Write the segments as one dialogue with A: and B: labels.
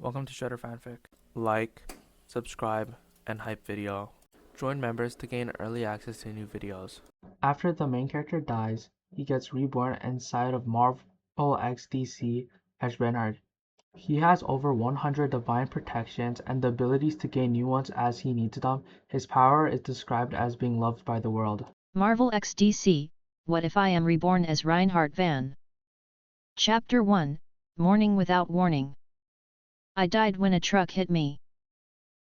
A: Welcome to Shredder Fanfic. Like, subscribe, and hype video. Join members to gain early access to new videos.
B: After the main character dies, he gets reborn inside of Marvel x DC as Reinhard. He has over 100 divine protections and the abilities to gain new ones as he needs them. His power is described as being loved by the world.
C: Marvel x DC, What if I am reborn as Reinhard Van? Chapter 1, Morning Without Warning. I died when a truck hit me.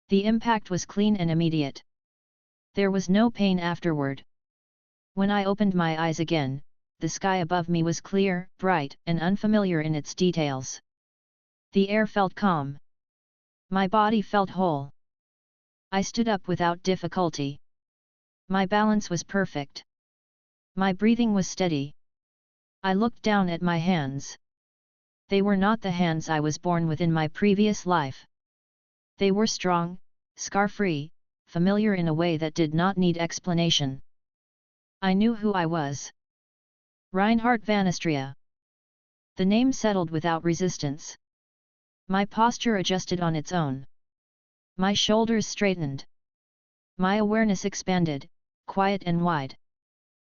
C: The impact was clean and immediate. There was no pain afterward. When I opened my eyes again, the sky above me was clear, bright, and unfamiliar in its details. The air felt calm. My body felt whole. I stood up without difficulty. My balance was perfect. My breathing was steady. I looked down at my hands. They were not the hands I was born with in my previous life. They were strong, scar-free, familiar in a way that did not need explanation. I knew who I was. Reinhard van Istria. The name settled without resistance. My posture adjusted on its own. My shoulders straightened. My awareness expanded, quiet and wide.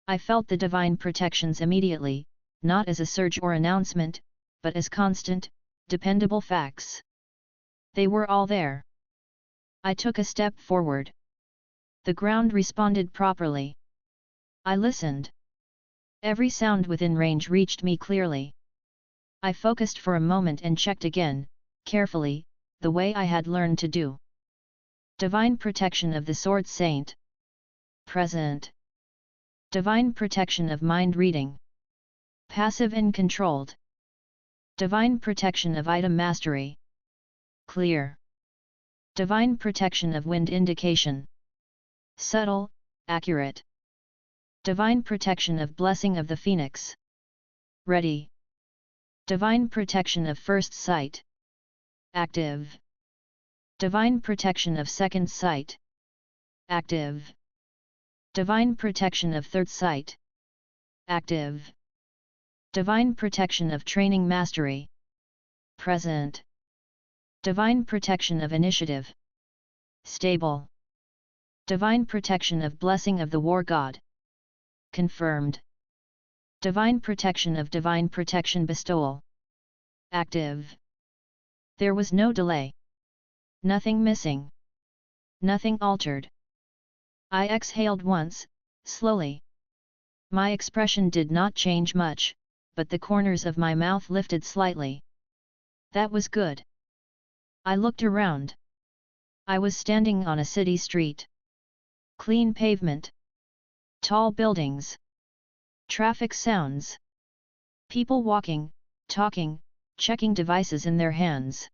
C: I felt the divine protections immediately, not as a surge or announcement, but as constant, dependable facts. They were all there. I took a step forward. The ground responded properly. I listened. Every sound within range reached me clearly. I focused for a moment and checked again, carefully, the way I had learned to do. Divine protection of the Sword Saint. Present. Divine protection of mind reading. Passive and controlled. Divine protection of item mastery. Clear. Divine protection of wind indication. Subtle, accurate. Divine protection of blessing of the phoenix. Ready. Divine protection of first sight. Active. Divine protection of second sight. Active. Divine protection of third sight. Active. Divine protection of training mastery. Present. Divine protection of initiative. Stable. Divine protection of blessing of the war god. Confirmed. Divine protection of divine protection bestowal. Active. There was no delay. Nothing missing. Nothing altered. I exhaled once, slowly. My expression did not change much, but the corners of my mouth lifted slightly. That was good. I looked around. I was standing on a city street. Clean pavement. Tall buildings. Traffic sounds. People walking, talking, checking devices in their hands.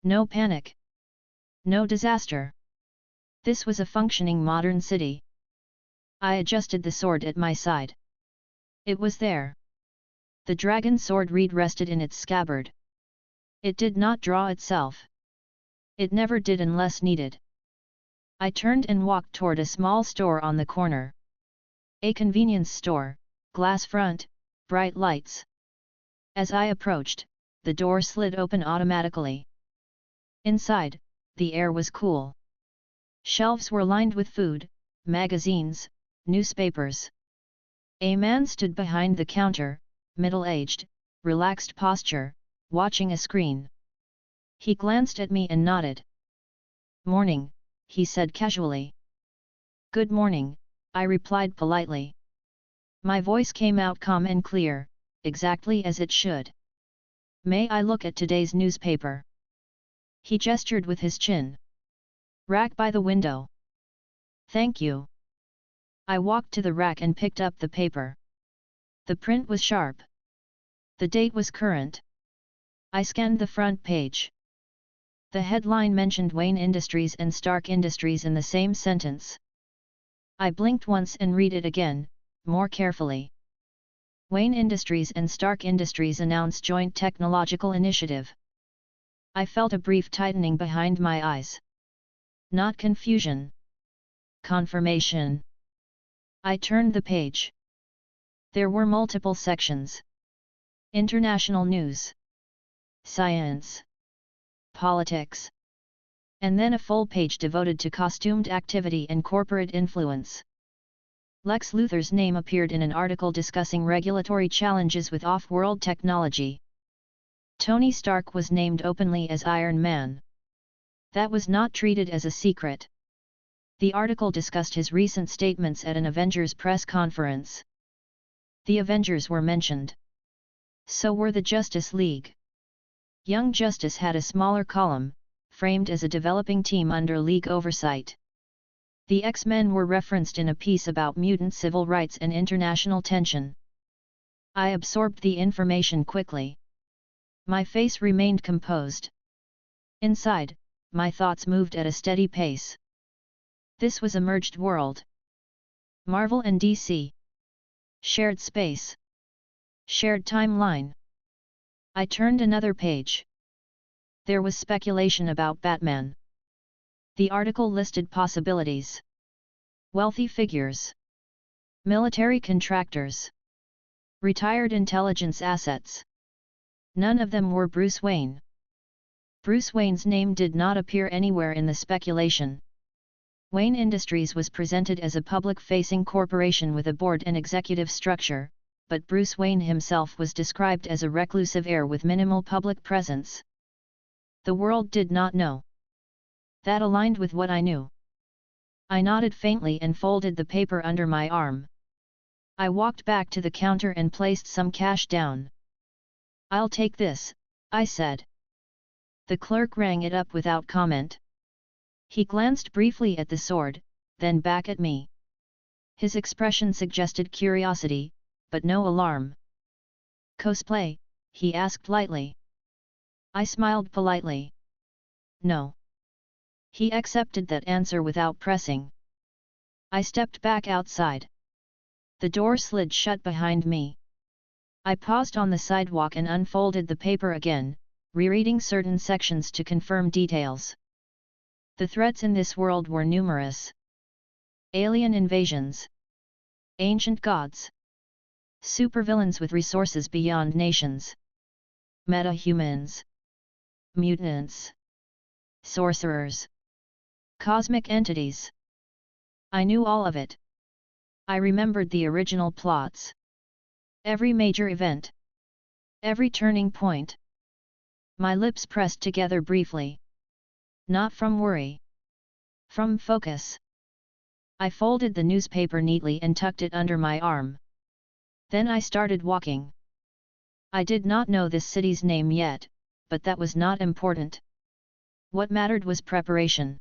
C: No panic. No disaster. This was a functioning modern city. I adjusted the sword at my side. It was there. The dragon sword reed rested in its scabbard. It did not draw itself. It never did unless needed. I turned and walked toward a small store on the corner. A convenience store, glass front, bright lights. As I approached, the door slid open automatically. Inside, the air was cool. Shelves were lined with food, magazines, newspapers. A man stood behind the counter, middle-aged, relaxed posture, watching a screen. He glanced at me and nodded. "Morning," he said casually. "Good morning," I replied politely. My voice came out calm and clear, exactly as it should. "May I look at today's newspaper?" He gestured with his chin. "Rack by the window." "Thank you." I walked to the rack and picked up the paper. The print was sharp. The date was current. I scanned the front page. The headline mentioned Wayne Industries and Stark Industries in the same sentence. I blinked once and read it again, more carefully. Wayne Industries and Stark Industries announce joint technological initiative. I felt a brief tightening behind my eyes. Not confusion. Confirmation. I turned the page. There were multiple sections. International news. Science. politics. And then a full page devoted to costumed activity and corporate influence. Lex Luthor's name appeared in an article discussing regulatory challenges with off-world technology. Tony Stark was named openly as Iron Man. That was not treated as a secret. The article discussed his recent statements at an Avengers press conference. The Avengers were mentioned. So were the Justice League. Young Justice had a smaller column, framed as a developing team under League oversight. The X-Men were referenced in a piece about mutant civil rights and international tension. I absorbed the information quickly. My face remained composed. Inside, my thoughts moved at a steady pace. This was a merged world. Marvel and DC. Shared space. Shared timeline. I turned another page. There was speculation about Batman. The article listed possibilities. Wealthy figures. Military contractors. Retired intelligence assets. None of them were Bruce Wayne. Bruce Wayne's name did not appear anywhere in the speculation. Wayne Industries was presented as a public-facing corporation with a board and executive structure, but Bruce Wayne himself was described as a reclusive heir with minimal public presence. The world did not know. That aligned with what I knew. I nodded faintly and folded the paper under my arm. I walked back to the counter and placed some cash down. "I'll take this," I said. The clerk rang it up without comment. He glanced briefly at the sword, then back at me. His expression suggested curiosity, but no alarm. "Cosplay?" he asked lightly. I smiled politely. "No." He accepted that answer without pressing. I stepped back outside. The door slid shut behind me. I paused on the sidewalk and unfolded the paper again, rereading certain sections to confirm details. The threats in this world were numerous. Alien invasions. Ancient gods. Supervillains with resources beyond nations. Metahumans. Mutants. Sorcerers. Cosmic entities. I knew all of it. I remembered the original plots. Every major event. Every turning point. My lips pressed together briefly. Not from worry. From focus. I folded the newspaper neatly and tucked it under my arm. Then I started walking. I did not know this city's name yet, but that was not important. What mattered was preparation.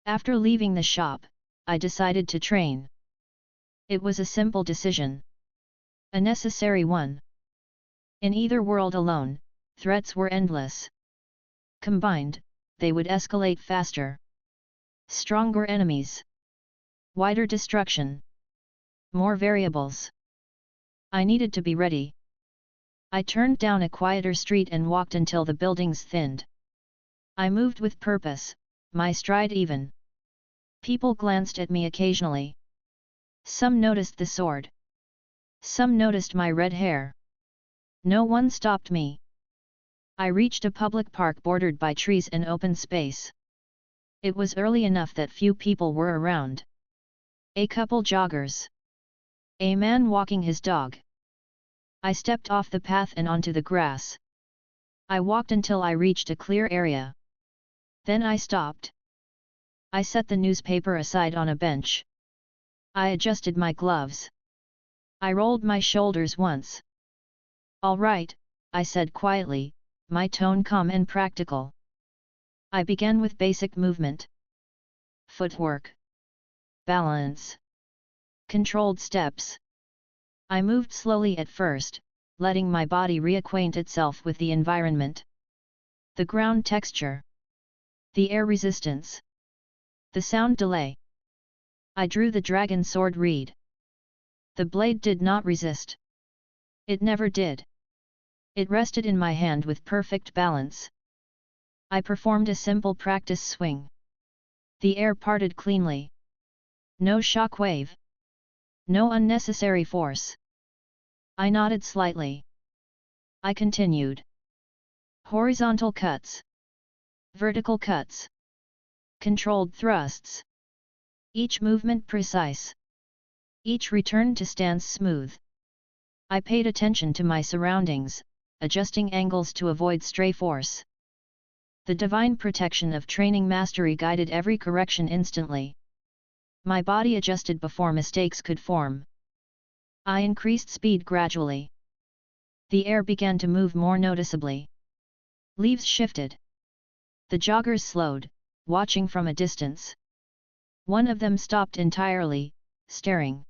C: After leaving the shop, I decided to train. It was a simple decision. A necessary one. In either world alone, threats were endless. Combined, they would escalate faster. Stronger enemies. Wider destruction. More variables. I needed to be ready. I turned down a quieter street and walked until the buildings thinned. I moved with purpose, my stride even. People glanced at me occasionally. Some noticed the sword. Some noticed my red hair. No one stopped me. I reached a public park bordered by trees and open space. It was early enough that few people were around. A couple joggers. A man walking his dog. I stepped off the path and onto the grass. I walked until I reached a clear area. Then I stopped. I set the newspaper aside on a bench. I adjusted my gloves. I rolled my shoulders once. "All right," I said quietly, my tone calm and practical. I began with basic movement. Footwork. Balance. Controlled steps. I moved slowly at first, letting my body reacquaint itself with the environment. The ground texture. The air resistance. The sound delay. I drew the dragon sword reed. The blade did not resist. It never did. It rested in my hand with perfect balance. I performed a simple practice swing. The air parted cleanly. No shock wave. No unnecessary force. I nodded slightly. I continued. Horizontal cuts. Vertical cuts. Controlled thrusts. Each movement precise. Each return to stance smooth. I paid attention to my surroundings, adjusting angles to avoid stray force. The divine protection of training mastery guided every correction instantly. My body adjusted before mistakes could form. I increased speed gradually. The air began to move more noticeably. Leaves shifted. The joggers slowed, watching from a distance. One of them stopped entirely, staring.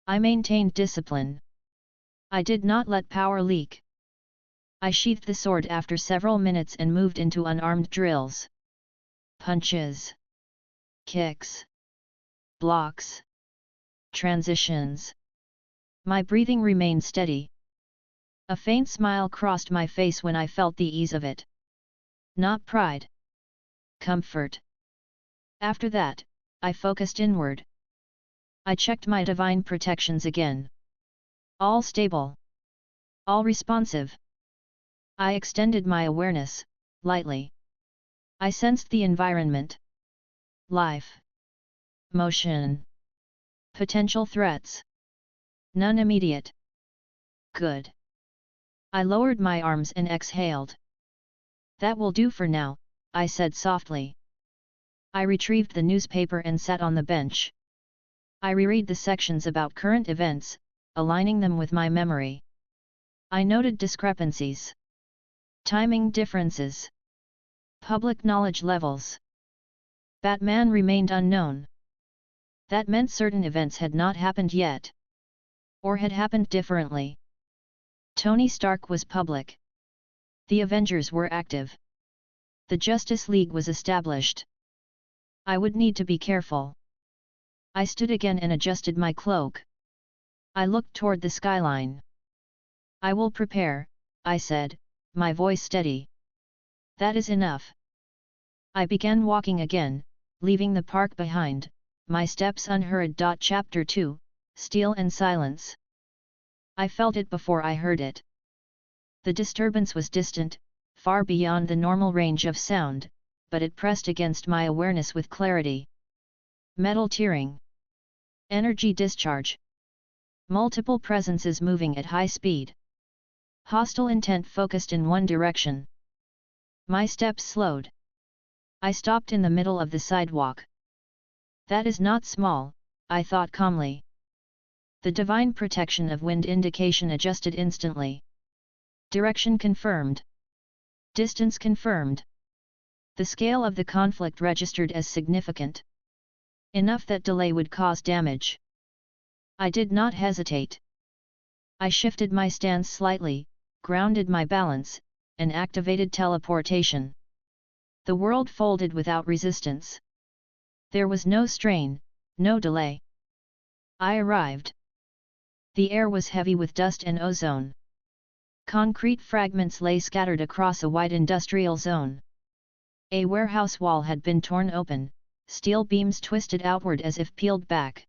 C: I maintained discipline. I did not let power leak. I sheathed the sword after several minutes and moved into unarmed drills. Punches. Kicks. Blocks. Transitions. My breathing remained steady. A faint smile crossed my face when I felt the ease of it. Not pride. Comfort. After that, I focused inward. I checked my divine protections again. All stable. All responsive. I extended my awareness, lightly. I sensed the environment. Life. Motion. Potential threats. None immediate. Good. I lowered my arms and exhaled. That will do for now, I said softly. I retrieved the newspaper and sat on the bench. I reread the sections about current events, aligning them with my memory. I noted discrepancies. Timing differences. Public knowledge levels. Batman remained unknown. That meant certain events had not happened yet. Or had happened differently. Tony Stark was public. The Avengers were active. The Justice League was established. I would need to be careful. I stood again and adjusted my cloak. I looked toward the skyline. I will prepare, I said, my voice steady. That is enough. I began walking again, leaving the park behind, my steps unhurried. Chapter 2, Steel and Silence. I felt it before I heard it. The disturbance was distant, far beyond the normal range of sound, but it pressed against my awareness with clarity. Metal tearing. Energy discharge. Multiple presences moving at high speed. Hostile intent focused in one direction. My steps slowed. I stopped in the middle of the sidewalk. That is not small, I thought calmly. The divine protection of wind indication adjusted instantly. Direction confirmed. Distance confirmed. The scale of the conflict registered as significant. Enough that delay would cause damage. I did not hesitate. I shifted my stance slightly, grounded my balance, and activated teleportation. The world folded without resistance. There was no strain, no delay. I arrived. The air was heavy with dust and ozone. Concrete fragments lay scattered across a wide industrial zone. A warehouse wall had been torn open, steel beams twisted outward as if peeled back.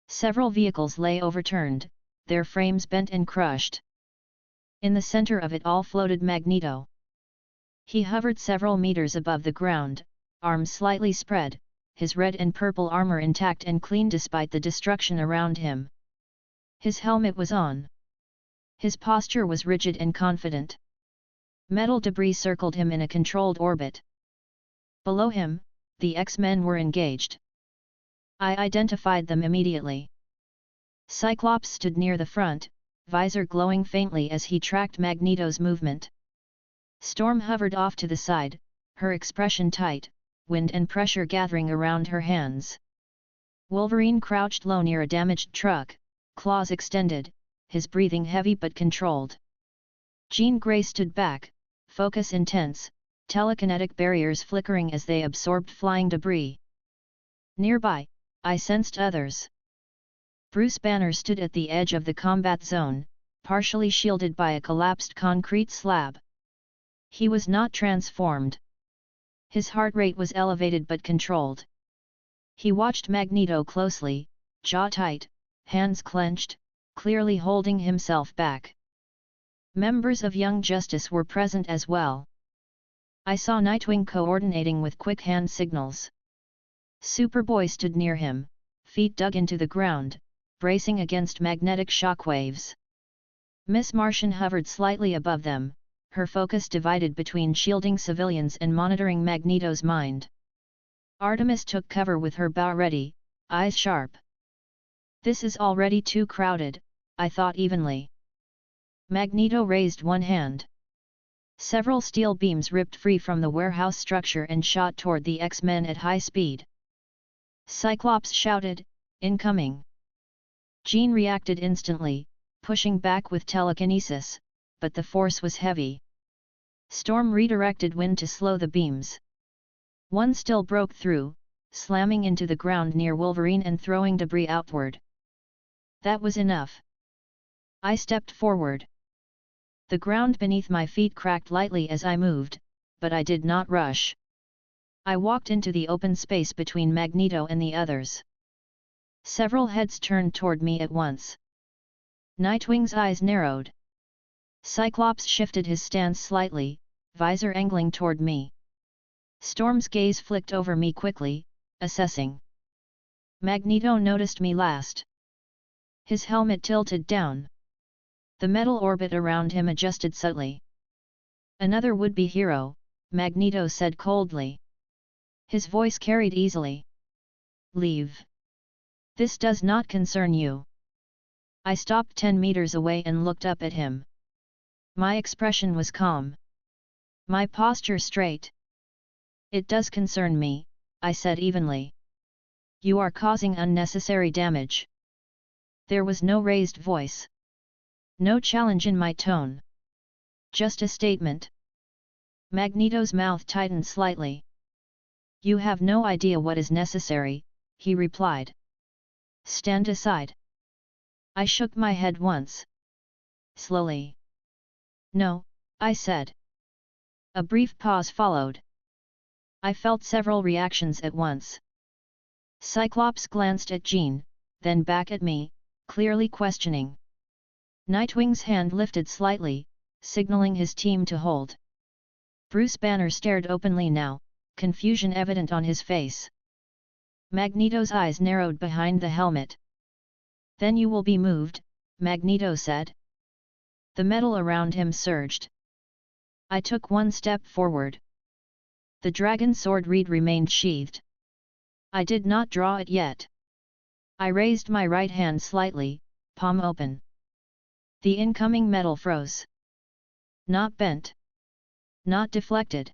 C: Several vehicles lay overturned, their frames bent and crushed. In the center of it all floated Magneto. He hovered several meters above the ground, arms slightly spread, his red and purple armor intact and clean despite the destruction around him. His helmet was on. His posture was rigid and confident. Metal debris circled him in a controlled orbit. Below him, the X-Men were engaged. I identified them immediately. Cyclops stood near the front, visor glowing faintly as he tracked Magneto's movement. Storm hovered off to the side, her expression tight, wind and pressure gathering around her hands. Wolverine crouched low near a damaged truck, claws extended, his breathing heavy but controlled. Jean Grey stood back, focus intense, telekinetic barriers flickering as they absorbed flying debris. Nearby, I sensed others. Bruce Banner stood at the edge of the combat zone, partially shielded by a collapsed concrete slab. He was not transformed. His heart rate was elevated but controlled. He watched Magneto closely, jaw tight, hands clenched, clearly holding himself back. Members of Young Justice were present as well. I saw Nightwing coordinating with quick hand signals. Superboy stood near him, feet dug into the ground, bracing against magnetic shockwaves. Miss Martian hovered slightly above them, her focus divided between shielding civilians and monitoring Magneto's mind. Artemis took cover with her bow ready, eyes sharp. This is already too crowded, I thought evenly. Magneto raised one hand. Several steel beams ripped free from the warehouse structure and shot toward the X-Men at high speed. Cyclops shouted, "Incoming!" Jean reacted instantly, pushing back with telekinesis, but the force was heavy. Storm redirected wind to slow the beams. One still broke through, slamming into the ground near Wolverine and throwing debris outward. That was enough. I stepped forward. The ground beneath my feet cracked lightly as I moved, but I did not rush. I walked into the open space between Magneto and the others. Several heads turned toward me at once. Nightwing's eyes narrowed. Cyclops shifted his stance slightly, visor angling toward me. Storm's gaze flicked over me quickly, assessing. Magneto noticed me last. His helmet tilted down. The metal orbit around him adjusted subtly. "Another would-be hero," Magneto said coldly. His voice carried easily. "Leave. This does not concern you." I stopped 10 meters away and looked up at him. My expression was calm. My posture straight. "It does concern me," I said evenly. "You are causing unnecessary damage." There was no raised voice. No challenge in my tone. Just a statement. Magneto's mouth tightened slightly. "You have no idea what is necessary," he replied. "Stand aside." I shook my head once. Slowly. "No," I said. A brief pause followed. I felt several reactions at once. Cyclops glanced at Jean, then back at me, clearly questioning. Nightwing's hand lifted slightly, signaling his team to hold. Bruce Banner stared openly now, confusion evident on his face. Magneto's eyes narrowed behind the helmet. "Then you will be moved," Magneto said. The metal around him surged. I took one step forward. The dragon sword reed remained sheathed. I did not draw it yet. I raised my right hand slightly, palm open. The incoming metal froze. Not bent. Not deflected.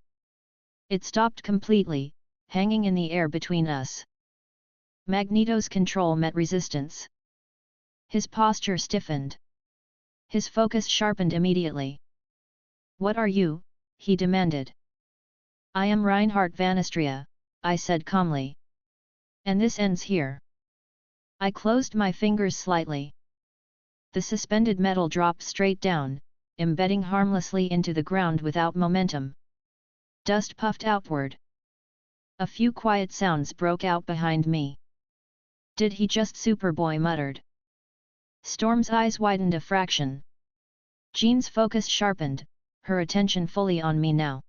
C: It stopped completely, hanging in the air between us. Magneto's control met resistance. His posture stiffened. His focus sharpened immediately. "What are you?" he demanded. "I am Reinhard van Istria," I said calmly. "And this ends here." I closed my fingers slightly. The suspended metal dropped straight down, embedding harmlessly into the ground without momentum. Dust puffed outward. A few quiet sounds broke out behind me. "Did he just?" Superboy muttered. Storm's eyes widened a fraction. Jean's focus sharpened, her attention fully on me now.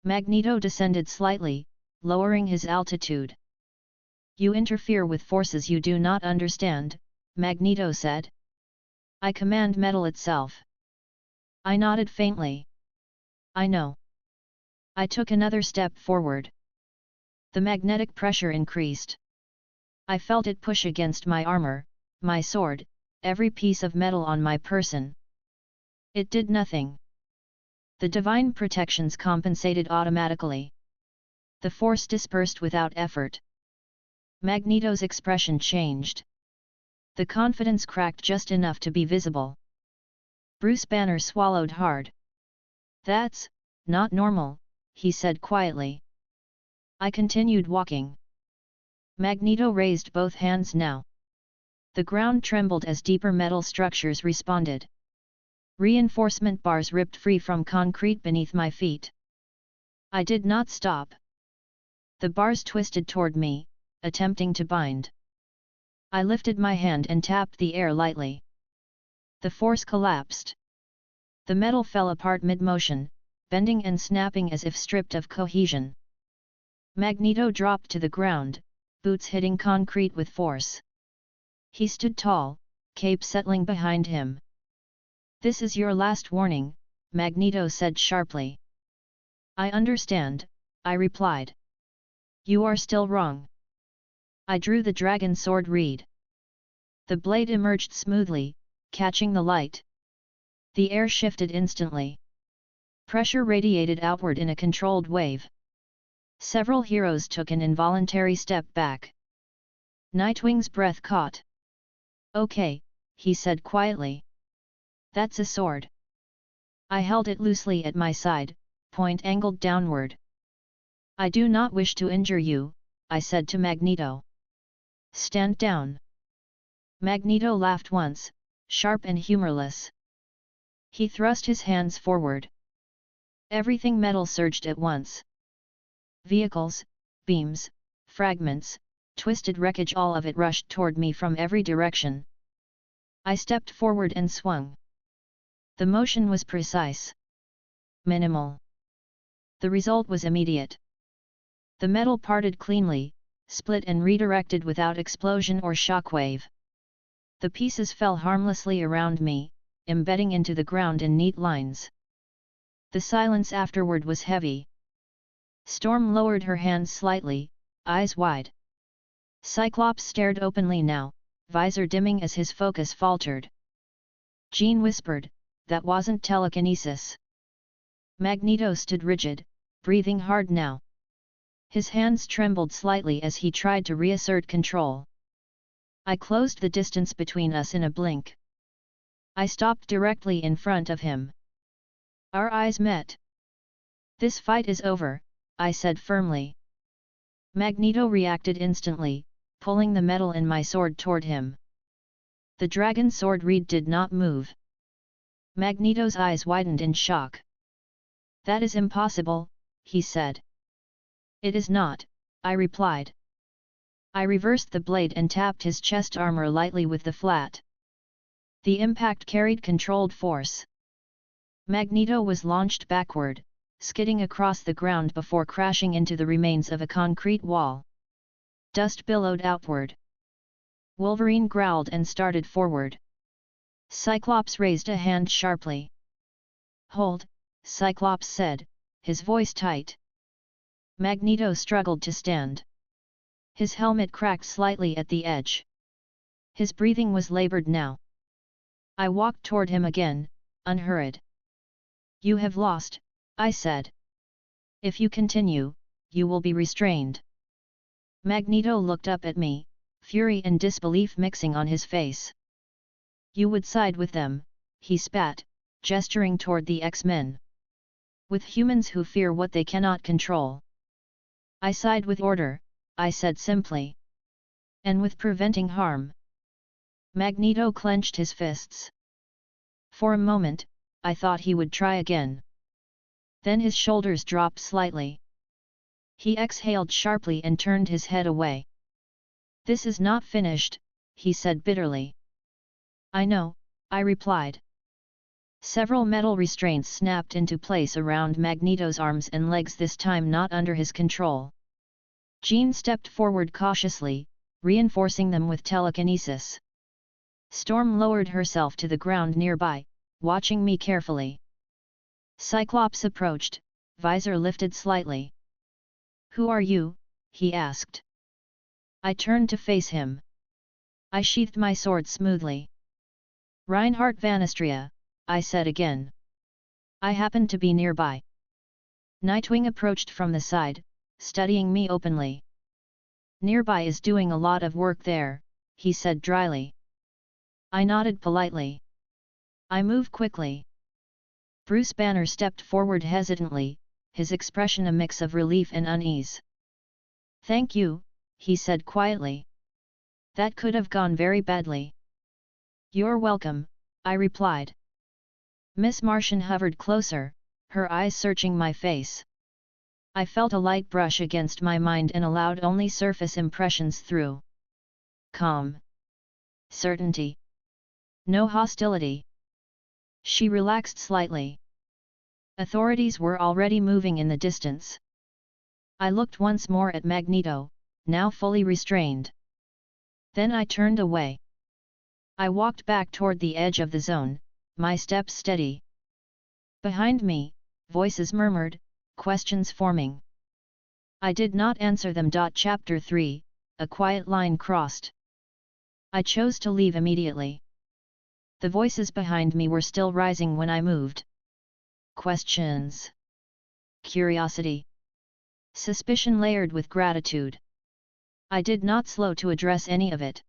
C: Magneto descended slightly, lowering his altitude. "You interfere with forces you do not understand," Magneto said. "I command metal itself." I nodded faintly. "I know." I took another step forward. The magnetic pressure increased. I felt it push against my armor, my sword, every piece of metal on my person. It did nothing. The divine protections compensated automatically. The force dispersed without effort. Magneto's expression changed. The confidence cracked just enough to be visible. Bruce Banner swallowed hard. "That's not normal," he said quietly. I continued walking. Magneto raised both hands now. The ground trembled as deeper metal structures responded. Reinforcement bars ripped free from concrete beneath my feet. I did not stop. The bars twisted toward me, attempting to bind. I lifted my hand and tapped the air lightly. The force collapsed. The metal fell apart mid-motion, bending and snapping as if stripped of cohesion. Magneto dropped to the ground, boots hitting concrete with force. He stood tall, cape settling behind him. "This is your last warning," Magneto said sharply. "I understand," I replied. "You are still wrong." I drew the dragon sword reed. The blade emerged smoothly, catching the light. The air shifted instantly. Pressure radiated outward in a controlled wave. Several heroes took an involuntary step back. Nightwing's breath caught. "Okay," he said quietly. "That's a sword." I held it loosely at my side, point angled downward. "I do not wish to injure you," I said to Magneto. "Stand down." Magneto laughed once, sharp and humorless. He thrust his hands forward. Everything metal surged at once. Vehicles, beams, fragments, twisted wreckage, all of it rushed toward me from every direction. I stepped forward and swung. The motion was precise. Minimal. The result was immediate. The metal parted cleanly, split and redirected without explosion or shockwave. The pieces fell harmlessly around me, embedding into the ground in neat lines. The silence afterward was heavy. Storm lowered her hands slightly, eyes wide. Cyclops stared openly now, visor dimming as his focus faltered. Jean whispered, "That wasn't telekinesis." Magneto stood rigid, breathing hard now. His hands trembled slightly as he tried to reassert control. I closed the distance between us in a blink. I stopped directly in front of him. Our eyes met. "This fight is over," I said firmly. Magneto reacted instantly, pulling the metal in my sword toward him. The dragon sword reed did not move. Magneto's eyes widened in shock. "That is impossible," he said. "It is not," I replied. I reversed the blade and tapped his chest armor lightly with the flat. The impact carried controlled force. Magneto was launched backward, skidding across the ground before crashing into the remains of a concrete wall. Dust billowed outward. Wolverine growled and started forward. Cyclops raised a hand sharply. "Hold," Cyclops said, his voice tight. Magneto struggled to stand. His helmet cracked slightly at the edge. His breathing was labored now. I walked toward him again, unhurried. "You have lost," I said. "If you continue, you will be restrained." Magneto looked up at me, fury and disbelief mixing on his face. "You would side with them," he spat, gesturing toward the X-Men. "With humans who fear what they cannot control." "I side with order," I said simply. "And with preventing harm." Magneto clenched his fists. For a moment, I thought he would try again. Then his shoulders dropped slightly. He exhaled sharply and turned his head away. "This is not finished," he said bitterly. "I know," I replied. Several metal restraints snapped into place around Magneto's arms and legs, this time not under his control. Jean stepped forward cautiously, reinforcing them with telekinesis. Storm lowered herself to the ground nearby, watching me carefully. Cyclops approached, visor lifted slightly. "Who are you?" he asked. I turned to face him. I sheathed my sword smoothly. "Reinhard van Astria," I said again. "I happened to be nearby." Nightwing approached from the side, studying me openly. "Nearby is doing a lot of work there," he said dryly. I nodded politely. "I move quickly." Bruce Banner stepped forward hesitantly, his expression a mix of relief and unease. "Thank you," he said quietly. "That could have gone very badly." "You're welcome," I replied. Miss Martian hovered closer, her eyes searching my face. I felt a light brush against my mind and allowed only surface impressions through. Calm. Certainty. No hostility. She relaxed slightly. Authorities were already moving in the distance. I looked once more at Magneto, now fully restrained. Then I turned away. I walked back toward the edge of the zone, my steps steady. Behind me, voices murmured, questions forming. I did not answer them. Chapter 3, a quiet line crossed. I chose to leave immediately. The voices behind me were still rising when I moved. Questions. Curiosity. Suspicion layered with gratitude. I did not slow to address any of it.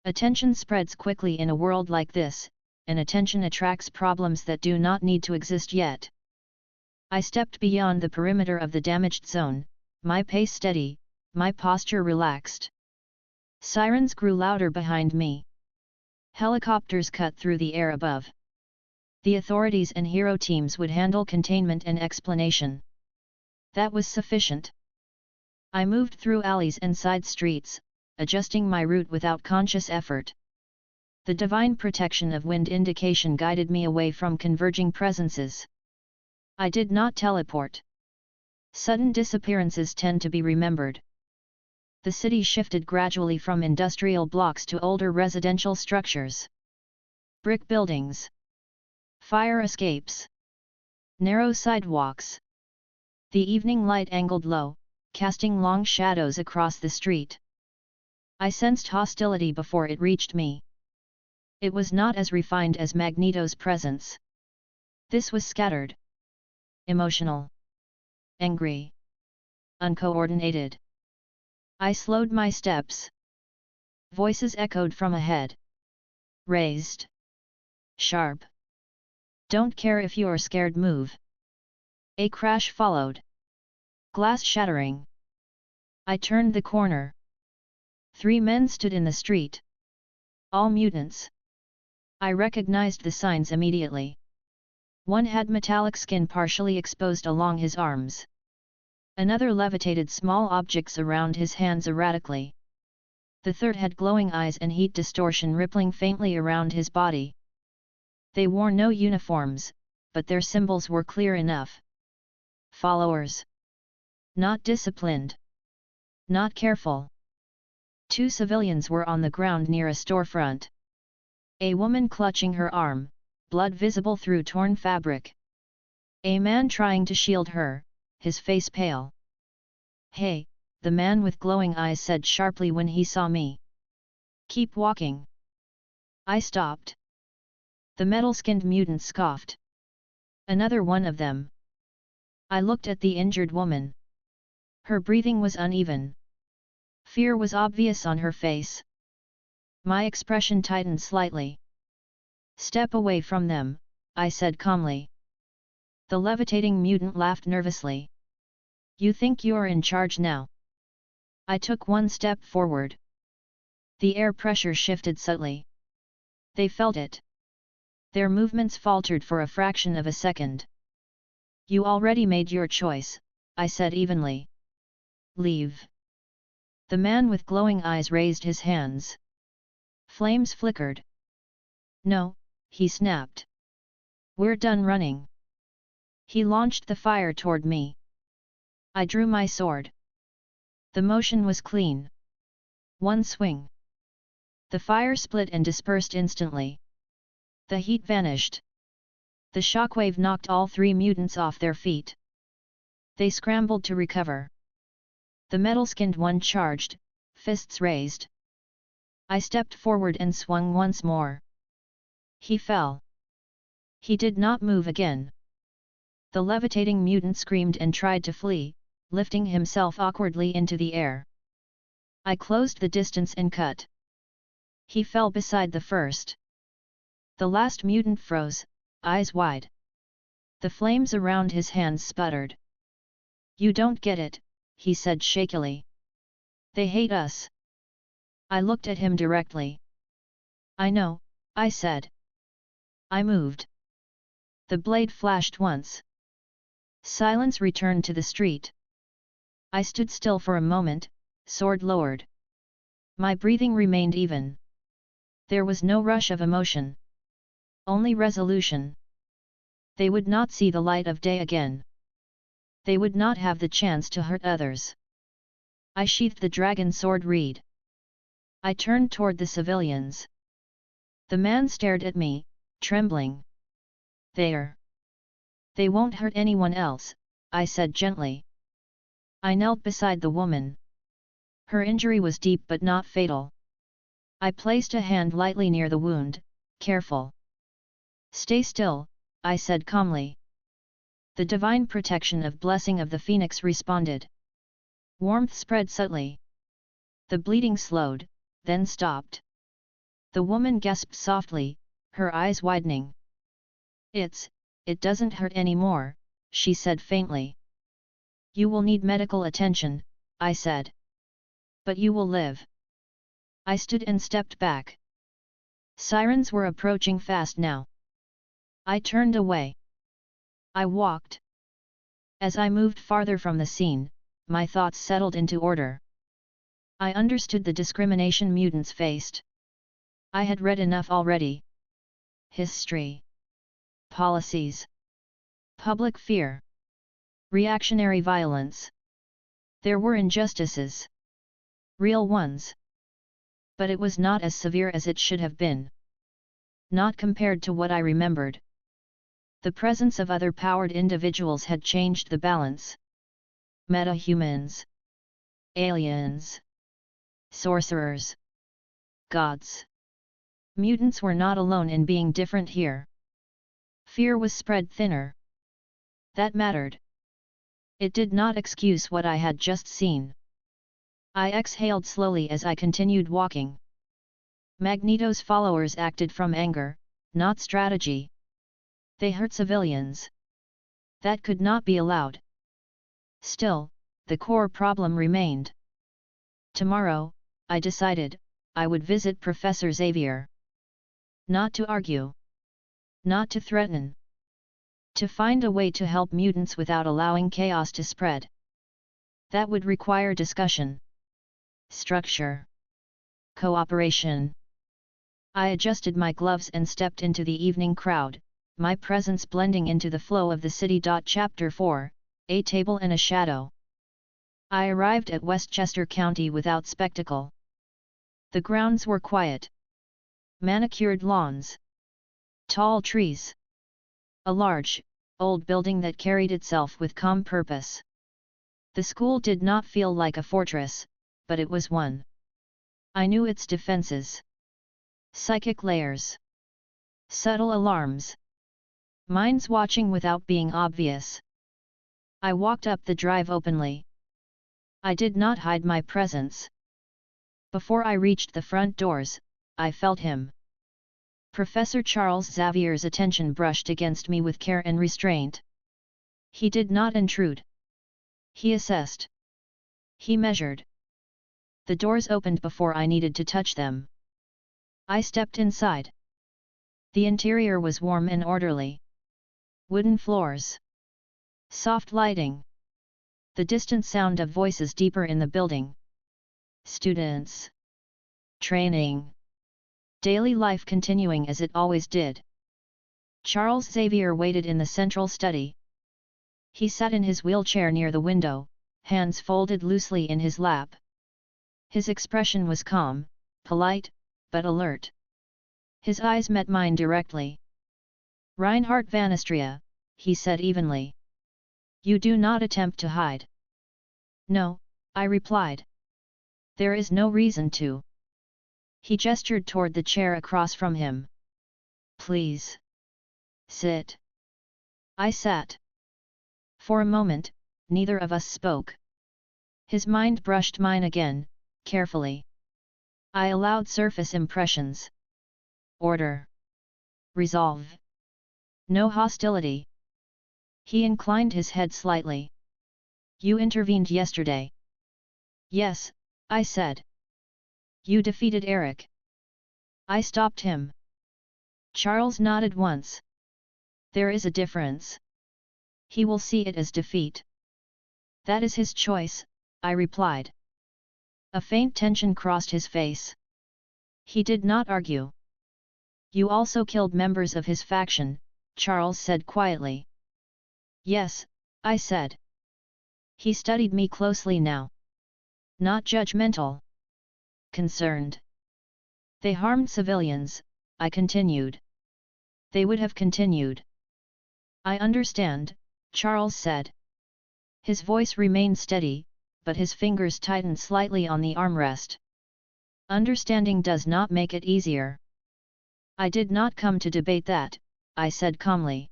C: Attention spreads quickly in a world like this, and attention attracts problems that do not need to exist yet. I stepped beyond the perimeter of the damaged zone, my pace steady, my posture relaxed. Sirens grew louder behind me. Helicopters cut through the air above. The authorities and hero teams would handle containment and explanation. That was sufficient. I moved through alleys and side streets, adjusting my route without conscious effort. The divine protection of wind indication guided me away from converging presences. I did not teleport. Sudden disappearances tend to be remembered. The city shifted gradually from industrial blocks to older residential structures. Brick buildings. Fire escapes. Narrow sidewalks. The evening light angled low, casting long shadows across the street. I sensed hostility before it reached me. It was not as refined as Magneto's presence. This was scattered. Emotional. Angry. Uncoordinated. I slowed my steps. Voices echoed from ahead. Raised. Sharp. Don't care if you're scared, move. A crash followed. Glass shattering. I turned the corner. 3 men stood in the street. All mutants. I recognized the signs immediately. One had metallic skin partially exposed along his arms. Another levitated small objects around his hands erratically. The third had glowing eyes and heat distortion rippling faintly around his body. They wore no uniforms, but their symbols were clear enough. Followers. Not disciplined. Not careful. 2 civilians were on the ground near a storefront. A woman clutching her arm, blood visible through torn fabric. A man trying to shield her, his face pale. "Hey," the man with glowing eyes said sharply when he saw me. "Keep walking." I stopped. The metal-skinned mutant scoffed. "Another one of them." I looked at the injured woman. Her breathing was uneven. Fear was obvious on her face. My expression tightened slightly. "Step away from them," I said calmly. The levitating mutant laughed nervously. "You think you're in charge now?" I took one step forward. The air pressure shifted subtly. They felt it. Their movements faltered for a fraction of a second. "You already made your choice," I said evenly. "Leave." The man with glowing eyes raised his hands. Flames flickered. "No," he snapped. "We're done running." He launched the fire toward me. I drew my sword. The motion was clean. One swing. The fire split and dispersed instantly. The heat vanished. The shockwave knocked all 3 mutants off their feet. They scrambled to recover. The metal-skinned one charged, fists raised. I stepped forward and swung once more. He fell. He did not move again. The levitating mutant screamed and tried to flee, lifting himself awkwardly into the air. I closed the distance and cut. He fell beside the first. The last mutant froze, eyes wide. The flames around his hands sputtered. "You don't get it," he said shakily. "They hate us." I looked at him directly. "I know," I said. I moved. The blade flashed once. Silence returned to the street. I stood still for a moment, sword lowered. My breathing remained even. There was no rush of emotion. Only resolution. They would not see the light of day again. They would not have the chance to hurt others. I sheathed the dragon sword reed. I turned toward the civilians. The man stared at me, trembling. They won't hurt anyone else, I said gently. I knelt beside the woman. Her injury was deep but not fatal. I placed a hand lightly near the wound, careful. Stay still, I said calmly. The divine protection of blessing of the phoenix responded. Warmth spread subtly. The bleeding slowed, then stopped. The woman gasped softly, her eyes widening. It doesn't hurt anymore, she said faintly. You will need medical attention, I said. But you will live. I stood and stepped back. Sirens were approaching fast now. I turned away. I walked. As I moved farther from the scene, my thoughts settled into order. I understood the discrimination mutants faced. I had read enough already. History. Policies. Public fear. Reactionary violence. There were injustices. Real ones. But it was not as severe as it should have been. Not compared to what I remembered. The presence of other powered individuals had changed the balance. Metahumans. Aliens. Sorcerers. Gods. Mutants were not alone in being different here. Fear was spread thinner. That mattered. It did not excuse what I had just seen. I exhaled slowly as I continued walking. Magneto's followers acted from anger, not strategy. They hurt civilians. That could not be allowed. Still, the core problem remained. Tomorrow, I decided, I would visit Professor Xavier. Not to argue. Not to threaten. To find a way to help mutants without allowing chaos to spread. That would require discussion. Structure. Cooperation. I adjusted my gloves and stepped into the evening crowd, my presence blending into the flow of the city. Chapter 4, A Table and a Shadow. I arrived at Westchester County without spectacle. The grounds were quiet. Manicured lawns. Tall trees. A large, old building that carried itself with calm purpose. The school did not feel like a fortress, but it was one. I knew its defenses. Psychic layers. Subtle alarms. Minds watching without being obvious. I walked up the drive openly. I did not hide my presence. Before I reached the front doors, I felt him. Professor Charles Xavier's attention brushed against me with care and restraint. He did not intrude. He assessed. He measured. The doors opened before I needed to touch them. I stepped inside. The interior was warm and orderly. Wooden floors. Soft lighting. The distant sound of voices deeper in the building. Students. Training. Daily life continuing as it always did. Charles Xavier waited in the central study. He sat in his wheelchair near the window, hands folded loosely in his lap. His expression was calm, polite, but alert. His eyes met mine directly. Reinhard van Istria, he said evenly. You do not attempt to hide. No, I replied. There is no reason to. He gestured toward the chair across from him. Please. Sit. I sat. For a moment, neither of us spoke. His mind brushed mine again, carefully. I allowed surface impressions. Order. Resolve. No hostility. He inclined his head slightly. You intervened yesterday. Yes, I said. You defeated Eric. I stopped him. Charles nodded once. There is a difference. He will see it as defeat. That is his choice, I replied. A faint tension crossed his face. He did not argue. You also killed members of his faction, Charles said quietly. Yes, I said. He studied me closely now. Not judgmental. Concerned. They harmed civilians, I continued. They would have continued. I understand, Charles said. His voice remained steady, but his fingers tightened slightly on the armrest. Understanding does not make it easier. I did not come to debate that, I said calmly.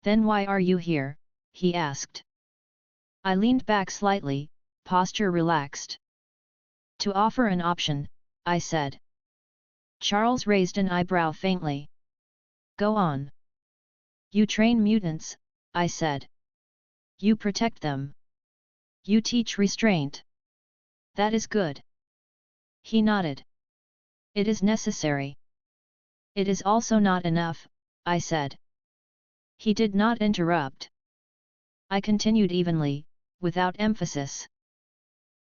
C: Then why are you here? He asked. I leaned back slightly, posture relaxed. To offer an option, I said. Charles raised an eyebrow faintly. Go on. You train mutants, I said. You protect them. You teach restraint. That is good. He nodded. It is necessary. It is also not enough, I said. He did not interrupt. I continued evenly, without emphasis.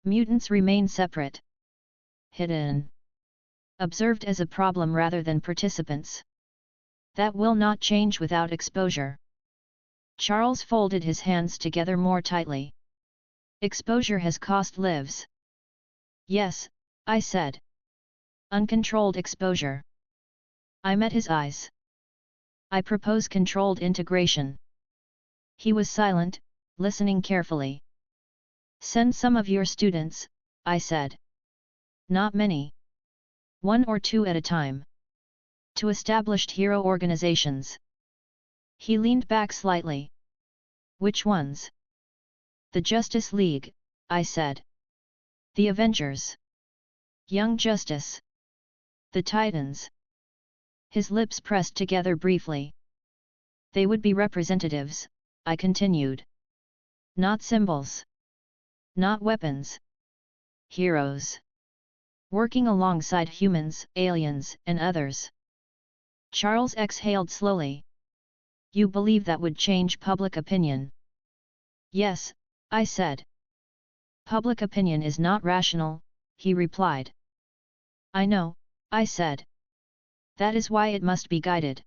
C: Mutants remain separate. Hidden. Observed as a problem rather than participants. That will not change without exposure. Charles folded his hands together more tightly. Exposure has cost lives. Yes, I said. Uncontrolled exposure. I met his eyes. I propose controlled integration. He was silent, listening carefully. Send some of your students, I said. Not many. 1 or 2 at a time. To established hero organizations. He leaned back slightly. Which ones? The Justice League, I said. The Avengers. Young Justice. The Titans. His lips pressed together briefly. They would be representatives, I continued. Not symbols. Not weapons. Heroes. Working alongside humans, aliens, and others. Charles exhaled slowly. You believe that would change public opinion? Yes, I said. Public opinion is not rational, he replied. I know, I said. That is why it must be guided.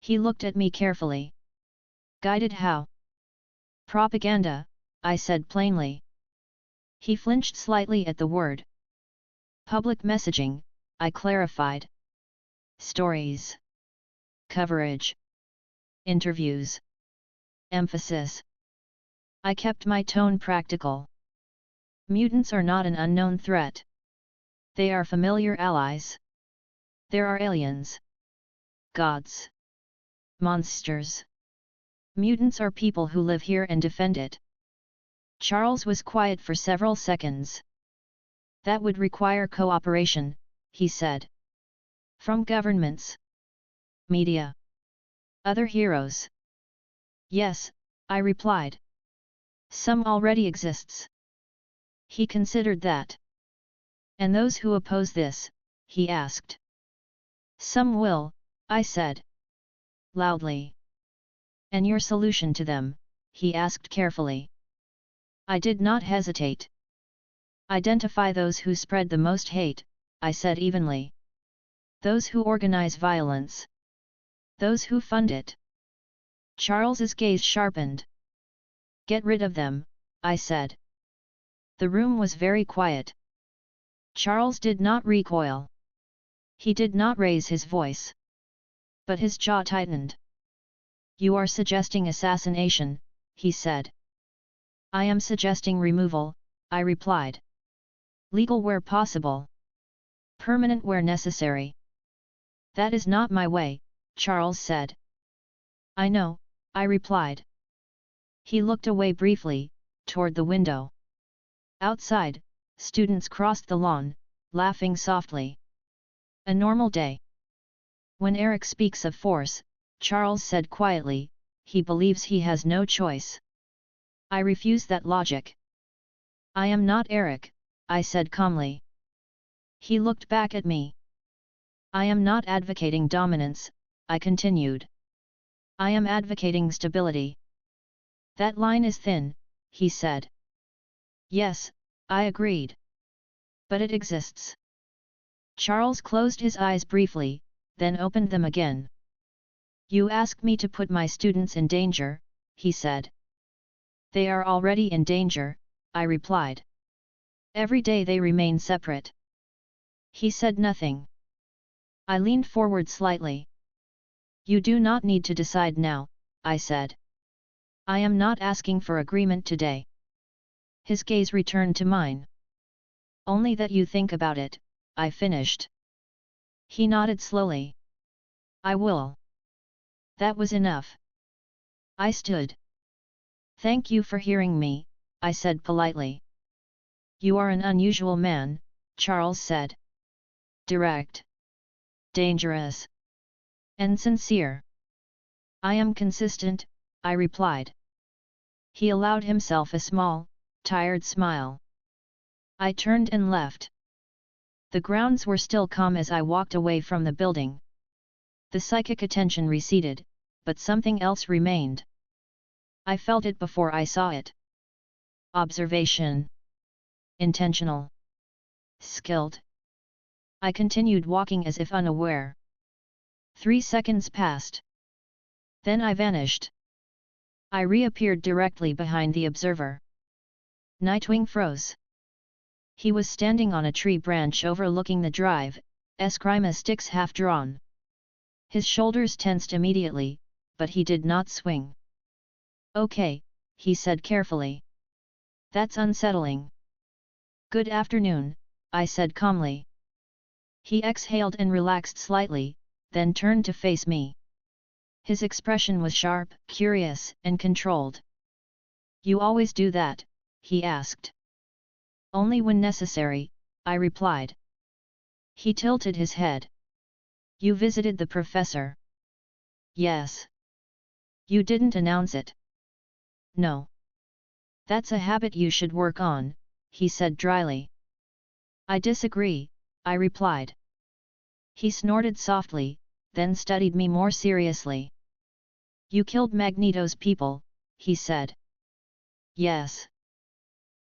C: He looked at me carefully. Guided how? Propaganda, I said plainly. He flinched slightly at the word. Public messaging, I clarified. Stories. Coverage. Interviews. Emphasis. I kept my tone practical. Mutants are not an unknown threat. They are familiar allies. There are aliens. Gods. Monsters. Mutants are people who live here and defend it. Charles was quiet for several seconds. That would require cooperation, he said. From governments. Media. Other heroes. Yes, I replied. Some already exists. He considered that. And those who oppose this, he asked. Some will, I said. Loudly. And your solution to them, he asked carefully. I did not hesitate. Identify those who spread the most hate, I said evenly. Those who organize violence. Those who fund it. Charles's gaze sharpened. Get rid of them, I said. The room was very quiet. Charles did not recoil. He did not raise his voice. But his jaw tightened. You are suggesting assassination, he said. I am suggesting removal, I replied. Legal where possible. Permanent where necessary. That is not my way, Charles said. I know, I replied. He looked away briefly, toward the window. Outside, students crossed the lawn, laughing softly. A normal day. When Eric speaks of force, Charles said quietly, he believes he has no choice. I refuse that logic. I am not Eric, I said calmly. He looked back at me. I am not advocating dominance, I continued. I am advocating stability. That line is thin, he said. Yes, I agreed. But it exists. Charles closed his eyes briefly, then opened them again. You ask me to put my students in danger, he said. They are already in danger, I replied. Every day they remain separate. He said nothing. I leaned forward slightly. You do not need to decide now, I said. I am not asking for agreement today. His gaze returned to mine. Only that you think about it, I finished. He nodded slowly. I will. That was enough. I stood. Thank you for hearing me, I said politely. You are an unusual man, Charles said. Direct. Dangerous. And sincere. I am consistent, I replied. He allowed himself a small, tired smile. I turned and left. The grounds were still calm as I walked away from the building. The psychic attention receded, but something else remained. I felt it before I saw it. Observation. Intentional. Skilled. I continued walking as if unaware. 3 seconds passed. Then I vanished. I reappeared directly behind the observer. Nightwing froze. He was standing on a tree branch overlooking the drive, eskrima sticks half drawn. His shoulders tensed immediately, but he did not swing. Okay, he said carefully. That's unsettling. Good afternoon, I said calmly. He exhaled and relaxed slightly, then turned to face me. His expression was sharp, curious, and controlled. You always do that, he asked. Only when necessary, I replied. He tilted his head. You visited the professor? Yes. You didn't announce it? No. That's a habit you should work on, he said dryly. I disagree, I replied. He snorted softly, then studied me more seriously. You killed Magneto's people, he said. Yes.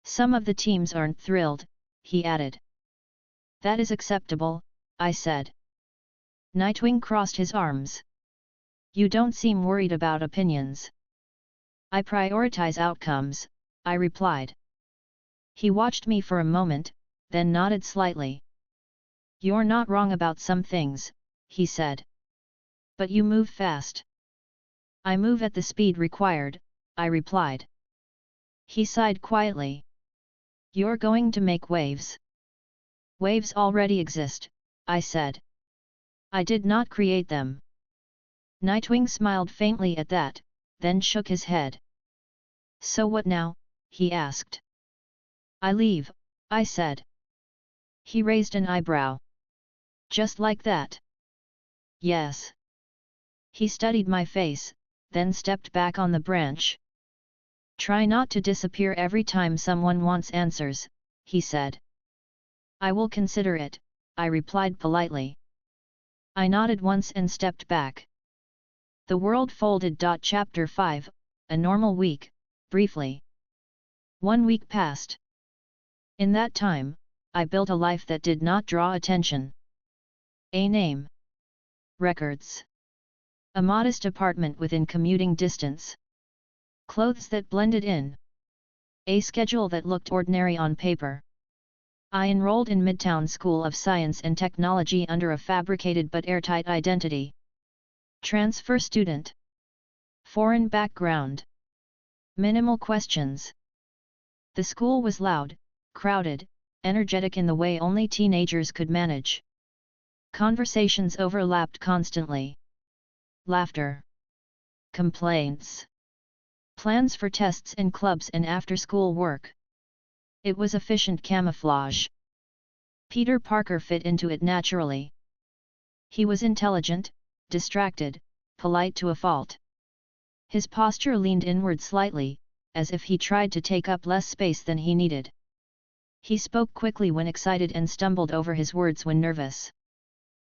C: Some of the teams aren't thrilled, he added. That is acceptable, I said. Nightwing crossed his arms. You don't seem worried about opinions. I prioritize outcomes, I replied. He watched me for a moment, then nodded slightly. You're not wrong about some things, he said. But you move fast. I move at the speed required, I replied. He sighed quietly. You're going to make waves. Waves already exist, I said. I did not create them. Nightwing smiled faintly at that, then shook his head. So what now? He asked. I leave, I said. He raised an eyebrow. Just like that? Yes. He studied my face, then stepped back on the branch. Try not to disappear every time someone wants answers, he said. I will consider it, I replied politely. I nodded once and stepped back. The world folded. Chapter 5, A Normal Week, briefly. 1 week passed. In that time, I built a life that did not draw attention. A name. Records. A modest apartment within commuting distance. Clothes that blended in. A schedule that looked ordinary on paper. I enrolled in Midtown School of Science and Technology under a fabricated but airtight identity. Transfer student. Foreign background. Minimal questions. The school was loud, crowded, energetic in the way only teenagers could manage. Conversations overlapped constantly. Laughter. Complaints. Plans for tests and clubs and after-school work. It was efficient camouflage. Peter Parker fit into it naturally. He was intelligent, distracted, polite to a fault. His posture leaned inward slightly, as if he tried to take up less space than he needed. He spoke quickly when excited and stumbled over his words when nervous.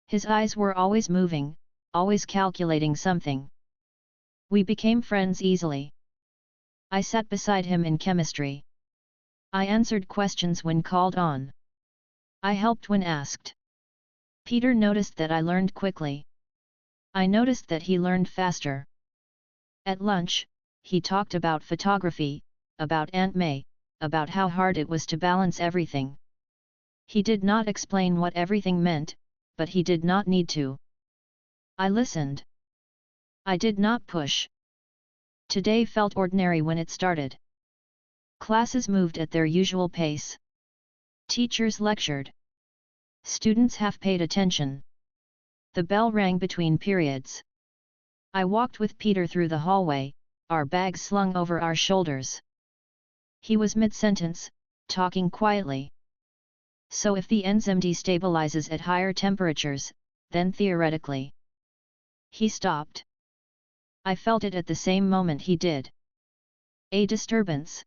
C: His eyes were always moving, always calculating something. We became friends easily. I sat beside him in chemistry. I answered questions when called on. I helped when asked. Peter noticed that I learned quickly. I noticed that he learned faster. At lunch, he talked about photography, about Aunt May, about how hard it was to balance everything. He did not explain what everything meant, but he did not need to. I listened. I did not push. Today felt ordinary when it started. Classes moved at their usual pace. Teachers lectured. Students half paid attention. The bell rang between periods. I walked with Peter through the hallway, our bags slung over our shoulders. He was mid-sentence, talking quietly. So if the enzyme destabilizes at higher temperatures, then theoretically. He stopped. I felt it at the same moment he did. A disturbance.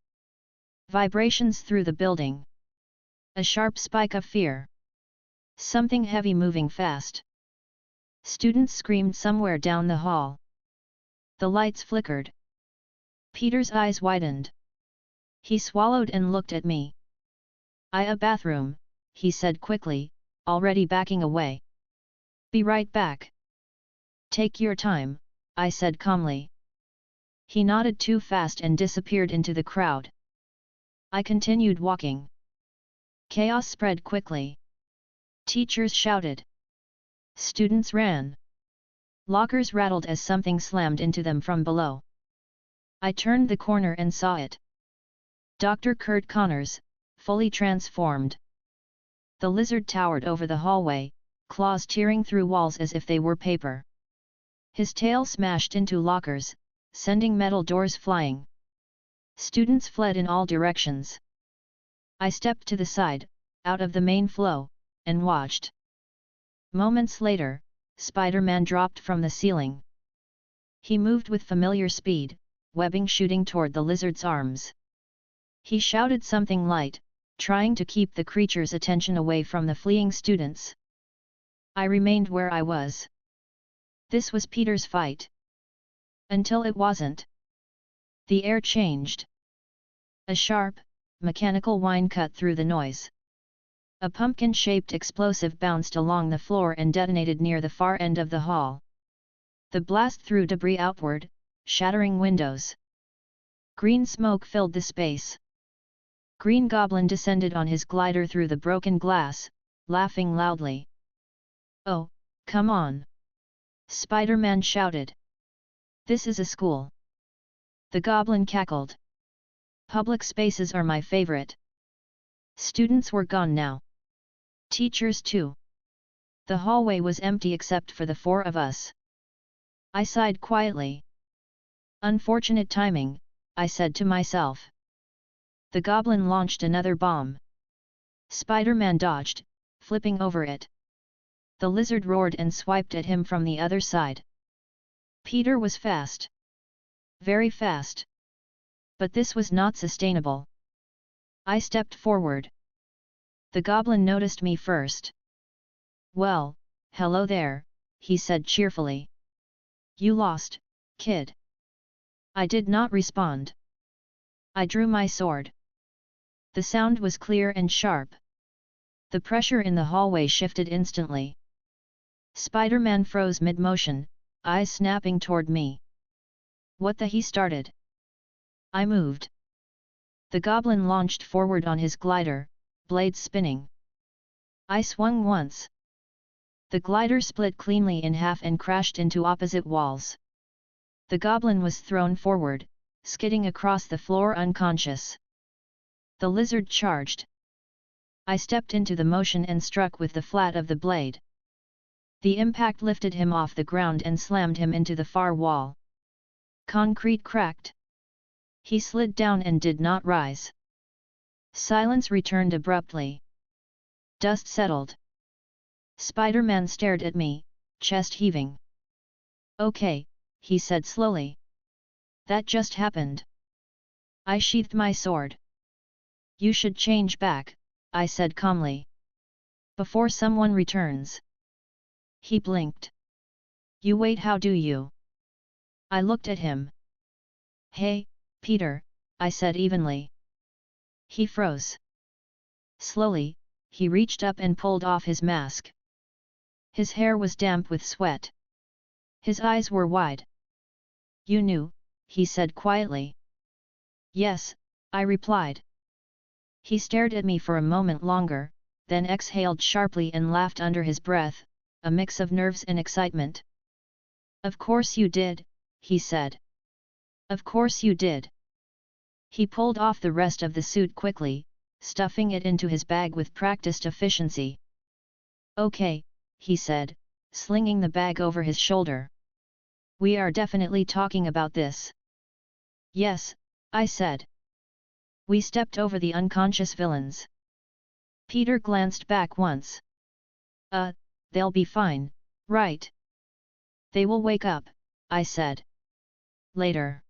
C: Vibrations through the building. A sharp spike of fear. Something heavy moving fast. Students screamed somewhere down the hall. The lights flickered. Peter's eyes widened. He swallowed and looked at me. A bathroom, he said quickly, already backing away. Be right back. Take your time, I said calmly. He nodded too fast and disappeared into the crowd. I continued walking. Chaos spread quickly. Teachers shouted. Students ran. Lockers rattled as something slammed into them from below. I turned the corner and saw it. Dr. Kurt Connors, fully transformed. The lizard towered over the hallway, claws tearing through walls as if they were paper. His tail smashed into lockers, sending metal doors flying. Students fled in all directions. I stepped to the side, out of the main flow, and watched. Moments later, Spider-Man dropped from the ceiling. He moved with familiar speed, webbing shooting toward the lizard's arms. He shouted something light, trying to keep the creature's attention away from the fleeing students. I remained where I was. This was Peter's fight. Until it wasn't. The air changed. A sharp, mechanical whine cut through the noise. A pumpkin-shaped explosive bounced along the floor and detonated near the far end of the hall. The blast threw debris outward, shattering windows. Green smoke filled the space. Green Goblin descended on his glider through the broken glass, laughing loudly. Oh, come on! Spider-Man shouted. This is a school. The Goblin cackled. Public spaces are my favorite. Students were gone now. Teachers too. The hallway was empty except for the four of us. I sighed quietly. Unfortunate timing, I said to myself. The Goblin launched another bomb. Spider-Man dodged, flipping over it. The lizard roared and swiped at him from the other side. Peter was fast. Very fast. But this was not sustainable. I stepped forward. The Goblin noticed me first. Well, hello there, he said cheerfully. You lost, kid. I did not respond. I drew my sword. The sound was clear and sharp. The pressure in the hallway shifted instantly. Spider-Man froze mid-motion, eyes snapping toward me. What the he started? I moved. The Goblin launched forward on his glider, blades spinning. I swung once. The glider split cleanly in half and crashed into opposite walls. The Goblin was thrown forward, skidding across the floor unconscious. The lizard charged. I stepped into the motion and struck with the flat of the blade. The impact lifted him off the ground and slammed him into the far wall. Concrete cracked. He slid down and did not rise. Silence returned abruptly. Dust settled. Spider-Man stared at me, chest heaving. Okay, he said slowly. That just happened. I sheathed my sword. You should change back, I said calmly. Before someone returns. He blinked. You wait, how do you? I looked at him. Hey, Peter, I said evenly. He froze. Slowly, he reached up and pulled off his mask. His hair was damp with sweat. His eyes were wide. You knew, he said quietly. Yes, I replied. He stared at me for a moment longer, then exhaled sharply and laughed under his breath, a mix of nerves and excitement. Of course you did, he said. Of course you did. He pulled off the rest of the suit quickly, stuffing it into his bag with practiced efficiency. Okay, he said, slinging the bag over his shoulder. We are definitely talking about this. Yes, I said. We stepped over the unconscious villains. Peter glanced back once. They'll be fine, right? They will wake up, I said. Later.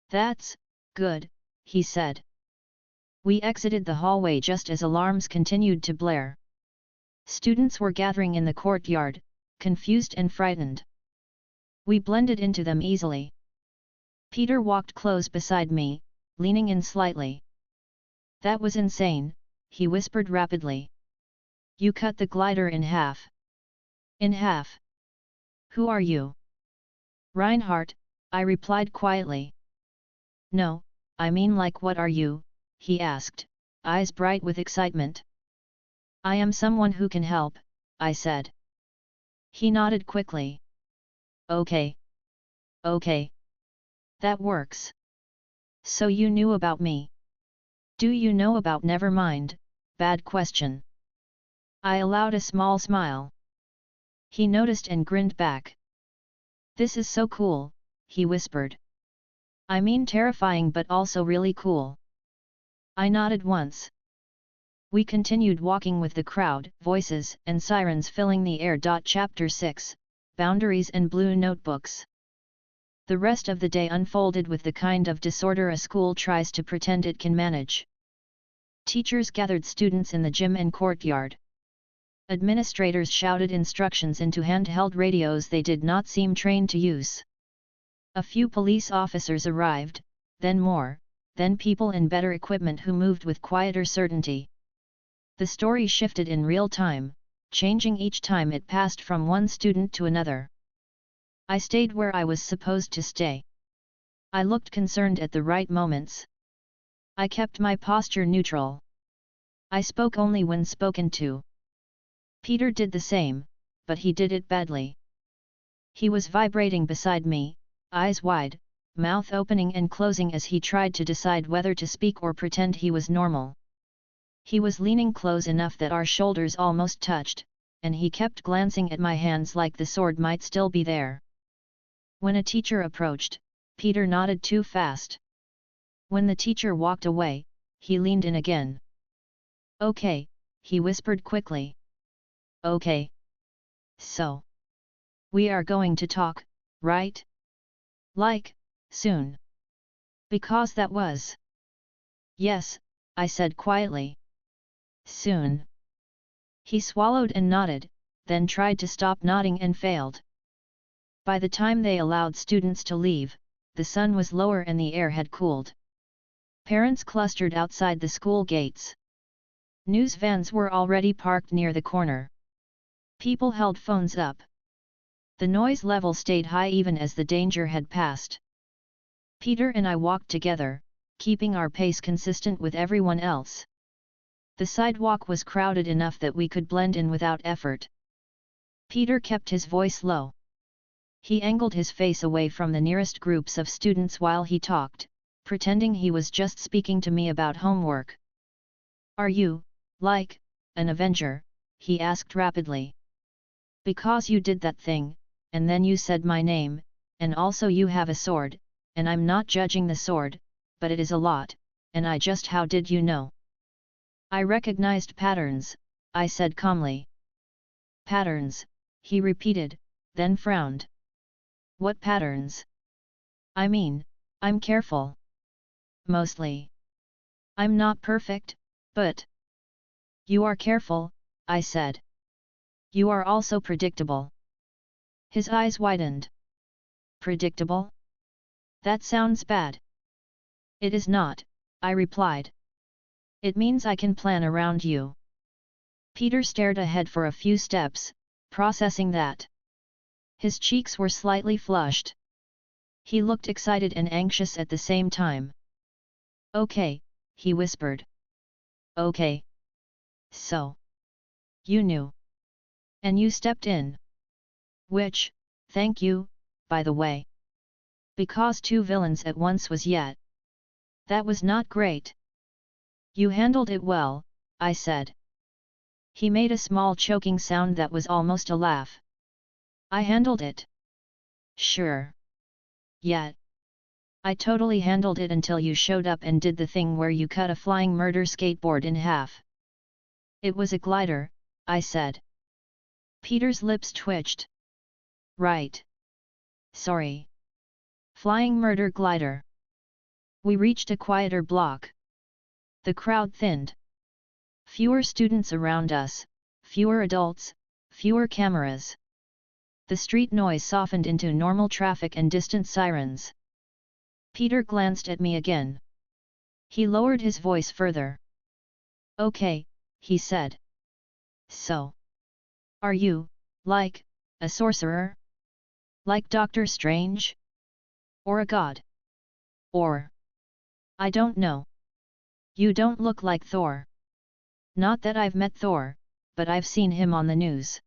C: That's good, he said. We exited the hallway just as alarms continued to blare. Students were gathering in the courtyard, confused and frightened. We blended into them easily. Peter walked close beside me, leaning in slightly. That was insane, he whispered rapidly. You cut the glider in half. In half. Who are you? Reinhard, I replied quietly. No, I mean like what are you, he asked, eyes bright with excitement. I am someone who can help, I said. He nodded quickly. Okay. Okay. That works. So you knew about me. Do you know about never mind, bad question. I allowed a small smile. He noticed and grinned back. This is so cool, he whispered. I mean terrifying but also really cool. I nodded once. We continued walking with the crowd, voices and sirens filling the air. Chapter 6, Boundaries and Blue Notebooks. The rest of the day unfolded with the kind of disorder a school tries to pretend it can manage. Teachers gathered students in the gym and courtyard. Administrators shouted instructions into handheld radios they did not seem trained to use. A few police officers arrived, then more, then people in better equipment who moved with quieter certainty. The story shifted in real time, changing each time it passed from one student to another. I stayed where I was supposed to stay. I looked concerned at the right moments. I kept my posture neutral. I spoke only when spoken to. Peter did the same, but he did it badly. He was vibrating beside me, eyes wide, mouth opening and closing as he tried to decide whether to speak or pretend he was normal. He was leaning close enough that our shoulders almost touched, and he kept glancing at my hands like the sword might still be there. When a teacher approached, Peter nodded too fast. When the teacher walked away, he leaned in again. Okay, he whispered quickly. Okay. So. We are going to talk, right? Like, soon. Because that was. Yes, I said quietly. Soon. He swallowed and nodded, then tried to stop nodding and failed. By the time they allowed students to leave, the sun was lower and the air had cooled. Parents clustered outside the school gates. News vans were already parked near the corner. People held phones up. The noise level stayed high even as the danger had passed. Peter and I walked together, keeping our pace consistent with everyone else. The sidewalk was crowded enough that we could blend in without effort. Peter kept his voice low. He angled his face away from the nearest groups of students while he talked, pretending he was just speaking to me about homework. Are you, like, an Avenger? He asked rapidly. Because you did that thing, and then you said my name, and also you have a sword, and I'm not judging the sword, but it is a lot, and I just how did you know? I recognized patterns, I said calmly. Patterns, he repeated, then frowned. What patterns? I mean, I'm careful. Mostly. I'm not perfect, but. You are careful, I said. You are also predictable. His eyes widened. Predictable? That sounds bad. It is not, I replied. It means I can plan around you. Peter stared ahead for a few steps, processing that. His cheeks were slightly flushed. He looked excited and anxious at the same time. Okay, he whispered. Okay. So. You knew. And you stepped in. Which, thank you, by the way. Because two villains at once was yet. That was not great. You handled it well, I said. He made a small choking sound that was almost a laugh. I handled it. Sure. Yet. I totally handled it until you showed up and did the thing where you cut a flying murder skateboard in half. It was a glider, I said. Peter's lips twitched. Right. Sorry. Flying murder glider. We reached a quieter block. The crowd thinned. Fewer students around us, fewer adults, fewer cameras. The street noise softened into normal traffic and distant sirens. Peter glanced at me again. He lowered his voice further. Okay, he said. So. Are you, like, a sorcerer? Like Doctor Strange? Or a god? Or? I don't know. You don't look like Thor. Not that I've met Thor, but I've seen him on the news.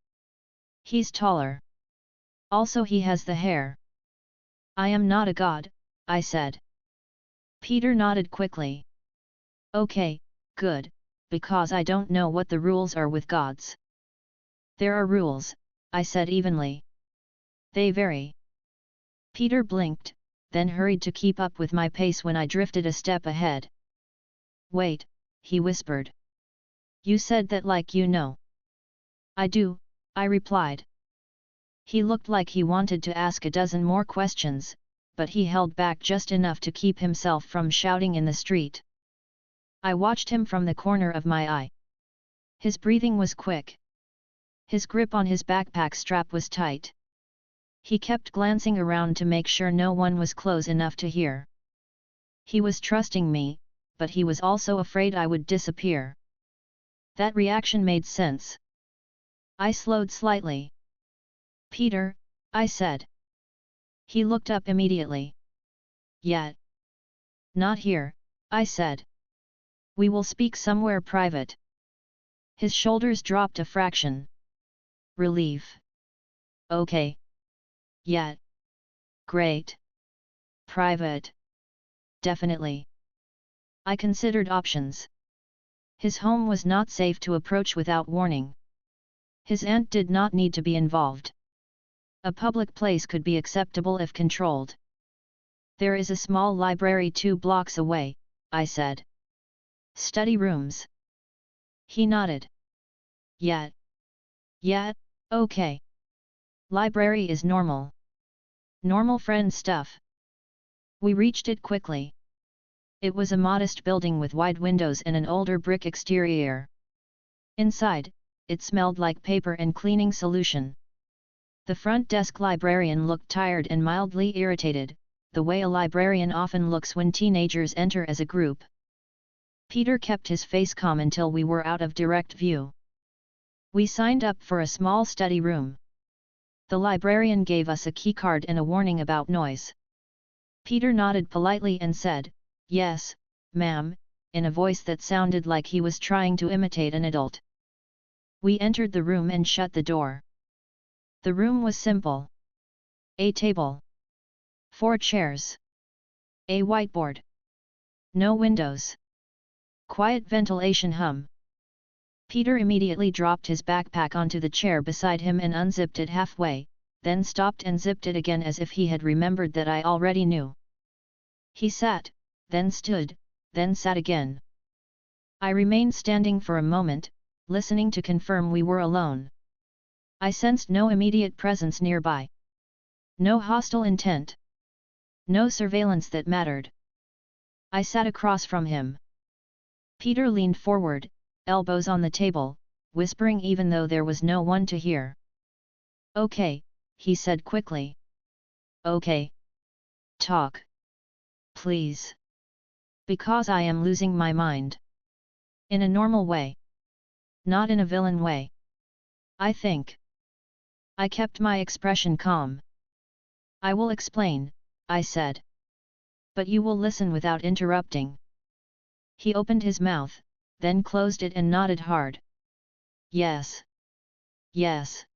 C: He's taller. Also he has the hair. I am not a god, I said. Peter nodded quickly. Okay, good, because I don't know what the rules are with gods. There are rules, I said evenly. They vary. Peter blinked, then hurried to keep up with my pace when I drifted a step ahead. Wait, he whispered. You said that like you know. I do, I replied. He looked like he wanted to ask a dozen more questions, but he held back just enough to keep himself from shouting in the street. I watched him from the corner of my eye. His breathing was quick. His grip on his backpack strap was tight. He kept glancing around to make sure no one was close enough to hear. He was trusting me, but he was also afraid I would disappear. That reaction made sense. I slowed slightly. Peter, I said. He looked up immediately. Yet. Not here, I said. We will speak somewhere private. His shoulders dropped a fraction. Relief. Okay. Yet. Great. Private. Definitely. I considered options. His home was not safe to approach without warning. His aunt did not need to be involved. A public place could be acceptable if controlled. There is a small library 2 blocks away, I said. Study rooms. He nodded. Yet. Okay. Library is normal. Normal friend stuff. We reached it quickly. It was a modest building with wide windows and an older brick exterior. Inside, it smelled like paper and cleaning solution. The front desk librarian looked tired and mildly irritated, the way a librarian often looks when teenagers enter as a group. Peter kept his face calm until we were out of direct view. We signed up for a small study room. The librarian gave us a keycard and a warning about noise. Peter nodded politely and said, "Yes, ma'am," in a voice that sounded like he was trying to imitate an adult. We entered the room and shut the door. The room was simple. A table. 4 chairs. A whiteboard. No windows. Quiet ventilation hum. Peter immediately dropped his backpack onto the chair beside him and unzipped it halfway, then stopped and zipped it again as if he had remembered that I already knew. He sat, then stood, then sat again. I remained standing for a moment, listening to confirm we were alone. I sensed no immediate presence nearby. No hostile intent. No surveillance that mattered. I sat across from him. Peter leaned forward, elbows on the table, whispering even though there was no one to hear. "Okay," he said quickly. "Okay. Talk. Please. Because I am losing my mind. In a normal way. Not in a villain way. I think. I kept my expression calm. I will explain, I said. But you will listen without interrupting. He opened his mouth, then closed it and nodded hard. Yes. Yes.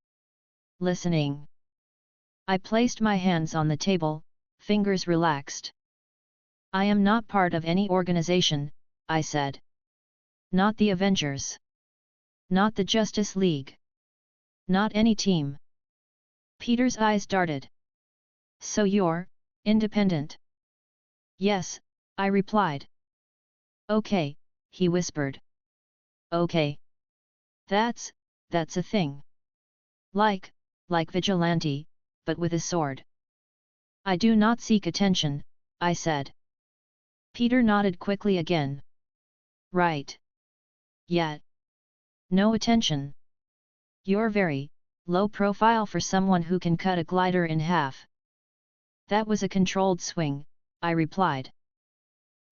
C: Listening. I placed my hands on the table, fingers relaxed. I am not part of any organization, I said. Not the Avengers. Not the Justice League. Not any team. Peter's eyes darted. So you're independent? Yes, I replied. Okay, he whispered. Okay. That's a thing. Like vigilante, but with a sword. I do not seek attention, I said. Peter nodded quickly again. Right. Yet. No attention. You're very low profile for someone who can cut a glider in half. That was a controlled swing, I replied.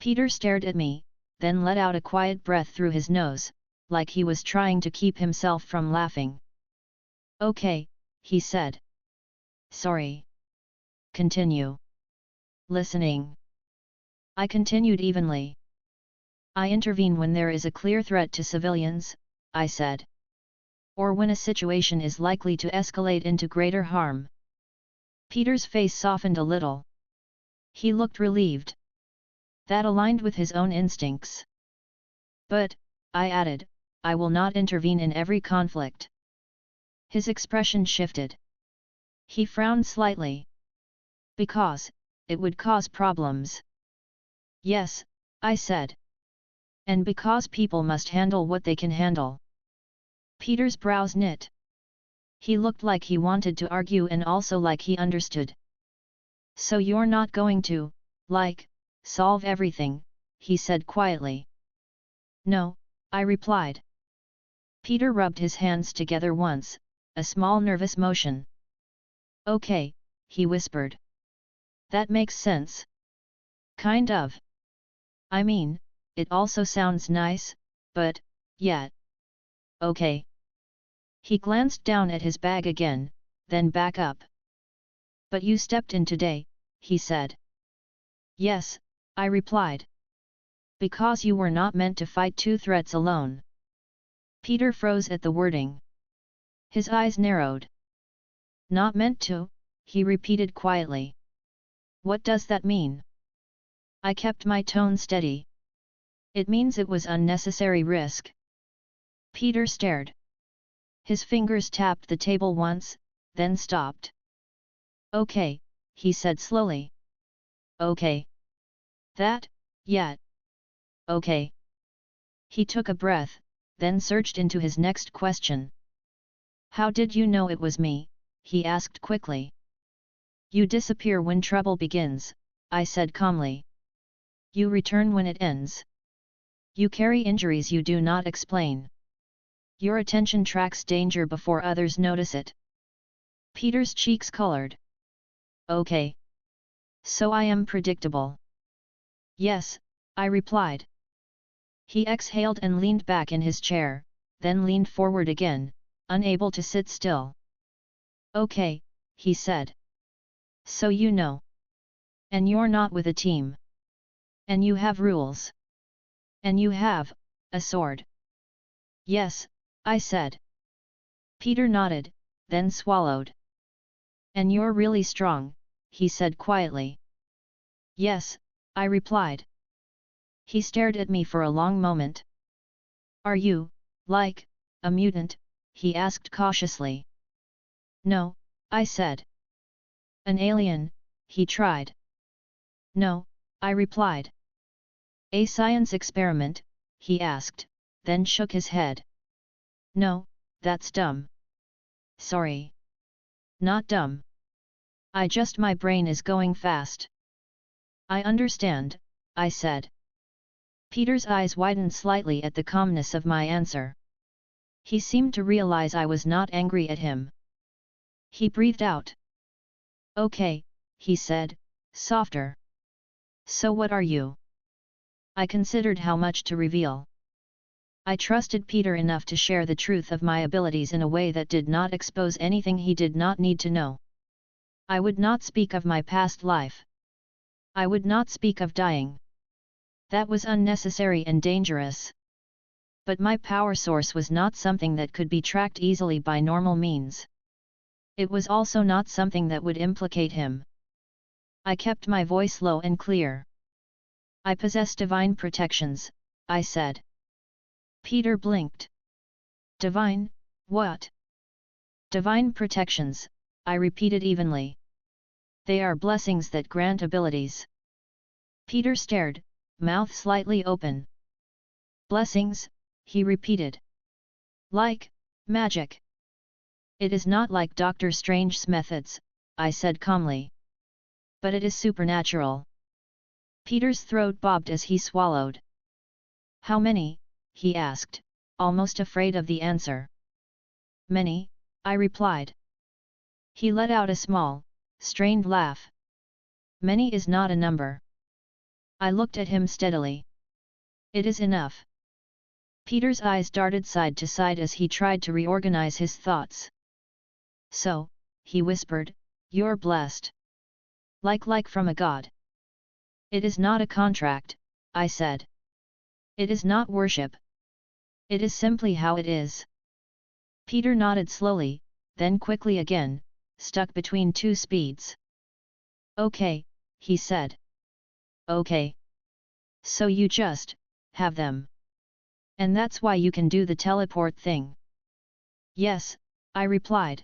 C: Peter stared at me, then let out a quiet breath through his nose, like he was trying to keep himself from laughing. Okay, he said. Sorry. Continue. Listening. I continued evenly. I intervene when there is a clear threat to civilians, I said. Or when a situation is likely to escalate into greater harm. Peter's face softened a little. He looked relieved. That aligned with his own instincts. But, I added, I will not intervene in every conflict. His expression shifted. He frowned slightly. Because, it would cause problems. Yes, I said. And because people must handle what they can handle. Peter's brows knit. He looked like he wanted to argue and also like he understood. So you're not going to, solve everything, he said quietly. No, I replied. Peter rubbed his hands together once, a small nervous motion. Okay, he whispered. That makes sense. Kind of. I mean, it also sounds nice, but, yet. Okay. He glanced down at his bag again, then back up. But you stepped in today, he said. Yes, I replied. Because you were not meant to fight two threats alone. Peter froze at the wording. His eyes narrowed. Not meant to, he repeated quietly. What does that mean? I kept my tone steady. It means it was unnecessary risk. Peter stared. His fingers tapped the table once, then stopped. Okay, he said slowly. Okay. That, yet. Okay. He took a breath, then searched into his next question. How did you know it was me? He asked quickly. You disappear when trouble begins, I said calmly. You return when it ends. You carry injuries you do not explain. Your attention tracks danger before others notice it. Peter's cheeks colored. Okay. So I am predictable. Yes, I replied. He exhaled and leaned back in his chair, then leaned forward again, unable to sit still. Okay, he said. So you know. And you're not with a team. And you have rules. And you have a sword. Yes, I said. Peter nodded, then swallowed. And you're really strong, he said quietly. Yes, I replied. He stared at me for a long moment. Are you, a mutant? He asked cautiously. No, I said. An alien, he tried. No, I replied. A science experiment, he asked, then shook his head. No, that's dumb. Sorry. Not dumb. My brain is going fast. I understand, I said. Peter's eyes widened slightly at the calmness of my answer. He seemed to realize I was not angry at him. He breathed out. Okay, he said, softer. So what are you? I considered how much to reveal. I trusted Peter enough to share the truth of my abilities in a way that did not expose anything he did not need to know. I would not speak of my past life. I would not speak of dying. That was unnecessary and dangerous. But my power source was not something that could be tracked easily by normal means. It was also not something that would implicate him. I kept my voice low and clear. I possess divine protections, I said. Peter blinked. Divine, what? Divine protections, I repeated evenly. They are blessings that grant abilities. Peter stared, mouth slightly open. Blessings, he repeated. Like magic. It is not like Doctor Strange's methods, I said calmly. But it is supernatural. Peter's throat bobbed as he swallowed. How many? He asked, almost afraid of the answer. Many, I replied. He let out a small, strained laugh. Many is not a number. I looked at him steadily. It is enough. Peter's eyes darted side to side as he tried to reorganize his thoughts. So, he whispered, you're blessed. Like from a god. It is not a contract, I said. It is not worship. It is simply how it is. Peter nodded slowly, then quickly again, stuck between two speeds. Okay, he said. Okay. So you just have them. And that's why you can do the teleport thing. Yes, I replied.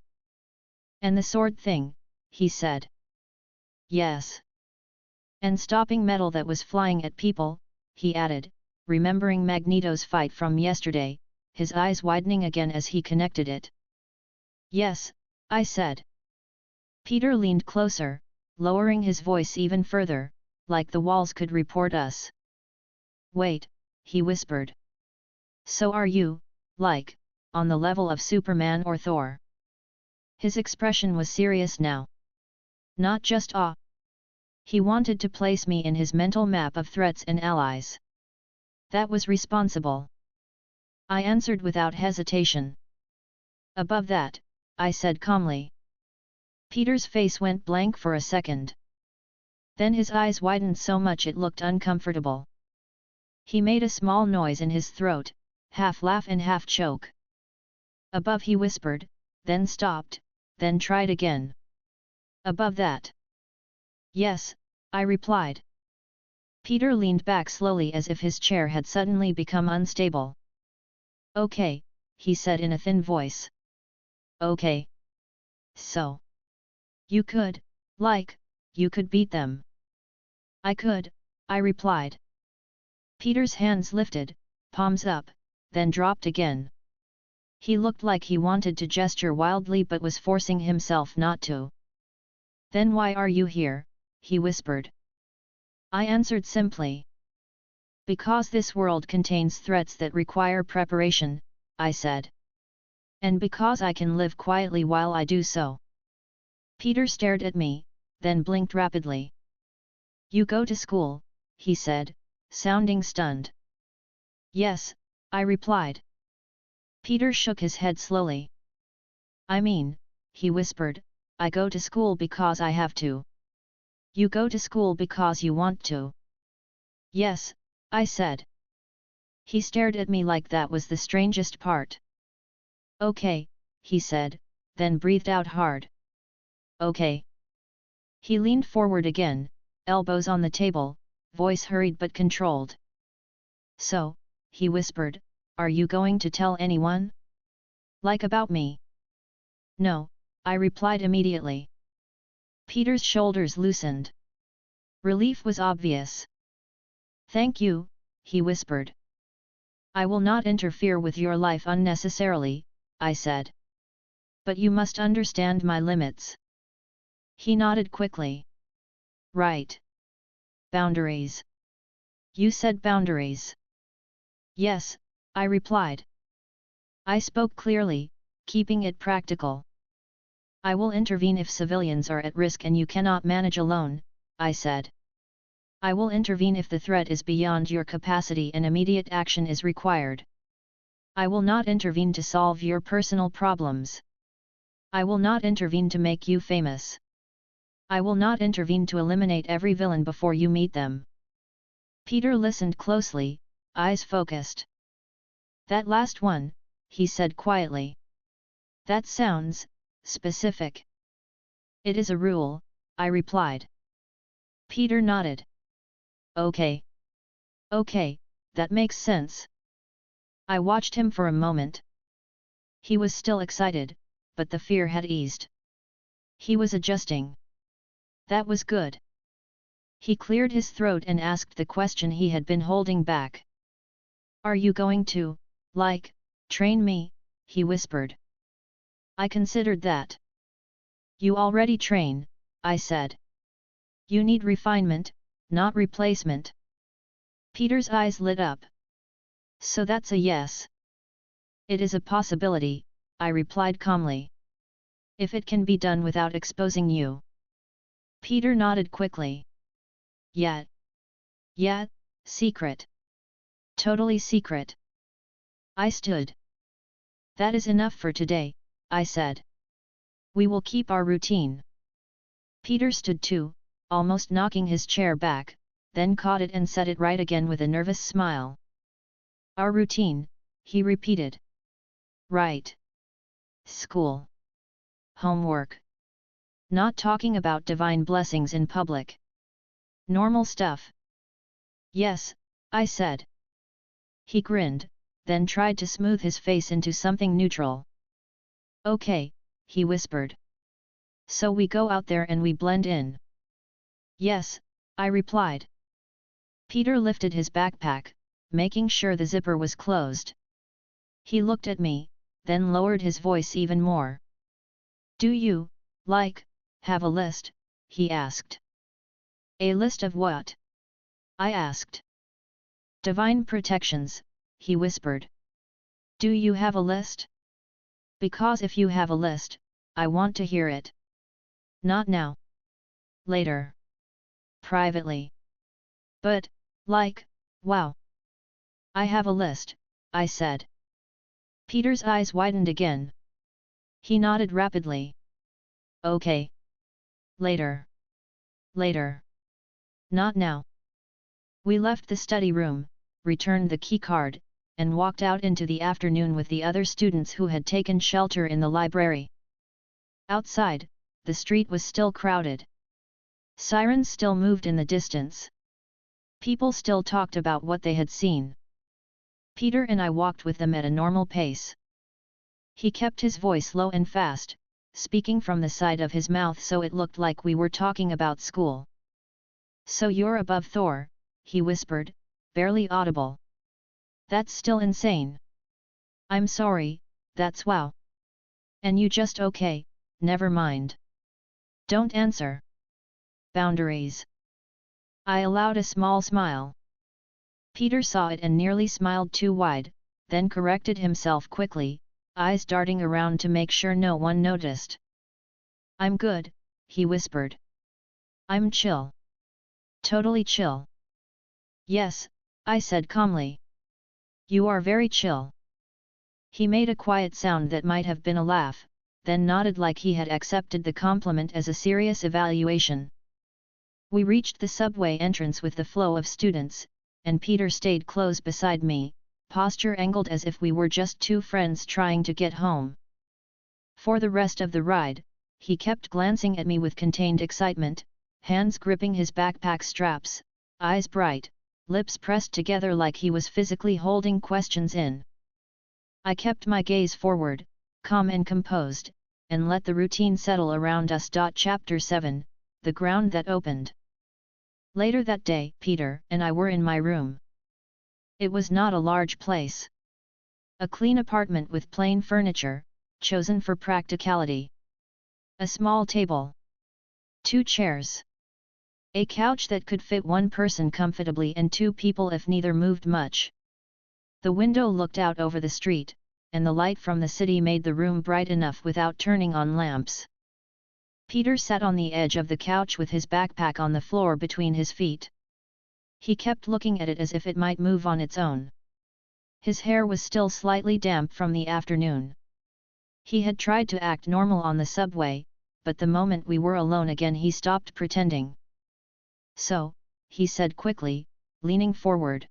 C: And the sword thing, he said. Yes. And stopping metal that was flying at people, he added, remembering Magneto's fight from yesterday, his eyes widening again as he connected it. Yes, I said. Peter leaned closer, lowering his voice even further, like the walls could report us. Wait, he whispered. So are you, like, on the level of Superman or Thor? His expression was serious now. Not just awe. He wanted to place me in his mental map of threats and allies. That was responsible. I answered without hesitation. Above that, I said calmly. Peter's face went blank for a second. Then his eyes widened so much it looked uncomfortable. He made a small noise in his throat, half laugh and half choke. Above, he whispered, then stopped, then tried again. Above that. Yes, I replied. Peter leaned back slowly as if his chair had suddenly become unstable. Okay, he said in a thin voice. Okay. So. You could, you could beat them. I could, I replied. Peter's hands lifted, palms up, then dropped again. He looked like he wanted to gesture wildly but was forcing himself not to. Then why are you here? He whispered. I answered simply. Because this world contains threats that require preparation, I said. And because I can live quietly while I do so. Peter stared at me, then blinked rapidly. You go to school, he said, sounding stunned. Yes, I replied. Peter shook his head slowly. I mean, he whispered, I go to school because I have to. You go to school because you want to. Yes, I said. He stared at me like that was the strangest part. Okay, he said, then breathed out hard. Okay. He leaned forward again, elbows on the table, voice hurried but controlled. So, he whispered, are you going to tell anyone? Like about me? No, I replied immediately. Peter's shoulders loosened. Relief was obvious. Thank you, he whispered. I will not interfere with your life unnecessarily, I said. But you must understand my limits. He nodded quickly. Right. Boundaries. You said boundaries. Yes, I replied. I spoke clearly, keeping it practical. I will intervene if civilians are at risk and you cannot manage alone, I said. I will intervene if the threat is beyond your capacity and immediate action is required. I will not intervene to solve your personal problems. I will not intervene to make you famous. I will not intervene to eliminate every villain before you meet them. Peter listened closely, eyes focused. That last one, he said quietly. That sounds specific. It is a rule, I replied. Peter nodded. Okay. Okay, that makes sense. I watched him for a moment. He was still excited, but the fear had eased. He was adjusting. That was good. He cleared his throat and asked the question he had been holding back. Are you going to, train me? He whispered. I considered that. You already train, I said. You need refinement, not replacement. Peter's eyes lit up. So that's a yes. It is a possibility, I replied calmly. If it can be done without exposing you. Peter nodded quickly. Yet, secret. Totally secret. I stood. That is enough for today, I said. We will keep our routine. Peter stood too, almost knocking his chair back, then caught it and set it right again with a nervous smile. Our routine, he repeated. Right. School. Homework. Not talking about divine blessings in public. Normal stuff. Yes, I said. He grinned, then tried to smooth his face into something neutral. Okay, he whispered. So we go out there and we blend in. Yes, I replied. Peter lifted his backpack, making sure the zipper was closed. He looked at me, then lowered his voice even more. Do you, have a list? He asked. A list of what? I asked. Divine protections, he whispered. Do you have a list? Because if you have a list, I want to hear it. Not now. Later. Privately. But, wow. I have a list, I said. Peter's eyes widened again. He nodded rapidly. Okay. Later. Later. Not now. We left the study room, returned the keycard, and walked out into the afternoon with the other students who had taken shelter in the library. Outside, the street was still crowded. Sirens still moved in the distance. People still talked about what they had seen. Peter and I walked with them at a normal pace. He kept his voice low and fast, speaking from the side of his mouth so it looked like we were talking about school. So you're above Thor, he whispered, barely audible. That's still insane. I'm sorry, that's wow. And you just okay, never mind. Don't answer. Boundaries. I allowed a small smile. Peter saw it and nearly smiled too wide, then corrected himself quickly, eyes darting around to make sure no one noticed. I'm good, he whispered. I'm chill. Totally chill. Yes, I said calmly. You are very chill. He made a quiet sound that might have been a laugh, then nodded like he had accepted the compliment as a serious evaluation. We reached the subway entrance with the flow of students, and Peter stayed close beside me, posture angled as if we were just two friends trying to get home. For the rest of the ride, he kept glancing at me with contained excitement, hands gripping his backpack straps, eyes bright, lips pressed together like he was physically holding questions in. I kept my gaze forward, calm and composed, and let the routine settle around us. Chapter 7, The Ground That Opened. Later that day, Peter and I were in my room. It was not a large place. A clean apartment with plain furniture, chosen for practicality. A small table. 2 chairs. A couch that could fit one person comfortably and 2 people if neither moved much. The window looked out over the street, and the light from the city made the room bright enough without turning on lamps. Peter sat on the edge of the couch with his backpack on the floor between his feet. He kept looking at it as if it might move on its own. His hair was still slightly damp from the afternoon. He had tried to act normal on the subway, but the moment we were alone again he stopped pretending. So, he said quickly, leaning forward.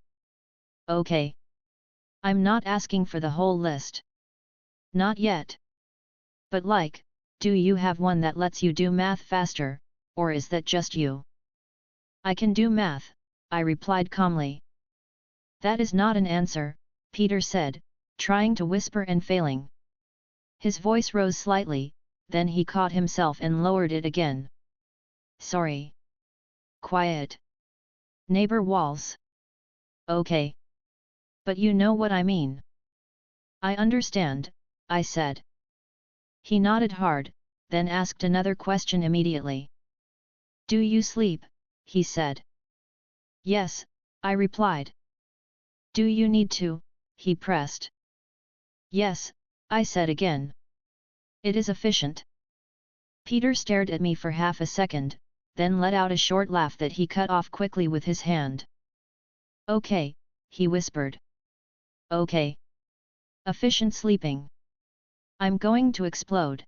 C: Okay. I'm not asking for the whole list. Not yet. But like, do you have one that lets you do math faster, or is that just you? I can do math, I replied calmly. That is not an answer, Peter said, trying to whisper and failing. His voice rose slightly, then he caught himself and lowered it again. Sorry. Quiet. Neighbor walls. Okay. But you know what I mean. I understand, I said. He nodded hard, then asked another question immediately. Do you sleep? He said. Yes, I replied. Do you need to? He pressed. Yes, I said again. It is efficient. Peter stared at me for half a second, then let out a short laugh that he cut off quickly with his hand. Okay, he whispered. Okay. Efficient sleeping. I'm going to explode.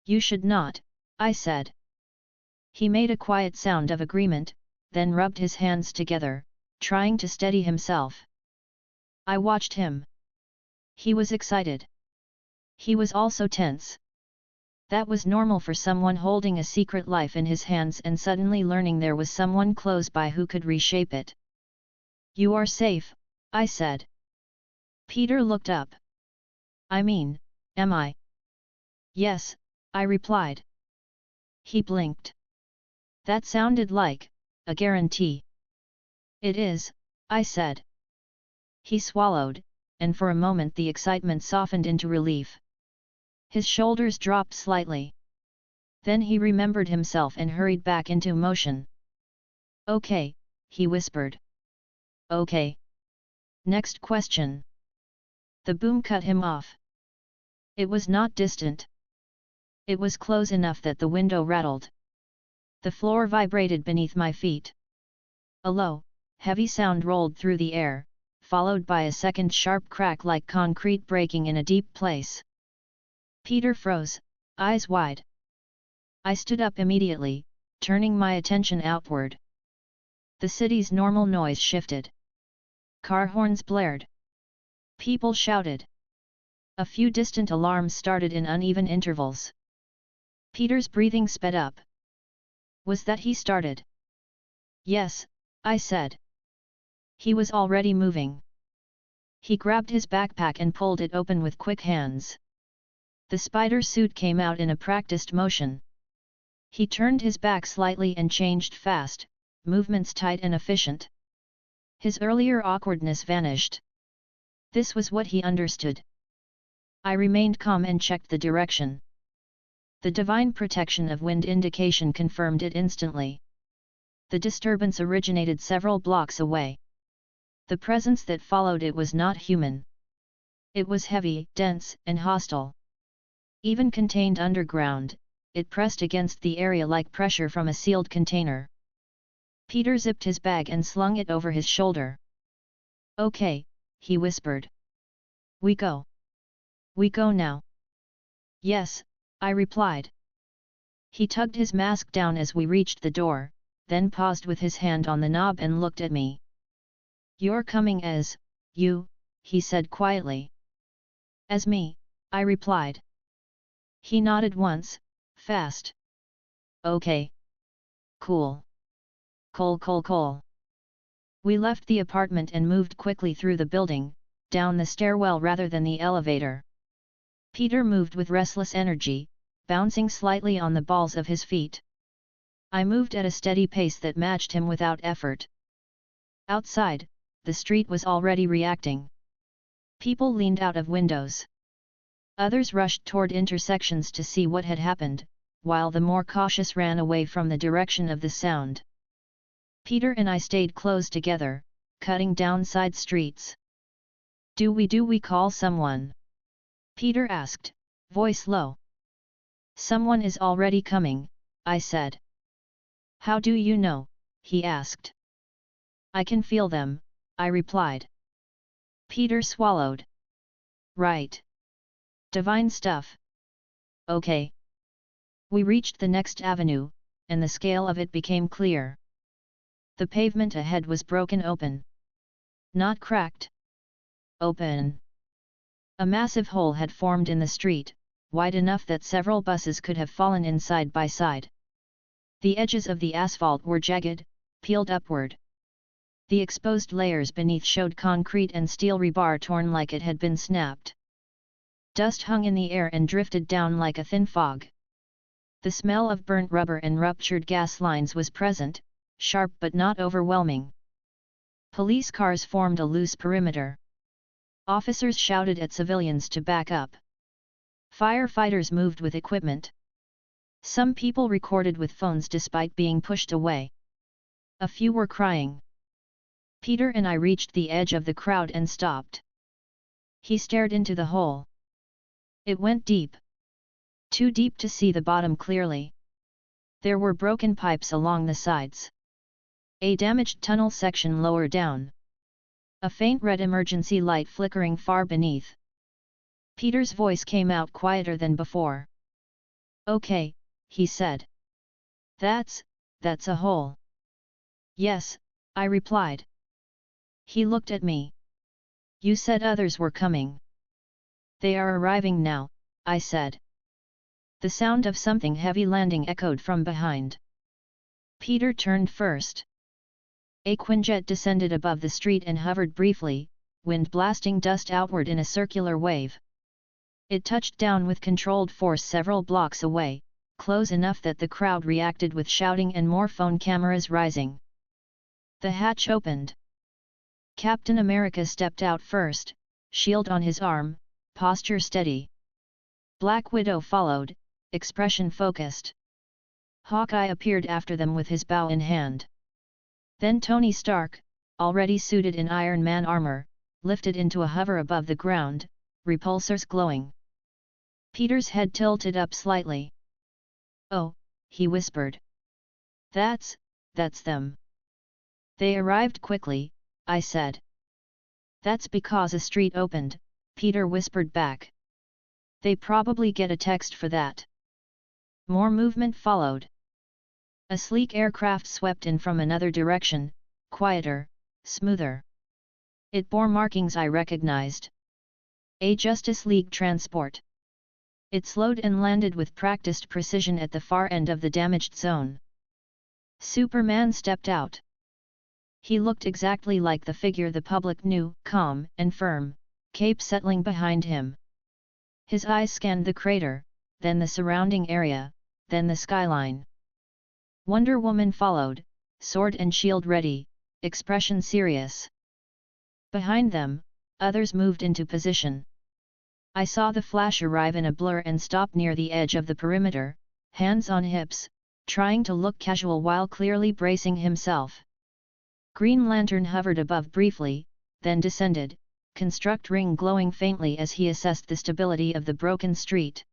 C: You should not, I said. He made a quiet sound of agreement, then rubbed his hands together, trying to steady himself. I watched him. He was excited. He was also tense. That was normal for someone holding a secret life in his hands and suddenly learning there was someone close by who could reshape it. You are safe, I said. Peter looked up. I mean, am I? Yes, I replied. He blinked. That sounded like a guarantee. It is, I said. He swallowed, and for a moment the excitement softened into relief. His shoulders dropped slightly. Then he remembered himself and hurried back into motion. Okay, he whispered. Okay. Next question. The boom cut him off. It was not distant. It was close enough that the window rattled. The floor vibrated beneath my feet. A low, heavy sound rolled through the air, followed by a second sharp crack like concrete breaking in a deep place. Peter froze, eyes wide. I stood up immediately, turning my attention outward. The city's normal noise shifted. Car horns blared. People shouted. A few distant alarms started in uneven intervals. Peter's breathing sped up. Was that he started? Yes, I said. He was already moving. He grabbed his backpack and pulled it open with quick hands. The spider suit came out in a practiced motion. He turned his back slightly and changed fast, movements tight and efficient. His earlier awkwardness vanished. This was what he understood. I remained calm and checked the direction. The divine protection of wind indication confirmed it instantly. The disturbance originated several blocks away. The presence that followed it was not human. It was heavy, dense, and hostile. Even contained underground, it pressed against the area like pressure from a sealed container. Peter zipped his bag and slung it over his shoulder. Okay, he whispered. We go. We go now. Yes, I replied. He tugged his mask down as we reached the door, then paused with his hand on the knob and looked at me. You're coming as, you, he said quietly. As me, I replied. He nodded once, fast. Okay. Cool. Cool. We left the apartment and moved quickly through the building, down the stairwell rather than the elevator. Peter moved with restless energy, bouncing slightly on the balls of his feet. I moved at a steady pace that matched him without effort. Outside, the street was already reacting. People leaned out of windows. Others rushed toward intersections to see what had happened, while the more cautious ran away from the direction of the sound. Peter and I stayed close together, cutting down side streets. Do we call someone? Peter asked, voice low. Someone is already coming, I said. How do you know? He asked. I can feel them, I replied. Peter swallowed. Right. Divine stuff. Okay. We reached the next avenue, and the scale of it became clear. The pavement ahead was broken open. Not cracked. Open. A massive hole had formed in the street, wide enough that several buses could have fallen in side by side. The edges of the asphalt were jagged, peeled upward. The exposed layers beneath showed concrete and steel rebar torn like it had been snapped. Dust hung in the air and drifted down like a thin fog. The smell of burnt rubber and ruptured gas lines was present, sharp but not overwhelming. Police cars formed a loose perimeter. Officers shouted at civilians to back up. Firefighters moved with equipment. Some people recorded with phones despite being pushed away. A few were crying. Peter and I reached the edge of the crowd and stopped. He stared into the hole. It went deep. Too deep to see the bottom clearly. There were broken pipes along the sides. A damaged tunnel section lower down. A faint red emergency light flickering far beneath. Peter's voice came out quieter than before. Okay, he said. That's a hole. Yes, I replied. He looked at me. You said others were coming. They are arriving now, I said. The sound of something heavy landing echoed from behind. Peter turned first. A Quinjet descended above the street and hovered briefly, wind blasting dust outward in a circular wave. It touched down with controlled force several blocks away, close enough that the crowd reacted with shouting and more phone cameras rising. The hatch opened. Captain America stepped out first, shield on his arm, posture steady. Black Widow followed, expression focused. Hawkeye appeared after them with his bow in hand. Then Tony Stark, already suited in Iron Man armor, lifted into a hover above the ground, repulsors glowing. Peter's head tilted up slightly. Oh, he whispered. That's them. They arrived quickly, I said. That's because a street opened, Peter whispered back. They probably get a text for that. More movement followed. A sleek aircraft swept in from another direction, quieter, smoother. It bore markings I recognized. A Justice League transport. It slowed and landed with practiced precision at the far end of the damaged zone. Superman stepped out. He looked exactly like the figure the public knew, calm and firm, cape settling behind him. His eyes scanned the crater, then the surrounding area, then the skyline. Wonder Woman followed, sword and shield ready, expression serious. Behind them, others moved into position. I saw the Flash arrive in a blur and stop near the edge of the perimeter, hands on hips, trying to look casual while clearly bracing himself. Green Lantern hovered above briefly, then descended, construct ring glowing faintly as he assessed the stability of the broken street.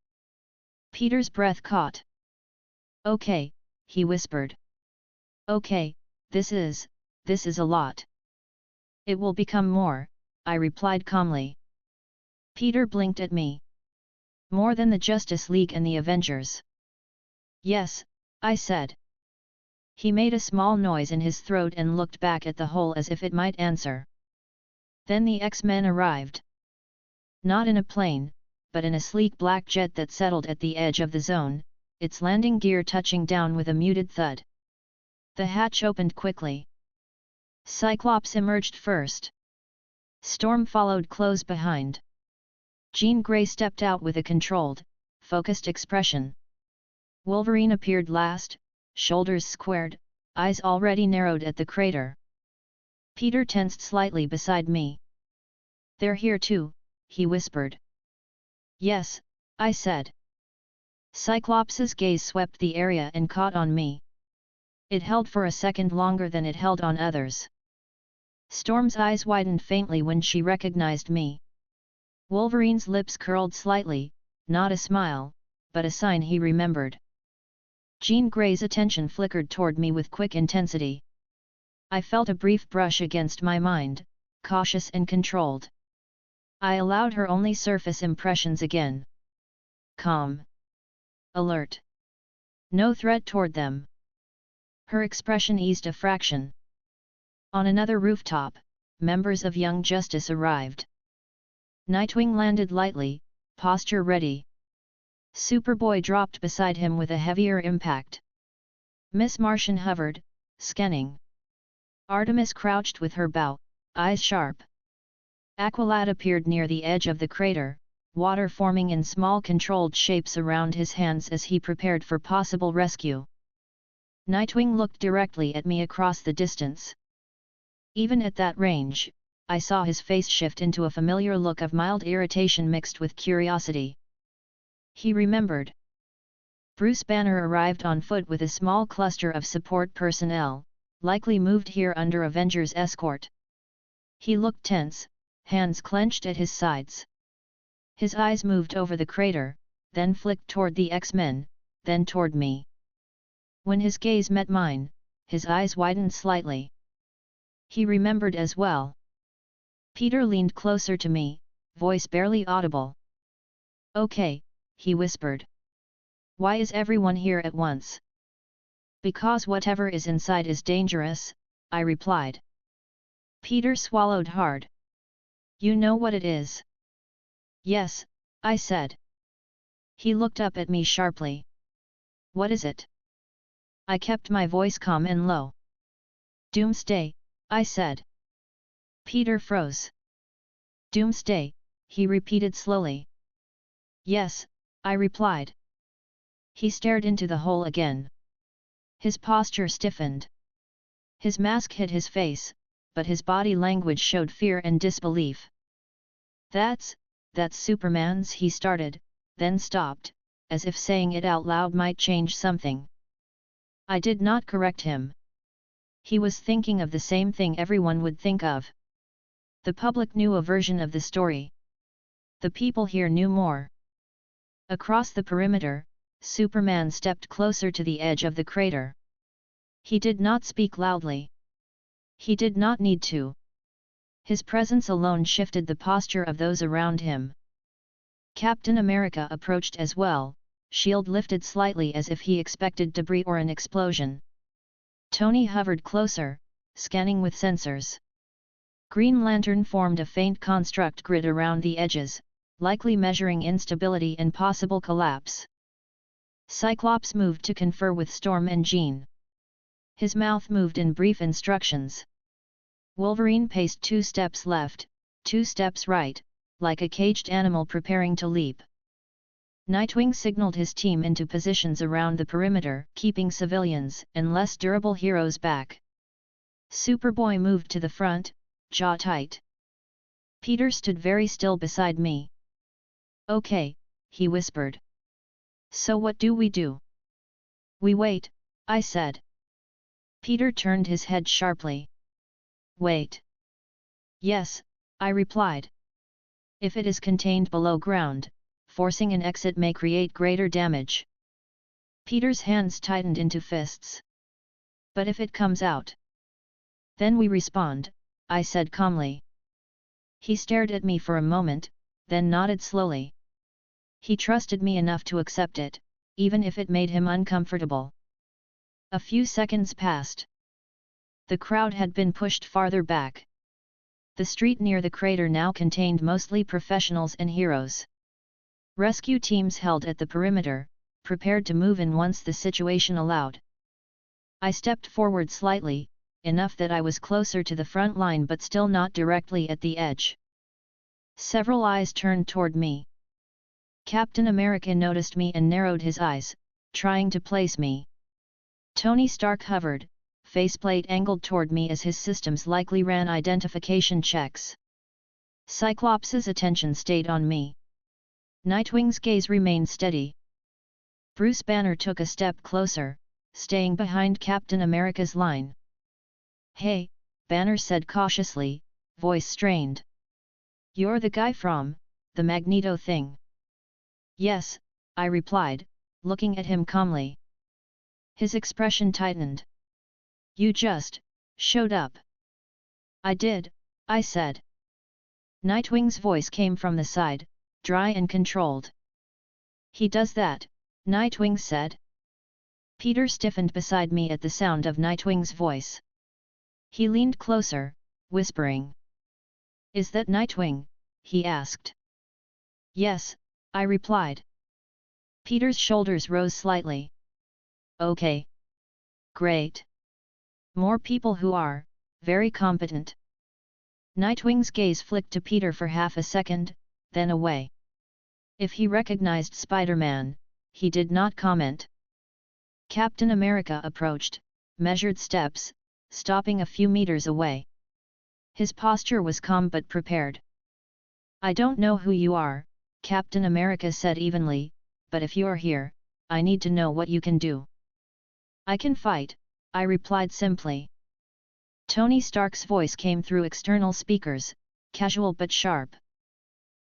C: Peter's breath caught. Okay, he whispered. Okay, this is a lot. It will become more, I replied calmly. Peter blinked at me. More than the Justice League and the Avengers. Yes, I said. He made a small noise in his throat and looked back at the hole as if it might answer. Then the X-Men arrived. Not in a plane, but in a sleek black jet that settled at the edge of the zone, its landing gear touching down with a muted thud. The hatch opened quickly. Cyclops emerged first. Storm followed close behind. Jean Grey stepped out with a controlled, focused expression. Wolverine appeared last, shoulders squared, eyes already narrowed at the crater. Peter tensed slightly beside me. They're here too, he whispered. Yes, I said. Cyclops's gaze swept the area and caught on me. It held for a second longer than it held on others. Storm's eyes widened faintly when she recognized me. Wolverine's lips curled slightly, not a smile, but a sign he remembered. Jean Grey's attention flickered toward me with quick intensity. I felt a brief brush against my mind, cautious and controlled. I allowed her only surface impressions again. Calm. Alert. No threat toward them. Her expression eased a fraction. On another rooftop, members of Young Justice arrived. Nightwing landed lightly, posture ready. Superboy dropped beside him with a heavier impact. Miss Martian hovered, scanning. Artemis crouched with her bow, eyes sharp. Aqualad appeared near the edge of the crater, water forming in small controlled shapes around his hands as he prepared for possible rescue. Nightwing looked directly at me across the distance. Even at that range, I saw his face shift into a familiar look of mild irritation mixed with curiosity. He remembered. Bruce Banner arrived on foot with a small cluster of support personnel, likely moved here under Avengers escort. He looked tense, hands clenched at his sides. His eyes moved over the crater, then flicked toward the X-Men, then toward me. When his gaze met mine, his eyes widened slightly. He remembered as well. Peter leaned closer to me, voice barely audible. "Okay," he whispered. "Why is everyone here at once?" "Because whatever is inside is dangerous," I replied. Peter swallowed hard. "You know what it is?" "Yes," I said. He looked up at me sharply. "What is it?" I kept my voice calm and low. "Doomsday," I said. Peter froze. "Doomsday," he repeated slowly. "Yes," I replied. He stared into the hole again. His posture stiffened. His mask hid his face, but his body language showed fear and disbelief. That's Superman's," he started, then stopped, as if saying it out loud might change something. I did not correct him. He was thinking of the same thing everyone would think of. The public knew a version of the story. The people here knew more. Across the perimeter, Superman stepped closer to the edge of the crater. He did not speak loudly. He did not need to. His presence alone shifted the posture of those around him. Captain America approached as well, shield lifted slightly as if he expected debris or an explosion. Tony hovered closer, scanning with sensors. Green Lantern formed a faint construct grid around the edges, likely measuring instability and possible collapse. Cyclops moved to confer with Storm and Jean. His mouth moved in brief instructions. Wolverine paced 2 steps left, 2 steps right, like a caged animal preparing to leap. Nightwing signaled his team into positions around the perimeter, keeping civilians and less durable heroes back. Superboy moved to the front, jaw tight. Peter stood very still beside me. "Okay," he whispered. "So what do we do?" "We wait," I said. Peter turned his head sharply. "Wait." "Yes," I replied. "If it is contained below ground, forcing an exit may create greater damage." Peter's hands tightened into fists. "But if it comes out?" "Then we respond," I said calmly. He stared at me for a moment, then nodded slowly. He trusted me enough to accept it, even if it made him uncomfortable. A few seconds passed. The crowd had been pushed farther back. The street near the crater now contained mostly professionals and heroes. Rescue teams held at the perimeter, prepared to move in once the situation allowed. I stepped forward slightly, enough that I was closer to the front line but still not directly at the edge. Several eyes turned toward me. Captain America noticed me and narrowed his eyes, trying to place me. Tony Stark hovered, faceplate angled toward me as his systems likely ran identification checks. Cyclops' attention stayed on me. Nightwing's gaze remained steady. Bruce Banner took a step closer, staying behind Captain America's line. "Hey," Banner said cautiously, voice strained. "You're the guy from the Magneto thing?" "Yes," I replied, looking at him calmly. His expression tightened. "You just showed up." "I did," I said. Nightwing's voice came from the side, dry and controlled. He does that, Nightwing said. Peter stiffened beside me at the sound of Nightwing's voice. He leaned closer, whispering. Is that Nightwing? He asked. Yes, I replied. Peter's shoulders rose slightly. Okay. Great. More people who are, very competent. Nightwing's gaze flicked to Peter for half a second, then away. If he recognized Spider-Man, he did not comment. Captain America approached, measured steps, stopping a few meters away. His posture was calm but prepared. I don't know who you are, Captain America said evenly, but if you're here, I need to know what you can do. I can fight, I replied simply. Tony Stark's voice came through external speakers, casual but sharp.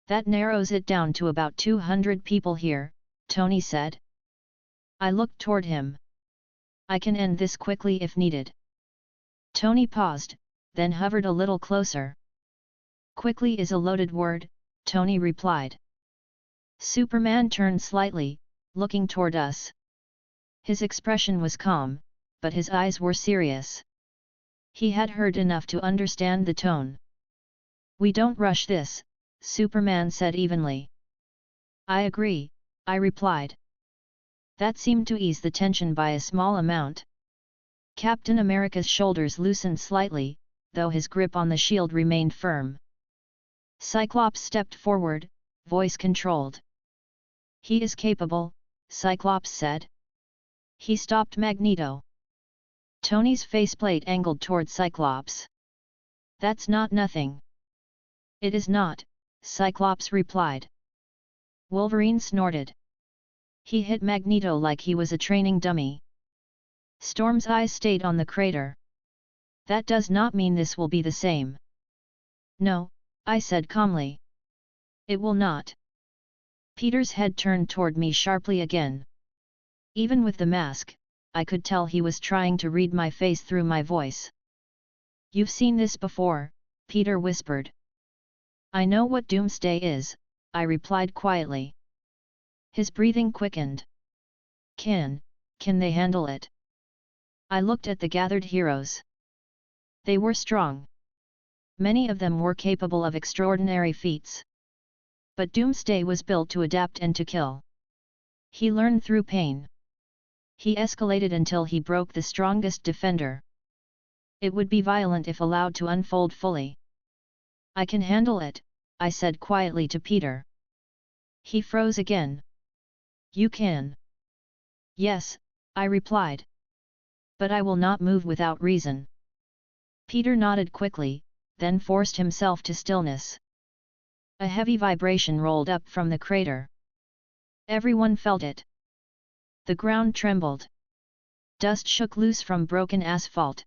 C: That narrows it down to about 200 people here, Tony said. I looked toward him. I can end this quickly if needed. Tony paused, then hovered a little closer. Quickly is a loaded word, Tony replied. Superman turned slightly, looking toward us. His expression was calm, but his eyes were serious. He had heard enough to understand the tone. We don't rush this, Superman said evenly. I agree, I replied. That seemed to ease the tension by a small amount. Captain America's shoulders loosened slightly, though his grip on the shield remained firm. Cyclops stepped forward, voice controlled. He is capable, Cyclops said. He stopped Magneto. Tony's faceplate angled toward Cyclops. That's not nothing. It is not, Cyclops replied. Wolverine snorted. He hit Magneto like he was a training dummy. Storm's eyes stayed on the crater. That does not mean this will be the same. No, I said calmly. It will not. Peter's head turned toward me sharply again. Even with the mask, I could tell he was trying to read my face through my voice. You've seen this before, Peter whispered. I know what Doomsday is, I replied quietly. His breathing quickened. Can they handle it? I looked at the gathered heroes. They were strong. Many of them were capable of extraordinary feats. But Doomsday was built to adapt and to kill. He learned through pain. He escalated until he broke the strongest defender. It would be violent if allowed to unfold fully. I can handle it, I said quietly to Peter. He froze again. You can. Yes, I replied. But I will not move without reason. Peter nodded quickly, then forced himself to stillness. A heavy vibration rolled up from the crater. Everyone felt it. The ground trembled. Dust shook loose from broken asphalt.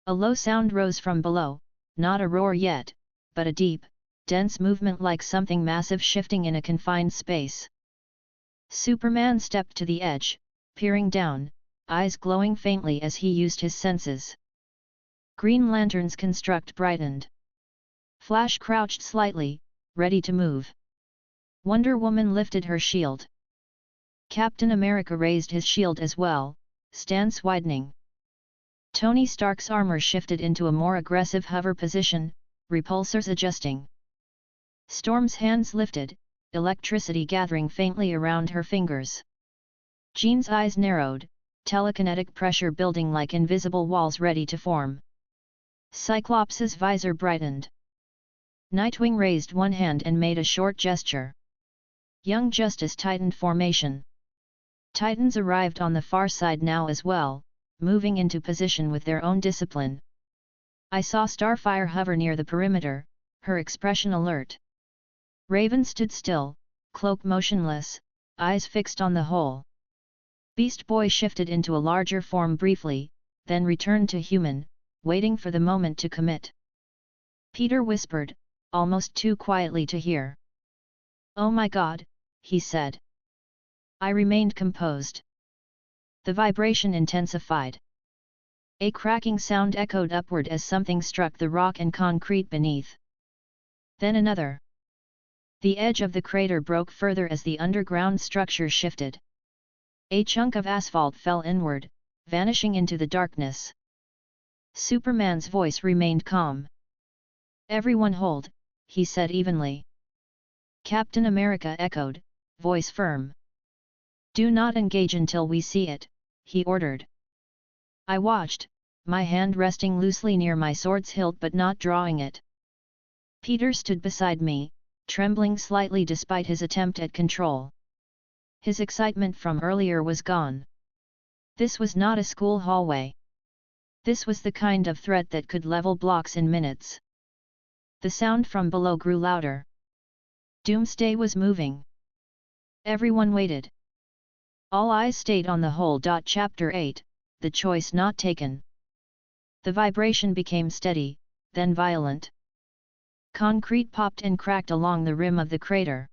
C: A low sound rose from below, not a roar yet, but a deep, dense movement like something massive shifting in a confined space. Superman stepped to the edge, peering down, eyes glowing faintly as he used his senses. Green Lantern's construct brightened. Flash crouched slightly, ready to move. Wonder Woman lifted her shield. Captain America raised his shield as well, stance widening. Tony Stark's armor shifted into a more aggressive hover position, repulsors adjusting. Storm's hands lifted, electricity gathering faintly around her fingers. Jean's eyes narrowed, telekinetic pressure building like invisible walls ready to form. Cyclops' visor brightened. Nightwing raised one hand and made a short gesture. Young Justice tightened formation. Titans arrived on the far side now as well, moving into position with their own discipline. I saw Starfire hover near the perimeter, her expression alert. Raven stood still, cloak motionless, eyes fixed on the hole. Beast Boy shifted into a larger form briefly, then returned to human, waiting for the moment to commit. Peter whispered, almost too quietly to hear. Oh my God, he said. I remained composed. The vibration intensified. A cracking sound echoed upward as something struck the rock and concrete beneath. Then another. The edge of the crater broke further as the underground structure shifted. A chunk of asphalt fell inward, vanishing into the darkness. Superman's voice remained calm. "Everyone hold," he said evenly. Captain America echoed, voice firm. "Do not engage until we see it," he ordered. I watched, my hand resting loosely near my sword's hilt but not drawing it. Peter stood beside me, trembling slightly despite his attempt at control. His excitement from earlier was gone. This was not a school hallway. This was the kind of threat that could level blocks in minutes. The sound from below grew louder. Doomsday was moving. Everyone waited. All eyes stayed on the hole. Chapter 8, The Choice Not Taken. The vibration became steady, then violent. Concrete popped and cracked along the rim of the crater.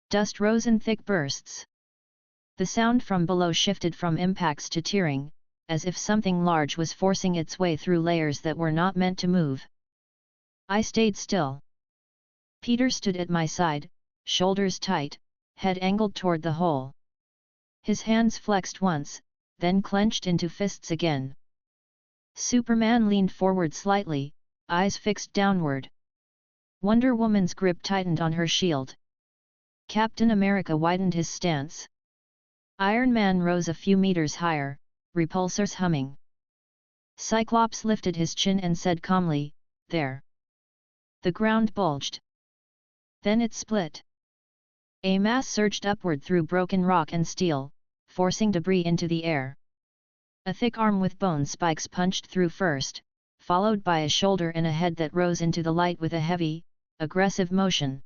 C: Dust rose in thick bursts. The sound from below shifted from impacts to tearing, as if something large was forcing its way through layers that were not meant to move. I stayed still. Peter stood at my side, shoulders tight, head angled toward the hole. His hands flexed once, then clenched into fists again. Superman leaned forward slightly, eyes fixed downward. Wonder Woman's grip tightened on her shield. Captain America widened his stance. Iron Man rose a few meters higher, repulsors humming. Cyclops lifted his chin and said calmly, "There." The ground bulged. Then it split. A mass surged upward through broken rock and steel, forcing debris into the air. A thick arm with bone spikes punched through first, followed by a shoulder and a head that rose into the light with a heavy, aggressive motion.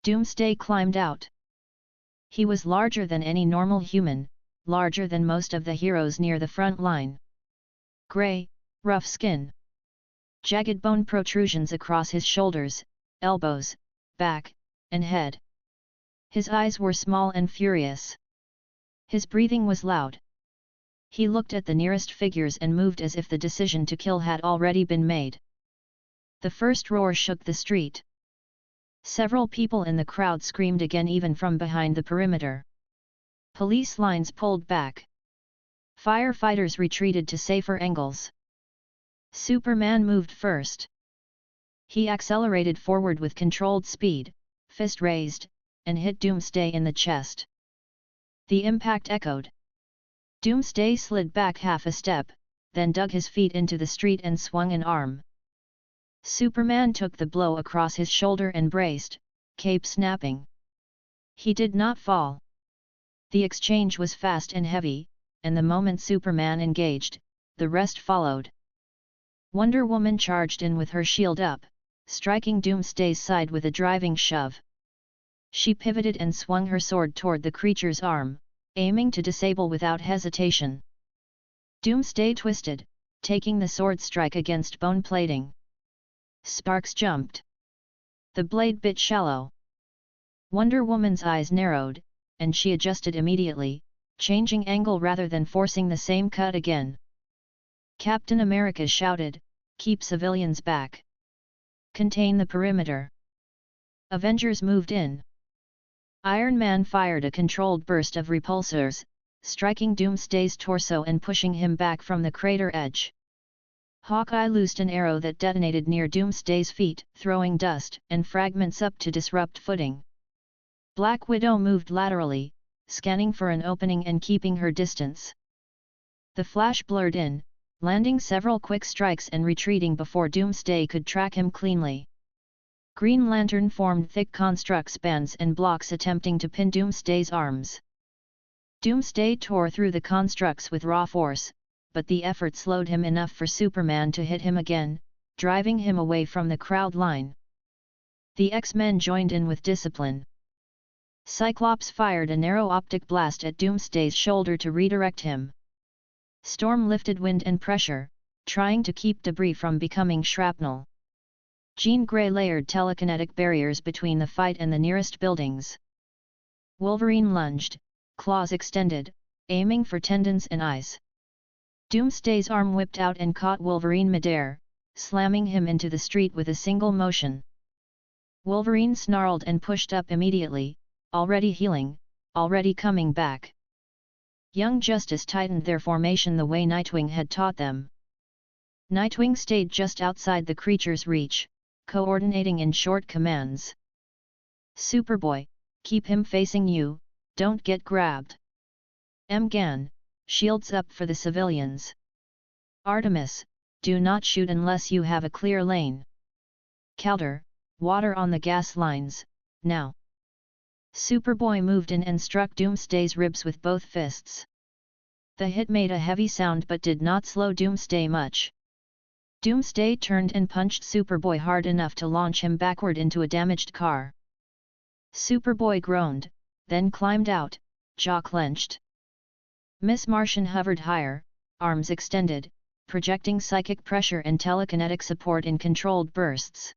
C: Doomsday climbed out. He was larger than any normal human, larger than most of the heroes near the front line. Gray, rough skin. Jagged bone protrusions across his shoulders, elbows, back, and head. His eyes were small and furious. His breathing was loud. He looked at the nearest figures and moved as if the decision to kill had already been made. The first roar shook the street. Several people in the crowd screamed again even from behind the perimeter. Police lines pulled back. Firefighters retreated to safer angles. Superman moved first. He accelerated forward with controlled speed, fist raised, and hit Doomsday in the chest. The impact echoed. Doomsday slid back half a step, then dug his feet into the street and swung an arm. Superman took the blow across his shoulder and braced, cape snapping. He did not fall. The exchange was fast and heavy, and the moment Superman engaged, the rest followed. Wonder Woman charged in with her shield up, striking Doomsday's side with a driving shove. She pivoted and swung her sword toward the creature's arm, aiming to disable without hesitation. Doomsday twisted, taking the sword strike against bone plating. Sparks jumped. The blade bit shallow. Wonder Woman's eyes narrowed, and she adjusted immediately, changing angle rather than forcing the same cut again. Captain America shouted, "Keep civilians back. Contain the perimeter." Avengers moved in. Iron Man fired a controlled burst of repulsors, striking Doomsday's torso and pushing him back from the crater edge. Hawkeye loosed an arrow that detonated near Doomsday's feet, throwing dust and fragments up to disrupt footing. Black Widow moved laterally, scanning for an opening and keeping her distance. The Flash blurred in, landing several quick strikes and retreating before Doomsday could track him cleanly. Green Lantern formed thick constructs bands and blocks attempting to pin Doomsday's arms. Doomsday tore through the constructs with raw force, but the effort slowed him enough for Superman to hit him again, driving him away from the crowd line. The X-Men joined in with discipline. Cyclops fired a narrow optic blast at Doomsday's shoulder to redirect him. Storm lifted wind and pressure, trying to keep debris from becoming shrapnel. Jean Grey layered telekinetic barriers between the fight and the nearest buildings. Wolverine lunged, claws extended, aiming for tendons and eyes. Doomsday's arm whipped out and caught Wolverine midair, slamming him into the street with a single motion. Wolverine snarled and pushed up immediately, already healing, already coming back. Young Justice tightened their formation the way Nightwing had taught them. Nightwing stayed just outside the creature's reach, coordinating in short commands. Superboy, keep him facing you, don't get grabbed. Mgan, shields up for the civilians. Artemis, do not shoot unless you have a clear lane. Calder, water on the gas lines, now. Superboy moved in and struck Doomsday's ribs with both fists. The hit made a heavy sound but did not slow Doomsday much. Doomsday turned and punched Superboy hard enough to launch him backward into a damaged car. Superboy groaned, then climbed out, jaw clenched. Miss Martian hovered higher, arms extended, projecting psychic pressure and telekinetic support in controlled bursts.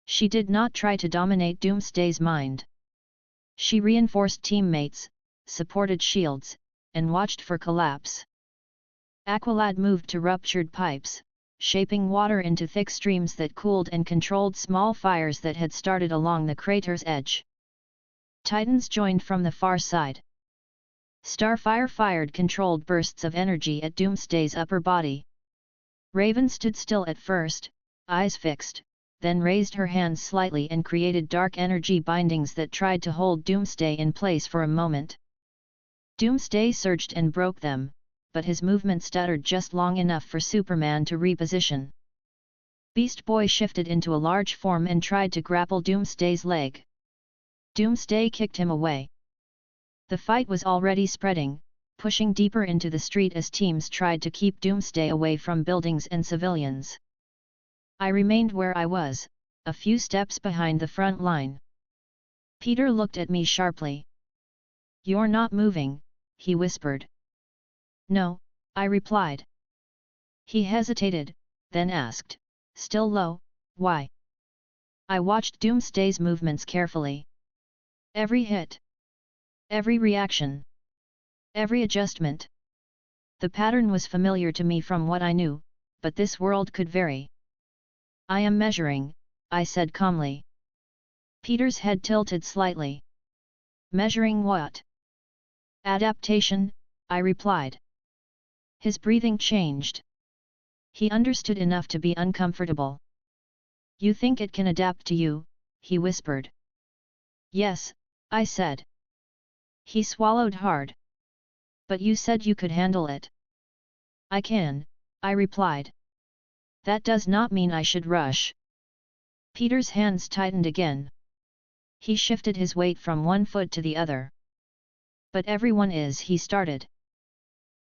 C: She did not try to dominate Doomsday's mind. She reinforced teammates, supported shields, and watched for collapse. Aqualad moved to ruptured pipes, shaping water into thick streams that cooled and controlled small fires that had started along the crater's edge. Titans joined from the far side. Starfire fired controlled bursts of energy at Doomsday's upper body. Raven stood still at first, eyes fixed, then raised her hands slightly and created dark energy bindings that tried to hold Doomsday in place for a moment. Doomsday surged and broke them, but his movement stuttered just long enough for Superman to reposition. Beast Boy shifted into a large form and tried to grapple Doomsday's leg. Doomsday kicked him away. The fight was already spreading, pushing deeper into the street as teams tried to keep Doomsday away from buildings and civilians. I remained where I was, a few steps behind the front line. Peter looked at me sharply. "You're not moving," he whispered. "No," I replied. He hesitated, then asked, still low, "Why?" I watched Doomsday's movements carefully. Every hit. Every reaction. Every adjustment. The pattern was familiar to me from what I knew, but this world could vary. "I am measuring," I said calmly. Peter's head tilted slightly. "Measuring what?" "Adaptation," I replied. His breathing changed. He understood enough to be uncomfortable. "You think it can adapt to you?" he whispered. "Yes," I said. He swallowed hard. "But you said you could handle it." "I can," I replied. "That does not mean I should rush." Peter's hands tightened again. He shifted his weight from one foot to the other. "But everyone is," he started.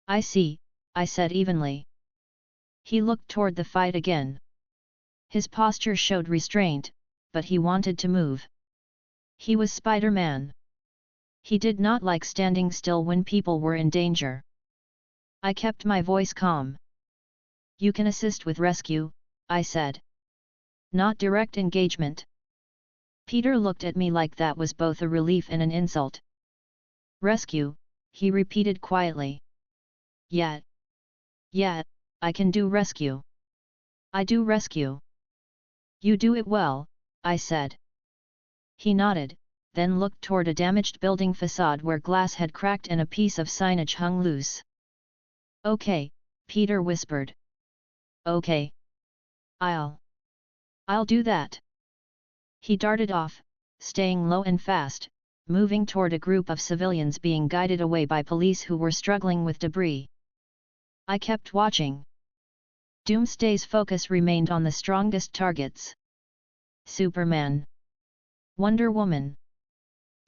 C: "I see," I said evenly. He looked toward the fight again. His posture showed restraint, but he wanted to move. He was Spider-Man. He did not like standing still when people were in danger. I kept my voice calm. "You can assist with rescue," I said. "Not direct engagement." Peter looked at me like that was both a relief and an insult. "Rescue," he repeated quietly. Yeah, I can do rescue. I do rescue." "You do it well," I said. He nodded, then looked toward a damaged building facade where glass had cracked and a piece of signage hung loose. "Okay," Peter whispered. "Okay. I'll do that." He darted off, staying low and fast, moving toward a group of civilians being guided away by police who were struggling with debris. I kept watching. Doomsday's focus remained on the strongest targets. Superman. Wonder Woman.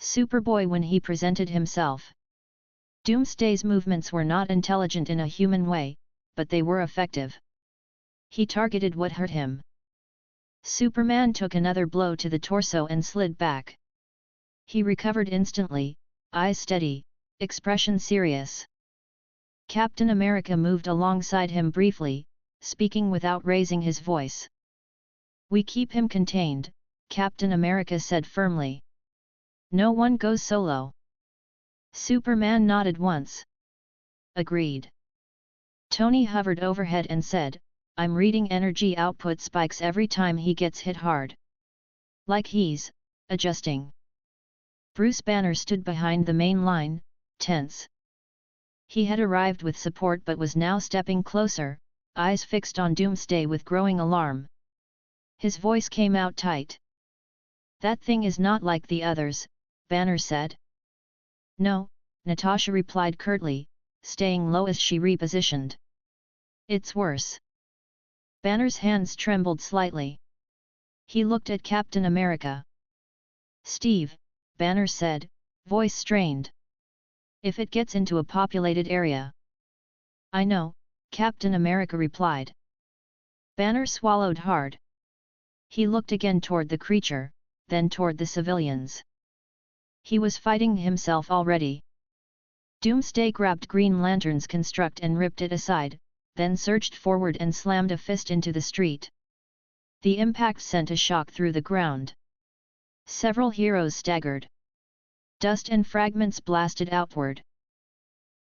C: Superboy when he presented himself. Doomsday's movements were not intelligent in a human way, but they were effective. He targeted what hurt him. Superman took another blow to the torso and slid back. He recovered instantly, eyes steady, expression serious. Captain America moved alongside him briefly, speaking without raising his voice. "We keep him contained," Captain America said firmly. "No one goes solo." Superman nodded once. "Agreed." Tony hovered overhead and said, "I'm reading energy output spikes every time he gets hit hard." Like he's adjusting. Bruce Banner stood behind the main line, tense. He had arrived with support but was now stepping closer, eyes fixed on Doomsday with growing alarm. His voice came out tight. "That thing is not like the others," Banner said. "No," Natasha replied curtly, staying low as she repositioned. "It's worse." Banner's hands trembled slightly. He looked at Captain America. "Steve," Banner said, voice strained. "If it gets into a populated area." "I know," Captain America replied. Banner swallowed hard. He looked again toward the creature, then toward the civilians. He was fighting himself already. Doomsday grabbed Green Lantern's construct and ripped it aside, then surged forward and slammed a fist into the street. The impact sent a shock through the ground. Several heroes staggered. Dust and fragments blasted outward.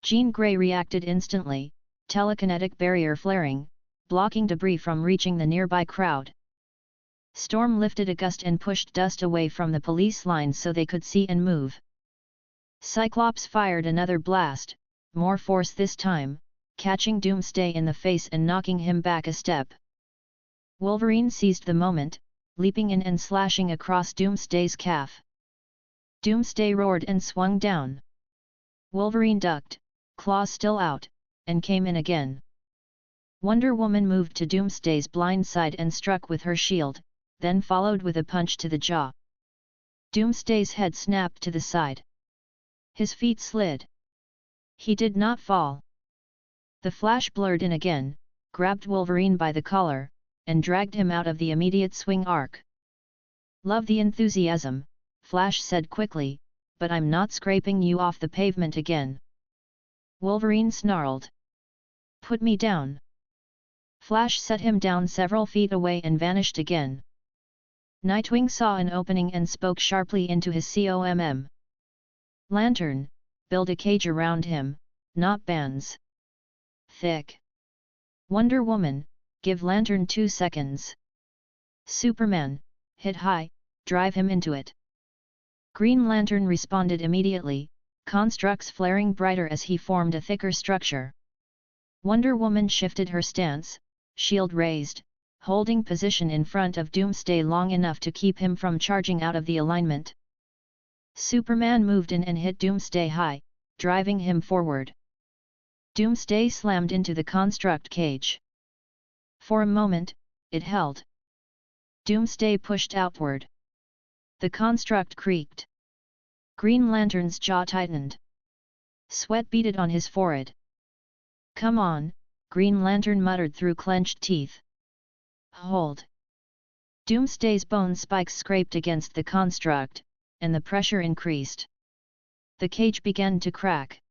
C: Jean Grey reacted instantly, telekinetic barrier flaring, blocking debris from reaching the nearby crowd. Storm lifted a gust and pushed dust away from the police lines so they could see and move. Cyclops fired another blast, more force this time, catching Doomsday in the face and knocking him back a step. Wolverine seized the moment, leaping in and slashing across Doomsday's calf. Doomsday roared and swung down. Wolverine ducked, claws still out, and came in again. Wonder Woman moved to Doomsday's blind side and struck with her shield, then followed with a punch to the jaw. Doomsday's head snapped to the side. His feet slid. He did not fall. The Flash blurred in again, grabbed Wolverine by the collar, and dragged him out of the immediate swing arc. "Love the enthusiasm," Flash said quickly, "but I'm not scraping you off the pavement again." Wolverine snarled. "Put me down." Flash set him down several feet away and vanished again. Nightwing saw an opening and spoke sharply into his COMM. "Lantern, build a cage around him, not bands." "Thick." Wonder Woman, give Lantern 2 seconds. Superman, hit high, drive him into it. Green Lantern responded immediately, constructs flaring brighter as he formed a thicker structure. Wonder Woman shifted her stance, shield raised, holding position in front of Doomsday long enough to keep him from charging out of the alignment. Superman moved in and hit Doomsday high, driving him forward. Doomsday slammed into the construct cage. For a moment, it held. Doomsday pushed outward. The construct creaked. Green Lantern's jaw tightened. Sweat beaded on his forehead. "Come on," Green Lantern muttered through clenched teeth. "Hold." Doomsday's bone spikes scraped against the construct, and the pressure increased. The cage began to crack.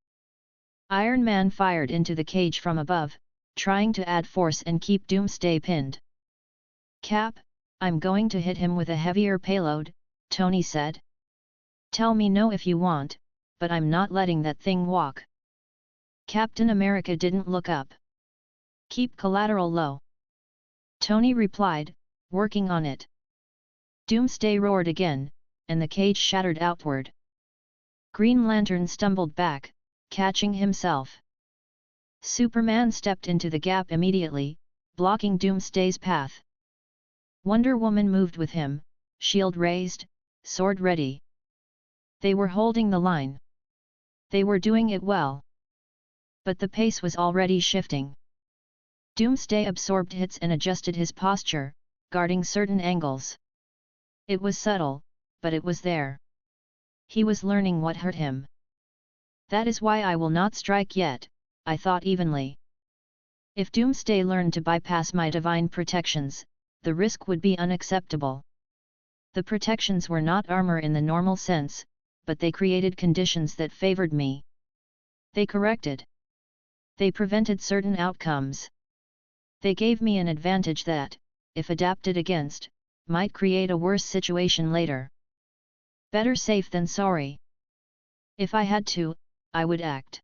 C: Iron Man fired into the cage from above, trying to add force and keep Doomsday pinned. "Cap, I'm going to hit him with a heavier payload," Tony said. "Tell me no if you want, but I'm not letting that thing walk." Captain America didn't look up. "Keep collateral low." Tony replied, working on it. Doomsday roared again, and the cage shattered outward. Green Lantern stumbled back, catching himself. Superman stepped into the gap immediately, blocking Doomsday's path. Wonder Woman moved with him, shield raised, sword ready. They were holding the line. They were doing it well. But the pace was already shifting. Doomsday absorbed hits and adjusted his posture, guarding certain angles. It was subtle, but it was there. He was learning what hurt him. "That is why I will not strike yet," I thought evenly. If Doomsday learned to bypass my divine protections, the risk would be unacceptable. The protections were not armor in the normal sense, but they created conditions that favored me. They corrected. They prevented certain outcomes. They gave me an advantage that, if adapted against, might create a worse situation later. Better safe than sorry. If I had to, I would act.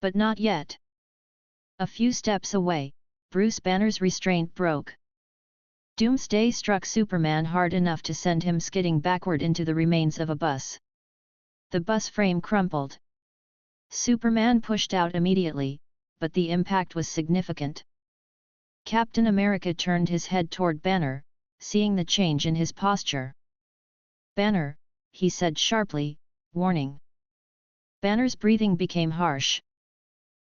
C: But not yet. A few steps away, Bruce Banner's restraint broke. Doomsday struck Superman hard enough to send him skidding backward into the remains of a bus. The bus frame crumpled. Superman pushed out immediately, but the impact was significant. Captain America turned his head toward Banner, seeing the change in his posture. "Banner," he said sharply, warning. Banner's breathing became harsh.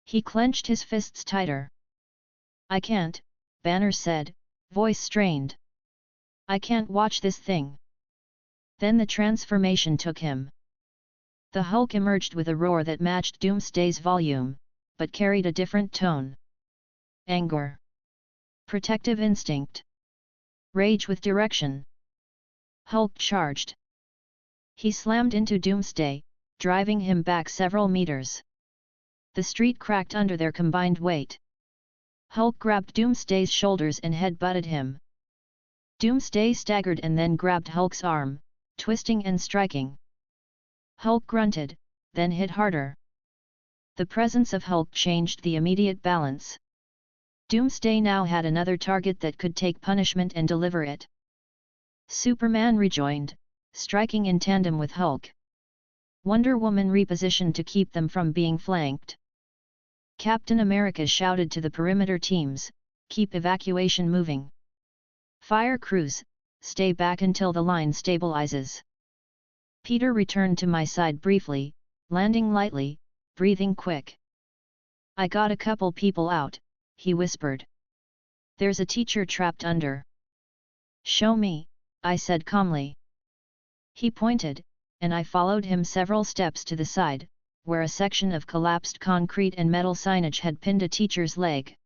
C: He clenched his fists tighter. "I can't," Banner said, voice strained. "I can't watch this thing." Then the transformation took him. The Hulk emerged with a roar that matched Doomsday's volume, but carried a different tone. Anger. Protective instinct. Rage with direction. Hulk charged. He slammed into Doomsday, driving him back several meters. The street cracked under their combined weight. Hulk grabbed Doomsday's shoulders and head-butted him. Doomsday staggered and then grabbed Hulk's arm, twisting and striking. Hulk grunted, then hit harder. The presence of Hulk changed the immediate balance. Doomsday now had another target that could take punishment and deliver it. Superman rejoined, striking in tandem with Hulk. Wonder Woman repositioned to keep them from being flanked. Captain America shouted to the perimeter teams, "Keep evacuation moving. Fire crews, stay back until the line stabilizes." Peter returned to my side briefly, landing lightly, breathing quick. "I got a couple people out," he whispered. "There's a teacher trapped under." "Show me," I said calmly. He pointed, and I followed him several steps to the side, where a section of collapsed concrete and metal signage had pinned a teacher's leg.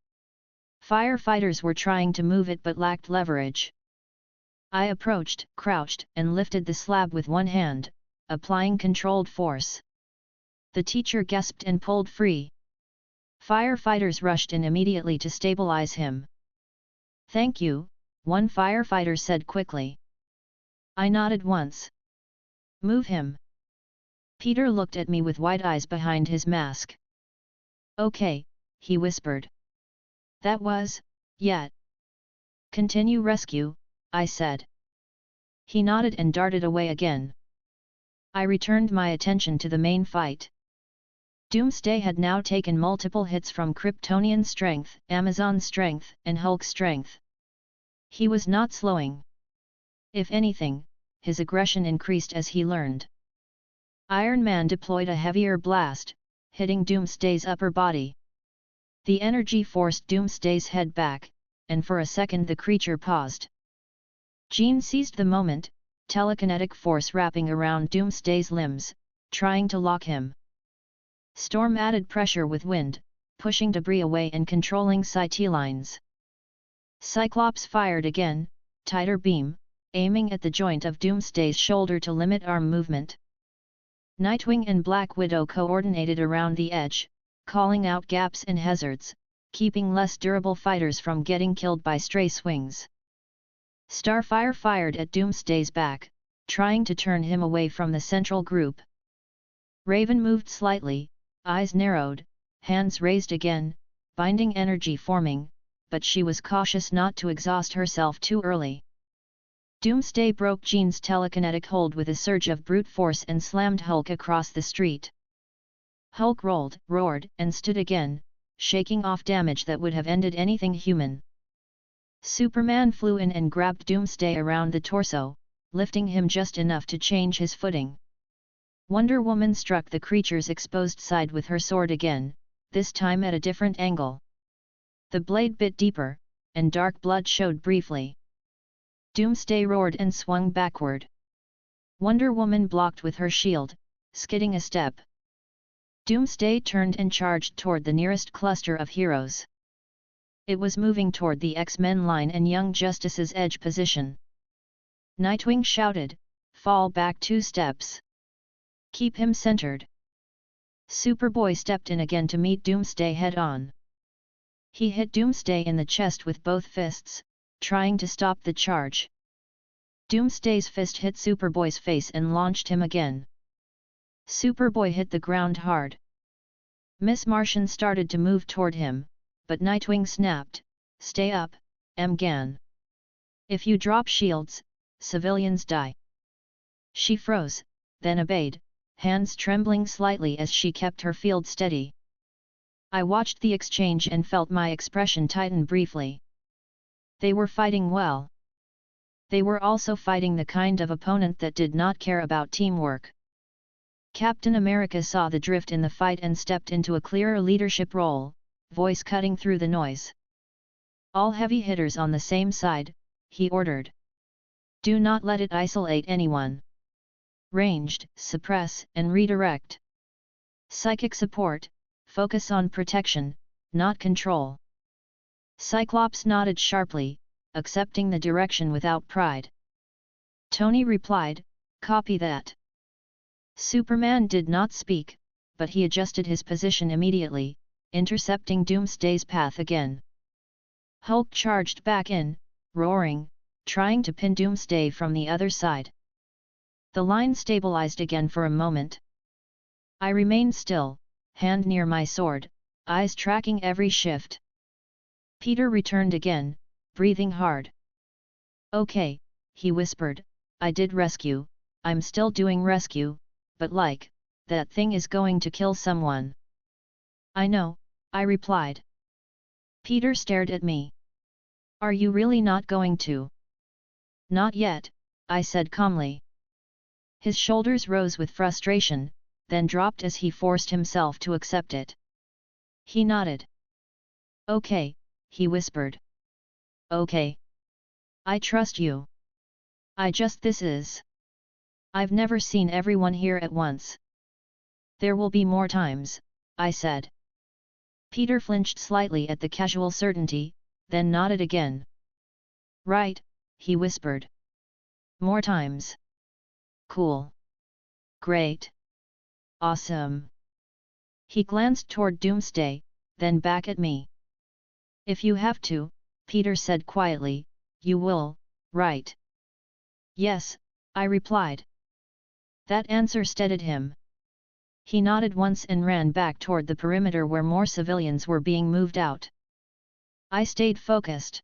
C: Firefighters were trying to move it but lacked leverage. I approached, crouched, and lifted the slab with one hand, applying controlled force. The teacher gasped and pulled free. Firefighters rushed in immediately to stabilize him. "Thank you," one firefighter said quickly. I nodded once. "Move him." Peter looked at me with wide eyes behind his mask. "Okay," he whispered. "That was, yet." "Continue rescue," I said. He nodded and darted away again. I returned my attention to the main fight. Doomsday had now taken multiple hits from Kryptonian strength, Amazon strength, and Hulk strength. He was not slowing. If anything, his aggression increased as he learned. Iron Man deployed a heavier blast, hitting Doomsday's upper body. The energy forced Doomsday's head back, and for a second the creature paused. Jean seized the moment, telekinetic force wrapping around Doomsday's limbs, trying to lock him. Storm added pressure with wind, pushing debris away and controlling sight lines. Cyclops fired again, tighter beam, aiming at the joint of Doomsday's shoulder to limit arm movement. Nightwing and Black Widow coordinated around the edge, calling out gaps and hazards, keeping less durable fighters from getting killed by stray swings. Starfire fired at Doomsday's back, trying to turn him away from the central group. Raven moved slightly, eyes narrowed, hands raised again, binding energy forming, but she was cautious not to exhaust herself too early. Doomsday broke Jean's telekinetic hold with a surge of brute force and slammed Hulk across the street. Hulk rolled, roared, and stood again, shaking off damage that would have ended anything human. Superman flew in and grabbed Doomsday around the torso, lifting him just enough to change his footing. Wonder Woman struck the creature's exposed side with her sword again, this time at a different angle. The blade bit deeper, and dark blood showed briefly. Doomsday roared and swung backward. Wonder Woman blocked with her shield, skidding a step. Doomsday turned and charged toward the nearest cluster of heroes. It was moving toward the X-Men line and Young Justice's edge position. Nightwing shouted, "Fall back 2 steps. Keep him centered." Superboy stepped in again to meet Doomsday head-on. He hit Doomsday in the chest with both fists, trying to stop the charge. Doomsday's fist hit Superboy's face and launched him again. Superboy hit the ground hard. Miss Martian started to move toward him, but Nightwing snapped, "Stay up, M'Gan." If you drop shields, civilians die. She froze, then obeyed, hands trembling slightly as she kept her field steady. I watched the exchange and felt my expression tighten briefly. They were fighting well. They were also fighting the kind of opponent that did not care about teamwork. Captain America saw the drift in the fight and stepped into a clearer leadership role, voice cutting through the noise. All heavy hitters on the same side, he ordered. Do not let it isolate anyone. Ranged, suppress and redirect. Psychic support, focus on protection, not control. Cyclops nodded sharply, accepting the direction without pride. Tony replied, copy that. Superman did not speak, but he adjusted his position immediately, intercepting Doomsday's path again. Hulk charged back in, roaring, trying to pin Doomsday from the other side. The line stabilized again for a moment. I remained still, hand near my sword, eyes tracking every shift. Peter returned again, breathing hard. Okay, he whispered, I did rescue, I'm still doing rescue, but that thing is going to kill someone. I know, I replied. Peter stared at me. Are you really not going to? Not yet, I said calmly. His shoulders rose with frustration, then dropped as he forced himself to accept it. He nodded. Okay, he whispered. Okay. I trust you. This is. I've never seen everyone here at once. There will be more times, I said. Peter flinched slightly at the casual certainty, then nodded again. Right, he whispered. More times. Cool. Great. Awesome. He glanced toward Doomsday, then back at me. If you have to, Peter said quietly, you will, right? Yes, I replied. That answer steadied him. He nodded once and ran back toward the perimeter where more civilians were being moved out. I stayed focused.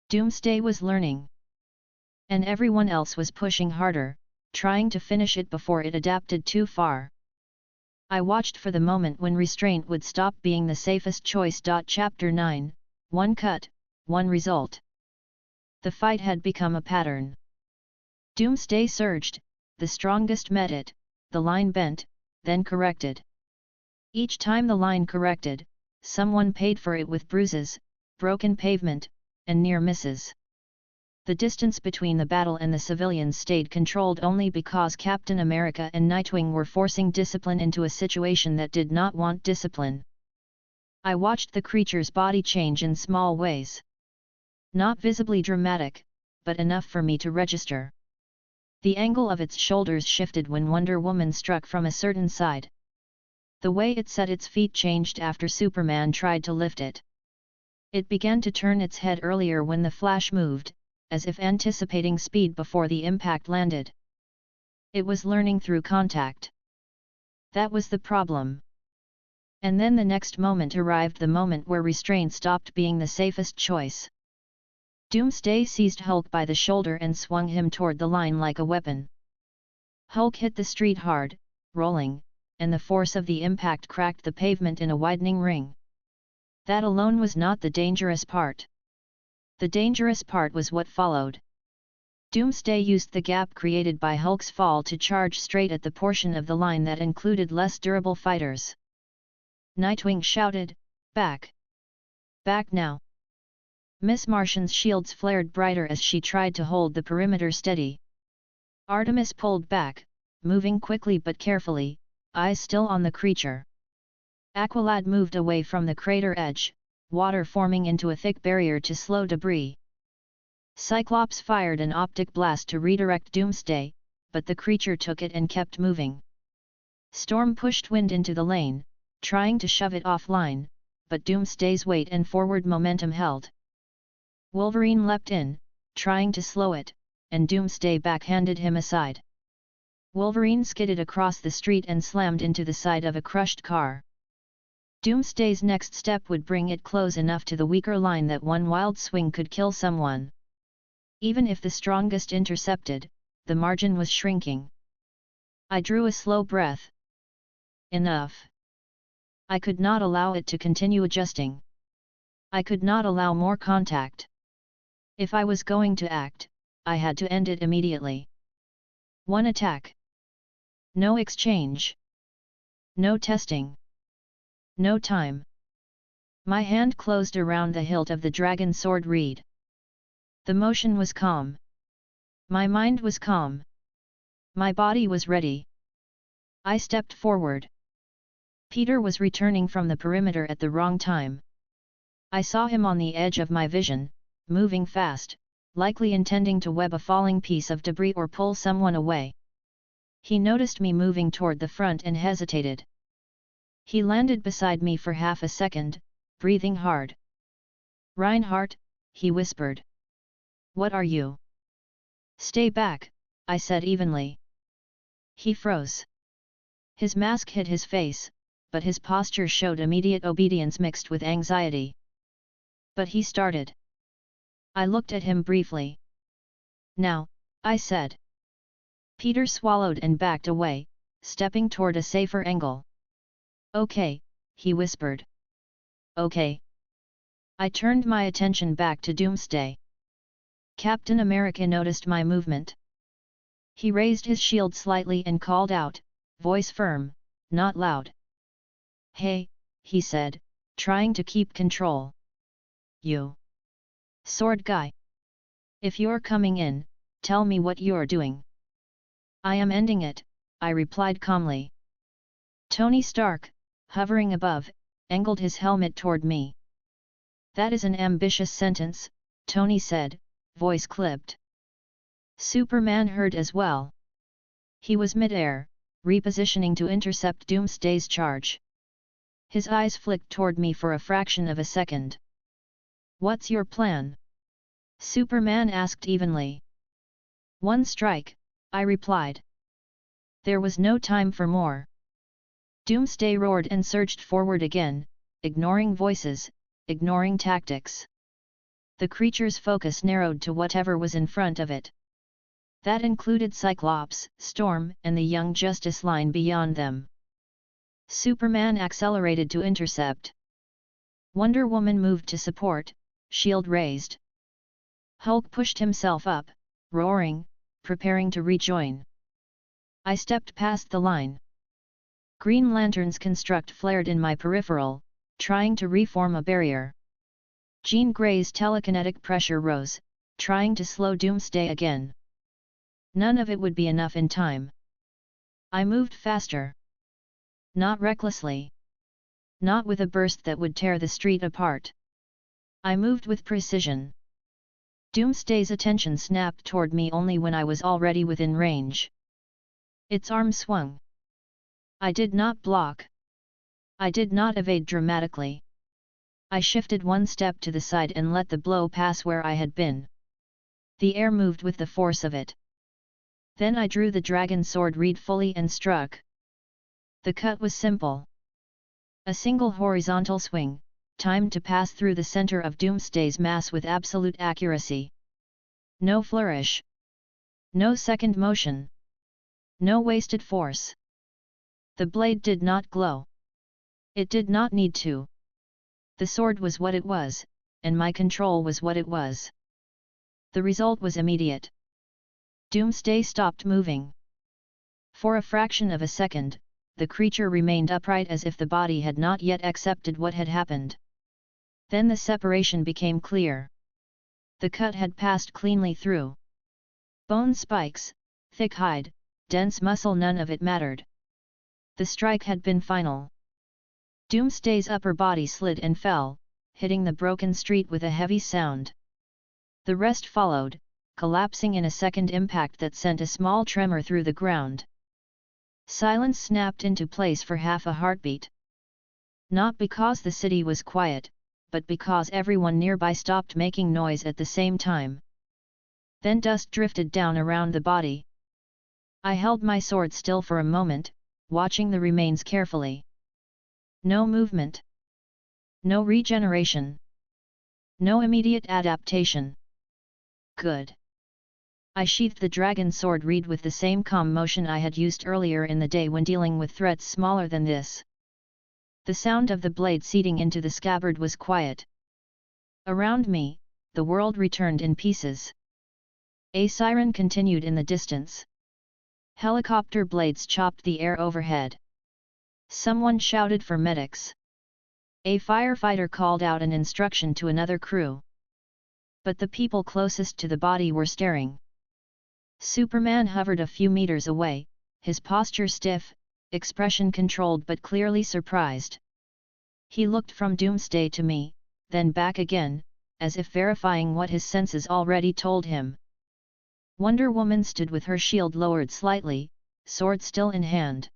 C: Doomsday was learning. And everyone else was pushing harder, trying to finish it before it adapted too far. I watched for the moment when restraint would stop being the safest choice. Chapter 9, One cut, one result. The fight had become a pattern. Doomsday surged, the strongest met it, the line bent, then corrected. Each time the line corrected, someone paid for it with bruises, broken pavement, and near misses. The distance between the battle and the civilians stayed controlled only because Captain America and Nightwing were forcing discipline into a situation that did not want discipline. I watched the creature's body change in small ways. Not visibly dramatic, but enough for me to register. The angle of its shoulders shifted when Wonder Woman struck from a certain side. The way it set its feet changed after Superman tried to lift it. It began to turn its head earlier when the Flash moved, as if anticipating speed before the impact landed. It was learning through contact. That was the problem. And then the next moment arrived, the moment where restraint stopped being the safest choice. Doomsday seized Hulk by the shoulder and swung him toward the line like a weapon. Hulk hit the street hard, rolling, and the force of the impact cracked the pavement in a widening ring. That alone was not the dangerous part. The dangerous part was what followed. Doomsday used the gap created by Hulk's fall to charge straight at the portion of the line that included less durable fighters. Nightwing shouted, "Back! Back now!" Miss Martian's shields flared brighter as she tried to hold the perimeter steady. Artemis pulled back, moving quickly but carefully, eyes still on the creature. Aqualad moved away from the crater edge, water forming into a thick barrier to slow debris. Cyclops fired an optic blast to redirect Doomsday, but the creature took it and kept moving. Storm pushed Wind into the lane, trying to shove it offline, but Doomsday's weight and forward momentum held. Wolverine leapt in, trying to slow it, and Doomsday backhanded him aside. Wolverine skidded across the street and slammed into the side of a crushed car. Doomsday's next step would bring it close enough to the weaker line that one wild swing could kill someone. Even if the strongest intercepted, the margin was shrinking. I drew a slow breath. Enough. I could not allow it to continue adjusting. I could not allow more contact. If I was going to act, I had to end it immediately. One attack. No exchange. No testing. No time. My hand closed around the hilt of the dragon sword reed. The motion was calm. My mind was calm. My body was ready. I stepped forward. Peter was returning from the perimeter at the wrong time. I saw him on the edge of my vision, moving fast, likely intending to web a falling piece of debris or pull someone away. He noticed me moving toward the front and hesitated. He landed beside me for half a second, breathing hard. "Reinhard," he whispered. "What are you?" "Stay back," I said evenly. He froze. His mask hid his face, but his posture showed immediate obedience mixed with anxiety. But he started. I looked at him briefly. "Now," I said. Peter swallowed and backed away, stepping toward a safer angle. "Okay," he whispered. "Okay." I turned my attention back to Doomsday. Captain America noticed my movement. He raised his shield slightly and called out, voice firm, not loud. "Hey," he said, trying to keep control. "You sword guy. If you're coming in, tell me what you're doing." "I am ending it," I replied calmly. Tony Stark, hovering above, angled his helmet toward me. "That is an ambitious sentence," Tony said, voice clipped. Superman heard as well. He was mid-air, repositioning to intercept Doomsday's charge. His eyes flicked toward me for a fraction of a second. "What's your plan?" Superman asked evenly. "One strike," I replied. There was no time for more. Doomsday roared and surged forward again, ignoring voices, ignoring tactics. The creature's focus narrowed to whatever was in front of it. That included Cyclops, Storm, and the Young Justice line beyond them. Superman accelerated to intercept. Wonder Woman moved to support, shield raised. Hulk pushed himself up, roaring, preparing to rejoin. I stepped past the line. Green Lantern's construct flared in my peripheral, trying to reform a barrier. Jean Grey's telekinetic pressure rose, trying to slow Doomsday again. None of it would be enough in time. I moved faster. Not recklessly. Not with a burst that would tear the street apart. I moved with precision. Doomsday's attention snapped toward me only when I was already within range. Its arm swung. I did not block. I did not evade dramatically. I shifted one step to the side and let the blow pass where I had been. The air moved with the force of it. Then I drew the dragon sword reed fully and struck. The cut was simple. A single horizontal swing, timed to pass through the center of Doomsday's mass with absolute accuracy. No flourish. No second motion. No wasted force. The blade did not glow. It did not need to. The sword was what it was, and my control was what it was. The result was immediate. Doomsday stopped moving. For a fraction of a second, the creature remained upright as if the body had not yet accepted what had happened. Then the separation became clear. The cut had passed cleanly through. Bone spikes, thick hide, dense muscle, none of it mattered. The strike had been final. Doomsday's upper body slid and fell, hitting the broken street with a heavy sound. The rest followed, collapsing in a second impact that sent a small tremor through the ground. Silence snapped into place for half a heartbeat. Not because the city was quiet, but because everyone nearby stopped making noise at the same time. Then dust drifted down around the body. I held my sword still for a moment, watching the remains carefully. No movement. No regeneration. No immediate adaptation. Good. I sheathed the dragon sword reed with the same calm motion I had used earlier in the day when dealing with threats smaller than this. The sound of the blade seating into the scabbard was quiet. Around me, the world returned in pieces. A siren continued in the distance. Helicopter blades chopped the air overhead. Someone shouted for medics. A firefighter called out an instruction to another crew. But the people closest to the body were staring. Superman hovered a few meters away, his posture stiff, expression controlled but clearly surprised. He looked from Doomsday to me, then back again, as if verifying what his senses already told him. Wonder Woman stood with her shield lowered slightly, sword still in hand.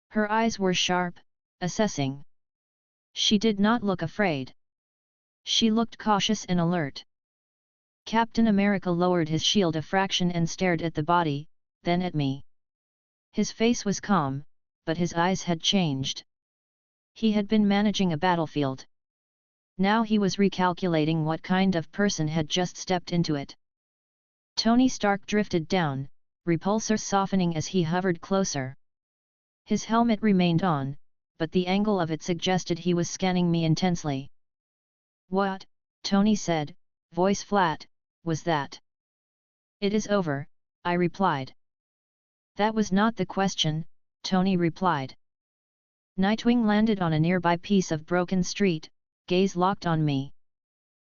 C: Her eyes were sharp, assessing. She did not look afraid. She looked cautious and alert. Captain America lowered his shield a fraction and stared at the body, then at me. His face was calm, but his eyes had changed. He had been managing a battlefield. Now he was recalculating what kind of person had just stepped into it. Tony Stark drifted down, repulsor softening as he hovered closer. His helmet remained on, but the angle of it suggested he was scanning me intensely. "What," Tony said, voice flat, "was that?" "It is over," I replied. "That was not the question," Tony replied. Nightwing landed on a nearby piece of broken street, gaze locked on me.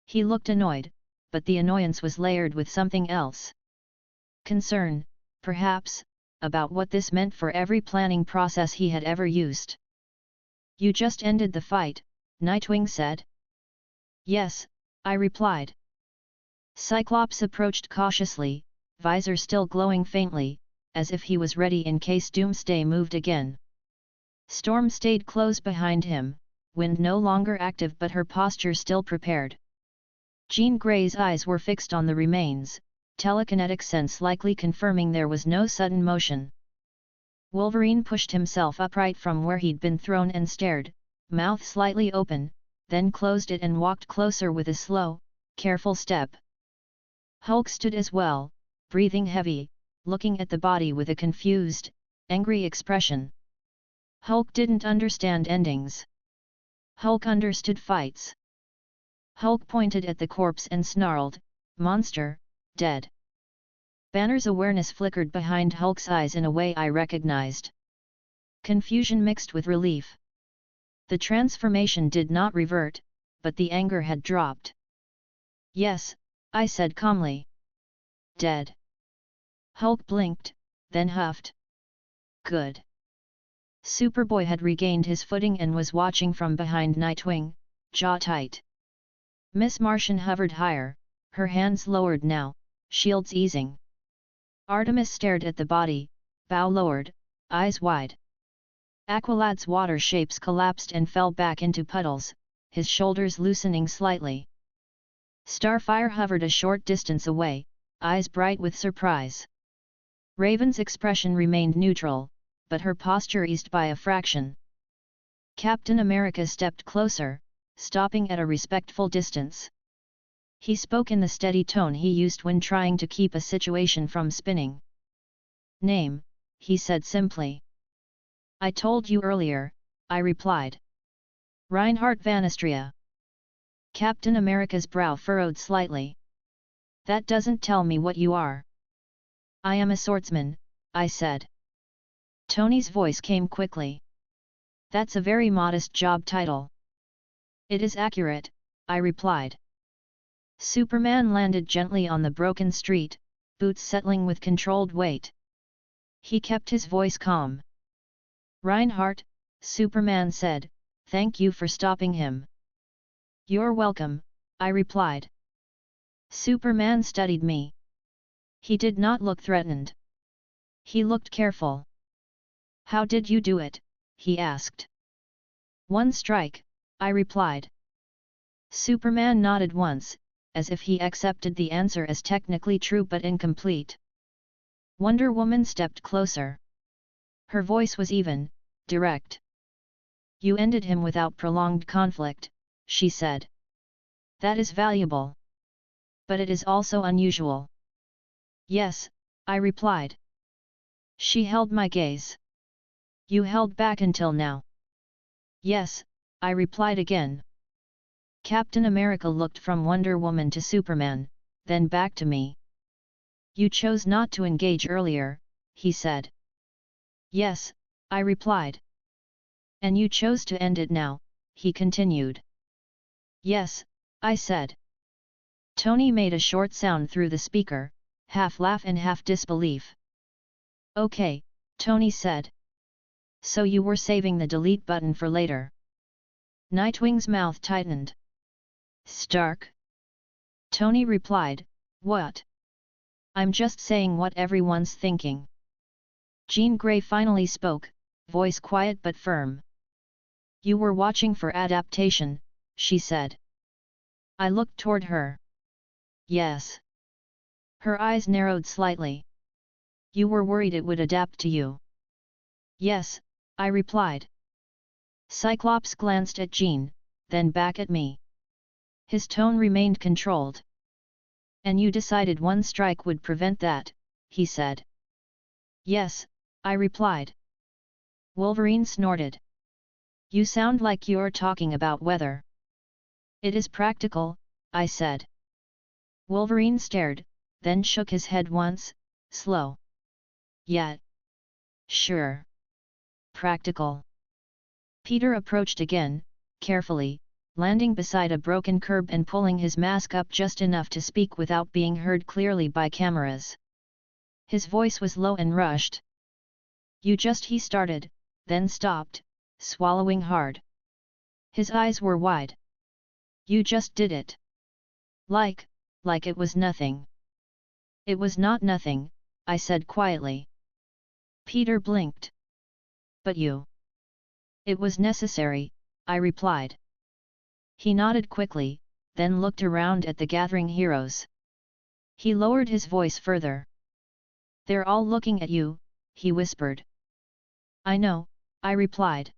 C: He looked annoyed, but the annoyance was layered with something else. Concern, perhaps, about what this meant for every planning process he had ever used. "You just ended the fight," Nightwing said. "Yes," I replied. Cyclops approached cautiously, visor still glowing faintly, as if he was ready in case Doomsday moved again. Storm stayed close behind him, Wind no longer active but her posture still prepared. Jean Grey's eyes were fixed on the remains, telekinetic sense likely confirming there was no sudden motion. Wolverine pushed himself upright from where he'd been thrown and stared, mouth slightly open, then closed it and walked closer with a slow, careful step. Hulk stood as well, breathing heavy, looking at the body with a confused, angry expression. Hulk didn't understand endings. Hulk understood fights. Hulk pointed at the corpse and snarled, "Monster, dead." Banner's awareness flickered behind Hulk's eyes in a way I recognized. Confusion mixed with relief. The transformation did not revert, but the anger had dropped. "Yes," I said calmly. "Dead." Hulk blinked, then huffed. "Good." Superboy had regained his footing and was watching from behind Nightwing, jaw tight. Miss Martian hovered higher, her hands lowered now, shields easing. Artemis stared at the body, bow lowered, eyes wide. Aqualad's water shapes collapsed and fell back into puddles, his shoulders loosening slightly. Starfire hovered a short distance away, eyes bright with surprise. Raven's expression remained neutral, but her posture eased by a fraction. Captain America stepped closer, stopping at a respectful distance. He spoke in the steady tone he used when trying to keep a situation from spinning. "Name," he said simply. "I told you earlier," I replied. "Reinhard van Istria." Captain America's brow furrowed slightly. "That doesn't tell me what you are." "I am a swordsman," I said. Tony's voice came quickly. "That's a very modest job title." "It is accurate," I replied. Superman landed gently on the broken street, boots settling with controlled weight. He kept his voice calm. "Reinhardt," Superman said, "thank you for stopping him." "You're welcome," I replied. Superman studied me. He did not look threatened. He looked careful. "How did you do it?" he asked. "One strike," I replied. Superman nodded once, as if he accepted the answer as technically true but incomplete. Wonder Woman stepped closer. Her voice was even, direct. "You ended him without prolonged conflict," she said. "That is valuable. But it is also unusual. Yes, I replied. She held my gaze. You held back until now. Yes, I replied again. Captain America looked from Wonder Woman to Superman, then back to me. You chose not to engage earlier, he said. Yes, I replied. And you chose to end it now, he continued. Yes, I said. Tony made a short sound through the speaker, half laugh and half disbelief. Okay, Tony said. So you were saving the delete button for later. Nightwing's mouth tightened. Stark? Tony replied, what? I'm just saying what everyone's thinking. Jean Grey finally spoke, voice quiet but firm. You were watching for adaptation, she said. I looked toward her. Yes. Her eyes narrowed slightly. You were worried it would adapt to you. Yes, I replied. Cyclops glanced at Jean, then back at me. His tone remained controlled. And you decided one strike would prevent that, he said. Yes, I replied. Wolverine snorted. You sound like you're talking about weather. It is practical, I said. Wolverine stared, then shook his head once, slow. Yeah. Sure. Practical. Peter approached again, carefully, landing beside a broken curb and pulling his mask up just enough to speak without being heard clearly by cameras. His voice was low and rushed. He started, then stopped, swallowing hard. His eyes were wide. You just did it. Like it was nothing. It was not nothing, I said quietly. Peter blinked. But you. It was necessary, I replied. He nodded quickly, then looked around at the gathering heroes. He lowered his voice further. They're all looking at you, he whispered. I know, I replied.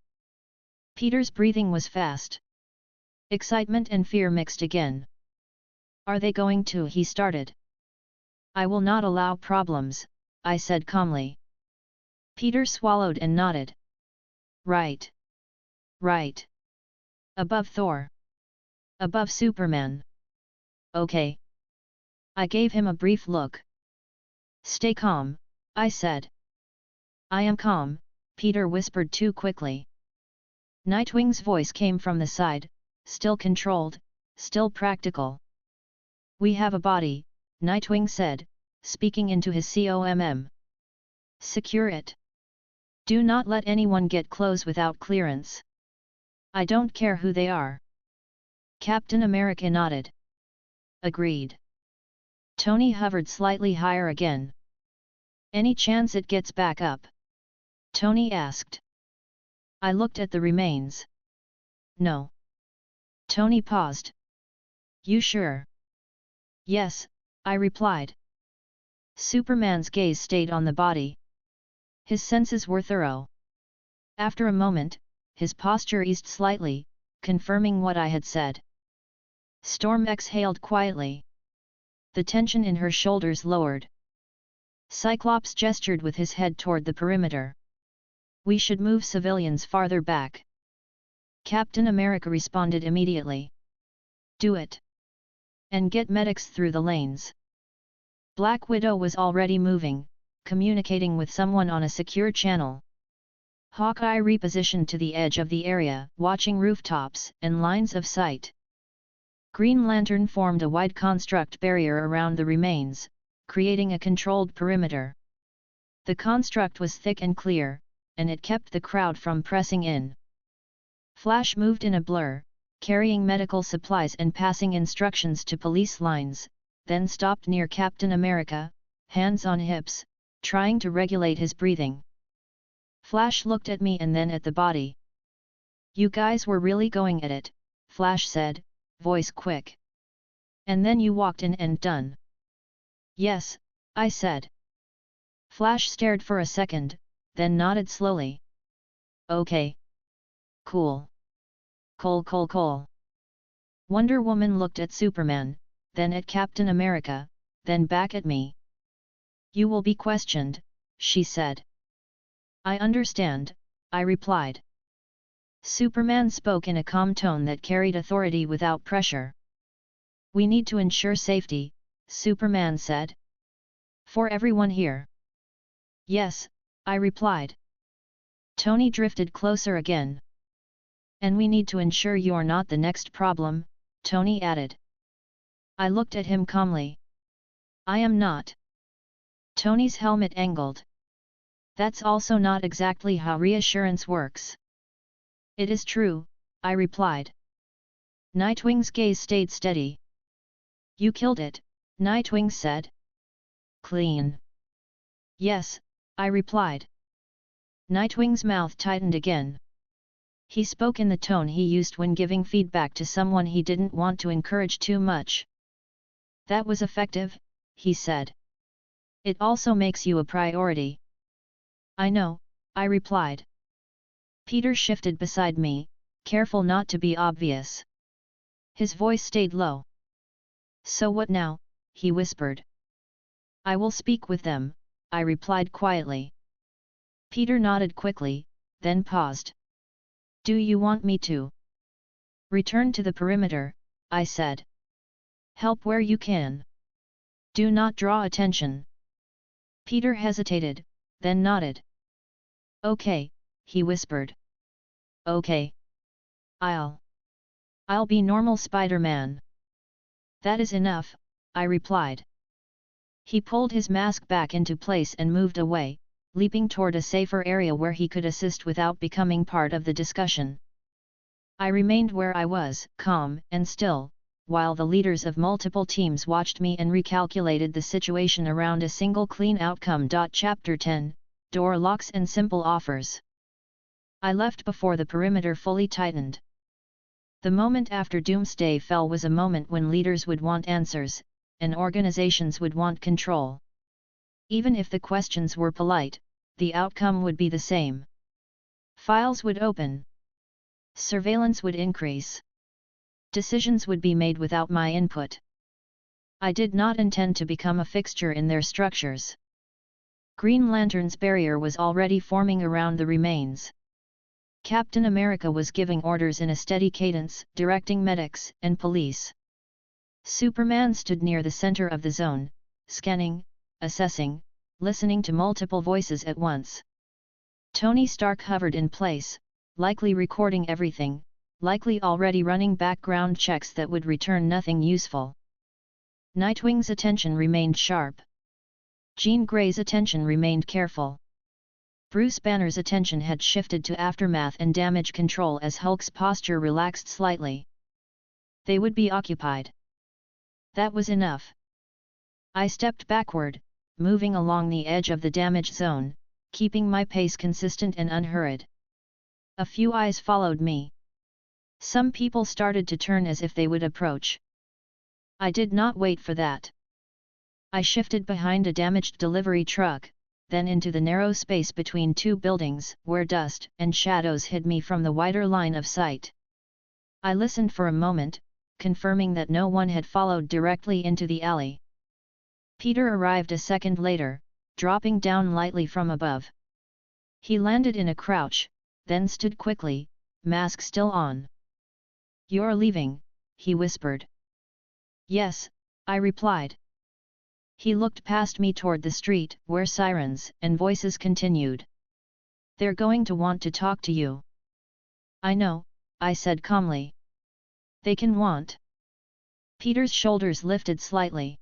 C: Peter's breathing was fast. Excitement and fear mixed again. Are they going to? He started. I will not allow problems, I said calmly. Peter swallowed and nodded. Right. Right. Above Thor. Above Superman. Okay. I gave him a brief look. Stay calm, I said. I am calm, Peter whispered too quickly. Nightwing's voice came from the side, still controlled, still practical. We have a body, Nightwing said, speaking into his COMM. Secure it. Do not let anyone get close without clearance. I don't care who they are. Captain America nodded. Agreed. Tony hovered slightly higher again. Any chance it gets back up? Tony asked. I looked at the remains. No. Tony paused. You sure? Yes, I replied. Superman's gaze stayed on the body. His senses were thorough. After a moment, his posture eased slightly, confirming what I had said. Storm exhaled quietly. The tension in her shoulders lowered. Cyclops gestured with his head toward the perimeter. We should move civilians farther back. Captain America responded immediately. Do it. And get medics through the lanes. Black Widow was already moving, communicating with someone on a secure channel. Hawkeye repositioned to the edge of the area, watching rooftops and lines of sight. Green Lantern formed a wide construct barrier around the remains, creating a controlled perimeter. The construct was thick and clear, and it kept the crowd from pressing in. Flash moved in a blur, carrying medical supplies and passing instructions to police lines, then stopped near Captain America, hands on hips, trying to regulate his breathing. Flash looked at me and then at the body. You guys were really going at it, Flash said, voice quick. And then you walked in and done. Yes, I said. Flash stared for a second, then nodded slowly. Okay. Cool. Cool. Wonder Woman looked at Superman, then at Captain America, then back at me. You will be questioned, she said. I understand, I replied. Superman spoke in a calm tone that carried authority without pressure. We need to ensure safety, Superman said. For everyone here. Yes, I replied. Tony drifted closer again. And we need to ensure you're not the next problem, Tony added. I looked at him calmly. I am not. Tony's helmet angled. That's also not exactly how reassurance works. It is true, I replied. Nightwing's gaze stayed steady. You killed it, Nightwing said. Clean. Yes, I replied. Nightwing's mouth tightened again. He spoke in the tone he used when giving feedback to someone he didn't want to encourage too much. That was effective, he said. It also makes you a priority. I know, I replied. Peter shifted beside me, careful not to be obvious. His voice stayed low. So what now? He whispered. I will speak with them, I replied quietly. Peter nodded quickly, then paused. Do you want me to return to the perimeter? I said. Help where you can. Do not draw attention. Peter hesitated, then nodded. Okay, he whispered. Okay. I'll be normal Spider-Man. That is enough, I replied. He pulled his mask back into place and moved away, leaping toward a safer area where he could assist without becoming part of the discussion. I remained where I was, calm and still, while the leaders of multiple teams watched me and recalculated the situation around a single clean outcome. Chapter 10, Door Locks and Simple Offers. I left before the perimeter fully tightened. The moment after Doomsday fell was a moment when leaders would want answers, and organizations would want control. Even if the questions were polite, the outcome would be the same. Files would open. Surveillance would increase. Decisions would be made without my input. I did not intend to become a fixture in their structures. Green Lantern's barrier was already forming around the remains. Captain America was giving orders in a steady cadence, directing medics and police. Superman stood near the center of the zone, scanning, assessing, listening to multiple voices at once. Tony Stark hovered in place, likely recording everything, likely already running background checks that would return nothing useful. Nightwing's attention remained sharp. Jean Grey's attention remained careful. Bruce Banner's attention had shifted to aftermath and damage control as Hulk's posture relaxed slightly. They would be occupied. That was enough. I stepped backward, moving along the edge of the damage zone, keeping my pace consistent and unhurried. A few eyes followed me. Some people started to turn as if they would approach. I did not wait for that. I shifted behind a damaged delivery truck, then into the narrow space between two buildings, where dust and shadows hid me from the wider line of sight. I listened for a moment, confirming that no one had followed directly into the alley. Peter arrived a second later, dropping down lightly from above. He landed in a crouch, then stood quickly, mask still on. You're leaving, he whispered. Yes, I replied. He looked past me toward the street, where sirens and voices continued. They're going to want to talk to you. I know, I said calmly. They can want. Peter's shoulders lifted slightly.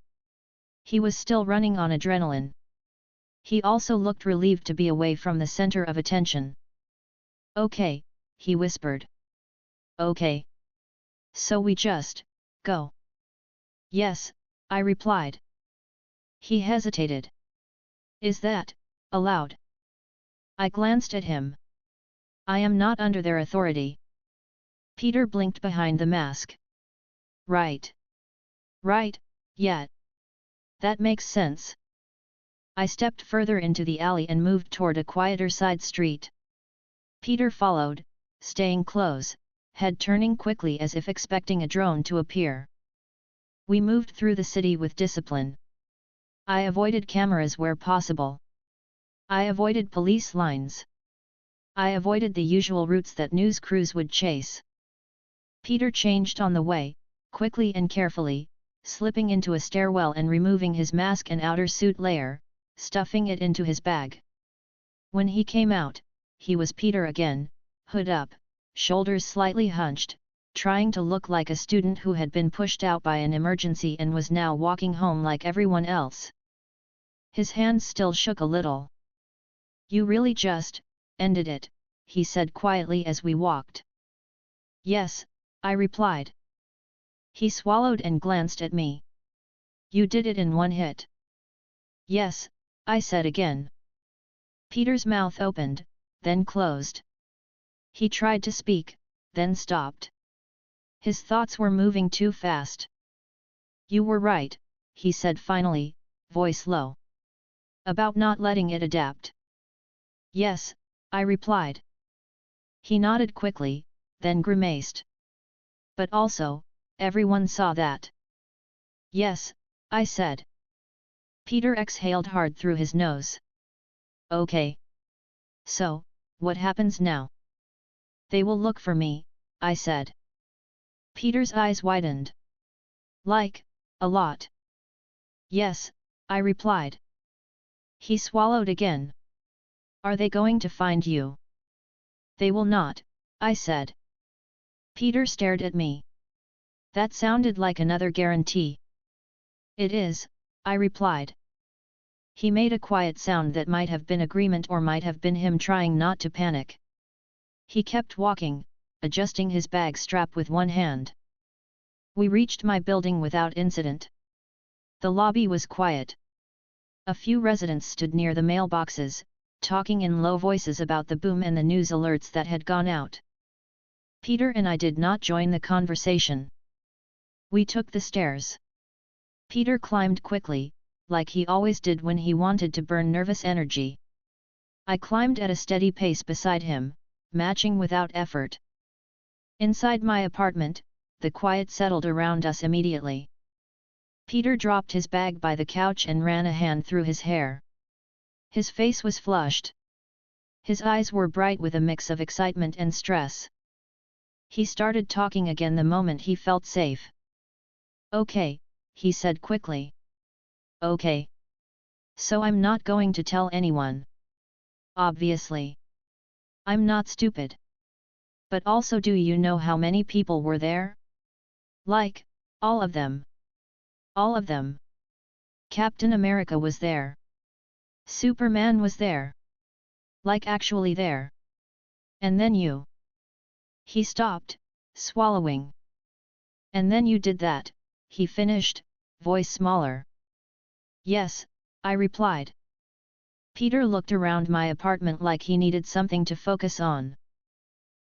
C: He was still running on adrenaline. He also looked relieved to be away from the center of attention. Okay, he whispered. Okay. So we just go. Yes, I replied. He hesitated. Is that allowed? I glanced at him. I am not under their authority. Peter blinked behind the mask. Right. Right, yeah. That makes sense. I stepped further into the alley and moved toward a quieter side street. Peter followed, staying close, head turning quickly as if expecting a drone to appear. We moved through the city with discipline. I avoided cameras where possible. I avoided police lines. I avoided the usual routes that news crews would chase. Peter changed on the way, quickly and carefully, slipping into a stairwell and removing his mask and outer suit layer, stuffing it into his bag. When he came out, he was Peter again, hood up, shoulders slightly hunched, trying to look like a student who had been pushed out by an emergency and was now walking home like everyone else. His hands still shook a little. "You really just ended it," he said quietly as we walked. "Yes," I replied. He swallowed and glanced at me. "You did it in one hit." "Yes," I said again. Peter's mouth opened, then closed. He tried to speak, then stopped. His thoughts were moving too fast. "You were right," he said finally, voice low. "About not letting it adapt." "Yes," I replied. He nodded quickly, then grimaced. "But also, everyone saw that." "Yes," I said. Peter exhaled hard through his nose. "Okay. So, what happens now?" "They will look for me," I said. Peter's eyes widened. "Like, a lot?" "Yes," I replied. He swallowed again. "Are they going to find you?" "They will not," I said. Peter stared at me. That sounded like another guarantee. "It is," I replied. He made a quiet sound that might have been agreement or might have been him trying not to panic. He kept walking, adjusting his bag strap with one hand. We reached my building without incident. The lobby was quiet. A few residents stood near the mailboxes, talking in low voices about the boom and the news alerts that had gone out. Peter and I did not join the conversation. We took the stairs. Peter climbed quickly, like he always did when he wanted to burn nervous energy. I climbed at a steady pace beside him, matching without effort. Inside my apartment, the quiet settled around us immediately. Peter dropped his bag by the couch and ran a hand through his hair. His face was flushed. His eyes were bright with a mix of excitement and stress. He started talking again the moment he felt safe. "Okay," he said quickly. "Okay. So I'm not going to tell anyone. Obviously. I'm not stupid. But also, do you know how many people were there?" "Like, all of them." "All of them. Captain America was there. Superman was there. Like actually there. And then you." He stopped, swallowing. "And then you did that," he finished, voice smaller. "Yes," I replied. Peter looked around my apartment like he needed something to focus on.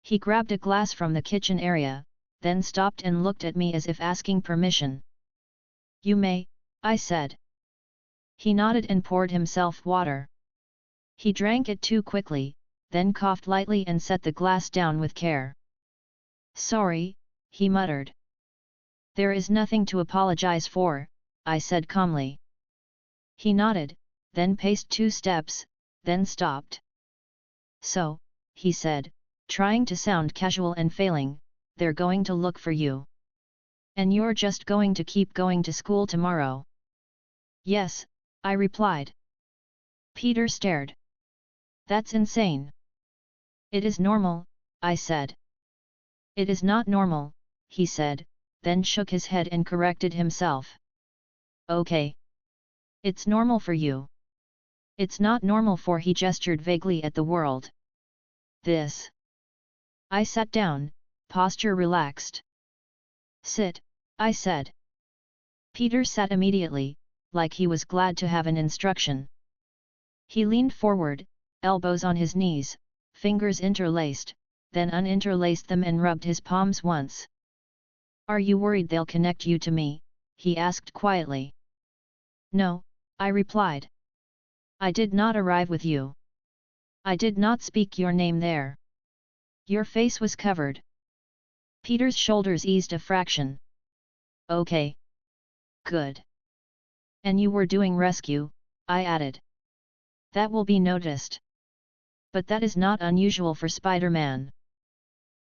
C: He grabbed a glass from the kitchen area, then stopped and looked at me as if asking permission. "You may," I said. He nodded and poured himself water. He drank it too quickly, then coughed lightly and set the glass down with care. "Sorry," he muttered. "There is nothing to apologize for," I said calmly. He nodded, then paced 2 steps, then stopped. "So," he said, trying to sound casual and failing, "they're going to look for you. And you're just going to keep going to school tomorrow?" "Yes," I replied. Peter stared. "That's insane." "It is normal," I said. "It is not normal," he said, then shook his head and corrected himself. "Okay. It's normal for you. It's not normal for," he gestured vaguely at the world. "This." I sat down, posture relaxed. "Sit," I said. Peter sat immediately, like he was glad to have an instruction. He leaned forward, elbows on his knees, fingers interlaced, then uninterlaced them and rubbed his palms once. "Are you worried they'll connect you to me?" he asked quietly. "No," I replied. "I did not arrive with you. I did not speak your name there. Your face was covered." Peter's shoulders eased a fraction. "Okay. Good. And you were doing rescue, I added. That will be noticed. But that is not unusual for Spider-Man.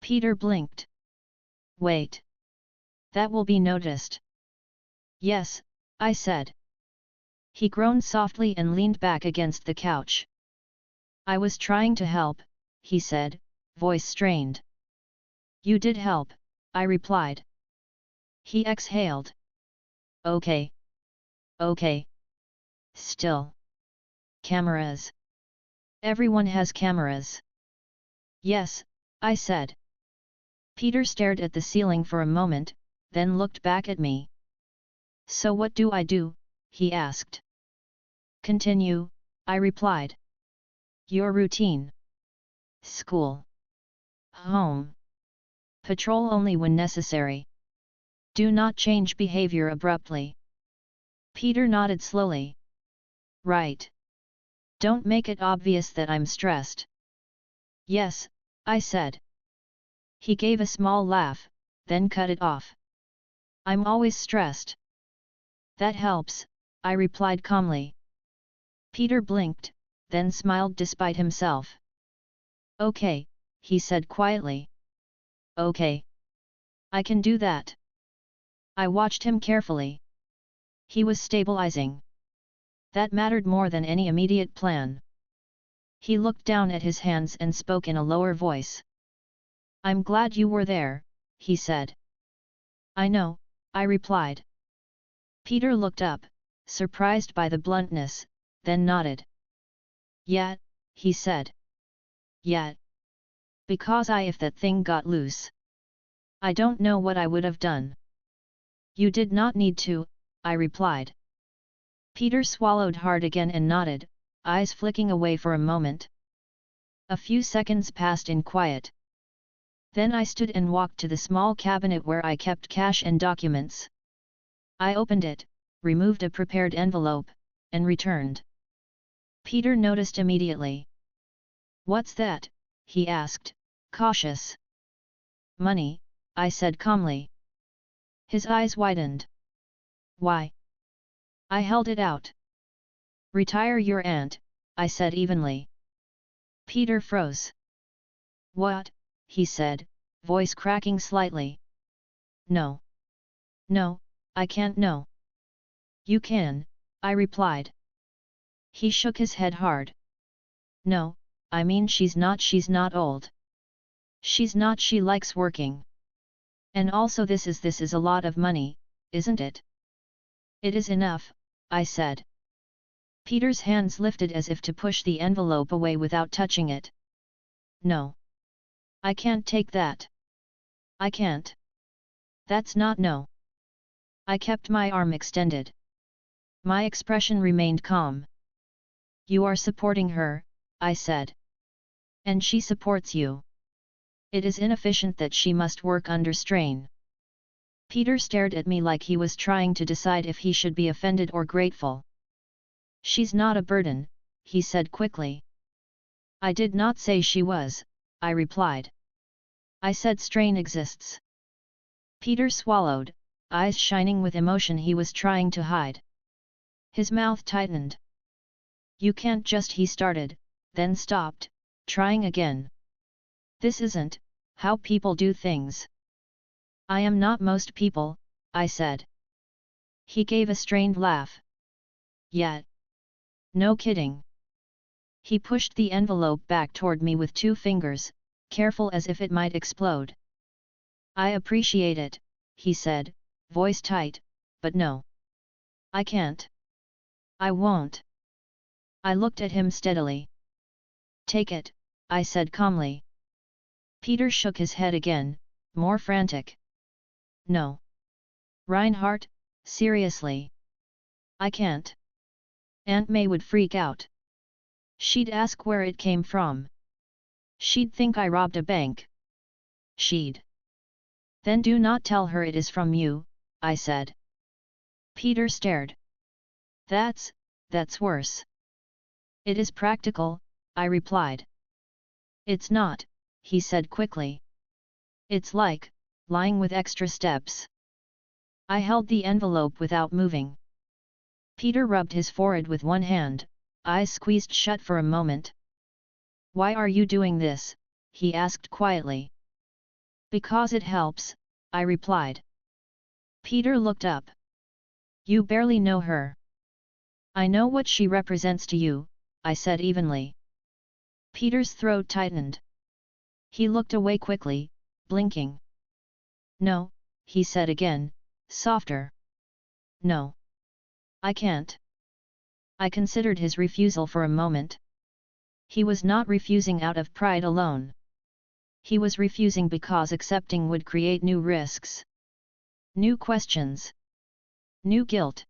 C: Peter blinked. Wait. That will be noticed. Yes, I said. He groaned softly and leaned back against the couch. I was trying to help, he said, voice strained. You did help, I replied. He exhaled. Okay. Okay. Still. Cameras. Everyone has cameras. Yes, I said. Peter stared at the ceiling for a moment, then looked back at me. So what do I do? He asked. Continue, I replied. Your routine. School. Home. Patrol only when necessary. Do not change behavior abruptly. Peter nodded slowly. Right. Don't make it obvious that I'm stressed. Yes, I said. He gave a small laugh, then cut it off. I'm always stressed. That helps, I replied calmly. Peter blinked, then smiled despite himself. Okay, he said quietly. Okay. I can do that. I watched him carefully. He was stabilizing. That mattered more than any immediate plan. He looked down at his hands and spoke in a lower voice. I'm glad you were there, he said. I know, I replied. Peter looked up, surprised by the bluntness, then nodded. Yeah, he said. Yeah. Because if that thing got loose, I don't know what I would have done. You did not need to, I replied. Peter swallowed hard again and nodded, eyes flicking away for a moment. A few seconds passed in quiet. Then I stood and walked to the small cabinet where I kept cash and documents. I opened it, removed a prepared envelope, and returned. Peter noticed immediately. What's that? He asked, cautious. Money, I said calmly. His eyes widened. Why? I held it out. Retire your aunt, I said evenly. Peter froze. What? He said, voice cracking slightly. No. No, I can't no. You can, I replied. He shook his head hard. No, I mean she's not old. She's not, she likes working. And also this is a lot of money, isn't it? It is enough, I said. Peter's hands lifted as if to push the envelope away without touching it. No. I can't take that. I can't. That's not no. I kept my arm extended. My expression remained calm. You are supporting her, I said. And she supports you. It is inefficient that she must work under strain. Peter stared at me like he was trying to decide if he should be offended or grateful. She's not a burden, he said quickly. I did not say she was, I replied. I said strain exists. Peter swallowed, eyes shining with emotion he was trying to hide. His mouth tightened. You can't just, he started, then stopped, trying again. This isn't how people do things. I am not most people, I said. He gave a strained laugh. Yeah. No kidding. He pushed the envelope back toward me with 2 fingers, careful as if it might explode. I appreciate it, he said, voice tight, but no. I can't. I won't. I looked at him steadily. Take it, I said calmly. Peter shook his head again, more frantic. No. Reinhard, seriously. I can't. Aunt May would freak out. She'd ask where it came from. She'd think I robbed a bank. She'd. Then do not tell her it is from you, I said. Peter stared. That's worse. It is practical, I replied. It's not, he said quickly. It's like lying with extra steps. I held the envelope without moving. Peter rubbed his forehead with one hand, eyes squeezed shut for a moment. "Why are you doing this?" he asked quietly. "Because it helps," I replied. Peter looked up. "You barely know her." "I know what she represents to you," I said evenly. Peter's throat tightened. He looked away quickly, blinking. "No," he said again, softer. "No. I can't." I considered his refusal for a moment. He was not refusing out of pride alone. He was refusing because accepting would create new risks. New questions. New guilt.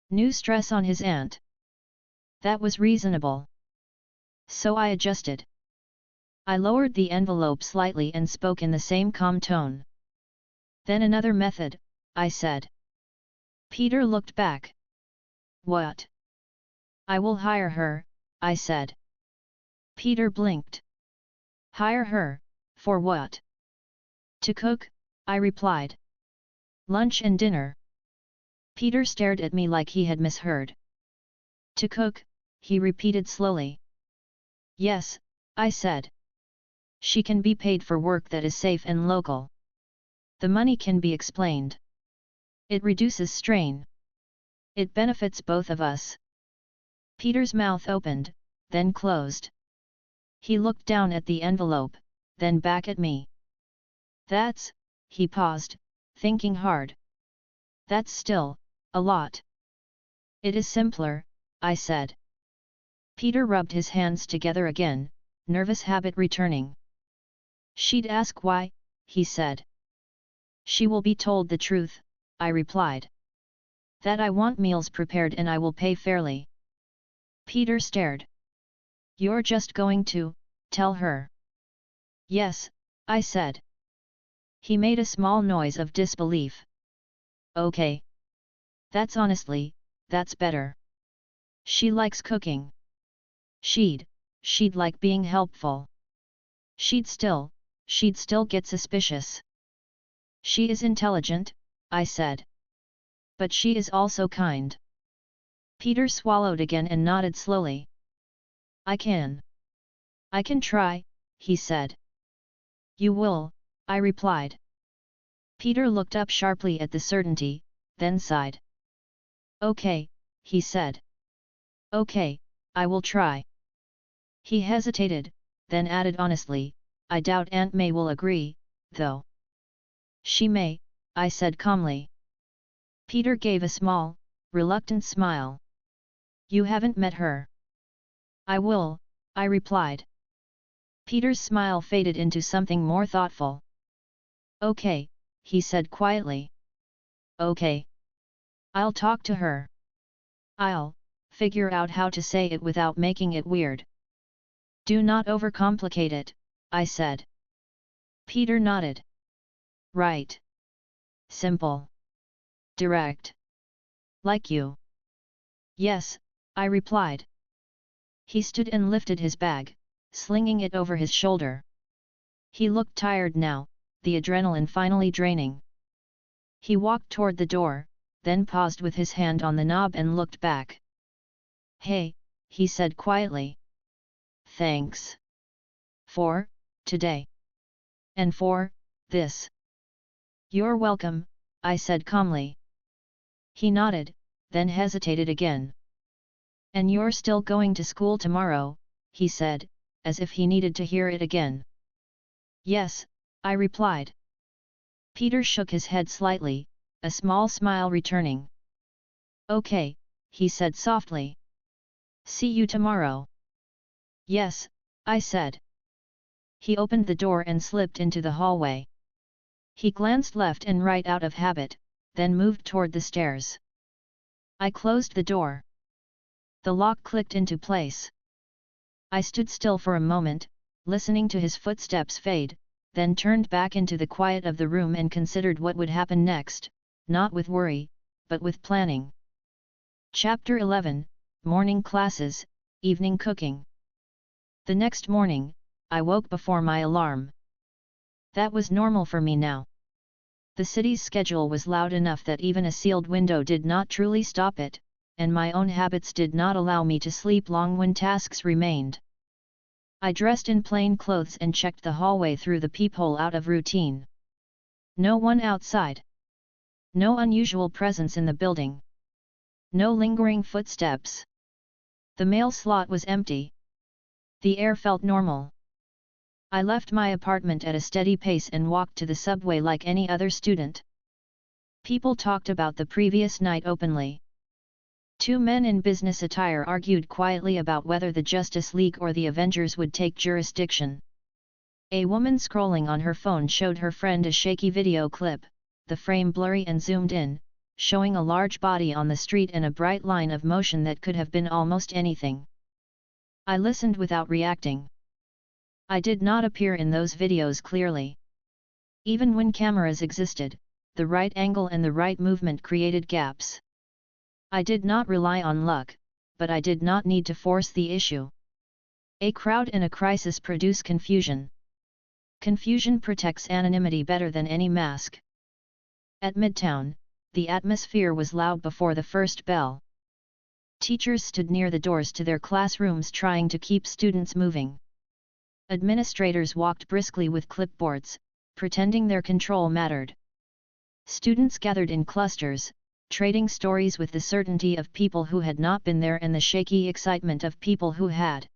C: New stress on his aunt. That was reasonable. So I adjusted. I lowered the envelope slightly and spoke in the same calm tone. "Then another method," I said. Peter looked back. "What?" "I will hire her," I said. Peter blinked. "Hire her, for what?" "To cook," I replied. "Lunch and dinner." Peter stared at me like he had misheard. "To cook," he repeated slowly. "Yes," I said. "She can be paid for work that is safe and local. The money can be explained. It reduces strain. It benefits both of us." Peter's mouth opened, then closed. He looked down at the envelope, then back at me. "That's," he paused, thinking hard. "That's still a lot." "It is simpler," I said. Peter rubbed his hands together again, nervous habit returning. "She'd ask why," he said. "She will be told the truth," I replied. "That I want meals prepared and I will pay fairly." Peter stared. "You're just going to tell her?" "Yes," I said. He made a small noise of disbelief. "Okay. That's better. She likes cooking. She'd like being helpful. She'd still get suspicious." "She is intelligent," I said. "But she is also kind." Peter swallowed again and nodded slowly. I can try," he said. "You will," I replied. Peter looked up sharply at the certainty, then sighed. "Okay," he said. "Okay, I will try." He hesitated, then added honestly, "I doubt Aunt May will agree, though." "She may," I said calmly. Peter gave a small, reluctant smile. "You haven't met her." "I will," I replied. Peter's smile faded into something more thoughtful. "Okay," he said quietly. "Okay. I'll talk to her. I'll figure out how to say it without making it weird." "Do not overcomplicate it," I said. Peter nodded. "Right. Simple. Direct. Like you." "Yes," I replied. He stood and lifted his bag, slinging it over his shoulder. He looked tired now, the adrenaline finally draining. He walked toward the door, then paused with his hand on the knob and looked back. "Hey," he said quietly. "Thanks. For today. And for this." "You're welcome," I said calmly. He nodded, then hesitated again. "And you're still going to school tomorrow," he said, as if he needed to hear it again. "Yes," I replied. Peter shook his head slightly, a small smile returning. "Okay," he said softly. "See you tomorrow." "Yes," I said. He opened the door and slipped into the hallway. He glanced left and right out of habit, then moved toward the stairs. I closed the door. The lock clicked into place. I stood still for a moment, listening to his footsteps fade, then turned back into the quiet of the room and considered what would happen next, not with worry, but with planning. Chapter 11, Morning Classes, Evening Cooking. The next morning, I woke before my alarm. That was normal for me now. The city's schedule was loud enough that even a sealed window did not truly stop it, and my own habits did not allow me to sleep long when tasks remained. I dressed in plain clothes and checked the hallway through the peephole out of routine. No one outside. No unusual presence in the building. No lingering footsteps. The mail slot was empty. The air felt normal. I left my apartment at a steady pace and walked to the subway like any other student. People talked about the previous night openly. Two men in business attire argued quietly about whether the Justice League or the Avengers would take jurisdiction. A woman scrolling on her phone showed her friend a shaky video clip, the frame blurry and zoomed in, showing a large body on the street and a bright line of motion that could have been almost anything. I listened without reacting. I did not appear in those videos clearly. Even when cameras existed, the right angle and the right movement created gaps. I did not rely on luck, but I did not need to force the issue. A crowd in a crisis produce confusion. Confusion protects anonymity better than any mask. At Midtown, the atmosphere was loud before the first bell. Teachers stood near the doors to their classrooms trying to keep students moving. Administrators walked briskly with clipboards, pretending their control mattered. Students gathered in clusters, trading stories with the certainty of people who had not been there and the shaky excitement of people who had.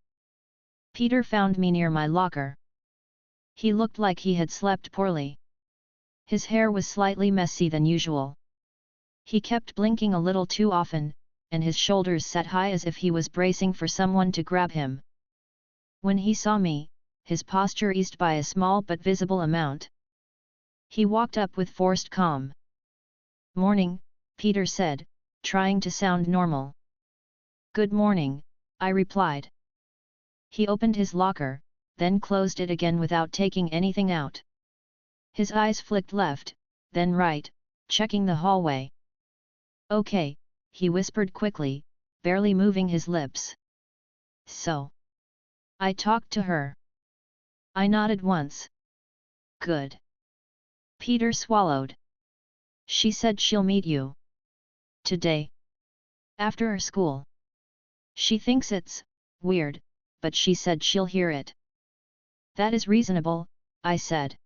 C: Peter found me near my locker. He looked like he had slept poorly. His hair was slightly messy than usual. He kept blinking a little too often, and his shoulders sat high as if he was bracing for someone to grab him. When he saw me, his posture eased by a small but visible amount. He walked up with forced calm. "Morning," Peter said, trying to sound normal. "Good morning," I replied. He opened his locker, then closed it again without taking anything out. His eyes flicked left, then right, checking the hallway. "Okay," he whispered quickly, barely moving his lips. "So? I talked to her." I nodded once. "Good." Peter swallowed. "She said she'll meet you today, after school. She thinks it's weird, but she said she'll hear it." "That is reasonable," I said.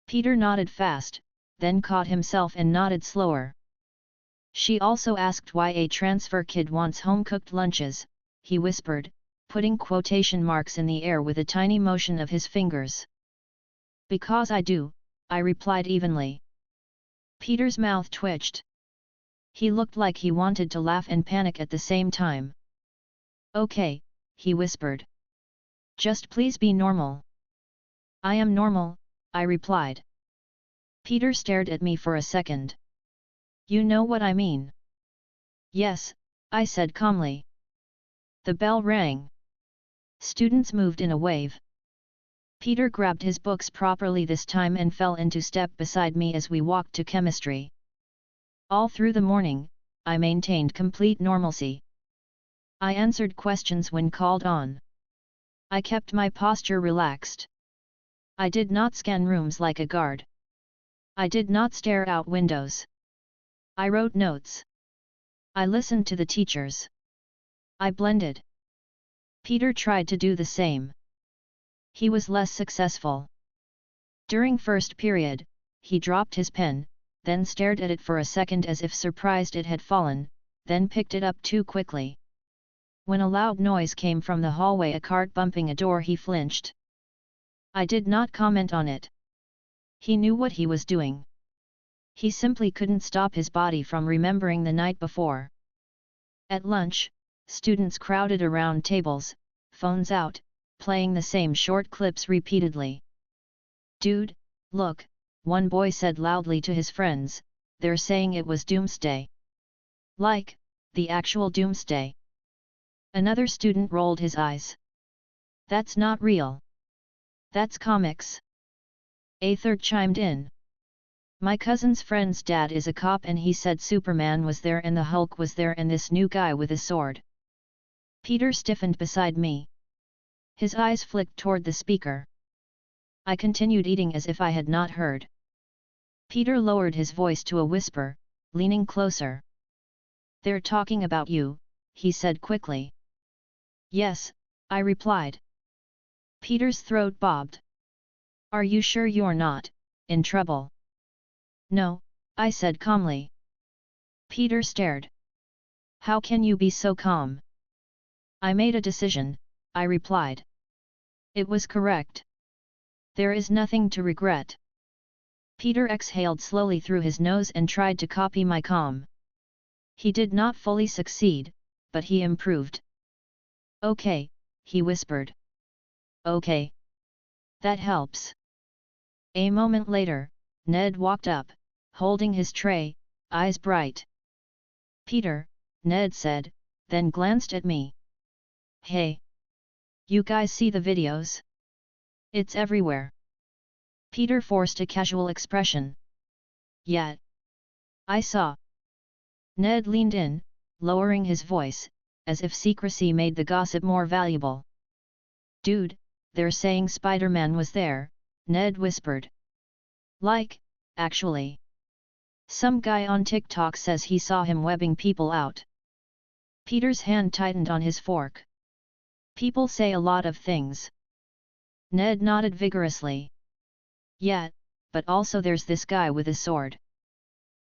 C: Peter nodded fast, then caught himself and nodded slower. "She also asked why a transfer kid wants home-cooked lunches," he whispered, putting quotation marks in the air with a tiny motion of his fingers. "Because I do," I replied evenly. Peter's mouth twitched. He looked like he wanted to laugh and panic at the same time. "Okay," he whispered. "Just please be normal." "I am normal," I replied. Peter stared at me for a second. "You know what I mean." "Yes," I said calmly. The bell rang. Students moved in a wave. Peter grabbed his books properly this time and fell into step beside me as we walked to chemistry. All through the morning, I maintained complete normalcy. I answered questions when called on. I kept my posture relaxed. I did not scan rooms like a guard. I did not stare out windows. I wrote notes. I listened to the teachers. I blended. Peter tried to do the same. He was less successful. During first period, he dropped his pen, then stared at it for a second as if surprised it had fallen, then picked it up too quickly. When a loud noise came from the hallway, a cart bumping a door, he flinched. I did not comment on it. He knew what he was doing. He simply couldn't stop his body from remembering the night before. At lunch, students crowded around tables, phones out, playing the same short clips repeatedly. "Dude, look," one boy said loudly to his friends, "they're saying it was Doomsday." "Like, the actual Doomsday?" Another student rolled his eyes. "That's not real. That's comics." A third chimed in. "My cousin's friend's dad is a cop and he said Superman was there and the Hulk was there and this new guy with a sword." Peter stiffened beside me. His eyes flicked toward the speaker. I continued eating as if I had not heard. Peter lowered his voice to a whisper, leaning closer. "They're talking about you," he said quickly. "Yes," I replied. Peter's throat bobbed. "Are you sure you're not in trouble?" "No," I said calmly. Peter stared. "How can you be so calm?" "I made a decision," I replied. "It was correct. There is nothing to regret." Peter exhaled slowly through his nose and tried to copy my calm. He did not fully succeed, but he improved. "Okay," he whispered. "Okay. That helps." A moment later, Ned walked up, holding his tray, eyes bright. "Peter," Ned said, then glanced at me. "Hey! You guys see the videos? It's everywhere." Peter forced a casual expression. "Yeah. I saw." Ned leaned in, lowering his voice, as if secrecy made the gossip more valuable. "Dude, they're saying Spider-Man was there," Ned whispered. "Like, actually. Some guy on TikTok says he saw him webbing people out." Peter's hand tightened on his fork. "People say a lot of things." Ned nodded vigorously. "Yeah, but also there's this guy with a sword.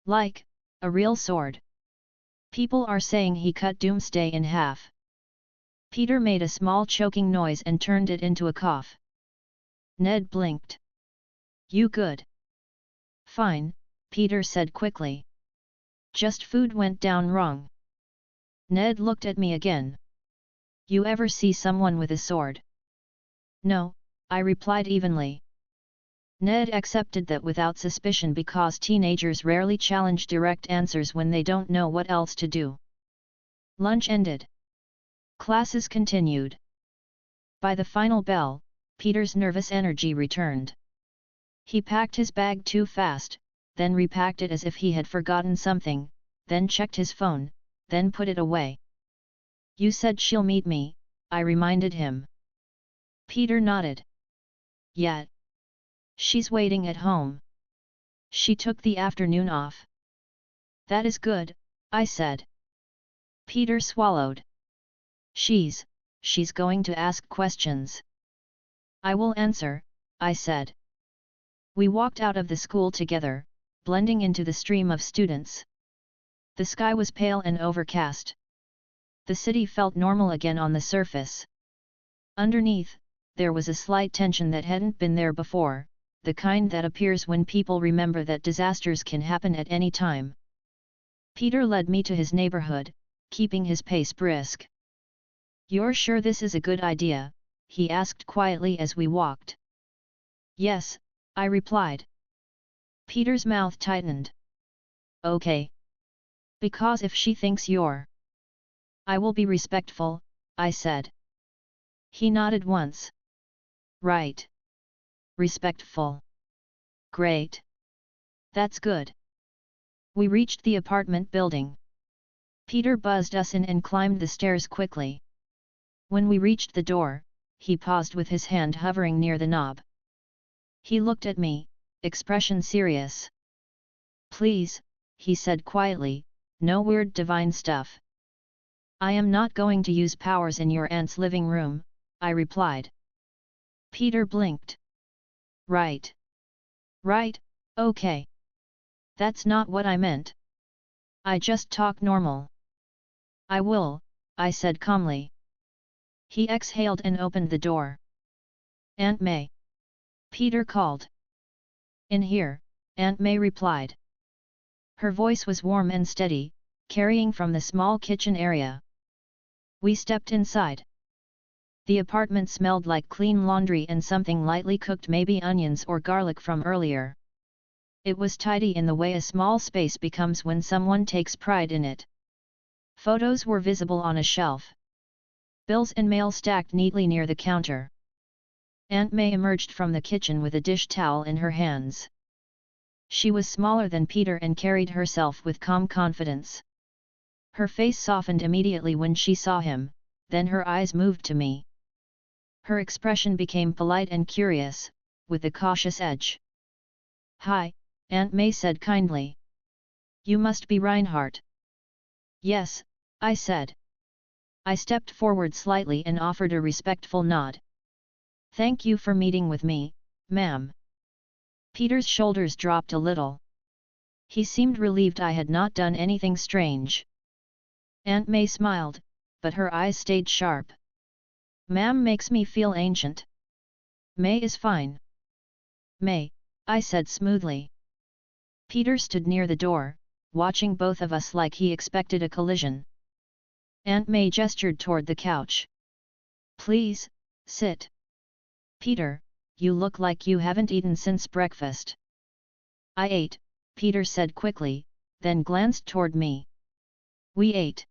C: Like, a real sword. People are saying he cut Doomsday in half." Peter made a small choking noise and turned it into a cough. Ned blinked. "You good?" "Fine," Peter said quickly. "Just food went down wrong." Ned looked at me again. "You ever see someone with a sword?" "No," I replied evenly. Ned accepted that without suspicion because teenagers rarely challenge direct answers when they don't know what else to do. Lunch ended. Classes continued. By the final bell, Peter's nervous energy returned. He packed his bag too fast, then repacked it as if he had forgotten something, then checked his phone, then put it away. "You said she'll meet me," I reminded him. Peter nodded. "Yeah. She's waiting at home. She took the afternoon off." "That is good," I said. Peter swallowed. She's going to ask questions." "I will answer," I said. We walked out of the school together, blending into the stream of students. The sky was pale and overcast. The city felt normal again on the surface. Underneath, there was a slight tension that hadn't been there before, the kind that appears when people remember that disasters can happen at any time. Peter led me to his neighborhood, keeping his pace brisk. "You're sure this is a good idea?" he asked quietly as we walked. "Yes," I replied. Peter's mouth tightened. "Okay. Because if she thinks you're..." "I will be respectful," I said. He nodded once. "Right. Respectful. Great. That's good." We reached the apartment building. Peter buzzed us in and climbed the stairs quickly. When we reached the door, he paused with his hand hovering near the knob. He looked at me, expression serious. "Please," he said quietly, "no weird divine stuff." "I am not going to use powers in your aunt's living room," I replied. Peter blinked. "Right. Right, okay. That's not what I meant. I just talk normal." "I will," I said calmly. He exhaled and opened the door. "Aunt May." Peter called. "In here," Aunt May replied. Her voice was warm and steady, carrying from the small kitchen area. We stepped inside. The apartment smelled like clean laundry and something lightly cooked, maybe onions or garlic from earlier. It was tidy in the way a small space becomes when someone takes pride in it. Photos were visible on a shelf. Bills and mail stacked neatly near the counter. Aunt May emerged from the kitchen with a dish towel in her hands. She was smaller than Peter and carried herself with calm confidence. Her face softened immediately when she saw him, then her eyes moved to me. Her expression became polite and curious, with a cautious edge. "Hi," Aunt May said kindly. "You must be Reinhard." Yes, I said. I stepped forward slightly and offered a respectful nod. Thank you for meeting with me, ma'am. Peter's shoulders dropped a little. He seemed relieved I had not done anything strange. Aunt May smiled, but her eyes stayed sharp. Ma'am makes me feel ancient. May is fine. May, I said smoothly. Peter stood near the door, watching both of us like he expected a collision. Aunt May gestured toward the couch. Please, sit. Peter, you look like you haven't eaten since breakfast. I ate, Peter said quickly, then glanced toward me. We ate.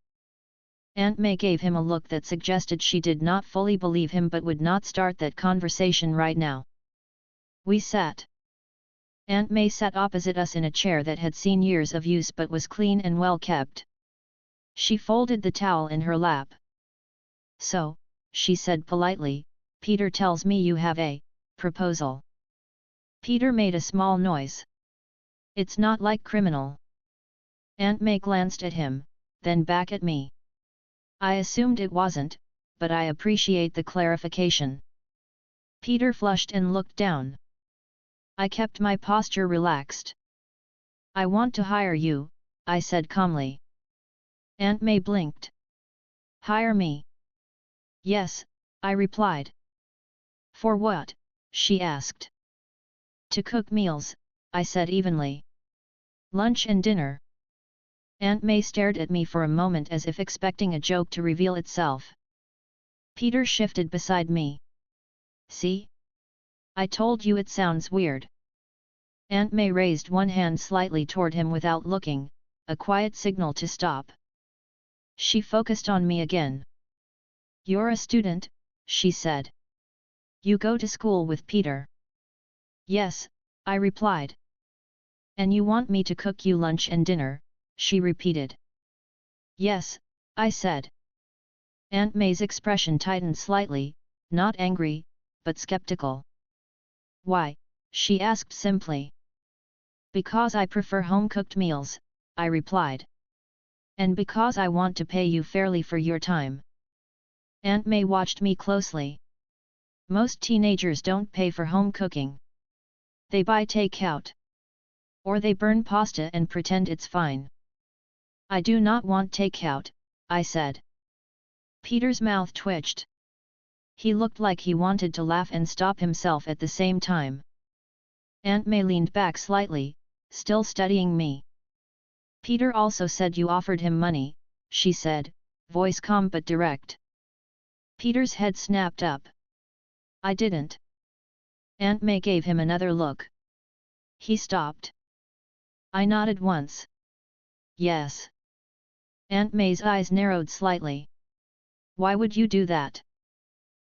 C: Aunt May gave him a look that suggested she did not fully believe him but would not start that conversation right now. We sat. Aunt May sat opposite us in a chair that had seen years of use but was clean and well kept. She folded the towel in her lap. So, she said politely, Peter tells me you have a proposal. Peter made a small noise. It's not like criminal. Aunt May glanced at him, then back at me. I assumed it wasn't, but I appreciate the clarification. Peter flushed and looked down. I kept my posture relaxed. I want to hire you, I said calmly. Aunt May blinked. Hire me? Yes, I replied. For what? She asked. To cook meals, I said evenly. Lunch and dinner. Aunt May stared at me for a moment as if expecting a joke to reveal itself. Peter shifted beside me. See? I told you it sounds weird. Aunt May raised one hand slightly toward him without looking, a quiet signal to stop. She focused on me again. You're a student, she said. You go to school with Peter. Yes, I replied. And you want me to cook you lunch and dinner, she repeated. Yes, I said. Aunt May's expression tightened slightly, not angry, but skeptical. Why? She asked simply. Because I prefer home-cooked meals, I replied. And because I want to pay you fairly for your time. Aunt May watched me closely. Most teenagers don't pay for home cooking. They buy takeout. Or they burn pasta and pretend it's fine. I do not want takeout, I said. Peter's mouth twitched. He looked like he wanted to laugh and stop himself at the same time. Aunt May leaned back slightly, still studying me. Peter also said you offered him money, she said, voice calm but direct. Peter's head snapped up. I didn't. Aunt May gave him another look. He stopped. I nodded once. Yes. Aunt May's eyes narrowed slightly. Why would you do that?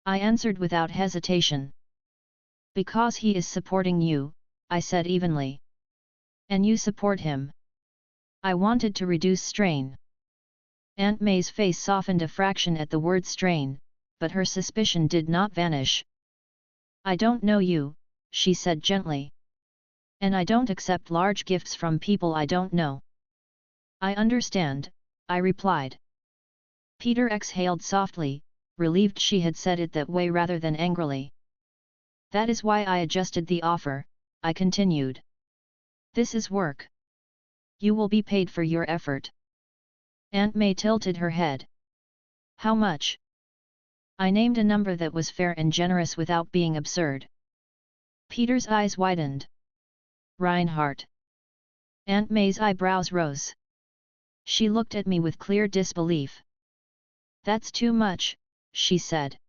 C: I answered without hesitation. Because he is supporting you, I said evenly. And you support him. I wanted to reduce strain. Aunt May's face softened a fraction at the word strain, but her suspicion did not vanish. I don't know you, she said gently. And I don't accept large gifts from people I don't know. I understand, I replied. Peter exhaled softly, relieved she had said it that way rather than angrily. That is why I adjusted the offer, I continued. This is work. You will be paid for your effort. Aunt May tilted her head. How much? I named a number that was fair and generous without being absurd. Peter's eyes widened. Reinhard. Aunt May's eyebrows rose. She looked at me with clear disbelief. That's too much, she said.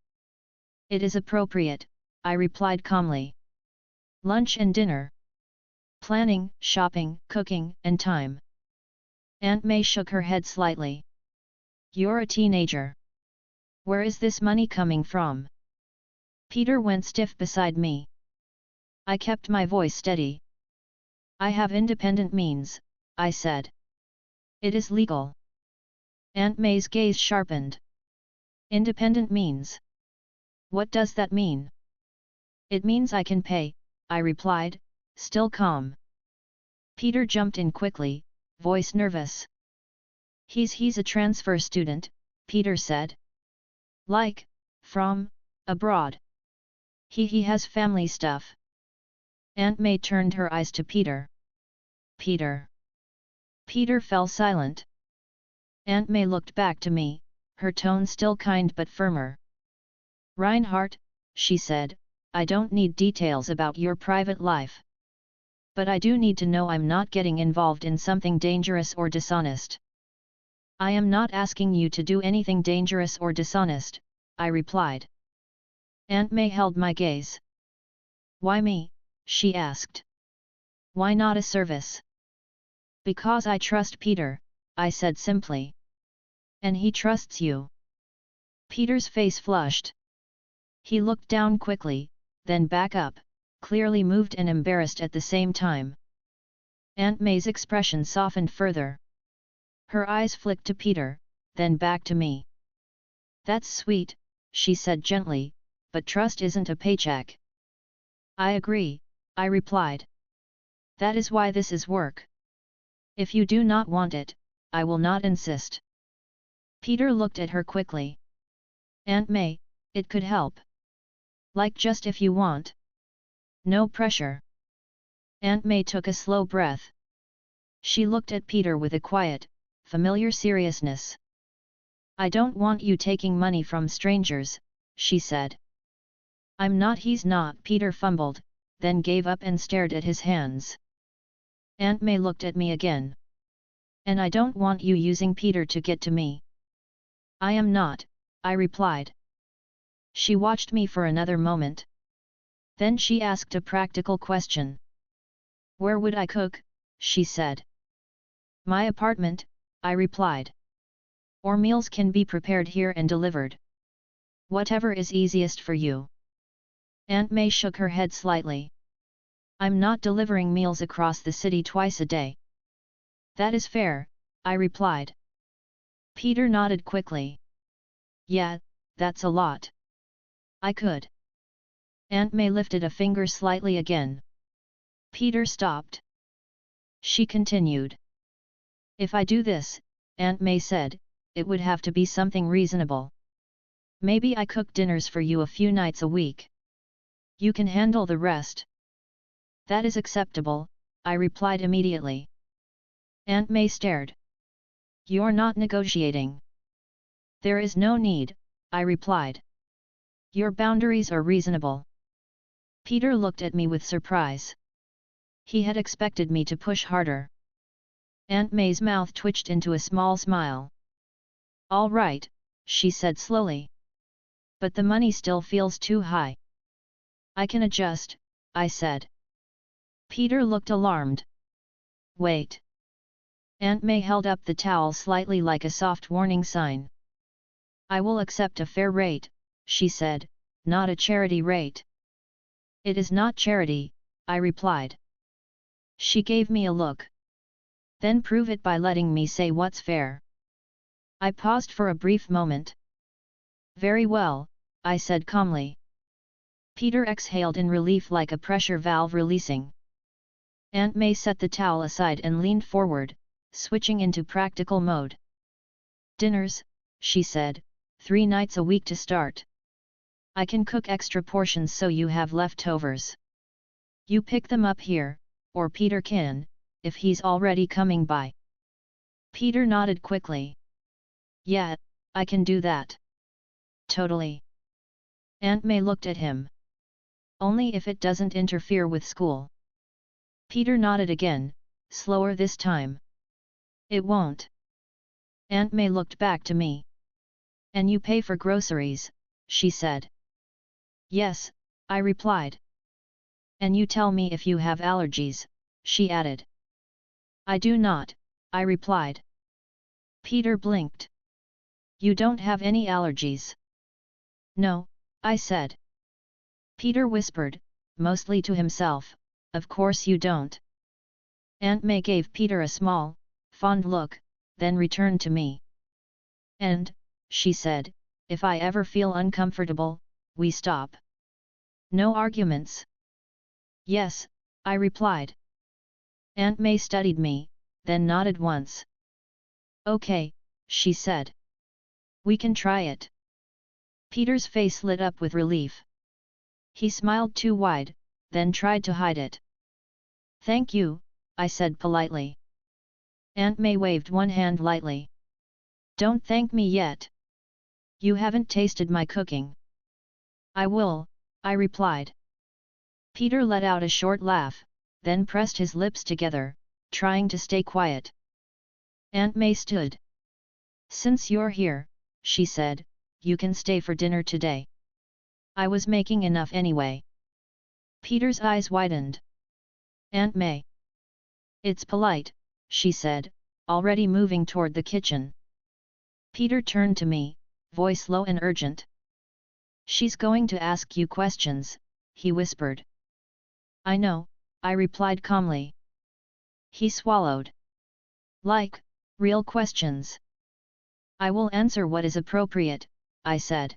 C: It is appropriate, I replied calmly. Lunch and dinner. Planning, shopping, cooking, and time. Aunt May shook her head slightly. You're a teenager. Where is this money coming from? Peter went stiff beside me. I kept my voice steady. I have independent means, I said. It is legal. Aunt May's gaze sharpened. Independent means. What does that mean? It means I can pay, I replied, still calm. Peter jumped in quickly, voice nervous. He's a transfer student, Peter said. Like, from, abroad. He has family stuff. Aunt May turned her eyes to Peter. Peter. Peter fell silent. Aunt May looked back to me, her tone still kind but firmer. Reinhard, she said, I don't need details about your private life. But I do need to know I'm not getting involved in something dangerous or dishonest. I am not asking you to do anything dangerous or dishonest, I replied. Aunt May held my gaze. Why me? She asked. Why not a service? Because I trust Peter, I said simply. And he trusts you. Peter's face flushed. He looked down quickly, then back up, clearly moved and embarrassed at the same time. Aunt May's expression softened further. Her eyes flicked to Peter, then back to me. That's sweet, she said gently, but trust isn't a paycheck. I agree, I replied. That is why this is work. If you do not want it, I will not insist. Peter looked at her quickly. Aunt May, it could help. Like just if you want. No pressure. Aunt May took a slow breath. She looked at Peter with a quiet, familiar seriousness. I don't want you taking money from strangers, she said. I'm not. He's not. Peter fumbled, then gave up and stared at his hands. Aunt May looked at me again. And I don't want you using Peter to get to me. I am not, I replied. She watched me for another moment. Then she asked a practical question. Where would I cook? She said. My apartment, I replied. Or meals can be prepared here and delivered. Whatever is easiest for you. Aunt May shook her head slightly. I'm not delivering meals across the city twice a day. That is fair, I replied. Peter nodded quickly. Yeah, that's a lot. I could. Aunt May lifted a finger slightly again. Peter stopped. She continued. If I do this, Aunt May said, it would have to be something reasonable. Maybe I cook dinners for you a few nights a week. You can handle the rest. That is acceptable, I replied immediately. Aunt May stared. You're not negotiating. There is no need, I replied. Your boundaries are reasonable. Peter looked at me with surprise. He had expected me to push harder. Aunt May's mouth twitched into a small smile. All right, she said slowly. But the money still feels too high. I can adjust, I said. Peter looked alarmed. Wait. Aunt May held up the towel slightly like a soft warning sign. I will accept a fair rate, she said, not a charity rate. It is not charity, I replied. She gave me a look. Then prove it by letting me say what's fair. I paused for a brief moment. Very well, I said calmly. Peter exhaled in relief like a pressure valve releasing. Aunt May set the towel aside and leaned forward, switching into practical mode. Dinners, she said, 3 nights a week to start. I can cook extra portions so you have leftovers. You pick them up here, or Peter can, if he's already coming by. Peter nodded quickly. Yeah, I can do that. Totally. Aunt May looked at him. Only if it doesn't interfere with school. Peter nodded again, slower this time. It won't. Aunt May looked back to me. And you pay for groceries, she said. Yes, I replied. And you tell me if you have allergies, she added. I do not, I replied. Peter blinked. You don't have any allergies? No, I said. Peter whispered, mostly to himself, of course you don't. Aunt May gave Peter a small, fond look, then returned to me. And, she said, if I ever feel uncomfortable, we stop. No arguments. Yes, I replied. Aunt May studied me, then nodded once. Okay, she said. We can try it. Peter's face lit up with relief. He smiled too wide, then tried to hide it. Thank you, I said politely. Aunt May waved one hand lightly. Don't thank me yet. You haven't tasted my cooking. I will, I replied. Peter let out a short laugh, then pressed his lips together, trying to stay quiet. Aunt May stood. Since you're here, she said, you can stay for dinner today. I was making enough anyway. Peter's eyes widened. Aunt May. It's polite, she said, already moving toward the kitchen. Peter turned to me, voice low and urgent. She's going to ask you questions, he whispered. I know, I replied calmly. He swallowed. Like, real questions. I will answer what is appropriate, I said.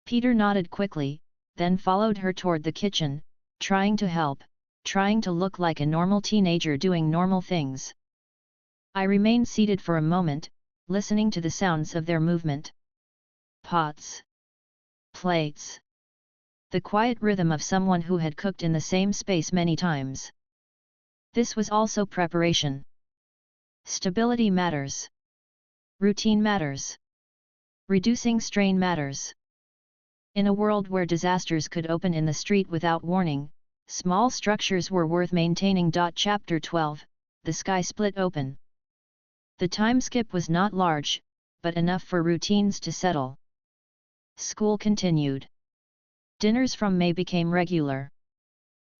C: Peter nodded quickly, then followed her toward the kitchen, trying to help, trying to look like a normal teenager doing normal things. I remained seated for a moment, listening to the sounds of their movement. Pots. Plates. The quiet rhythm of someone who had cooked in the same space many times. This was also preparation. Stability matters. Routine matters. Reducing strain matters. In a world where disasters could open in the street without warning, small structures were worth maintaining. Chapter 12, The Sky Split Open. The time skip was not large, but enough for routines to settle. School continued. Dinners from May became regular.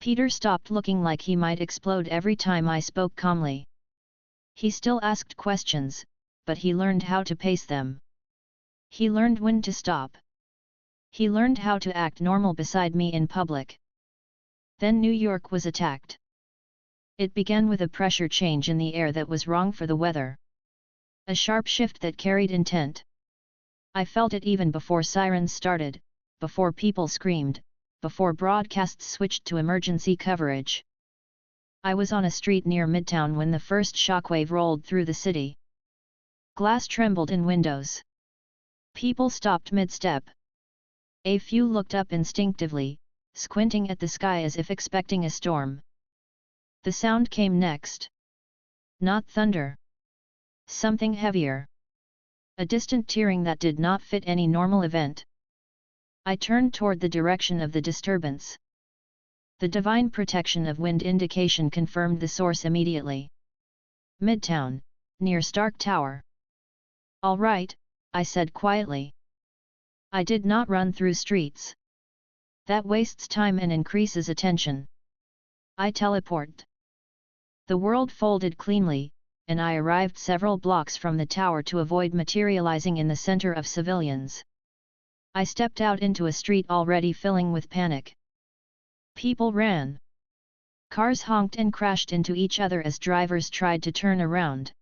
C: Peter stopped looking like he might explode every time I spoke calmly. He still asked questions, but he learned how to pace them. He learned when to stop. He learned how to act normal beside me in public. Then New York was attacked. It began with a pressure change in the air that was wrong for the weather. A sharp shift that carried intent. I felt it even before sirens started, before people screamed, before broadcasts switched to emergency coverage. I was on a street near Midtown when the first shockwave rolled through the city. Glass trembled in windows. People stopped mid-step. A few looked up instinctively, squinting at the sky as if expecting a storm. The sound came next. Not thunder. Something heavier. A distant tearing that did not fit any normal event. I turned toward the direction of the disturbance. The divine protection of wind indication confirmed the source immediately. Midtown, near Stark Tower. All right, I said quietly. I did not run through streets. That wastes time and increases attention. I teleport. The world folded cleanly, and I arrived several blocks from the tower to avoid materializing in the center of civilians. I stepped out into a street already filling with panic. People ran. Cars honked and crashed into each other as drivers tried to turn around.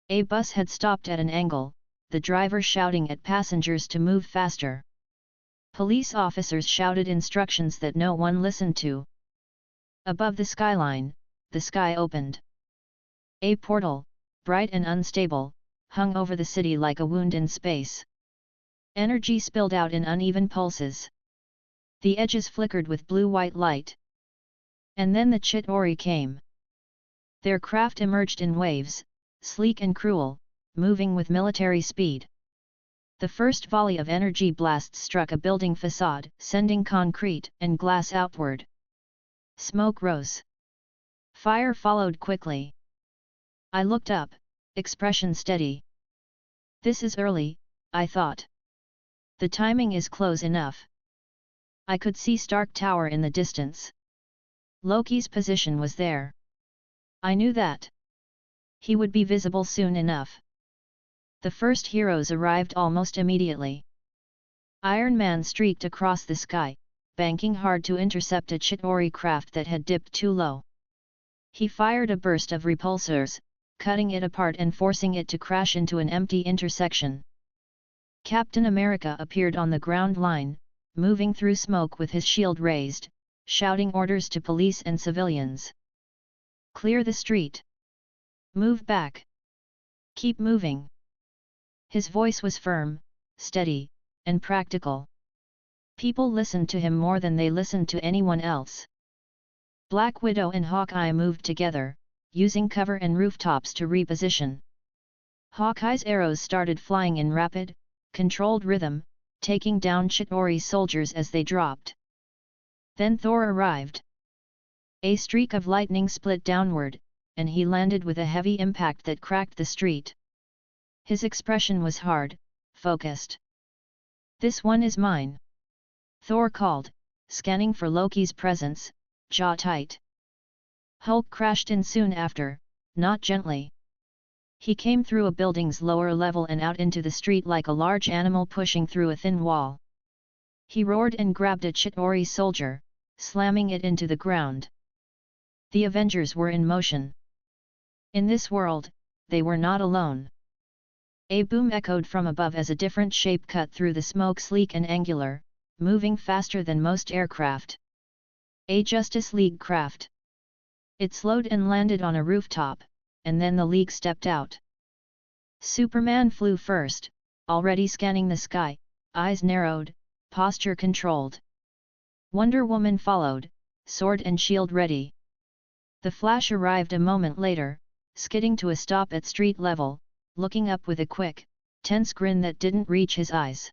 C: A bus had stopped at an angle, the driver shouting at passengers to move faster. Police officers shouted instructions that no one listened to. Above the skyline, the sky opened. A portal, bright and unstable, hung over the city like a wound in space. Energy spilled out in uneven pulses. The edges flickered with blue-white light. And then the Chitauri came. Their craft emerged in waves, sleek and cruel, moving with military speed. The first volley of energy blasts struck a building facade, sending concrete and glass outward. Smoke rose. Fire followed quickly. I looked up, expression steady. This is early, I thought. The timing is close enough. I could see Stark Tower in the distance. Loki's position was there. I knew that. He would be visible soon enough. The first heroes arrived almost immediately. Iron Man streaked across the sky, banking hard to intercept a Chitauri craft that had dipped too low. He fired a burst of repulsors, cutting it apart and forcing it to crash into an empty intersection. Captain America appeared on the ground line, moving through smoke with his shield raised, shouting orders to police and civilians. Clear the street. Move back. Keep moving. His voice was firm, steady, and practical. People listened to him more than they listened to anyone else. Black Widow and Hawkeye moved together, using cover and rooftops to reposition. Hawkeye's arrows started flying in rapid, controlled rhythm, taking down Chitauri's soldiers as they dropped. Then Thor arrived. A streak of lightning split downward, and he landed with a heavy impact that cracked the street. His expression was hard, focused. "This one is mine," Thor called, scanning for Loki's presence, jaw tight. Hulk crashed in soon after, not gently. He came through a building's lower level and out into the street like a large animal pushing through a thin wall. He roared and grabbed a Chitauri soldier, slamming it into the ground. The Avengers were in motion. In this world, they were not alone. A boom echoed from above as a different shape cut through the smoke, sleek and angular, moving faster than most aircraft. A Justice League craft. It slowed and landed on a rooftop, and then the League stepped out. Superman flew first, already scanning the sky, eyes narrowed, posture controlled. Wonder Woman followed, sword and shield ready. The Flash arrived a moment later, skidding to a stop at street level, looking up with a quick, tense grin that didn't reach his eyes.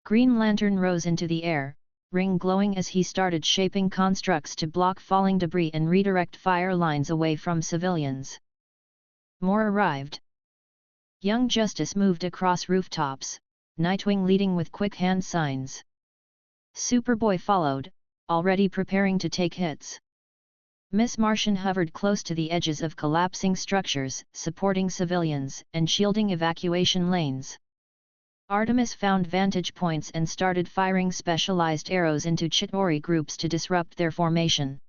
C: Green Lantern rose into the air, ring glowing as he started shaping constructs to block falling debris and redirect fire lines away from civilians. More arrived. Young Justice moved across rooftops, Nightwing leading with quick hand signs. Superboy followed, already preparing to take hits. Miss Martian hovered close to the edges of collapsing structures, supporting civilians and shielding evacuation lanes. Artemis found vantage points and started firing specialized arrows into Chitauri groups to disrupt their formation.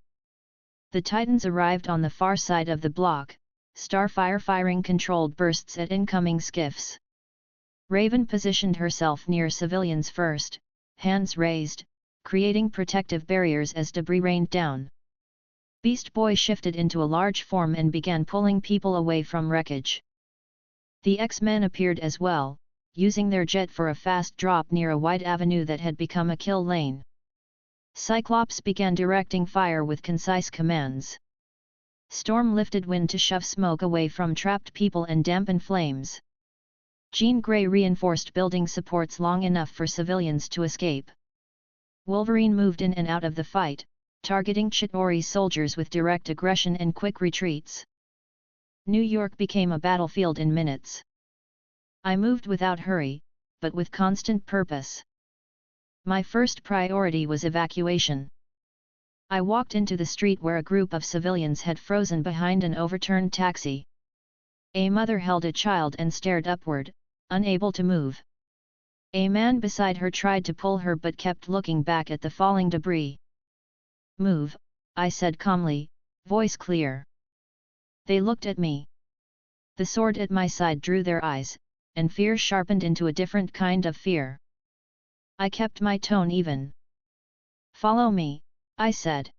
C: The Titans arrived on the far side of the block, Starfire firing controlled bursts at incoming skiffs. Raven positioned herself near civilians first, hands raised, creating protective barriers as debris rained down. Beast Boy shifted into a large form and began pulling people away from wreckage. The X-Men appeared as well, using their jet for a fast drop near a wide avenue that had become a kill lane. Cyclops began directing fire with concise commands. Storm lifted wind to shove smoke away from trapped people and dampen flames. Jean Grey reinforced building supports long enough for civilians to escape. Wolverine moved in and out of the fight, targeting Chitauri soldiers with direct aggression and quick retreats. New York became a battlefield in minutes. I moved without hurry, but with constant purpose. My first priority was evacuation. I walked into the street where a group of civilians had frozen behind an overturned taxi. A mother held a child and stared upward, unable to move. A man beside her tried to pull her but kept looking back at the falling debris. "Move," I said calmly, voice clear. They looked at me. The sword at my side drew their eyes, and fear sharpened into a different kind of fear. I kept my tone even. "Follow me," I said.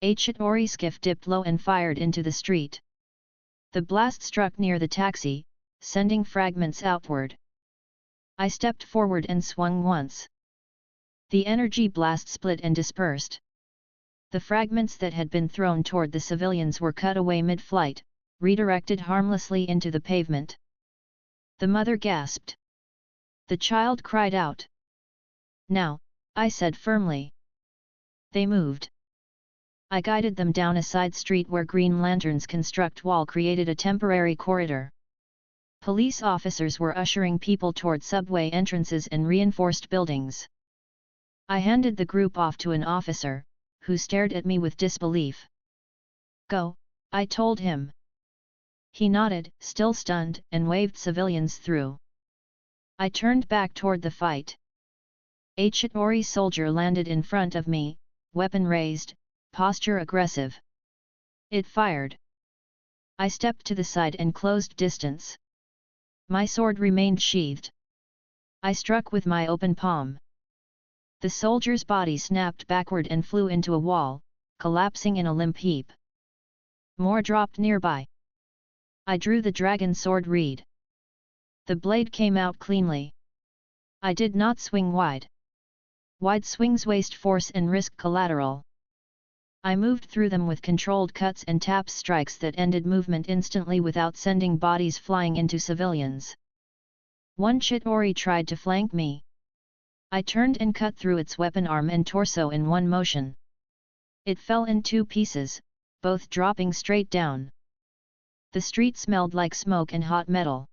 C: A Chitauri skiff dipped low and fired into the street. The blast struck near the taxi, sending fragments outward. I stepped forward and swung once. The energy blast split and dispersed. The fragments that had been thrown toward the civilians were cut away mid-flight, redirected harmlessly into the pavement. The mother gasped. The child cried out. "Now," I said firmly. They moved. I guided them down a side street where Green Lantern's construct wall created a temporary corridor. Police officers were ushering people toward subway entrances and reinforced buildings. I handed the group off to an officer, who stared at me with disbelief. "Go," I told him. He nodded, still stunned, and waved civilians through. I turned back toward the fight. A Chitauri soldier landed in front of me, weapon raised, posture aggressive. It fired. I stepped to the side and closed distance. My sword remained sheathed. I struck with my open palm. The soldier's body snapped backward and flew into a wall, collapsing in a limp heap. More dropped nearby. I drew the dragon sword reed. The blade came out cleanly. I did not swing wide. Wide swings waste force and risk collateral. I moved through them with controlled cuts and tap strikes that ended movement instantly without sending bodies flying into civilians. One Chitauri tried to flank me. I turned and cut through its weapon arm and torso in one motion. It fell in 2 pieces, both dropping straight down. The street smelled like smoke and hot metal.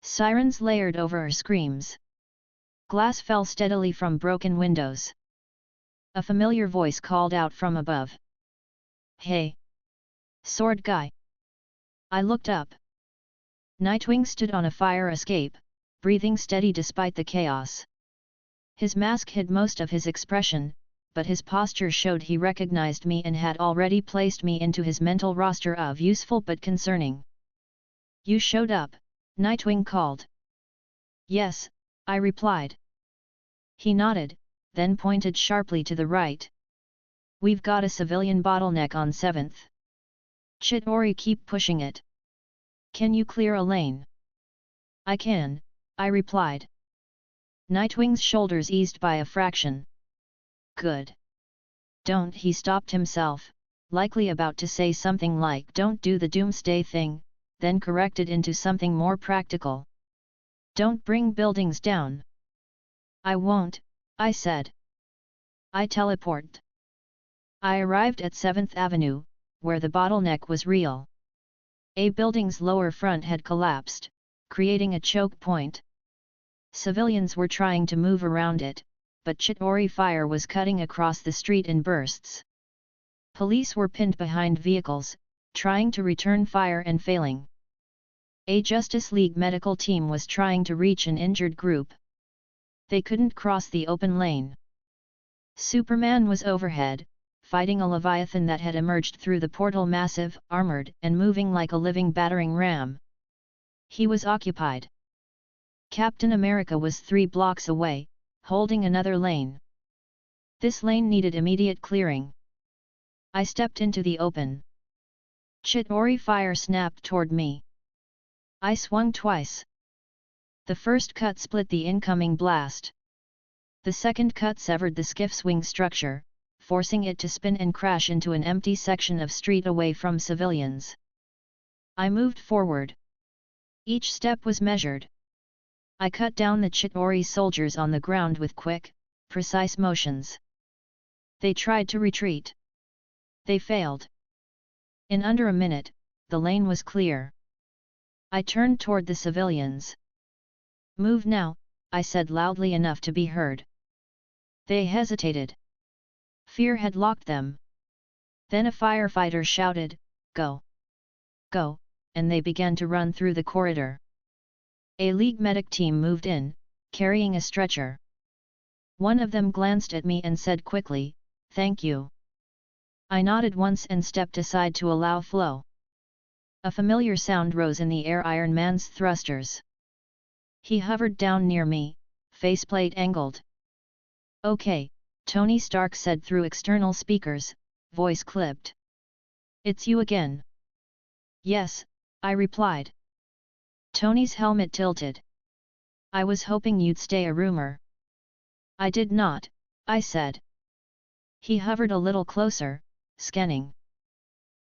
C: Sirens layered over our screams. Glass fell steadily from broken windows. A familiar voice called out from above. "Hey! Sword guy!" I looked up. Nightwing stood on a fire escape, breathing steady despite the chaos. His mask hid most of his expression, but his posture showed he recognized me and had already placed me into his mental roster of useful but concerning. "You showed up," Nightwing called. "Yes," I replied. He nodded, then pointed sharply to the right. "We've got a civilian bottleneck on 7th. Chitauri keep pushing it. Can you clear a lane?" "I can," I replied. Nightwing's shoulders eased by a fraction. "Good. Don't," he stopped himself, likely about to say something like "don't do the Doomsday thing," then corrected into something more practical. "Don't bring buildings down." "I won't," I said. I teleport. I arrived at 7th Avenue, where the bottleneck was real. A building's lower front had collapsed, creating a choke point. Civilians were trying to move around it, but Chitauri fire was cutting across the street in bursts. Police were pinned behind vehicles, trying to return fire and failing. A Justice League medical team was trying to reach an injured group. They couldn't cross the open lane. Superman was overhead, fighting a Leviathan that had emerged through the portal, massive, armored, and moving like a living battering ram. He was occupied. Captain America was 3 blocks away, holding another lane. This lane needed immediate clearing. I stepped into the open. Chitauri fire snapped toward me. I swung twice. The first cut split the incoming blast. The second cut severed the skiff's wing structure, forcing it to spin and crash into an empty section of street away from civilians. I moved forward. Each step was measured. I cut down the Chitauri soldiers on the ground with quick, precise motions. They tried to retreat. They failed. In under a minute, the lane was clear. I turned toward the civilians. "Move now," I said loudly enough to be heard. They hesitated. Fear had locked them. Then a firefighter shouted, "Go! Go!" and they began to run through the corridor. A League medic team moved in, carrying a stretcher. One of them glanced at me and said quickly, "Thank you." I nodded once and stepped aside to allow flow. A familiar sound rose in the air, Iron Man's thrusters. He hovered down near me, faceplate angled. "Okay," Tony Stark said through external speakers, voice clipped. "It's you again." "Yes," I replied. Tony's helmet tilted. "I was hoping you'd stay a rumor." "I did not," I said. He hovered a little closer, scanning.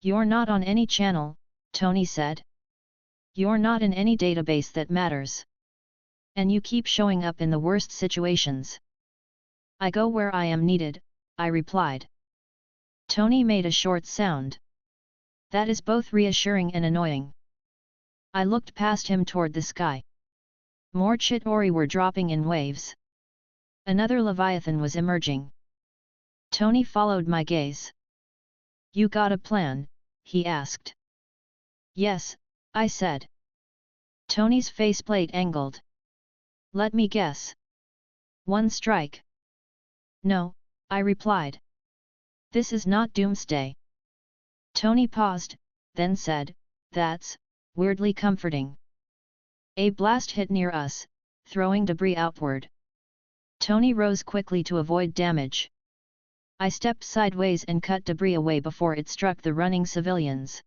C: "You're not on any channel," Tony said. "You're not in any database that matters. And you keep showing up in the worst situations." "I go where I am needed," I replied. Tony made a short sound. That is both reassuring and annoying. I looked past him toward the sky. More Chitauri were dropping in waves. Another Leviathan was emerging. Tony followed my gaze. "You got a plan?" he asked. "Yes," I said. Tony's faceplate angled. "Let me guess. One strike?" "No," I replied. "This is not Doomsday." Tony paused, then said, "That's weirdly comforting." A blast hit near us, throwing debris outward. Tony rose quickly to avoid damage. I stepped sideways and cut debris away before it struck the running civilians.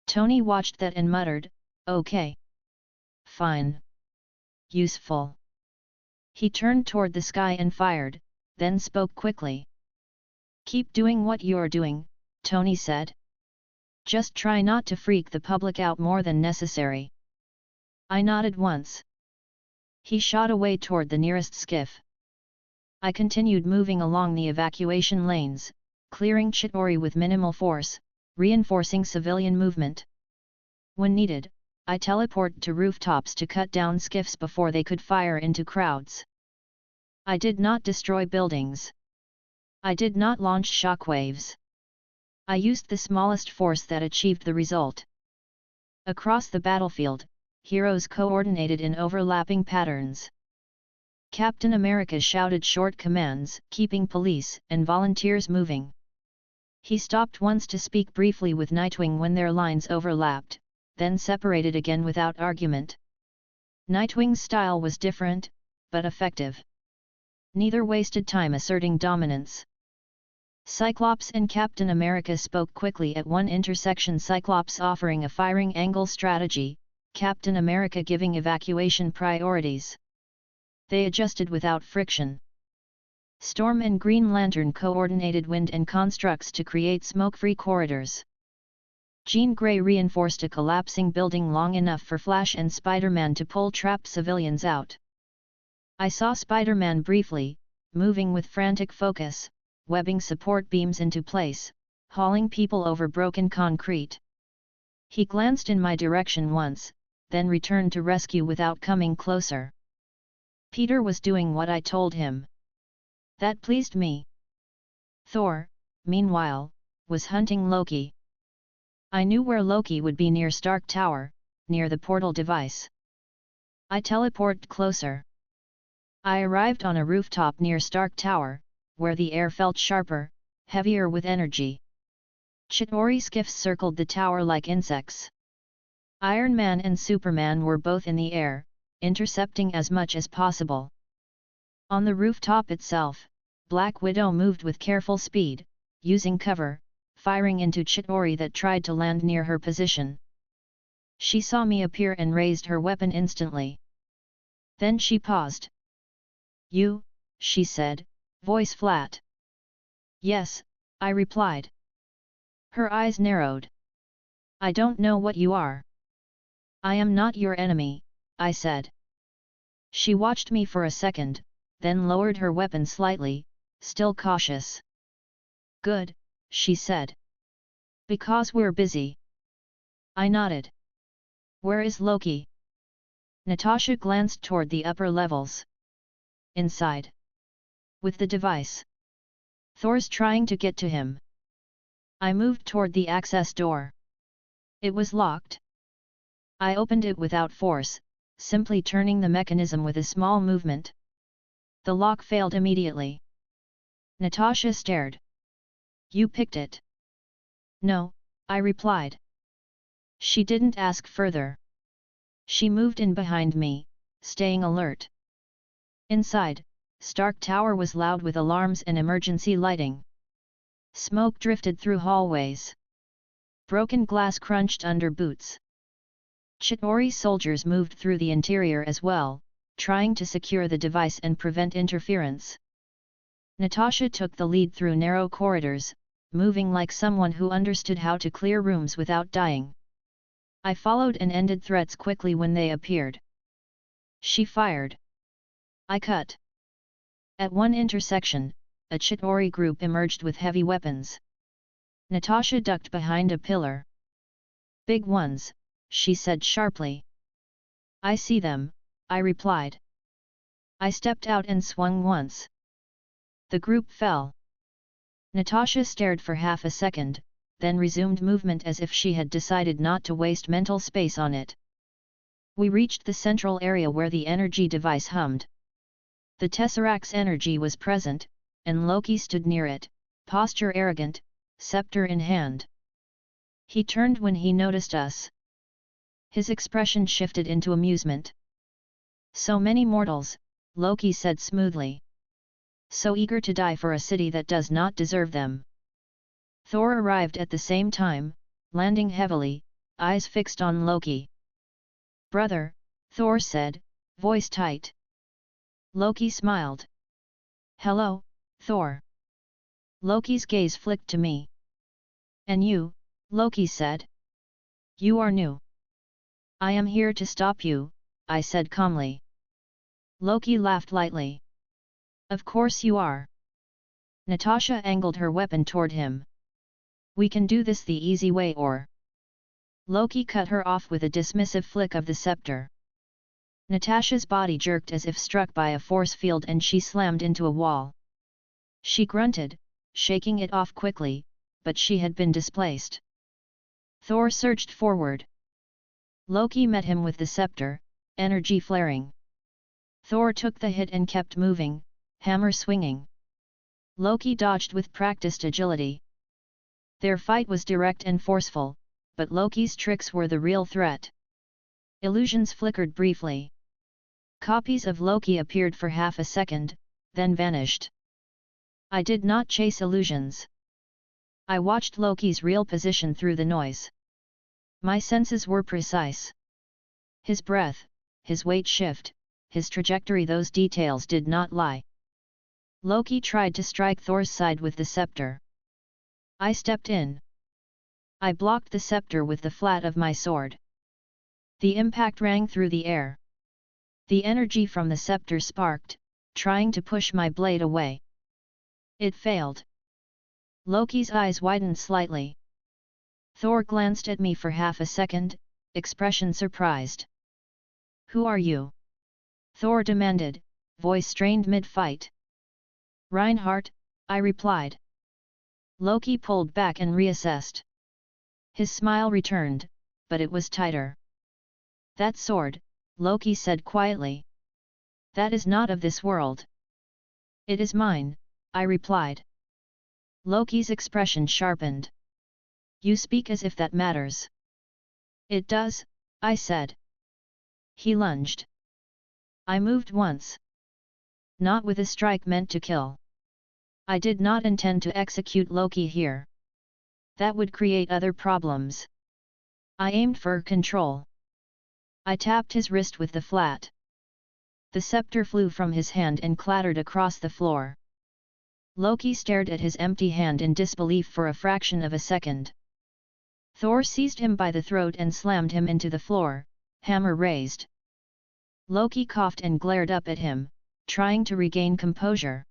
C: Tony watched that and muttered, "Okay." Fine. Useful. He turned toward the sky and fired, then spoke quickly. Keep doing what you're doing, Tony said. Just try not to freak the public out more than necessary. I nodded once. He shot away toward the nearest skiff. I continued moving along the evacuation lanes, clearing Chitauri with minimal force, reinforcing civilian movement. When needed, I teleported to rooftops to cut down skiffs before they could fire into crowds. I did not destroy buildings. I did not launch shockwaves. I used the smallest force that achieved the result. Across the battlefield, heroes coordinated in overlapping patterns. Captain America shouted short commands, keeping police and volunteers moving. He stopped once to speak briefly with Nightwing when their lines overlapped, then separated again without argument. Nightwing's style was different, but effective. Neither wasted time asserting dominance. Cyclops and Captain America spoke quickly at one intersection, Cyclops offering a firing angle strategy, Captain America giving evacuation priorities. They adjusted without friction. Storm and Green Lantern coordinated wind and constructs to create smoke-free corridors. Jean Grey reinforced a collapsing building long enough for Flash and Spider-Man to pull trapped civilians out. I saw Spider-Man briefly, moving with frantic focus, webbing support beams into place, hauling people over broken concrete. He glanced in my direction once, then returned to rescue without coming closer. Peter was doing what I told him. That pleased me. Thor, meanwhile, was hunting Loki. I knew where Loki would be, near Stark Tower, near the portal device. I teleported closer. I arrived on a rooftop near Stark Tower, where the air felt sharper, heavier with energy. Chitauri skiffs circled the tower like insects. Iron Man and Superman were both in the air, intercepting as much as possible. On the rooftop itself, Black Widow moved with careful speed, using cover, firing into Chitauri that tried to land near her position. She saw me appear and raised her weapon instantly. Then she paused. "You," she said, voice flat. "Yes," I replied. Her eyes narrowed. "I don't know what you are." "I am not your enemy," I said. She watched me for a second, then lowered her weapon slightly, still cautious. "Good," she said. "Because we're busy." I nodded. "Where is Loki?" Natasha glanced toward the upper levels. "Inside. With the device. Thor's trying to get to him." I moved toward the access door. It was locked. I opened it without force, simply turning the mechanism with a small movement. The lock failed immediately. Natasha stared. "You picked it." "No," I replied. She didn't ask further. She moved in behind me, staying alert. Inside, Stark Tower was loud with alarms and emergency lighting. Smoke drifted through hallways. Broken glass crunched under boots. Chitauri soldiers moved through the interior as well, trying to secure the device and prevent interference. Natasha took the lead through narrow corridors, moving like someone who understood how to clear rooms without dying. I followed and ended threats quickly when they appeared. She fired. I cut. At one intersection, a Chitauri group emerged with heavy weapons. Natasha ducked behind a pillar. "Big ones," she said sharply. "I see them," I replied. I stepped out and swung once. The group fell. Natasha stared for half a second, then resumed movement as if she had decided not to waste mental space on it. We reached the central area where the energy device hummed. The Tesseract's energy was present, and Loki stood near it, posture arrogant, scepter in hand. He turned when he noticed us. His expression shifted into amusement. "So many mortals," Loki said smoothly. "So eager to die for a city that does not deserve them." Thor arrived at the same time, landing heavily, eyes fixed on Loki. "Brother," Thor said, voice tight. Loki smiled. Hello, Thor. Loki's gaze flicked to me. And you, Loki said. You are new. I am here to stop you, I said calmly. Loki laughed lightly. Of course you are. Natasha angled her weapon toward him. We can do this the easy way or... Loki cut her off with a dismissive flick of the scepter. Natasha's body jerked as if struck by a force field and she slammed into a wall. She grunted, shaking it off quickly, but she had been displaced. Thor surged forward. Loki met him with the scepter, energy flaring. Thor took the hit and kept moving, hammer swinging. Loki dodged with practiced agility. Their fight was direct and forceful, but Loki's tricks were the real threat. Illusions flickered briefly. Copies of Loki appeared for half a second, then vanished. I did not chase illusions. I watched Loki's real position through the noise. My senses were precise. His breath, his weight shift, his trajectory, those details did not lie. Loki tried to strike Thor's side with the scepter. I stepped in. I blocked the scepter with the flat of my sword. The impact rang through the air. The energy from the scepter sparked, trying to push my blade away. It failed. Loki's eyes widened slightly. Thor glanced at me for half a second, expression surprised. Who are you? Thor demanded, voice strained mid-fight. Reinhard, I replied. Loki pulled back and reassessed. His smile returned, but it was tighter. That sword, Loki said quietly. That is not of this world. It is mine, I replied. Loki's expression sharpened. You speak as if that matters. It does, I said. He lunged. I moved once. Not with a strike meant to kill. I did not intend to execute Loki here. That would create other problems. I aimed for control. I tapped his wrist with the flat. The scepter flew from his hand and clattered across the floor. Loki stared at his empty hand in disbelief for a fraction of a second. Thor seized him by the throat and slammed him into the floor, hammer raised. Loki coughed and glared up at him, trying to regain composure.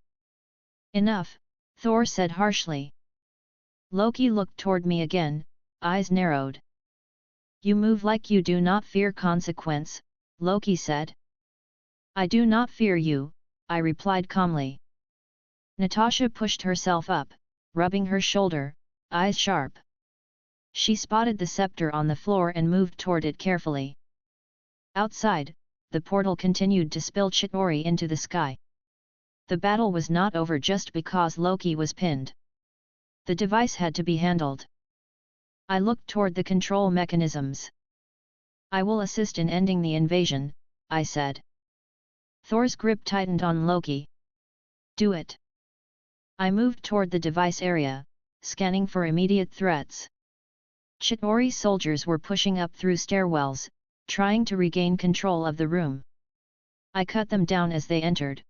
C: Enough, Thor said harshly. Loki looked toward me again, eyes narrowed. You move like you do not fear consequence, Loki said. I do not fear you, I replied calmly. Natasha pushed herself up, rubbing her shoulder, eyes sharp. She spotted the scepter on the floor and moved toward it carefully. Outside, the portal continued to spill Chitauri into the sky. The battle was not over just because Loki was pinned. The device had to be handled. I looked toward the control mechanisms. I will assist in ending the invasion, I said. Thor's grip tightened on Loki. Do it. I moved toward the device area, scanning for immediate threats. Chitauri soldiers were pushing up through stairwells, trying to regain control of the room. I cut them down as they entered.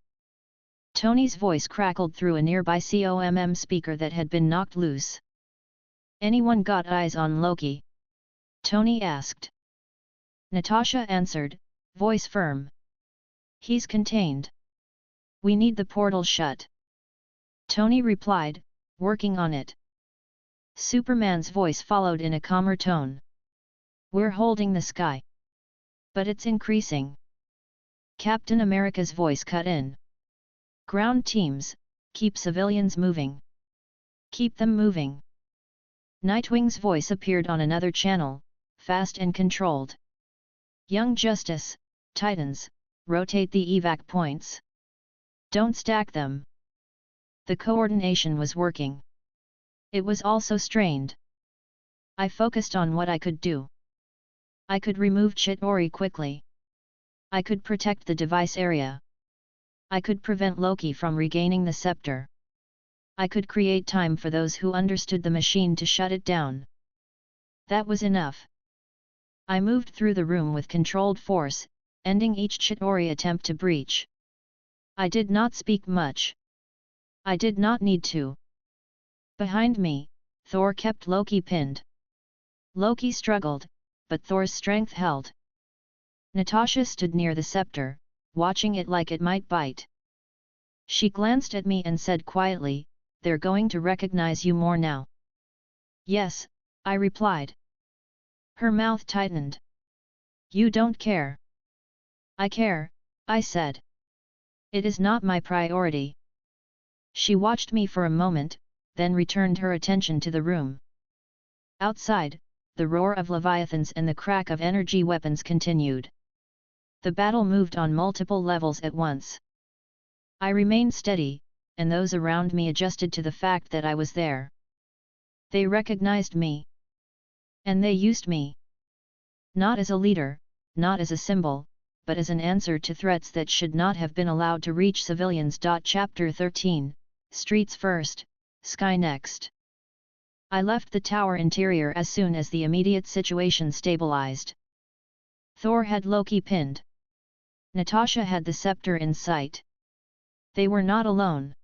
C: Tony's voice crackled through a nearby COMM speaker that had been knocked loose. Anyone got eyes on Loki? Tony asked. Natasha answered, voice firm. He's contained. We need the portal shut. Tony replied, working on it. Superman's voice followed in a calmer tone. We're holding the sky. But it's increasing. Captain America's voice cut in. Ground teams, keep civilians moving. Keep them moving. Nightwing's voice appeared on another channel, fast and controlled. Young Justice, Titans, rotate the evac points. Don't stack them. The coordination was working. It was also strained. I focused on what I could do. I could remove Chitauri quickly. I could protect the device area. I could prevent Loki from regaining the scepter. I could create time for those who understood the machine to shut it down. That was enough. I moved through the room with controlled force, ending each Chitauri attempt to breach. I did not speak much. I did not need to. Behind me, Thor kept Loki pinned. Loki struggled, but Thor's strength held. Natasha stood near the scepter, watching it like it might bite. She glanced at me and said quietly, "They're going to recognize you more now." "Yes," I replied. Her mouth tightened. "You don't care." "I care," I said. "It is not my priority." She watched me for a moment, then returned her attention to the room. Outside, the roar of leviathans and the crack of energy weapons continued. The battle moved on multiple levels at once. I remained steady, and those around me adjusted to the fact that I was there. They recognized me. And they used me. Not as a leader, not as a symbol, but as an answer to threats that should not have been allowed to reach civilians. Chapter 13, Streets First, Sky Next. I left the tower interior as soon as the immediate situation stabilized. Thor had Loki pinned. Natasha had the scepter in sight. They were not alone.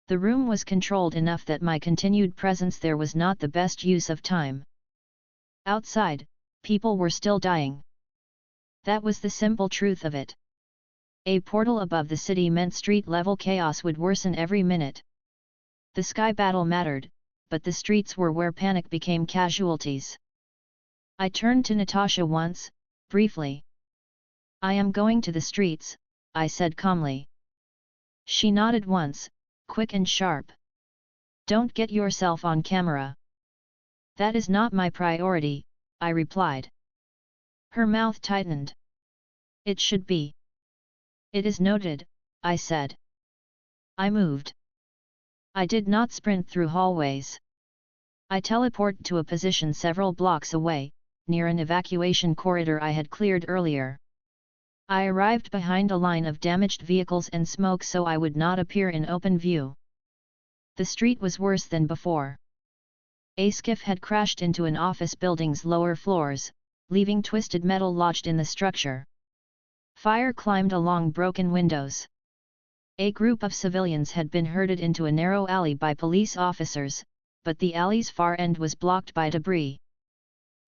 C: The room was controlled enough that my continued presence there was not the best use of time. Outside, people were still dying. That was the simple truth of it. A portal above the city meant street-level chaos would worsen every minute. The sky battle mattered, but the streets were where panic became casualties. I turned to Natasha once, briefly. "I am going to the streets," I said calmly. She nodded once, quick and sharp. "Don't get yourself on camera." "That is not my priority," I replied. Her mouth tightened. "It should be." "It is noted," I said. I moved. I did not sprint through hallways. I teleported to a position several blocks away, near an evacuation corridor I had cleared earlier. I arrived behind a line of damaged vehicles and smoke so I would not appear in open view. The street was worse than before. A skiff had crashed into an office building's lower floors, leaving twisted metal lodged in the structure. Fire climbed along broken windows. A group of civilians had been herded into a narrow alley by police officers, but the alley's far end was blocked by debris.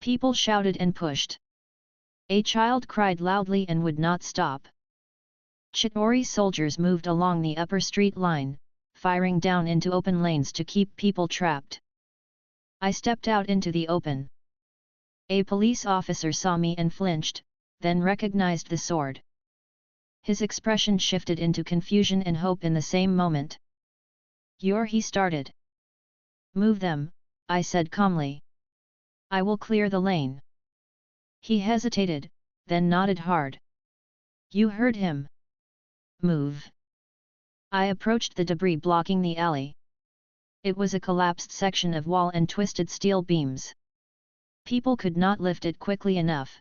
C: People shouted and pushed. A child cried loudly and would not stop. Chitauri soldiers moved along the upper street line, firing down into open lanes to keep people trapped. I stepped out into the open. A police officer saw me and flinched, then recognized the sword. His expression shifted into confusion and hope in the same moment. He started. "Move them," I said calmly. "I will clear the lane." He hesitated, then nodded hard. "You heard him. Move." I approached the debris blocking the alley. It was a collapsed section of wall and twisted steel beams. People could not lift it quickly enough.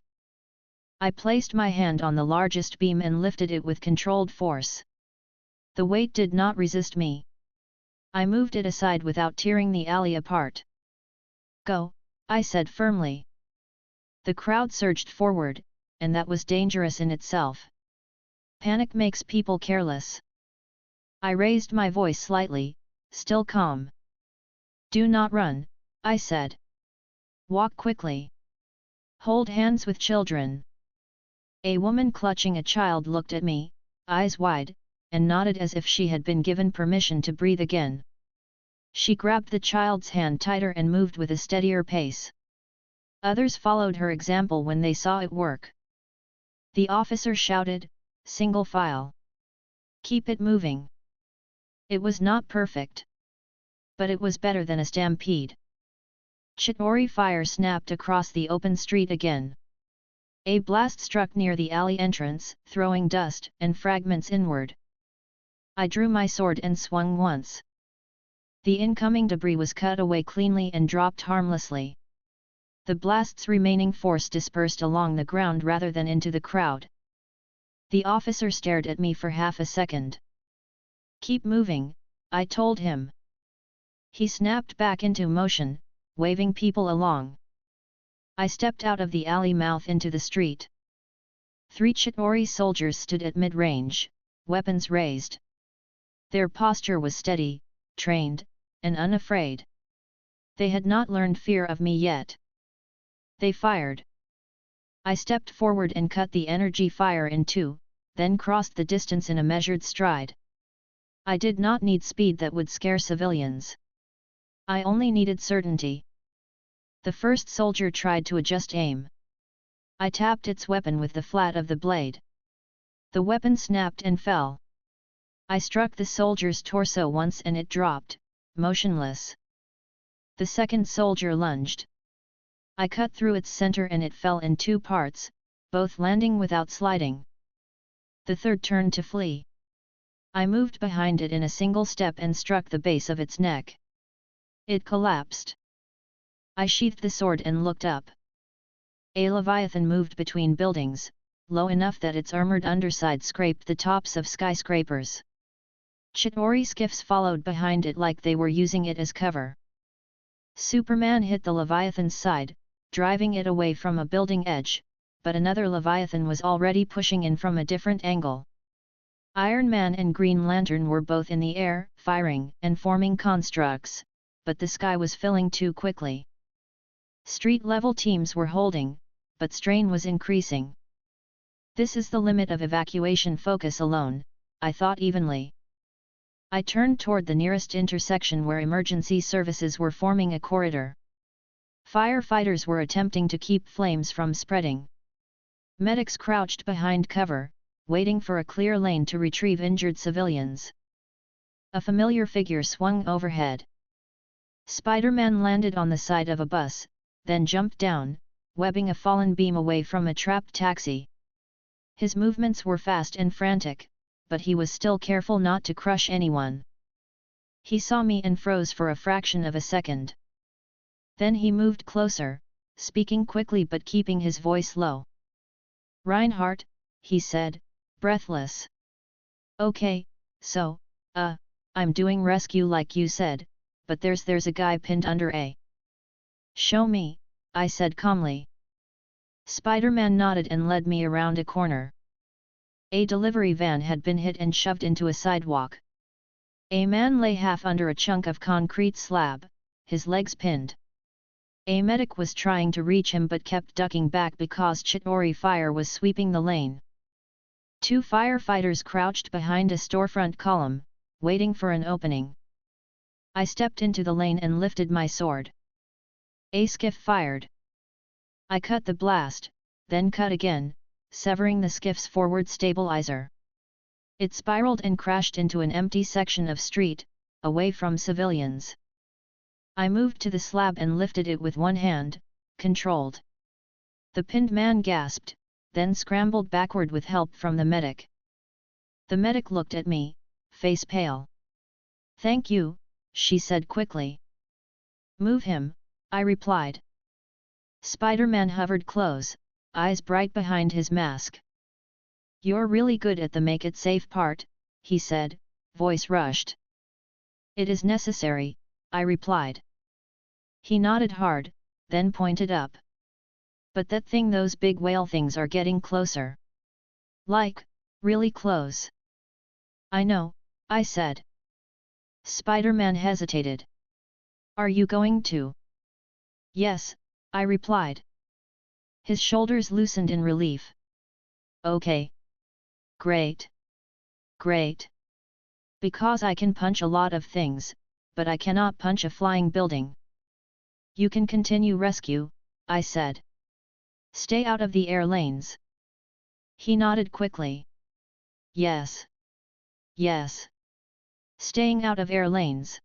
C: I placed my hand on the largest beam and lifted it with controlled force. The weight did not resist me. I moved it aside without tearing the alley apart. "Go," I said firmly. The crowd surged forward, and that was dangerous in itself. Panic makes people careless. I raised my voice slightly, still calm. "Do not run," I said. "Walk quickly. Hold hands with children." A woman clutching a child looked at me, eyes wide, and nodded as if she had been given permission to breathe again. She grabbed the child's hand tighter and moved with a steadier pace. Others followed her example when they saw it work. The officer shouted, "Single file. Keep it moving." It was not perfect. But it was better than a stampede. Chitauri fire snapped across the open street again. A blast struck near the alley entrance, throwing dust and fragments inward. I drew my sword and swung once. The incoming debris was cut away cleanly and dropped harmlessly. The blast's remaining force dispersed along the ground rather than into the crowd. The officer stared at me for half a second. "Keep moving," I told him. He snapped back into motion, waving people along. I stepped out of the alley mouth into the street. 3 Chitauri soldiers stood at mid-range, weapons raised. Their posture was steady, trained, and unafraid. They had not learned fear of me yet. They fired. I stepped forward and cut the energy fire in two, then crossed the distance in a measured stride. I did not need speed that would scare civilians. I only needed certainty. The first soldier tried to adjust aim. I tapped its weapon with the flat of the blade. The weapon snapped and fell. I struck the soldier's torso once and it dropped, motionless. The second soldier lunged. I cut through its center and it fell in 2 parts, both landing without sliding. The third turned to flee. I moved behind it in a single step and struck the base of its neck. It collapsed. I sheathed the sword and looked up. A leviathan moved between buildings, low enough that its armored underside scraped the tops of skyscrapers. Chitauri skiffs followed behind it like they were using it as cover. Superman hit the leviathan's side, driving it away from a building edge, but another leviathan was already pushing in from a different angle. Iron Man and Green Lantern were both in the air, firing and forming constructs, but the sky was filling too quickly. Street-level teams were holding, but strain was increasing. This is the limit of evacuation focus alone, I thought evenly. I turned toward the nearest intersection where emergency services were forming a corridor. Firefighters were attempting to keep flames from spreading. Medics crouched behind cover, waiting for a clear lane to retrieve injured civilians. A familiar figure swung overhead. Spider-Man landed on the side of a bus, then jumped down, webbing a fallen beam away from a trapped taxi. His movements were fast and frantic, but he was still careful not to crush anyone. He saw me and froze for a fraction of a second. Then he moved closer, speaking quickly but keeping his voice low. "Reinhard," he said, breathless. "Okay, so, I'm doing rescue like you said, but there's a guy pinned under a..." "Show me," I said calmly. Spider-Man nodded and led me around a corner. A delivery van had been hit and shoved into a sidewalk. A man lay half under a chunk of concrete slab, his legs pinned. A medic was trying to reach him but kept ducking back because Chitauri fire was sweeping the lane. 2 firefighters crouched behind a storefront column, waiting for an opening. I stepped into the lane and lifted my sword. A skiff fired. I cut the blast, then cut again, severing the skiff's forward stabilizer. It spiraled and crashed into an empty section of street, away from civilians. I moved to the slab and lifted it with one hand, controlled. The pinned man gasped, then scrambled backward with help from the medic. The medic looked at me, face pale. "Thank you," she said quickly. "Move him," I replied. Spider-Man hovered close, eyes bright behind his mask. "You're really good at the make it safe part," he said, voice rushed. "It is necessary," I replied. He nodded hard, then pointed up. "But that thing, those big whale things are getting closer. Like, really close." "I know," I said. Spider-Man hesitated. "Are you going to?" "Yes," I replied. His shoulders loosened in relief. "Okay. Great. Great. Because I can punch a lot of things, but I cannot punch a flying building." "You can continue rescue," I said. "Stay out of the air lanes." He nodded quickly. "Yes. Yes. Staying out of air lanes."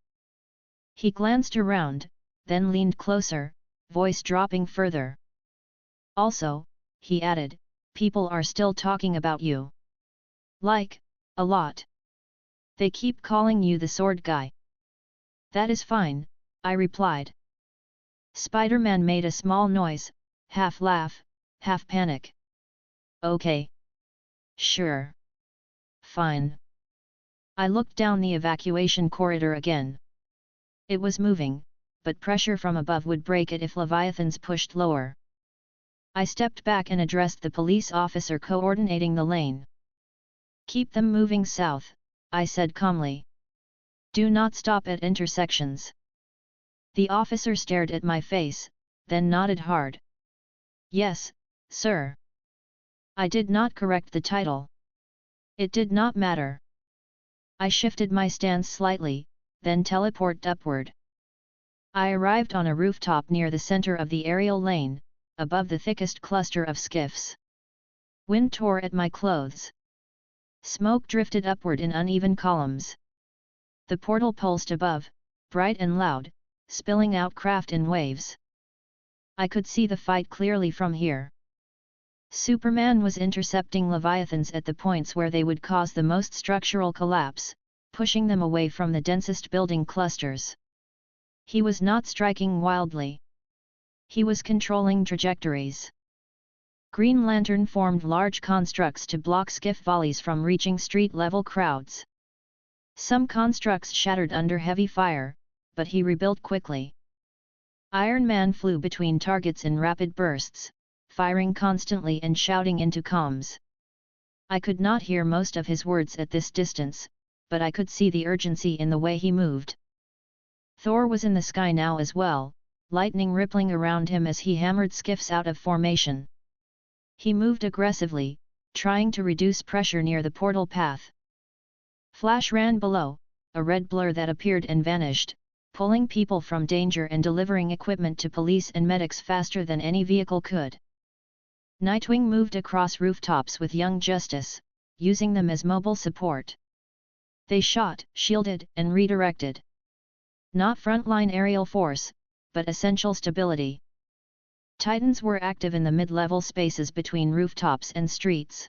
C: He glanced around, then leaned closer, voice dropping further. "Also," he added, "people are still talking about you. Like, a lot. They keep calling you the sword guy." "That is fine," I replied. Spider-Man made a small noise, half laugh, half panic. "Okay. Sure. Fine." I looked down the evacuation corridor again. It was moving, but pressure from above would break it if leviathans pushed lower. I stepped back and addressed the police officer coordinating the lane. "Keep them moving south," I said calmly. "Do not stop at intersections." The officer stared at my face, then nodded hard. "Yes, sir." I did not correct the title. It did not matter. I shifted my stance slightly, then teleported upward. I arrived on a rooftop near the center of the aerial lane, above the thickest cluster of skiffs. Wind tore at my clothes. Smoke drifted upward in uneven columns. The portal pulsed above, bright and loud, spilling out craft in waves. I could see the fight clearly from here. Superman was intercepting Leviathans at the points where they would cause the most structural collapse, pushing them away from the densest building clusters. He was not striking wildly. He was controlling trajectories. Green Lantern formed large constructs to block skiff volleys from reaching street-level crowds. Some constructs shattered under heavy fire, but he rebuilt quickly. Iron Man flew between targets in rapid bursts, firing constantly and shouting into comms. I could not hear most of his words at this distance, but I could see the urgency in the way he moved. Thor was in the sky now as well, lightning rippling around him as he hammered skiffs out of formation. He moved aggressively, trying to reduce pressure near the portal path. Flash ran below, a red blur that appeared and vanished, pulling people from danger and delivering equipment to police and medics faster than any vehicle could. Nightwing moved across rooftops with Young Justice, using them as mobile support. They shot, shielded, and redirected. Not frontline aerial force, but essential stability. Titans were active in the mid-level spaces between rooftops and streets.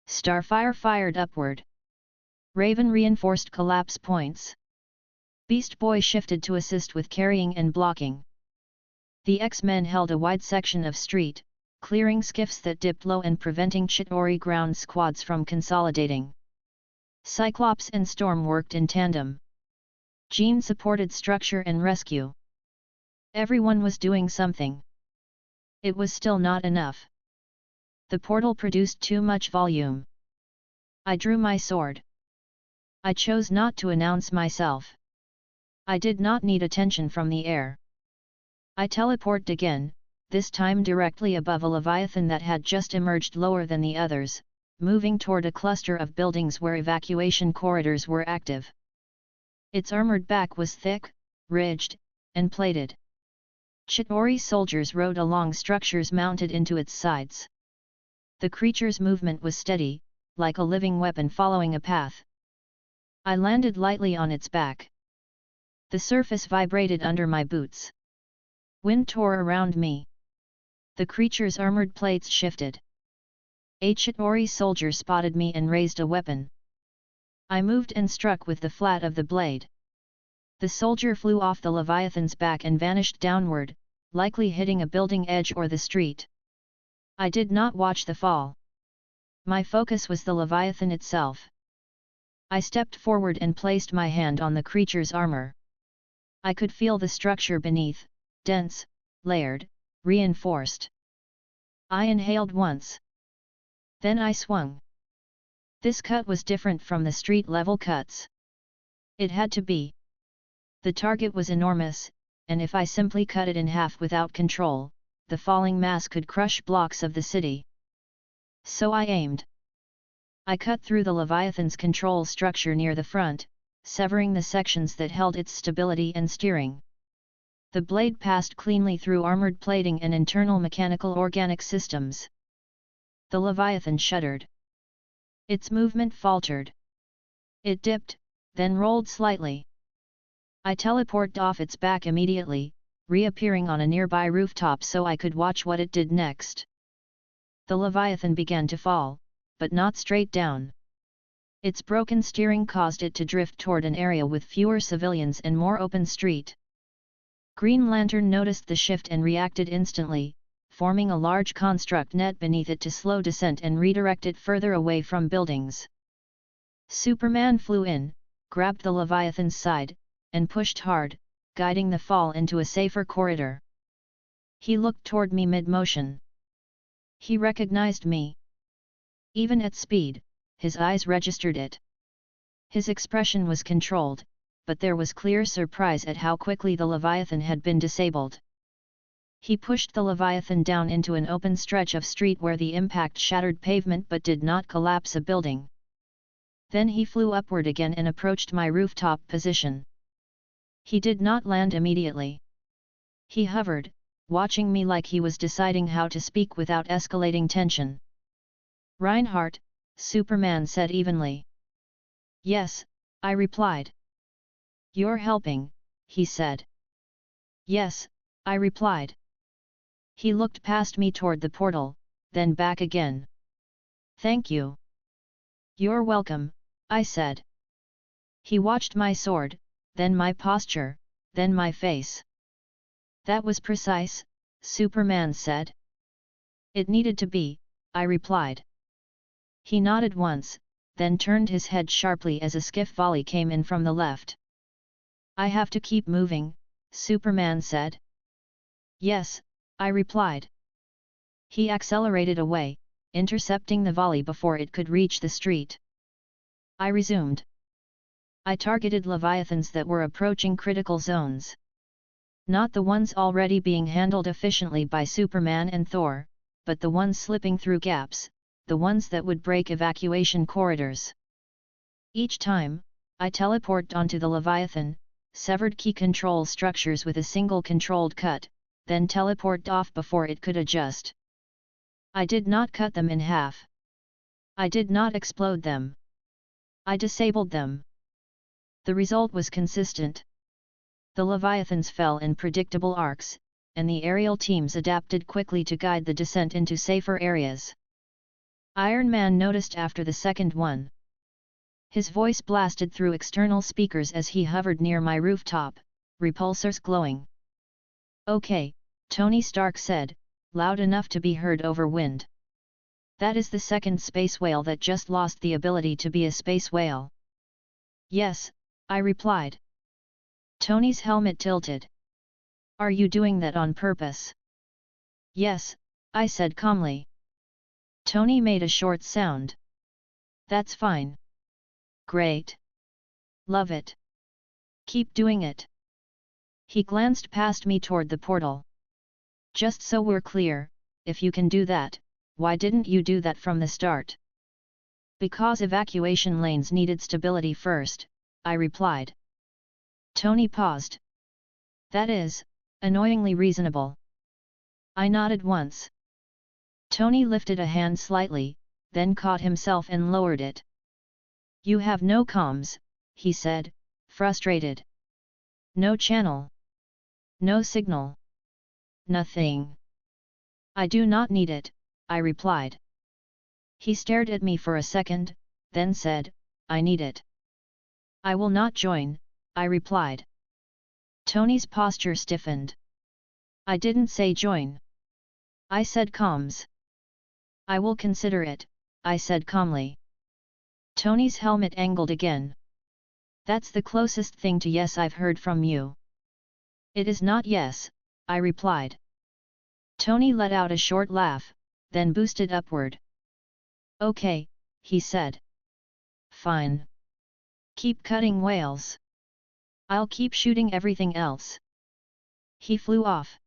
C: Starfire fired upward. Raven reinforced collapse points. Beast Boy shifted to assist with carrying and blocking. The X-Men held a wide section of street, clearing skiffs that dipped low and preventing Chitauri ground squads from consolidating. Cyclops and Storm worked in tandem. Jean supported structure and rescue. Everyone was doing something. It was still not enough. The portal produced too much volume. I drew my sword. I chose not to announce myself. I did not need attention from the air. I teleported again, this time directly above a Leviathan that had just emerged lower than the others, moving toward a cluster of buildings where evacuation corridors were active. Its armored back was thick, ridged, and plated. Chitauri soldiers rode along structures mounted into its sides. The creature's movement was steady, like a living weapon following a path. I landed lightly on its back. The surface vibrated under my boots. Wind tore around me. The creature's armored plates shifted. A Chitauri soldier spotted me and raised a weapon. I moved and struck with the flat of the blade. The soldier flew off the Leviathan's back and vanished downward, likely hitting a building edge or the street. I did not watch the fall. My focus was the Leviathan itself. I stepped forward and placed my hand on the creature's armor. I could feel the structure beneath, dense, layered, reinforced. I inhaled once. Then I swung. This cut was different from the street-level cuts. It had to be. The target was enormous, and if I simply cut it in half without control, the falling mass could crush blocks of the city. So I aimed. I cut through the Leviathan's control structure near the front, severing the sections that held its stability and steering. The blade passed cleanly through armored plating and internal mechanical organic systems. The Leviathan shuddered. Its movement faltered. It dipped, then rolled slightly. I teleported off its back immediately, reappearing on a nearby rooftop so I could watch what it did next. The Leviathan began to fall, but not straight down. Its broken steering caused it to drift toward an area with fewer civilians and more open street. Green Lantern noticed the shift and reacted instantly, forming a large construct net beneath it to slow descent and redirect it further away from buildings. Superman flew in, grabbed the Leviathan's side, and pushed hard, guiding the fall into a safer corridor. He looked toward me mid-motion. He recognized me. Even at speed, his eyes registered it. His expression was controlled, but there was clear surprise at how quickly the Leviathan had been disabled. He pushed the Leviathan down into an open stretch of street where the impact shattered pavement but did not collapse a building. Then he flew upward again and approached my rooftop position. He did not land immediately. He hovered, watching me like he was deciding how to speak without escalating tension. "Reinhard," Superman said evenly. "Yes," I replied. "You're helping," he said. "Yes," I replied. He looked past me toward the portal, then back again. "Thank you." "You're welcome," I said. He watched my sword, then my posture, then my face. "That was precise," Superman said. "It needed to be," I replied. He nodded once, then turned his head sharply as a skiff volley came in from the left. "I have to keep moving," Superman said. "Yes," I replied. He accelerated away, intercepting the volley before it could reach the street. I resumed. I targeted Leviathans that were approaching critical zones. Not the ones already being handled efficiently by Superman and Thor, but the ones slipping through gaps, the ones that would break evacuation corridors. Each time, I teleported onto the Leviathan, severed key control structures with a single controlled cut, then teleported off before it could adjust. I did not cut them in half. I did not explode them. I disabled them. The result was consistent. The Leviathans fell in predictable arcs, and the aerial teams adapted quickly to guide the descent into safer areas. Iron Man noticed after the second one. His voice blasted through external speakers as he hovered near my rooftop, repulsors glowing. "Okay," Tony Stark said, loud enough to be heard over wind. "That is the second space whale that just lost the ability to be a space whale." "Yes," I replied. Tony's helmet tilted. "Are you doing that on purpose?" "Yes," I said calmly. Tony made a short sound. "That's fine. Great. Love it. Keep doing it." He glanced past me toward the portal. "Just so we're clear, if you can do that, why didn't you do that from the start?" "Because evacuation lanes needed stability first," I replied. Tony paused. "That is, annoyingly reasonable." I nodded once. Tony lifted a hand slightly, then caught himself and lowered it. "You have no comms," he said, frustrated. "No channel. No signal. Nothing." "I do not need it," I replied. He stared at me for a second, then said, "I need it." "I will not join," I replied. Tony's posture stiffened. "I didn't say join. I said comms." "I will consider it," I said calmly. Tony's helmet angled again. "That's the closest thing to yes I've heard from you." "It is not yes," I replied. Tony let out a short laugh, then boosted upward. "Okay," he said. "Fine. Keep cutting whales. I'll keep shooting everything else." He flew off.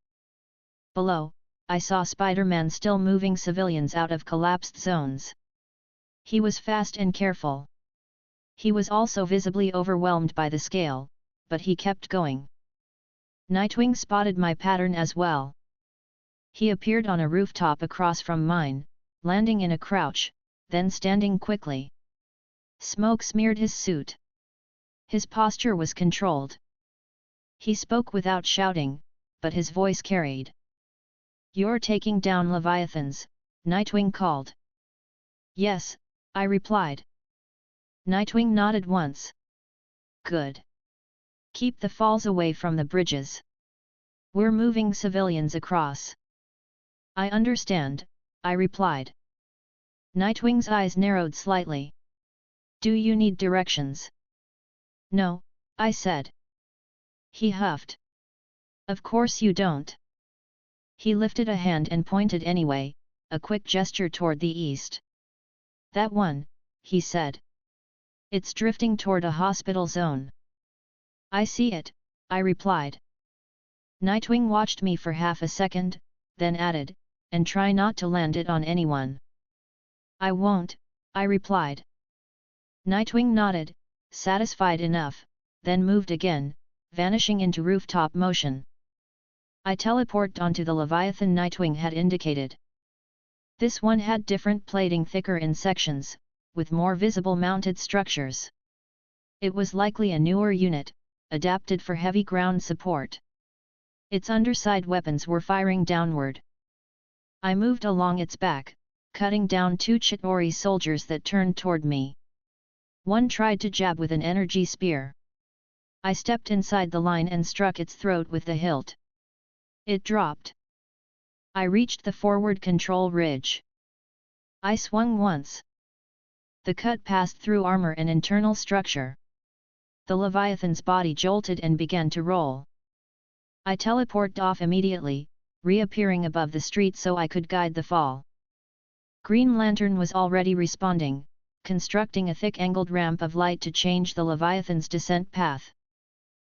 C: Below, I saw Spider-Man still moving civilians out of collapsed zones. He was fast and careful. He was also visibly overwhelmed by the scale, but he kept going. Nightwing spotted my pattern as well. He appeared on a rooftop across from mine, landing in a crouch, then standing quickly. Smoke smeared his suit. His posture was controlled. He spoke without shouting, but his voice carried. "You're taking down Leviathans," Nightwing called. "Yes," I replied. Nightwing nodded once. "Good. Keep the falls away from the bridges. We're moving civilians across." "I understand," I replied. Nightwing's eyes narrowed slightly. "Do you need directions?" "No," I said. He huffed. "Of course you don't." He lifted a hand and pointed anyway, a quick gesture toward the east. That one, he said. It's drifting toward a hospital zone. I see it, I replied. Nightwing watched me for half a second, then added, and try not to land it on anyone. I won't, I replied. Nightwing nodded, satisfied enough, then moved again, vanishing into rooftop motion. I teleported onto the Leviathan Nightwing had indicated. This one had different plating thicker in sections, with more visible mounted structures. It was likely a newer unit, adapted for heavy ground support. Its underside weapons were firing downward. I moved along its back, cutting down 2 Chitauri soldiers that turned toward me. One tried to jab with an energy spear. I stepped inside the line and struck its throat with the hilt. It dropped. I reached the forward control ridge. I swung once. The cut passed through armor and internal structure. The Leviathan's body jolted and began to roll. I teleported off immediately, reappearing above the street so I could guide the fall. Green Lantern was already responding, constructing a thick angled ramp of light to change the Leviathan's descent path.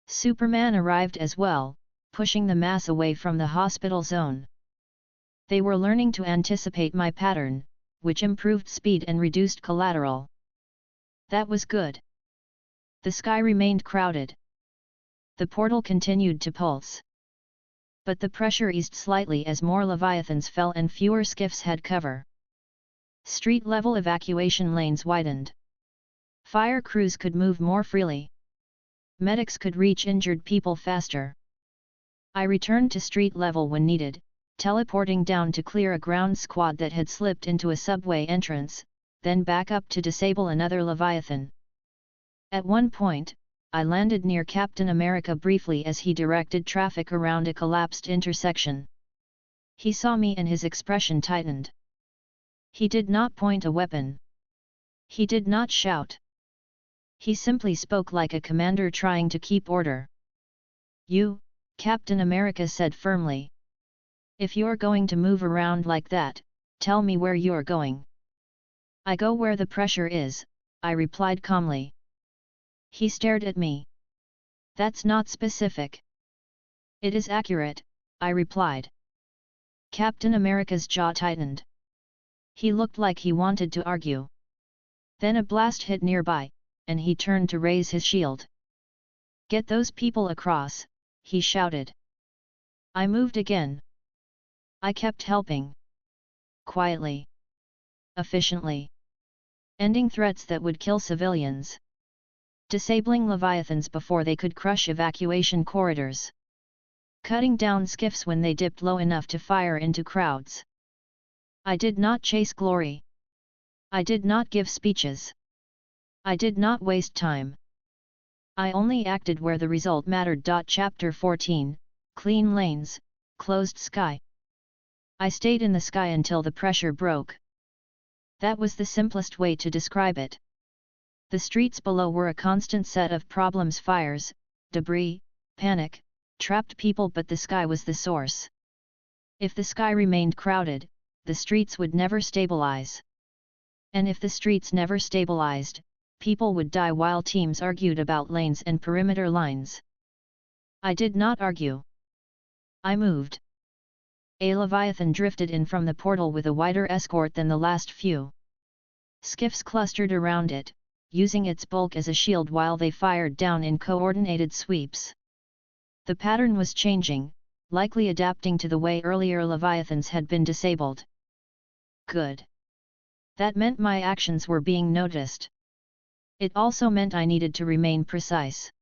C: Superman arrived as well, pushing the mass away from the hospital zone. They were learning to anticipate my pattern, which improved speed and reduced collateral. That was good. The sky remained crowded. The portal continued to pulse. But the pressure eased slightly as more Leviathans fell and fewer skiffs had cover. Street-level evacuation lanes widened. Fire crews could move more freely. Medics could reach injured people faster. I returned to street level when needed, teleporting down to clear a ground squad that had slipped into a subway entrance, then back up to disable another Leviathan. At one point, I landed near Captain America briefly as he directed traffic around a collapsed intersection. He saw me and his expression tightened. He did not point a weapon. He did not shout. He simply spoke like a commander trying to keep order. "You," Captain America said firmly. "If you're going to move around like that, tell me where you're going." "I go where the pressure is," I replied calmly. He stared at me. "That's not specific." "It is accurate," I replied. Captain America's jaw tightened. He looked like he wanted to argue. Then a blast hit nearby, and he turned to raise his shield. "Get those people across," he shouted. I moved again. I kept helping. Quietly. Efficiently. Ending threats that would kill civilians. Disabling Leviathans before they could crush evacuation corridors. Cutting down skiffs when they dipped low enough to fire into crowds. I did not chase glory. I did not give speeches. I did not waste time. I only acted where the result mattered. Chapter 14, Clean Lanes, Closed Sky. I stayed in the sky until the pressure broke. That was the simplest way to describe it. The streets below were a constant set of problems: fires, debris, panic, trapped people, but the sky was the source. If the sky remained crowded, the streets would never stabilize. And if the streets never stabilized, people would die while teams argued about lanes and perimeter lines. I did not argue. I moved. A Leviathan drifted in from the portal with a wider escort than the last few. Skiffs clustered around it, using its bulk as a shield while they fired down in coordinated sweeps. The pattern was changing, likely adapting to the way earlier Leviathans had been disabled. Good. That meant my actions were being noticed. It also meant I needed to remain precise.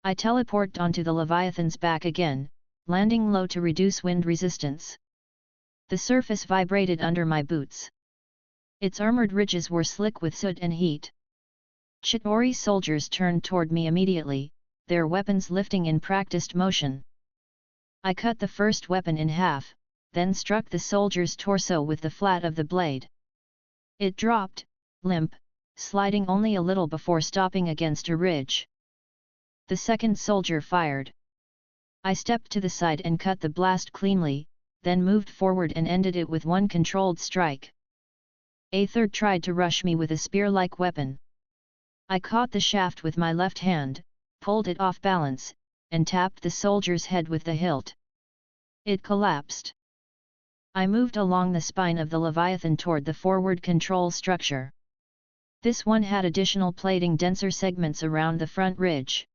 C: I teleported onto the Leviathan's back again, landing low to reduce wind resistance. The surface vibrated under my boots. Its armored ridges were slick with soot and heat. Chitauri soldiers turned toward me immediately, their weapons lifting in practiced motion. I cut the first weapon in half, then struck the soldier's torso with the flat of the blade. It dropped, limp, sliding only a little before stopping against a ridge. The second soldier fired. I stepped to the side and cut the blast cleanly, then moved forward and ended it with one controlled strike. A third tried to rush me with a spear-like weapon. I caught the shaft with my left hand, pulled it off balance, and tapped the soldier's head with the hilt. It collapsed. I moved along the spine of the Leviathan toward the forward control structure. This one had additional plating denser segments around the front ridge.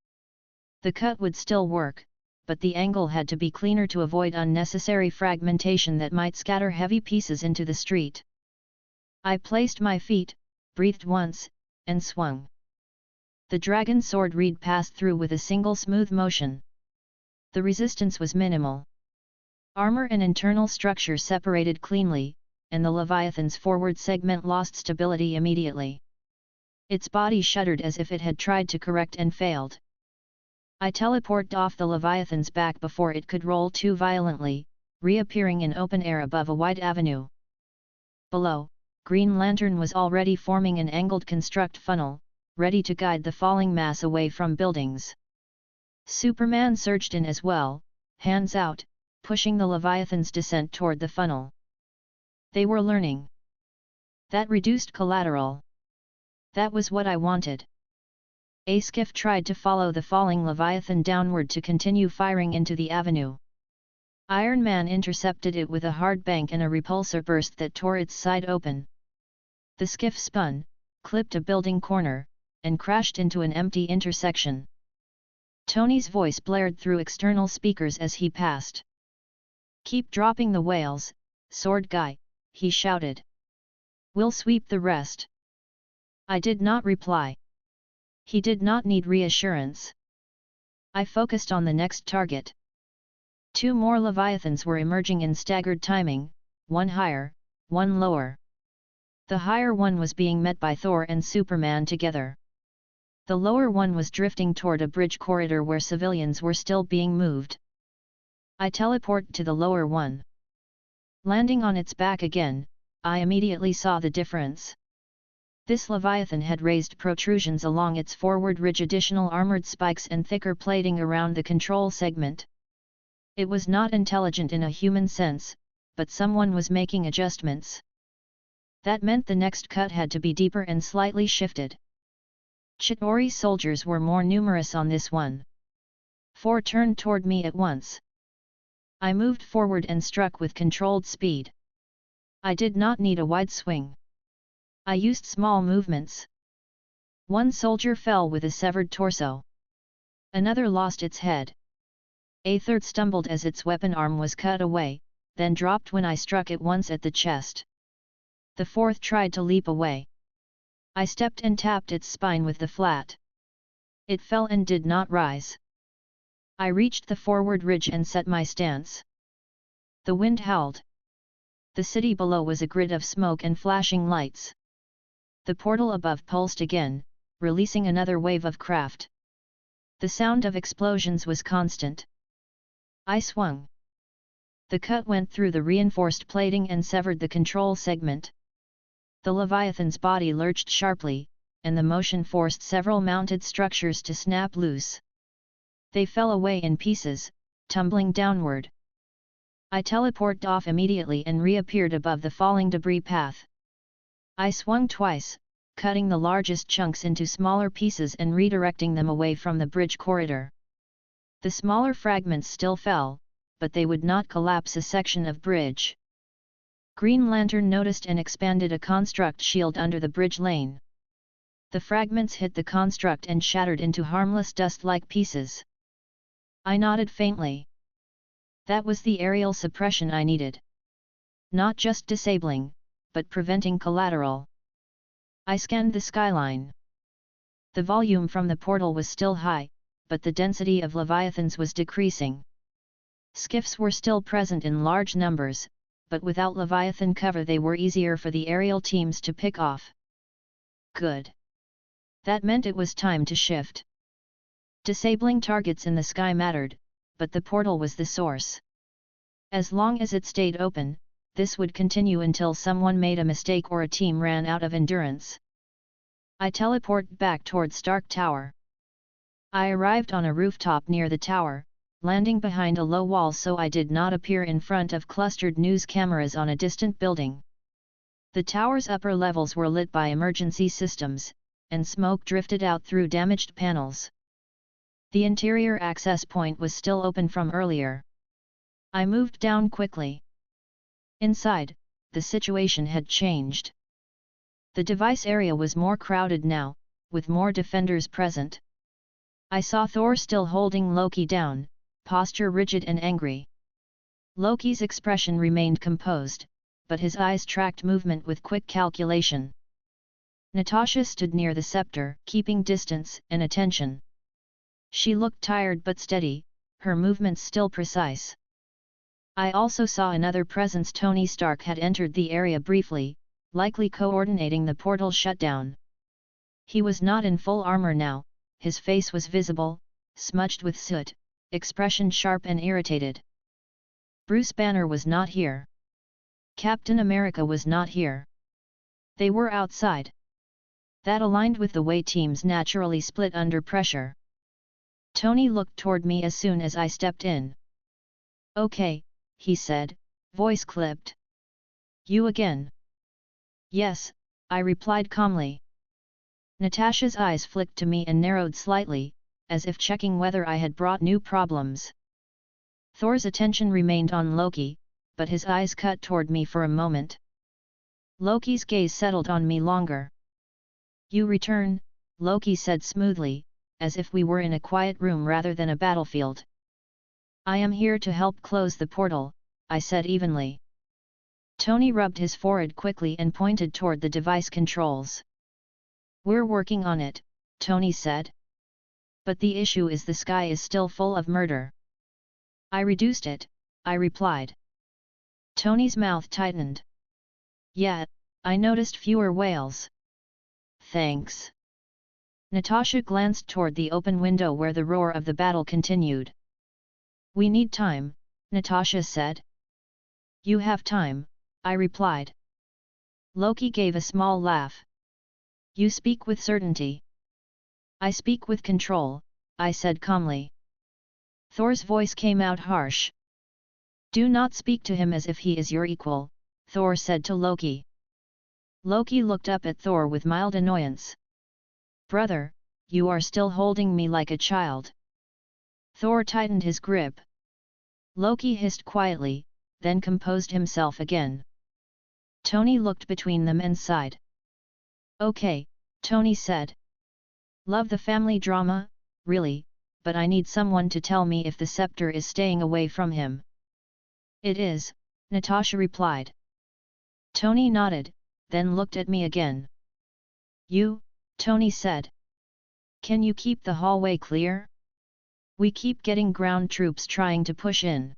C: The cut would still work, but the angle had to be cleaner to avoid unnecessary fragmentation that might scatter heavy pieces into the street. I placed my feet, breathed once, and swung. The dragon sword reed passed through with a single smooth motion. The resistance was minimal. Armor and internal structure separated cleanly, and the Leviathan's forward segment lost stability immediately. Its body shuddered as if it had tried to correct and failed. I teleported off the Leviathan's back before it could roll too violently, reappearing in open air above a wide avenue. Below, Green Lantern was already forming an angled construct funnel, ready to guide the falling mass away from buildings. Superman surged in as well, hands out, pushing the Leviathan's descent toward the funnel. They were learning. That reduced collateral. That was what I wanted. A skiff tried to follow the falling Leviathan downward to continue firing into the avenue. Iron Man intercepted it with a hard bank and a repulsor burst that tore its side open. The skiff spun, clipped a building corner, and crashed into an empty intersection. Tony's voice blared through external speakers as he passed. "Keep dropping the whales, sword guy," he shouted. "We'll sweep the rest." I did not reply. He did not need reassurance. I focused on the next target. Two more Leviathans were emerging in staggered timing, one higher, one lower. The higher one was being met by Thor and Superman together. The lower one was drifting toward a bridge corridor where civilians were still being moved. I teleported to the lower one. Landing on its back again, I immediately saw the difference. This Leviathan had raised protrusions along its forward ridge, additional armored spikes and thicker plating around the control segment. It was not intelligent in a human sense, but someone was making adjustments. That meant the next cut had to be deeper and slightly shifted. Chitauri soldiers were more numerous on this one. 4 turned toward me at once. I moved forward and struck with controlled speed. I did not need a wide swing. I used small movements. One soldier fell with a severed torso. Another lost its head. A third stumbled as its weapon arm was cut away, then dropped when I struck it once at the chest. The fourth tried to leap away. I stepped and tapped its spine with the flat. It fell and did not rise. I reached the forward ridge and set my stance. The wind howled. The city below was a grid of smoke and flashing lights. The portal above pulsed again, releasing another wave of craft. The sound of explosions was constant. I swung. The cut went through the reinforced plating and severed the control segment. The Leviathan's body lurched sharply, and the motion forced several mounted structures to snap loose. They fell away in pieces, tumbling downward. I teleported off immediately and reappeared above the falling debris path. I swung twice, cutting the largest chunks into smaller pieces and redirecting them away from the bridge corridor. The smaller fragments still fell, but they would not collapse a section of bridge. Green Lantern noticed and expanded a construct shield under the bridge lane. The fragments hit the construct and shattered into harmless dust-like pieces. I nodded faintly. That was the aerial suppression I needed. Not just disabling, but preventing collateral. I scanned the skyline. The volume from the portal was still high, but the density of Leviathans was decreasing. Skiffs were still present in large numbers, but without Leviathan cover they were easier for the aerial teams to pick off. Good. That meant it was time to shift. Disabling targets in the sky mattered, but the portal was the source. As long as it stayed open, this would continue until someone made a mistake or a team ran out of endurance. I teleported back toward Stark Tower. I arrived on a rooftop near the tower, landing behind a low wall so I did not appear in front of clustered news cameras on a distant building. The tower's upper levels were lit by emergency systems, and smoke drifted out through damaged panels. The interior access point was still open from earlier. I moved down quickly. Inside, the situation had changed. The device area was more crowded now, with more defenders present. I saw Thor still holding Loki down, posture rigid and angry. Loki's expression remained composed, but his eyes tracked movement with quick calculation. Natasha stood near the scepter, keeping distance and attention. She looked tired but steady, her movements still precise. I also saw another presence. Tony Stark had entered the area briefly, likely coordinating the portal shutdown. He was not in full armor now, his face was visible, smudged with soot, expression sharp and irritated. Bruce Banner was not here. Captain America was not here. They were outside. That aligned with the way teams naturally split under pressure. Tony looked toward me as soon as I stepped in. "Okay," he said, voice clipped. "You again?" "Yes," I replied calmly. Natasha's eyes flicked to me and narrowed slightly, as if checking whether I had brought new problems. Thor's attention remained on Loki, but his eyes cut toward me for a moment. Loki's gaze settled on me longer. "You return," Loki said smoothly, as if we were in a quiet room rather than a battlefield. "I am here to help close the portal," I said evenly. Tony rubbed his forehead quickly and pointed toward the device controls. "We're working on it," Tony said. "But the issue is the sky is still full of murder." "I reduced it," I replied. Tony's mouth tightened. "Yeah, I noticed fewer whales." "Thanks." Natasha glanced toward the open window where the roar of the battle continued. "We need time," Natasha said. "You have time," I replied. Loki gave a small laugh. "You speak with certainty." "I speak with control," I said calmly. Thor's voice came out harsh. "Do not speak to him as if he is your equal," Thor said to Loki. Loki looked up at Thor with mild annoyance. "Brother, you are still holding me like a child." Thor tightened his grip. Loki hissed quietly, then composed himself again. Tony looked between them and sighed. "Okay," Tony said. "Love the family drama, really, but I need someone to tell me if the scepter is staying away from him." "It is," Natasha replied. Tony nodded, then looked at me again. "You," Tony said. "Can you keep the hallway clear? We keep getting ground troops trying to push in."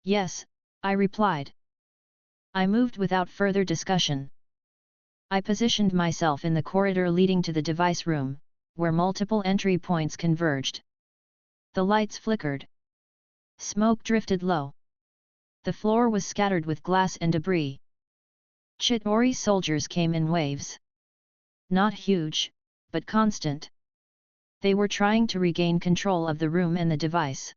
C: "Yes," I replied. I moved without further discussion. I positioned myself in the corridor leading to the device room, where multiple entry points converged. The lights flickered. Smoke drifted low. The floor was scattered with glass and debris. Chitauri soldiers came in waves. Not huge, but constant. They were trying to regain control of the room and the device.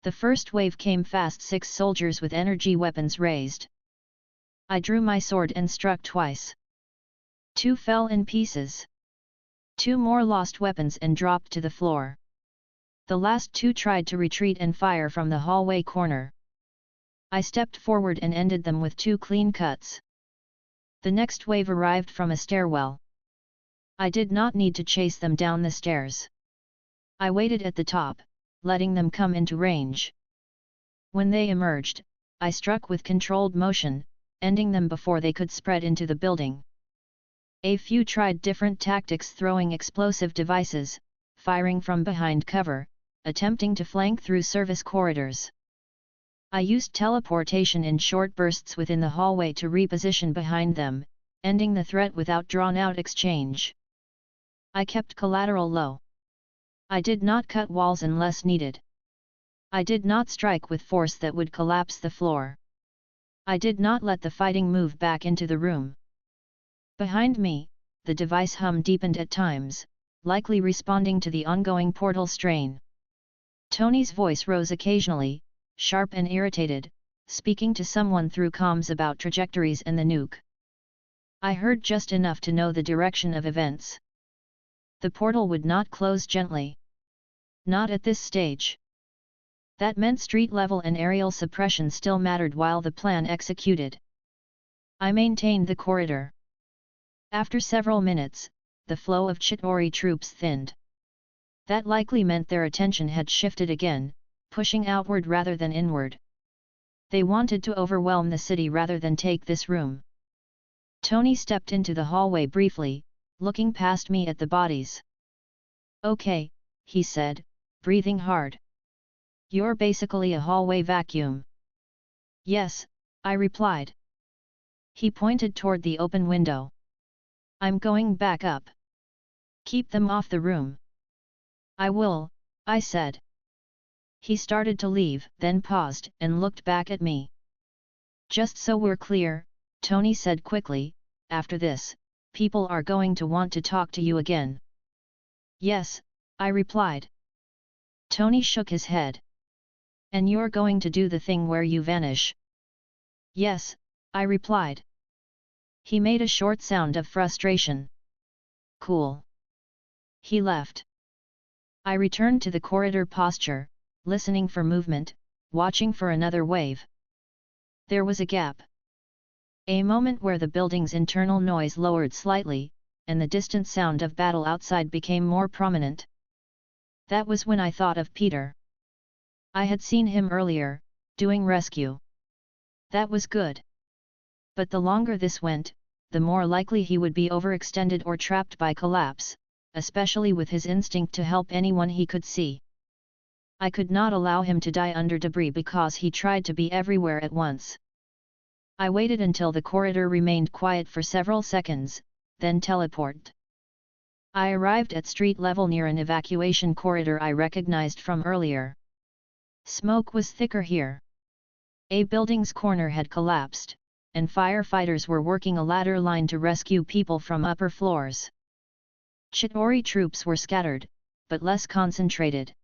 C: The first wave came fast, 6 soldiers with energy weapons raised. I drew my sword and struck twice. 2 fell in pieces. 2 more lost weapons and dropped to the floor. The last 2 tried to retreat and fire from the hallway corner. I stepped forward and ended them with 2 clean cuts. The next wave arrived from a stairwell. I did not need to chase them down the stairs. I waited at the top, letting them come into range. When they emerged, I struck with controlled motion, ending them before they could spread into the building. A few tried different tactics, throwing explosive devices, firing from behind cover, attempting to flank through service corridors. I used teleportation in short bursts within the hallway to reposition behind them, ending the threat without drawn-out exchange. I kept collateral low. I did not cut walls unless needed. I did not strike with force that would collapse the floor. I did not let the fighting move back into the room. Behind me, the device hum deepened at times, likely responding to the ongoing portal strain. Tony's voice rose occasionally, sharp and irritated, speaking to someone through comms about trajectories and the nuke. I heard just enough to know the direction of events. The portal would not close gently. Not at this stage. That meant street level and aerial suppression still mattered while the plan executed. I maintained the corridor. After several minutes, the flow of Chitauri troops thinned. That likely meant their attention had shifted again, pushing outward rather than inward. They wanted to overwhelm the city rather than take this room. Tony stepped into the hallway briefly, looking past me at the bodies. "Okay," he said, breathing hard. "You're basically a hallway vacuum." "Yes," I replied. He pointed toward the open window. "I'm going back up. Keep them off the room." "I will," I said. He started to leave, then paused and looked back at me. "Just so we're clear," Tony said quickly, "after this, people are going to want to talk to you again." "Yes," I replied. Tony shook his head. "And you're going to do the thing where you vanish?" "Yes," I replied. He made a short sound of frustration. "Cool." He left. I returned to the corridor posture, listening for movement, watching for another wave. There was a gap. A moment where the building's internal noise lowered slightly, and the distant sound of battle outside became more prominent. That was when I thought of Peter. I had seen him earlier, doing rescue. That was good. But the longer this went, the more likely he would be overextended or trapped by collapse, especially with his instinct to help anyone he could see. I could not allow him to die under debris because he tried to be everywhere at once. I waited until the corridor remained quiet for several seconds, then teleported. I arrived at street level near an evacuation corridor I recognized from earlier. Smoke was thicker here. A building's corner had collapsed, and firefighters were working a ladder line to rescue people from upper floors. Chitauri troops were scattered, but less concentrated.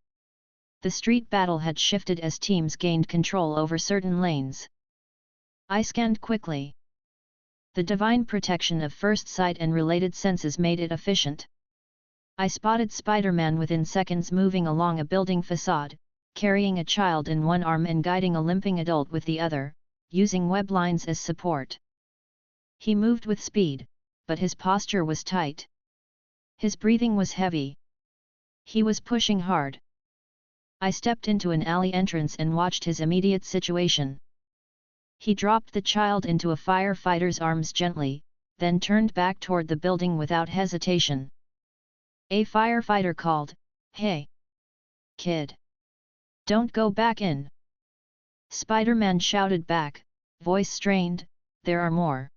C: The street battle had shifted as teams gained control over certain lanes. I scanned quickly. The divine protection of first sight and related senses made it efficient. I spotted Spider-Man within seconds moving along a building facade, carrying a child in one arm and guiding a limping adult with the other, using web lines as support. He moved with speed, but his posture was tight. His breathing was heavy. He was pushing hard. I stepped into an alley entrance and watched his immediate situation. He dropped the child into a firefighter's arms gently, then turned back toward the building without hesitation. A firefighter called, "Hey! Kid! Don't go back in!" Spider-Man shouted back, voice strained, "There are more."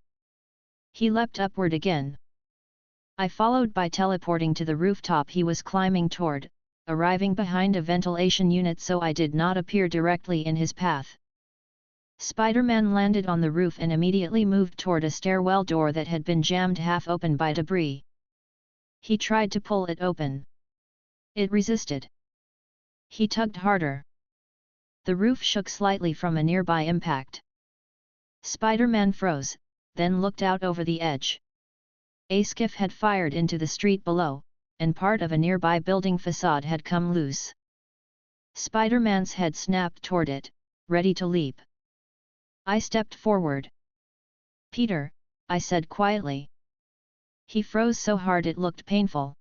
C: He leapt upward again. I followed by teleporting to the rooftop he was climbing toward, arriving behind a ventilation unit so I did not appear directly in his path. Spider-Man landed on the roof and immediately moved toward a stairwell door that had been jammed half open by debris. He tried to pull it open. It resisted. He tugged harder. The roof shook slightly from a nearby impact. Spider-Man froze, then looked out over the edge. A skiff had fired into the street below, and part of a nearby building facade had come loose. Spider-Man's head snapped toward it, ready to leap. I stepped forward. "Peter," I said quietly. He froze so hard it looked painful.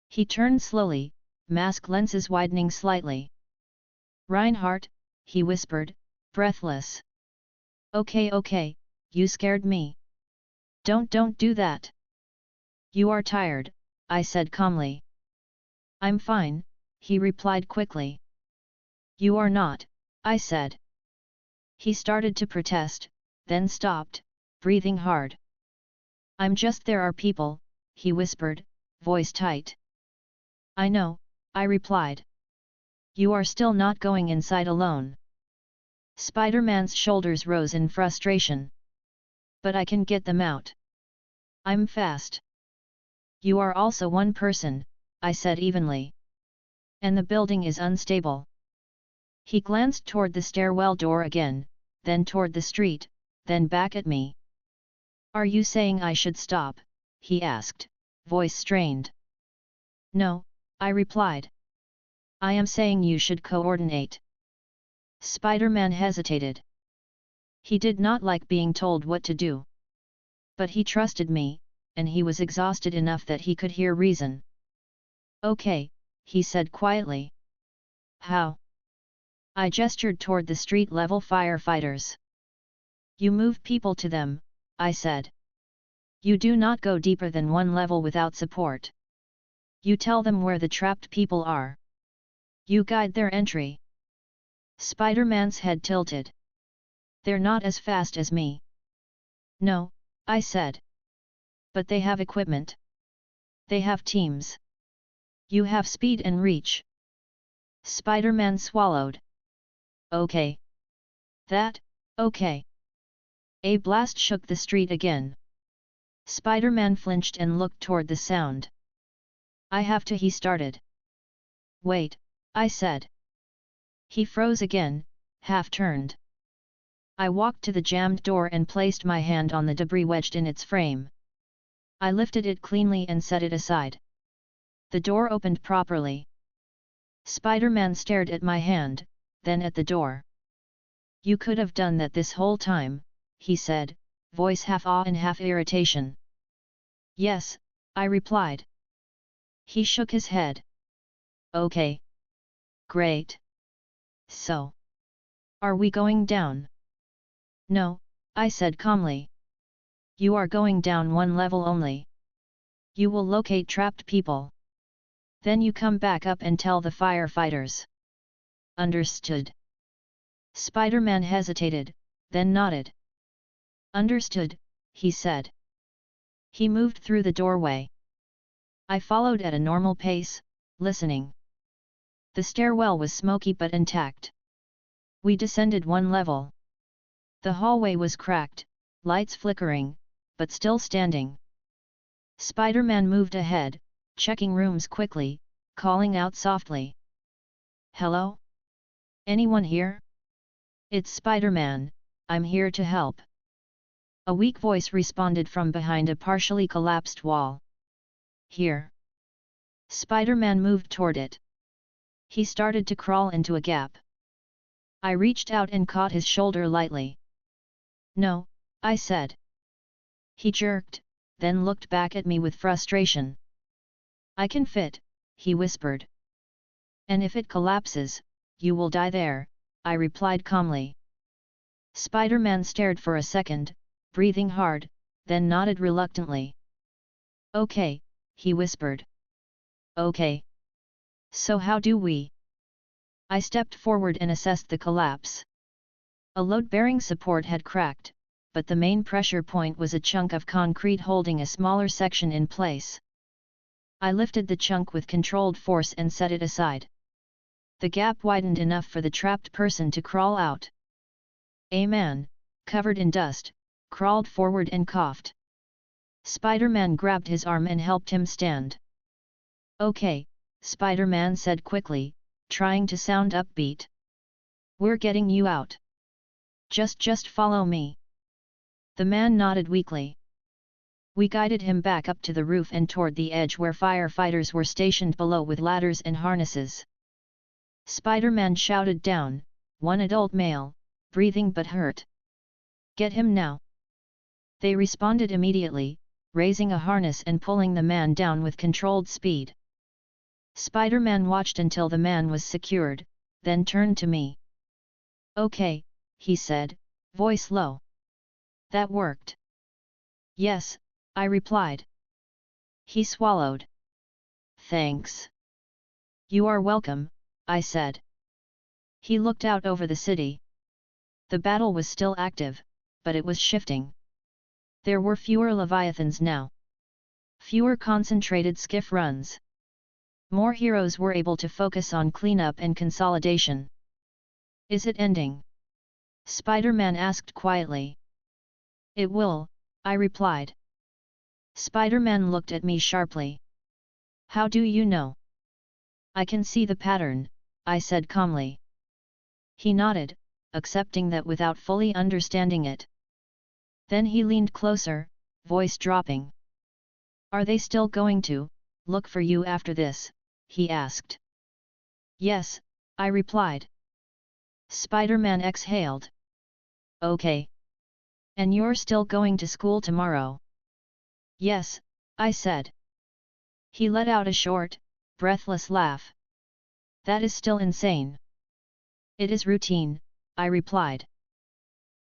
C: He turned slowly, mask lenses widening slightly. "Reinhard," he whispered, breathless. Okay, you scared me. Don't do that." "You are tired," I said calmly. "I'm fine," he replied quickly. "You are not," I said. He started to protest, then stopped, breathing hard. "I'm just there are people," he whispered, voice tight. "I know," I replied. "You are still not going inside alone." Spider-Man's shoulders rose in frustration. "But I can get them out. I'm fast." "You are also one person," I said evenly. And the building is unstable. He glanced toward the stairwell door again, then toward the street, then back at me. Are you saying I should stop? He asked, voice strained. No, I replied. I am saying you should coordinate. Spider-Man hesitated. He did not like being told what to do. But he trusted me, and he was exhausted enough that he could hear reason. Okay, he said quietly. How? I gestured toward the street-level firefighters. You move people to them, I said. You do not go deeper than one level without support. You tell them where the trapped people are. You guide their entry. Spider-Man's head tilted. They're not as fast as me. No, I said. But they have equipment. They have teams. You have speed and reach. Spider-Man swallowed. Okay. Okay. A blast shook the street again. Spider-Man flinched and looked toward the sound. I have to, he started. Wait, I said. He froze again, half-turned. I walked to the jammed door and placed my hand on the debris wedged in its frame. I lifted it cleanly and set it aside. The door opened properly. Spider-Man stared at my hand, then at the door. You could have done that this whole time, he said, voice half awe and half irritation. Yes, I replied. He shook his head. Okay. Great. So. Are we going down? No, I said calmly. You are going down one level only. You will locate trapped people. Then you come back up and tell the firefighters. Understood. Spider-Man hesitated, then nodded. Understood, he said. He moved through the doorway. I followed at a normal pace, listening. The stairwell was smoky but intact. We descended one level. The hallway was cracked, lights flickering, but still standing. Spider-Man moved ahead, checking rooms quickly, calling out softly. Hello? Anyone here? It's Spider-Man, I'm here to help. A weak voice responded from behind a partially collapsed wall. Here. Spider-Man moved toward it. He started to crawl into a gap. I reached out and caught his shoulder lightly. No, I said. He jerked, then looked back at me with frustration. I can fit, he whispered. And if it collapses, you will die there, I replied calmly. Spider-Man stared for a second, breathing hard, then nodded reluctantly. Okay, he whispered. Okay. So how do we? I stepped forward and assessed the collapse. A load-bearing support had cracked, but the main pressure point was a chunk of concrete holding a smaller section in place. I lifted the chunk with controlled force and set it aside. The gap widened enough for the trapped person to crawl out. A man, covered in dust, crawled forward and coughed. Spider-Man grabbed his arm and helped him stand. Okay, Spider-Man said quickly, trying to sound upbeat. We're getting you out. Just follow me. The man nodded weakly. We guided him back up to the roof and toward the edge where firefighters were stationed below with ladders and harnesses. Spider-Man shouted down, one adult male, breathing but hurt. Get him now. They responded immediately, raising a harness and pulling the man down with controlled speed. Spider-Man watched until the man was secured, then turned to me. Okay, he said, voice low. That worked. Yes, I replied. He swallowed. Thanks. You are welcome, I said. He looked out over the city. The battle was still active, but it was shifting. There were fewer Leviathans now. Fewer concentrated skiff runs. More heroes were able to focus on cleanup and consolidation. Is it ending? Spider-Man asked quietly. It will, I replied. Spider-Man looked at me sharply. How do you know? I can see the pattern, I said calmly. He nodded, accepting that without fully understanding it. Then he leaned closer, voice dropping. Are they still going to look for you after this? He asked. Yes, I replied. Spider-Man exhaled. Okay. And you're still going to school tomorrow? Yes, I said. He let out a short, breathless laugh. That is still insane. It is routine, I replied.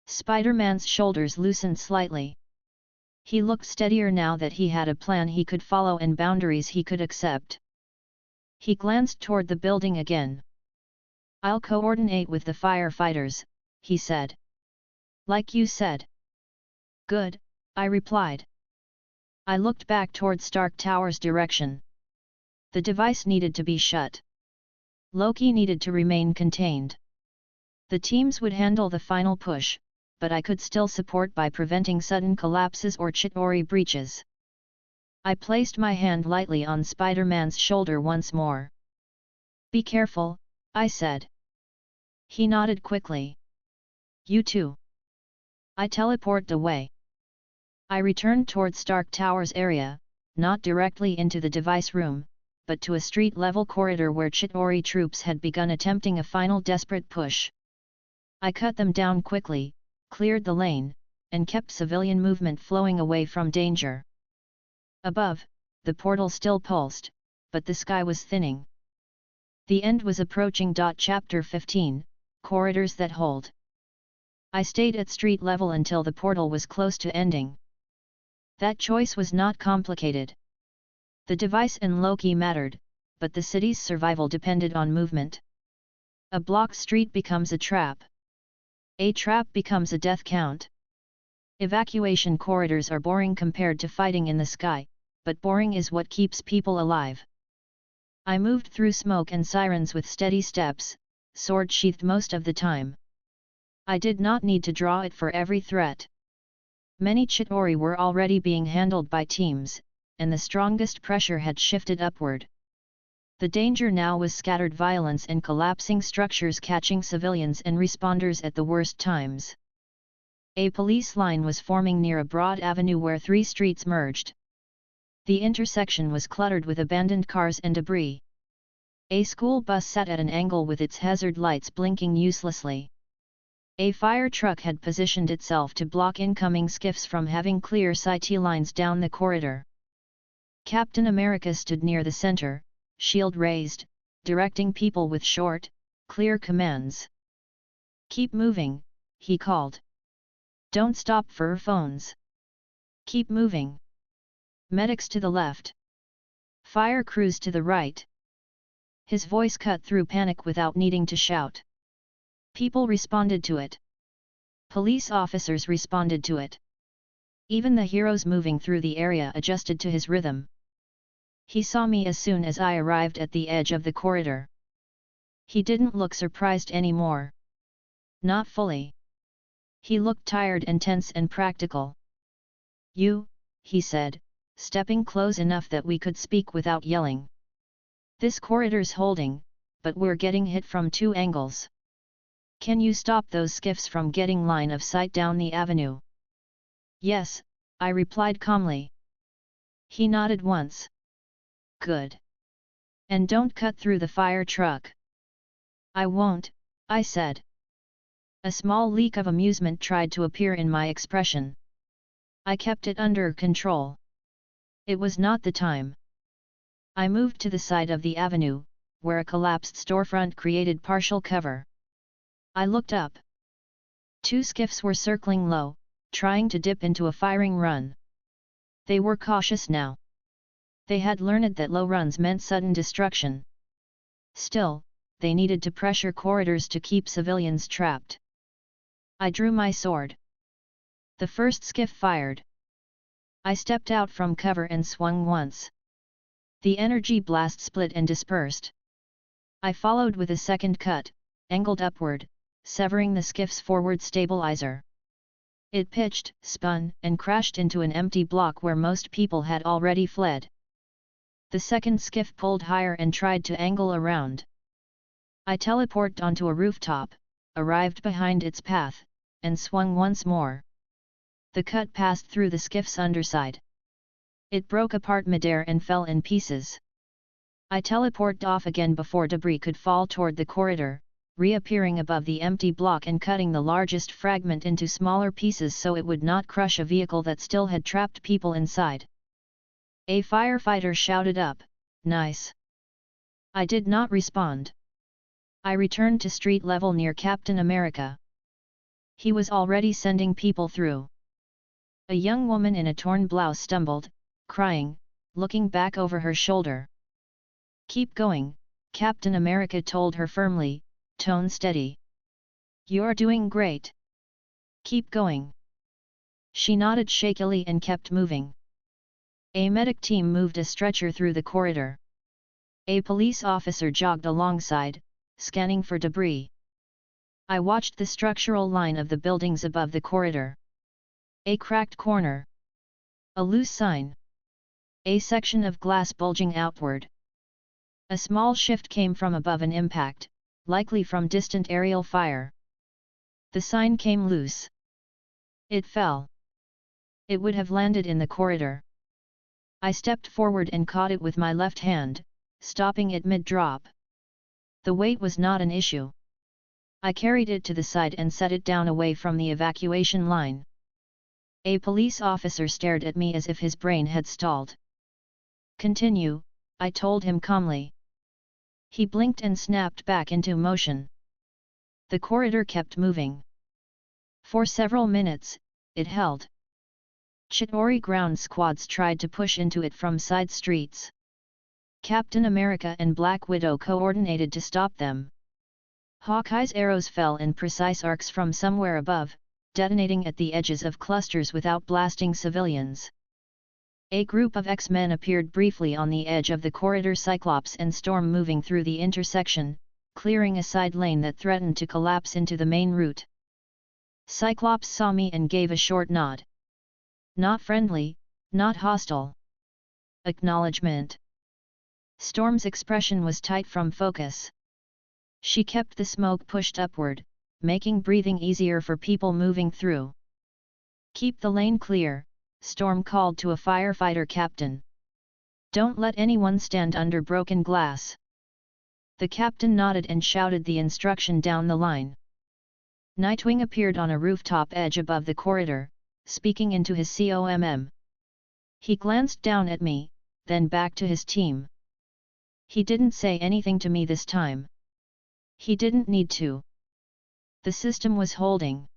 C: Spider-Man's shoulders loosened slightly. He looked steadier now that he had a plan he could follow and boundaries he could accept. He glanced toward the building again. I'll coordinate with the firefighters, he said. Like you said. Good, I replied. I looked back toward Stark Tower's direction. The device needed to be shut. Loki needed to remain contained. The teams would handle the final push, but I could still support by preventing sudden collapses or Chitauri breaches. I placed my hand lightly on Spider-Man's shoulder once more. Be careful, I said. He nodded quickly. You too. I teleported away. I returned toward Stark Tower's area, not directly into the device room, but to a street-level corridor where Chitauri troops had begun attempting a final desperate push. I cut them down quickly, cleared the lane, and kept civilian movement flowing away from danger. Above, the portal still pulsed, but the sky was thinning. The end was approaching. Chapter 15, Corridors that Hold. I stayed at street level until the portal was close to ending. That choice was not complicated. The device and Loki mattered, but the city's survival depended on movement. A blocked street becomes a trap. A trap becomes a death count. Evacuation corridors are boring compared to fighting in the sky, but boring is what keeps people alive. I moved through smoke and sirens with steady steps, sword sheathed most of the time. I did not need to draw it for every threat. Many Chitauri were already being handled by teams, and the strongest pressure had shifted upward. The danger now was scattered violence and collapsing structures catching civilians and responders at the worst times. A police line was forming near a broad avenue where 3 streets merged. The intersection was cluttered with abandoned cars and debris. A school bus sat at an angle with its hazard lights blinking uselessly. A fire truck had positioned itself to block incoming skiffs from having clear sight lines down the corridor. Captain America stood near the center, shield raised, directing people with short, clear commands. Keep moving, he called. Don't stop for phones. Keep moving. Medics to the left. Fire crews to the right. His voice cut through panic without needing to shout. People responded to it. Police officers responded to it. Even the heroes moving through the area adjusted to his rhythm. He saw me as soon as I arrived at the edge of the corridor. He didn't look surprised anymore. Not fully. He looked tired and tense and practical. You, he said, stepping close enough that we could speak without yelling. This corridor's holding, but we're getting hit from 2 angles. Can you stop those skiffs from getting line of sight down the avenue? Yes, I replied calmly. He nodded once. Good. And don't cut through the fire truck. I won't, I said. A small leak of amusement tried to appear in my expression. I kept it under control. It was not the time. I moved to the side of the avenue, where a collapsed storefront created partial cover. I looked up. 2 skiffs were circling low, trying to dip into a firing run. They were cautious now. They had learned that low runs meant sudden destruction. Still, they needed to pressure corridors to keep civilians trapped. I drew my sword. The first skiff fired. I stepped out from cover and swung once. The energy blast split and dispersed. I followed with a second cut, angled upward, severing the skiff's forward stabilizer. It pitched, spun, and crashed into an empty block where most people had already fled. The second skiff pulled higher and tried to angle around. I teleported onto a rooftop, arrived behind its path, and swung once more. The cut passed through the skiff's underside. It broke apart midair and fell in pieces. I teleported off again before debris could fall toward the corridor, reappearing above the empty block and cutting the largest fragment into smaller pieces so it would not crush a vehicle that still had trapped people inside. A firefighter shouted up, "Nice!" I did not respond. I returned to street level near Captain America. He was already sending people through. A young woman in a torn blouse stumbled, crying, looking back over her shoulder. "Keep going," Captain America told her firmly, tone steady. "You're doing great. Keep going." She nodded shakily and kept moving. A medic team moved a stretcher through the corridor. A police officer jogged alongside, scanning for debris. I watched the structural line of the buildings above the corridor. A cracked corner. A loose sign. A section of glass bulging outward. A small shift came from above an impact, likely from distant aerial fire. The sign came loose. It fell. It would have landed in the corridor. I stepped forward and caught it with my left hand, stopping it mid-drop. The weight was not an issue. I carried it to the side and set it down away from the evacuation line. A police officer stared at me as if his brain had stalled. "Continue," I told him calmly. He blinked and snapped back into motion. The corridor kept moving. For several minutes, it held. Chitauri ground squads tried to push into it from side streets. Captain America and Black Widow coordinated to stop them. Hawkeye's arrows fell in precise arcs from somewhere above, detonating at the edges of clusters without blasting civilians. A group of X-Men appeared briefly on the edge of the corridor, Cyclops and Storm moving through the intersection, clearing a side lane that threatened to collapse into the main route. Cyclops saw me and gave a short nod. Not friendly, not hostile. Acknowledgement. Storm's expression was tight from focus. She kept the smoke pushed upward, making breathing easier for people moving through. "Keep the lane clear," Storm called to a firefighter captain. "Don't let anyone stand under broken glass." The captain nodded and shouted the instruction down the line. Nightwing appeared on a rooftop edge above the corridor, speaking into his COMM. He glanced down at me, then back to his team. He didn't say anything to me this time. He didn't need to. The system was holding.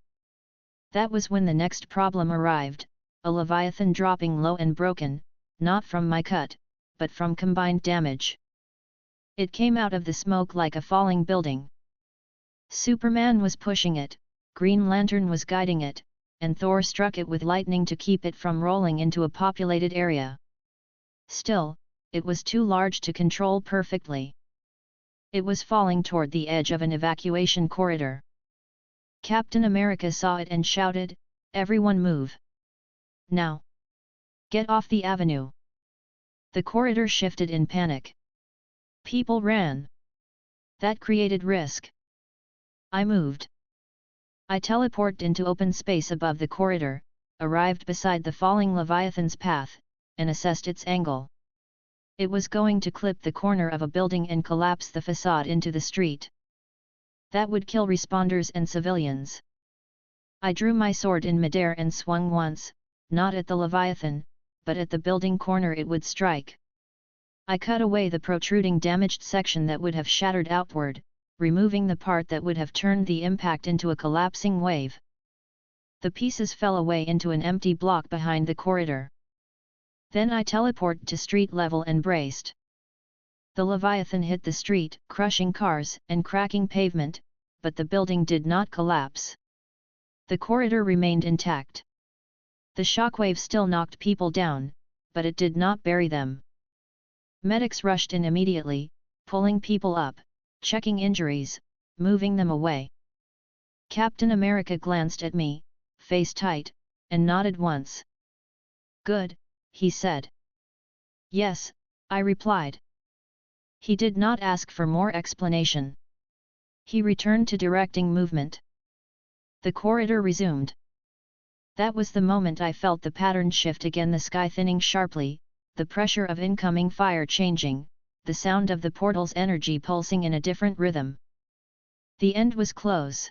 C: That was when the next problem arrived, a Leviathan dropping low and broken, not from my cut, but from combined damage. It came out of the smoke like a falling building. Superman was pushing it, Green Lantern was guiding it, and Thor struck it with lightning to keep it from rolling into a populated area. Still, it was too large to control perfectly. It was falling toward the edge of an evacuation corridor. Captain America saw it and shouted, "Everyone move! Now! Get off the avenue!" The corridor shifted in panic. People ran. That created risk. I moved. I teleported into open space above the corridor, arrived beside the falling Leviathan's path, and assessed its angle. It was going to clip the corner of a building and collapse the facade into the street. That would kill responders and civilians. I drew my sword in midair and swung once, not at the Leviathan, but at the building corner it would strike. I cut away the protruding damaged section that would have shattered outward, removing the part that would have turned the impact into a collapsing wave. The pieces fell away into an empty block behind the corridor. Then I teleported to street level and braced. The Leviathan hit the street, crushing cars and cracking pavement, but the building did not collapse. The corridor remained intact. The shockwave still knocked people down, but it did not bury them. Medics rushed in immediately, pulling people up, checking injuries, moving them away. Captain America glanced at me, face tight, and nodded once. "Good," he said. "Yes," I replied. He did not ask for more explanation. He returned to directing movement. The corridor resumed. That was the moment I felt the pattern shift again, the sky thinning sharply, the pressure of incoming fire changing, the sound of the portal's energy pulsing in a different rhythm. The end was close.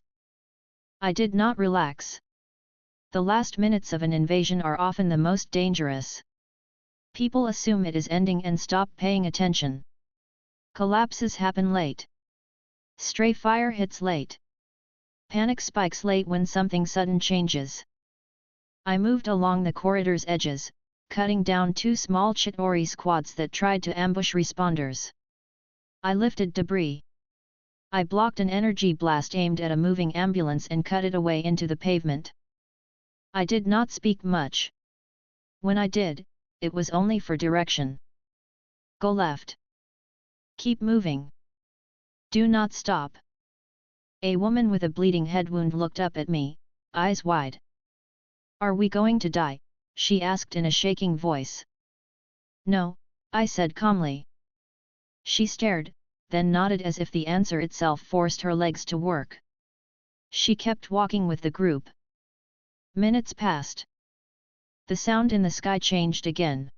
C: I did not relax. The last minutes of an invasion are often the most dangerous. People assume it is ending and stop paying attention. Collapses happen late. Stray fire hits late. Panic spikes late when something sudden changes. I moved along the corridor's edges, cutting down 2 small Chitauri squads that tried to ambush responders. I lifted debris. I blocked an energy blast aimed at a moving ambulance and cut it away into the pavement. I did not speak much. When I did, it was only for direction. Go left. Keep moving. Do not stop. A woman with a bleeding head wound looked up at me, eyes wide. Are we going to die? She asked in a shaking voice. No, I said calmly. She stared, then nodded as if the answer itself forced her legs to work. She kept walking with the group. Minutes passed. The sound in the sky changed again.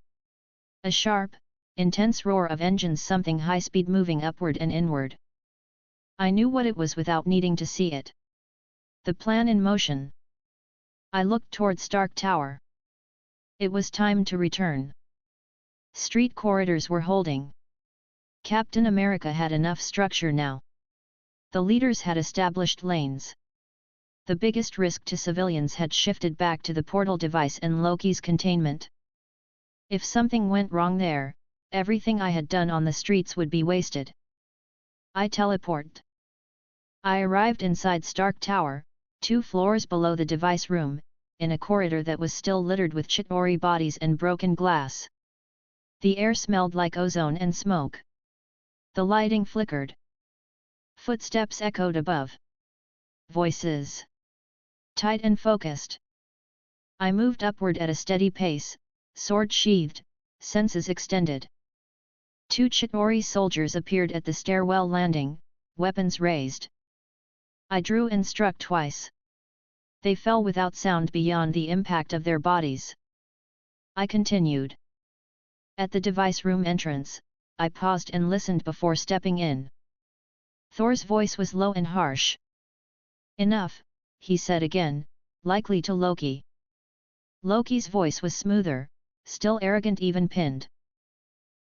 C: A sharp, intense roar of engines, something high-speed moving upward and inward. I knew what it was without needing to see it. The plan in motion. I looked toward Stark Tower. It was time to return. Street corridors were holding. Captain America had enough structure now. The leaders had established lanes. The biggest risk to civilians had shifted back to the portal device and Loki's containment. If something went wrong there, everything I had done on the streets would be wasted. I teleported. I arrived inside Stark Tower, 2 floors below the device room, in a corridor that was still littered with Chitauri bodies and broken glass. The air smelled like ozone and smoke. The lighting flickered. Footsteps echoed above. Voices. Tight and focused. I moved upward at a steady pace, sword sheathed, senses extended. 2 Chitauri soldiers appeared at the stairwell landing, weapons raised. I drew and struck twice. They fell without sound beyond the impact of their bodies. I continued. At the device room entrance, I paused and listened before stepping in. Thor's voice was low and harsh. Enough, he said again, likely to Loki. Loki's voice was smoother, still arrogant, even pinned.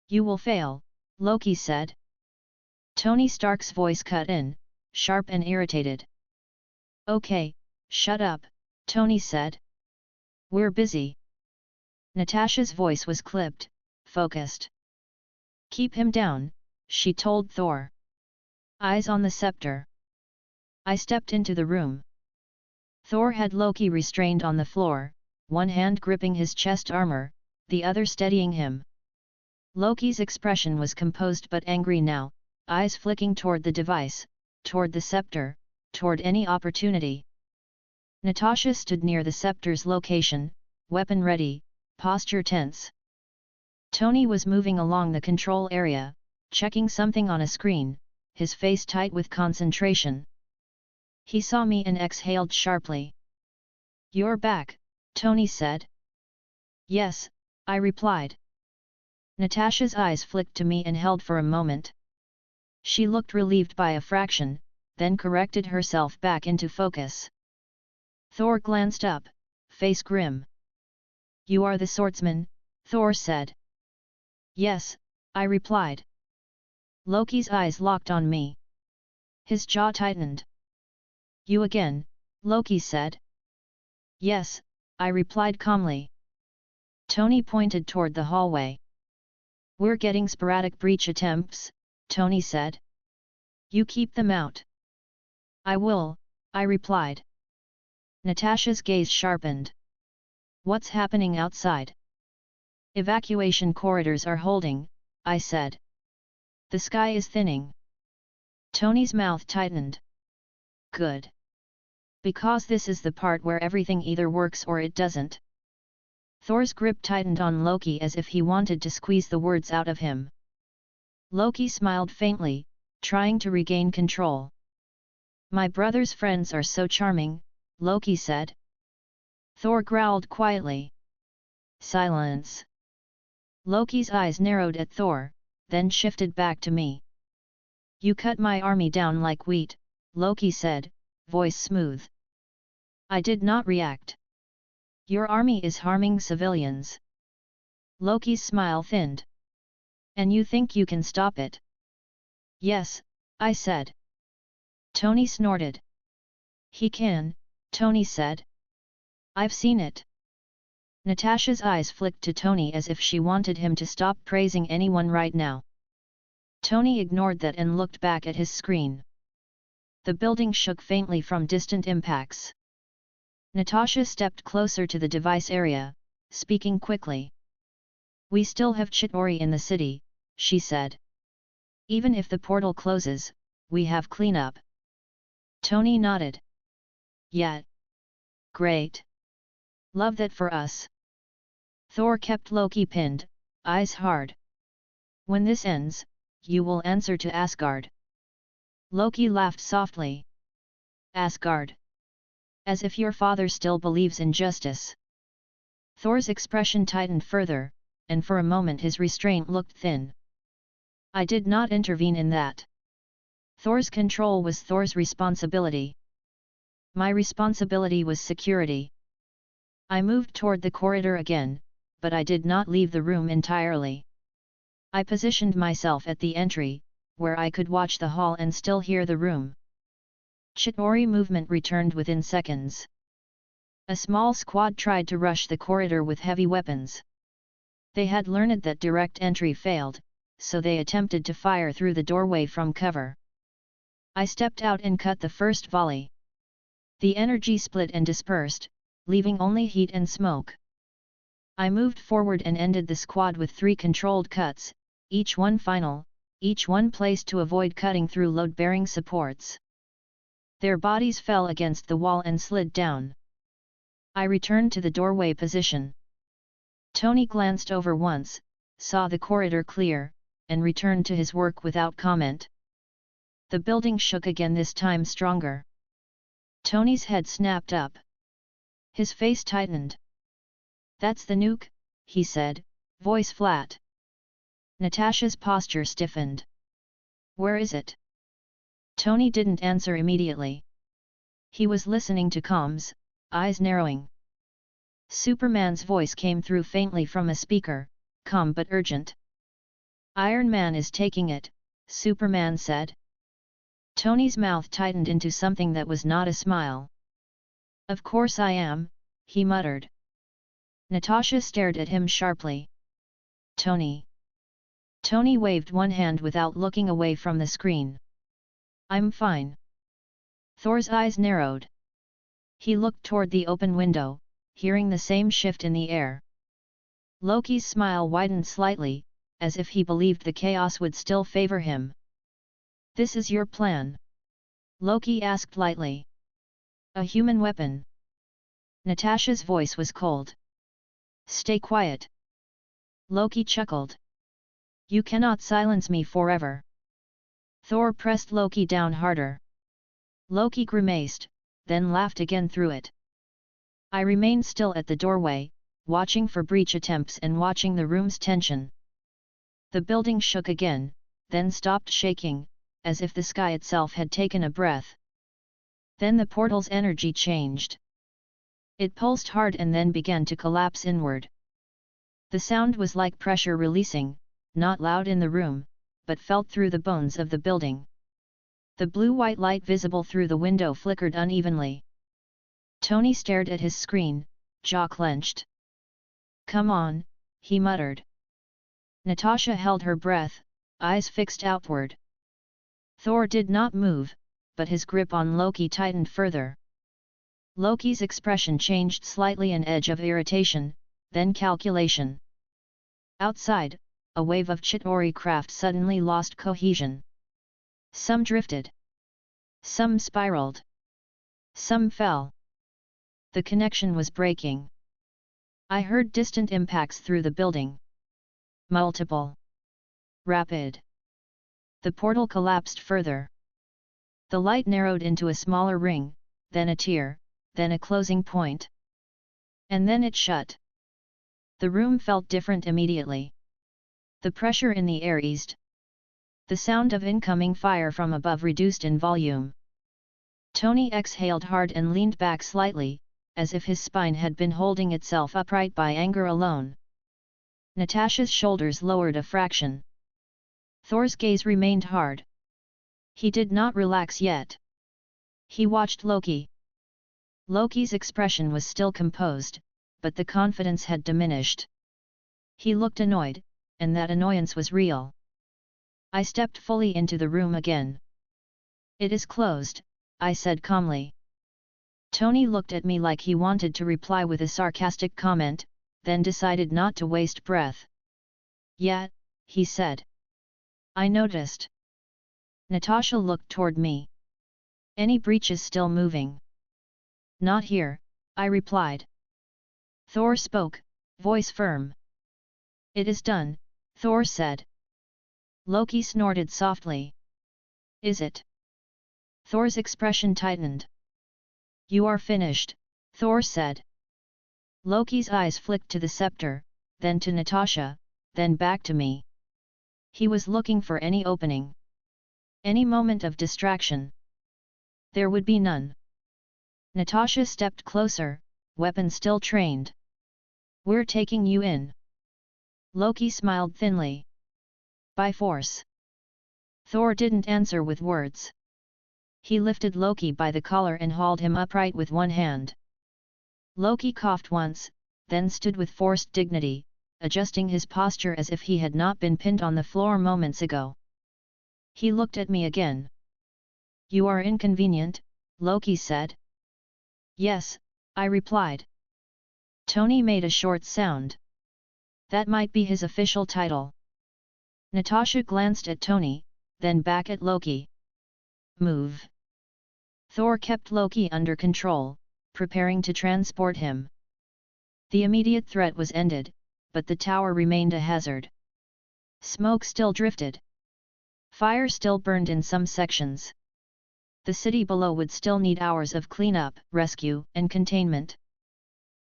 C: You will fail, Loki said. Tony Stark's voice cut in, sharp and irritated. Okay, shut up, Tony said. We're busy. Natasha's voice was clipped, focused. Keep him down, she told Thor. Eyes on the scepter. I stepped into the room. Thor had Loki restrained on the floor, one hand gripping his chest armor, the other steadying him. Loki's expression was composed but angry now, eyes flicking toward the device, toward the scepter, toward any opportunity. Natasha stood near the scepter's location, weapon ready, posture tense. Tony was moving along the control area, checking something on a screen, his face tight with concentration. He saw me and exhaled sharply. You're back, Tony said. Yes, I replied. Natasha's eyes flicked to me and held for a moment. She looked relieved by a fraction, then corrected herself back into focus. Thor glanced up, face grim. You are the swordsman, Thor said. Yes, I replied. Loki's eyes locked on me. His jaw tightened. You again, Loki said. Yes, I replied calmly. Tony pointed toward the hallway. We're getting sporadic breach attempts, Tony said. You keep them out. I will, I replied. Natasha's gaze sharpened. What's happening outside? Evacuation corridors are holding, I said. The sky is thinning. Tony's mouth tightened. Good. Because this is the part where everything either works or it doesn't. Thor's grip tightened on Loki as if he wanted to squeeze the words out of him. Loki smiled faintly, trying to regain control. "My brother's friends are so charming," Loki said. Thor growled quietly. "Silence." Loki's eyes narrowed at Thor, then shifted back to me. "You cut my army down like wheat," Loki said, voice smooth. I did not react. "Your army is harming civilians." Loki's smile thinned. "And you think you can stop it?" "Yes," I said. Tony snorted. "He can," Tony said. "I've seen it." Natasha's eyes flicked to Tony as if she wanted him to stop praising anyone right now. Tony ignored that and looked back at his screen. The building shook faintly from distant impacts. Natasha stepped closer to the device area, speaking quickly. "We still have Chitauri in the city," she said. "Even if the portal closes, we have cleanup." Tony nodded. "Yeah. Great. Love that for us." Thor kept Loki pinned, eyes hard. "When this ends, you will answer to Asgard." Loki laughed softly. "Asgard? As if your father still believes in justice." Thor's expression tightened further, and for a moment his restraint looked thin. "I did not intervene in that. Thor's control was Thor's responsibility. My responsibility was security." I moved toward the corridor again, but I did not leave the room entirely. I positioned myself at the entry, where I could watch the hall and still hear the room. Chitauri movement returned within seconds. A small squad tried to rush the corridor with heavy weapons. They had learned that direct entry failed, so they attempted to fire through the doorway from cover. I stepped out and cut the first volley. The energy split and dispersed, leaving only heat and smoke. I moved forward and ended the squad with 3 controlled cuts, each one final, each one placed to avoid cutting through load-bearing supports. Their bodies fell against the wall and slid down. I returned to the doorway position. Tony glanced over once, saw the corridor clear, and returned to his work without comment. The building shook again, this time stronger. Tony's head snapped up. His face tightened. "That's the nuke," he said, voice flat. Natasha's posture stiffened. "Where is it?" Tony didn't answer immediately. He was listening to comms, eyes narrowing. Superman's voice came through faintly from a speaker, calm but urgent. "Iron Man is taking it," Superman said. Tony's mouth tightened into something that was not a smile. "Of course I am," he muttered. Natasha stared at him sharply. "Tony." Tony waved one hand without looking away from the screen. "I'm fine." Thor's eyes narrowed. He looked toward the open window, hearing the same shift in the air. Loki's smile widened slightly, as if he believed the chaos would still favor him. "This is your plan?" Loki asked lightly. "A human weapon." Natasha's voice was cold. "Stay quiet." Loki chuckled. "You cannot silence me forever." Thor pressed Loki down harder. Loki grimaced, then laughed again through it. I remained still at the doorway, watching for breach attempts and watching the room's tension. The building shook again, then stopped shaking, as if the sky itself had taken a breath. Then the portal's energy changed. It pulsed hard and then began to collapse inward. The sound was like pressure releasing, not loud in the room, but felt through the bones of the building. The blue-white light visible through the window flickered unevenly. Tony stared at his screen, jaw clenched. "Come on," he muttered. Natasha held her breath, eyes fixed outward. Thor did not move, but his grip on Loki tightened further. Loki's expression changed slightly, an edge of irritation, then calculation. Outside, a wave of Chitauri craft suddenly lost cohesion. Some drifted. Some spiraled. Some fell. The connection was breaking. I heard distant impacts through the building. Multiple. Rapid. The portal collapsed further. The light narrowed into a smaller ring, then a tear, then a closing point. And then it shut. The room felt different immediately. The pressure in the air eased. The sound of incoming fire from above reduced in volume. Tony exhaled hard and leaned back slightly, as if his spine had been holding itself upright by anger alone. Natasha's shoulders lowered a fraction. Thor's gaze remained hard. He did not relax yet. He watched Loki. Loki's expression was still composed, but the confidence had diminished. He looked annoyed, and that annoyance was real. I stepped fully into the room again. "It is closed," I said calmly. Tony looked at me like he wanted to reply with a sarcastic comment, then decided not to waste breath. "Yeah," he said. "I noticed." Natasha looked toward me. "Any breaches still moving?" "Not here," I replied. Thor spoke, voice firm. "It is done," Thor said. Loki snorted softly. "Is it?" Thor's expression tightened. "You are finished," Thor said. Loki's eyes flicked to the scepter, then to Natasha, then back to me. He was looking for any opening. Any moment of distraction. There would be none. Natasha stepped closer, weapon still trained. "We're taking you in." Loki smiled thinly. "By force." Thor didn't answer with words. He lifted Loki by the collar and hauled him upright with one hand. Loki coughed once, then stood with forced dignity, adjusting his posture as if he had not been pinned on the floor moments ago. He looked at me again. "You are inconvenient," Loki said. "Yes," I replied. Tony made a short sound. That might be his official title. Natasha glanced at Tony, then back at Loki. "Move." Thor kept Loki under control, preparing to transport him. The immediate threat was ended, but the tower remained a hazard. Smoke still drifted. Fire still burned in some sections. The city below would still need hours of cleanup, rescue, and containment.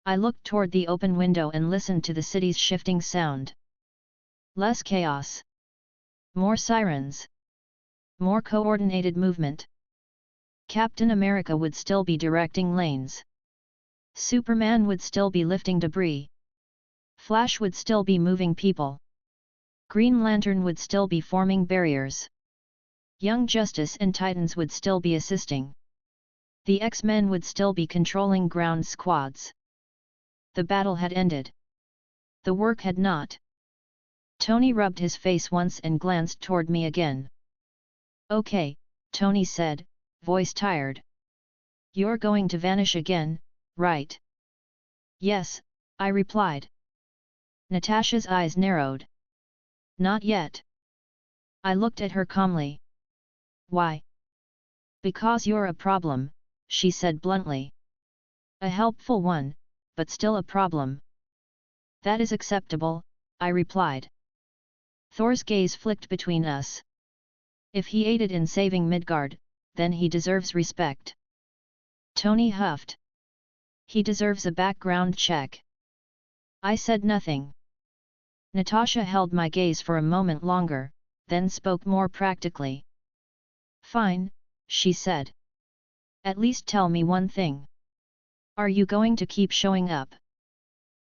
C: I looked toward the open window and listened to the city's shifting sound. Less chaos. More sirens. More coordinated movement. Captain America would still be directing lanes. Superman would still be lifting debris. Flash would still be moving people. Green Lantern would still be forming barriers. Young Justice and Titans would still be assisting. The X-Men would still be controlling ground squads. The battle had ended. The work had not. Tony rubbed his face once and glanced toward me again. "Okay," Tony said, voice tired. "You're going to vanish again, right?" "Yes," I replied. Natasha's eyes narrowed. "Not yet." I looked at her calmly. "Why?" "Because you're a problem," she said bluntly. "A helpful one, but still a problem." "That is acceptable," I replied. Thor's gaze flicked between us. If he aided in saving Midgard, then he deserves respect. Tony huffed. "He deserves a background check." I said nothing. Natasha held my gaze for a moment longer, then spoke more practically. "Fine," she said. "At least tell me one thing. Are you going to keep showing up?"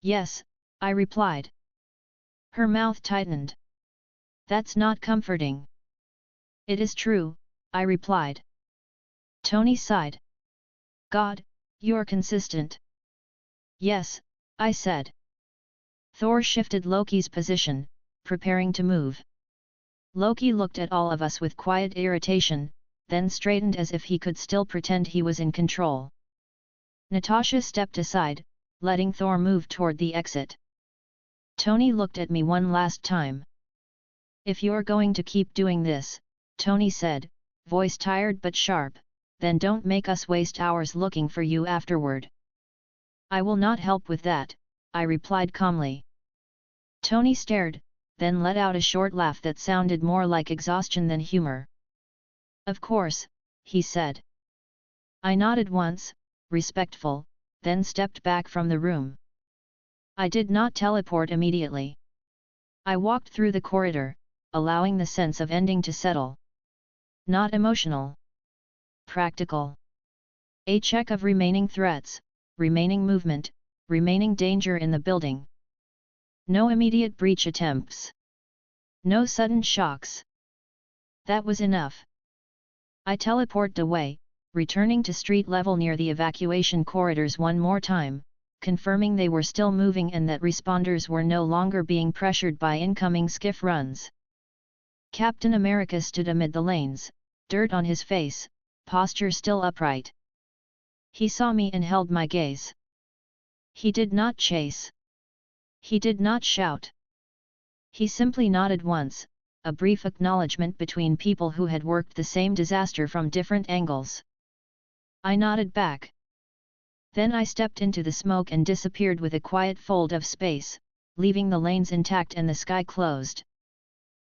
C: "Yes," I replied. Her mouth tightened. "That's not comforting." "It is true," I replied. Tony sighed. "God, you're consistent." "Yes," I said. Thor shifted Loki's position, preparing to move. Loki looked at all of us with quiet irritation, then straightened as if he could still pretend he was in control. Natasha stepped aside, letting Thor move toward the exit. Tony looked at me one last time. "If you're going to keep doing this," Tony said, voice tired but sharp, "then don't make us waste hours looking for you afterward." "I will not help with that," I replied calmly. Tony stared, then let out a short laugh that sounded more like exhaustion than humor. Of course, he said. I nodded once, respectful, then stepped back from the room. I did not teleport immediately. I walked through the corridor, allowing the sense of ending to settle. Not emotional. Practical. A check of remaining threats, remaining movement, remaining danger in the building. No immediate breach attempts. No sudden shocks. That was enough. I teleported away, returning to street level near the evacuation corridors one more time, confirming they were still moving and that responders were no longer being pressured by incoming skiff runs. Captain America stood amid the lanes, dirt on his face, posture still upright. He saw me and held my gaze. He did not chase. He did not shout. He simply nodded once, a brief acknowledgement between people who had worked the same disaster from different angles. I nodded back. Then I stepped into the smoke and disappeared with a quiet fold of space, leaving the lanes intact and the sky closed.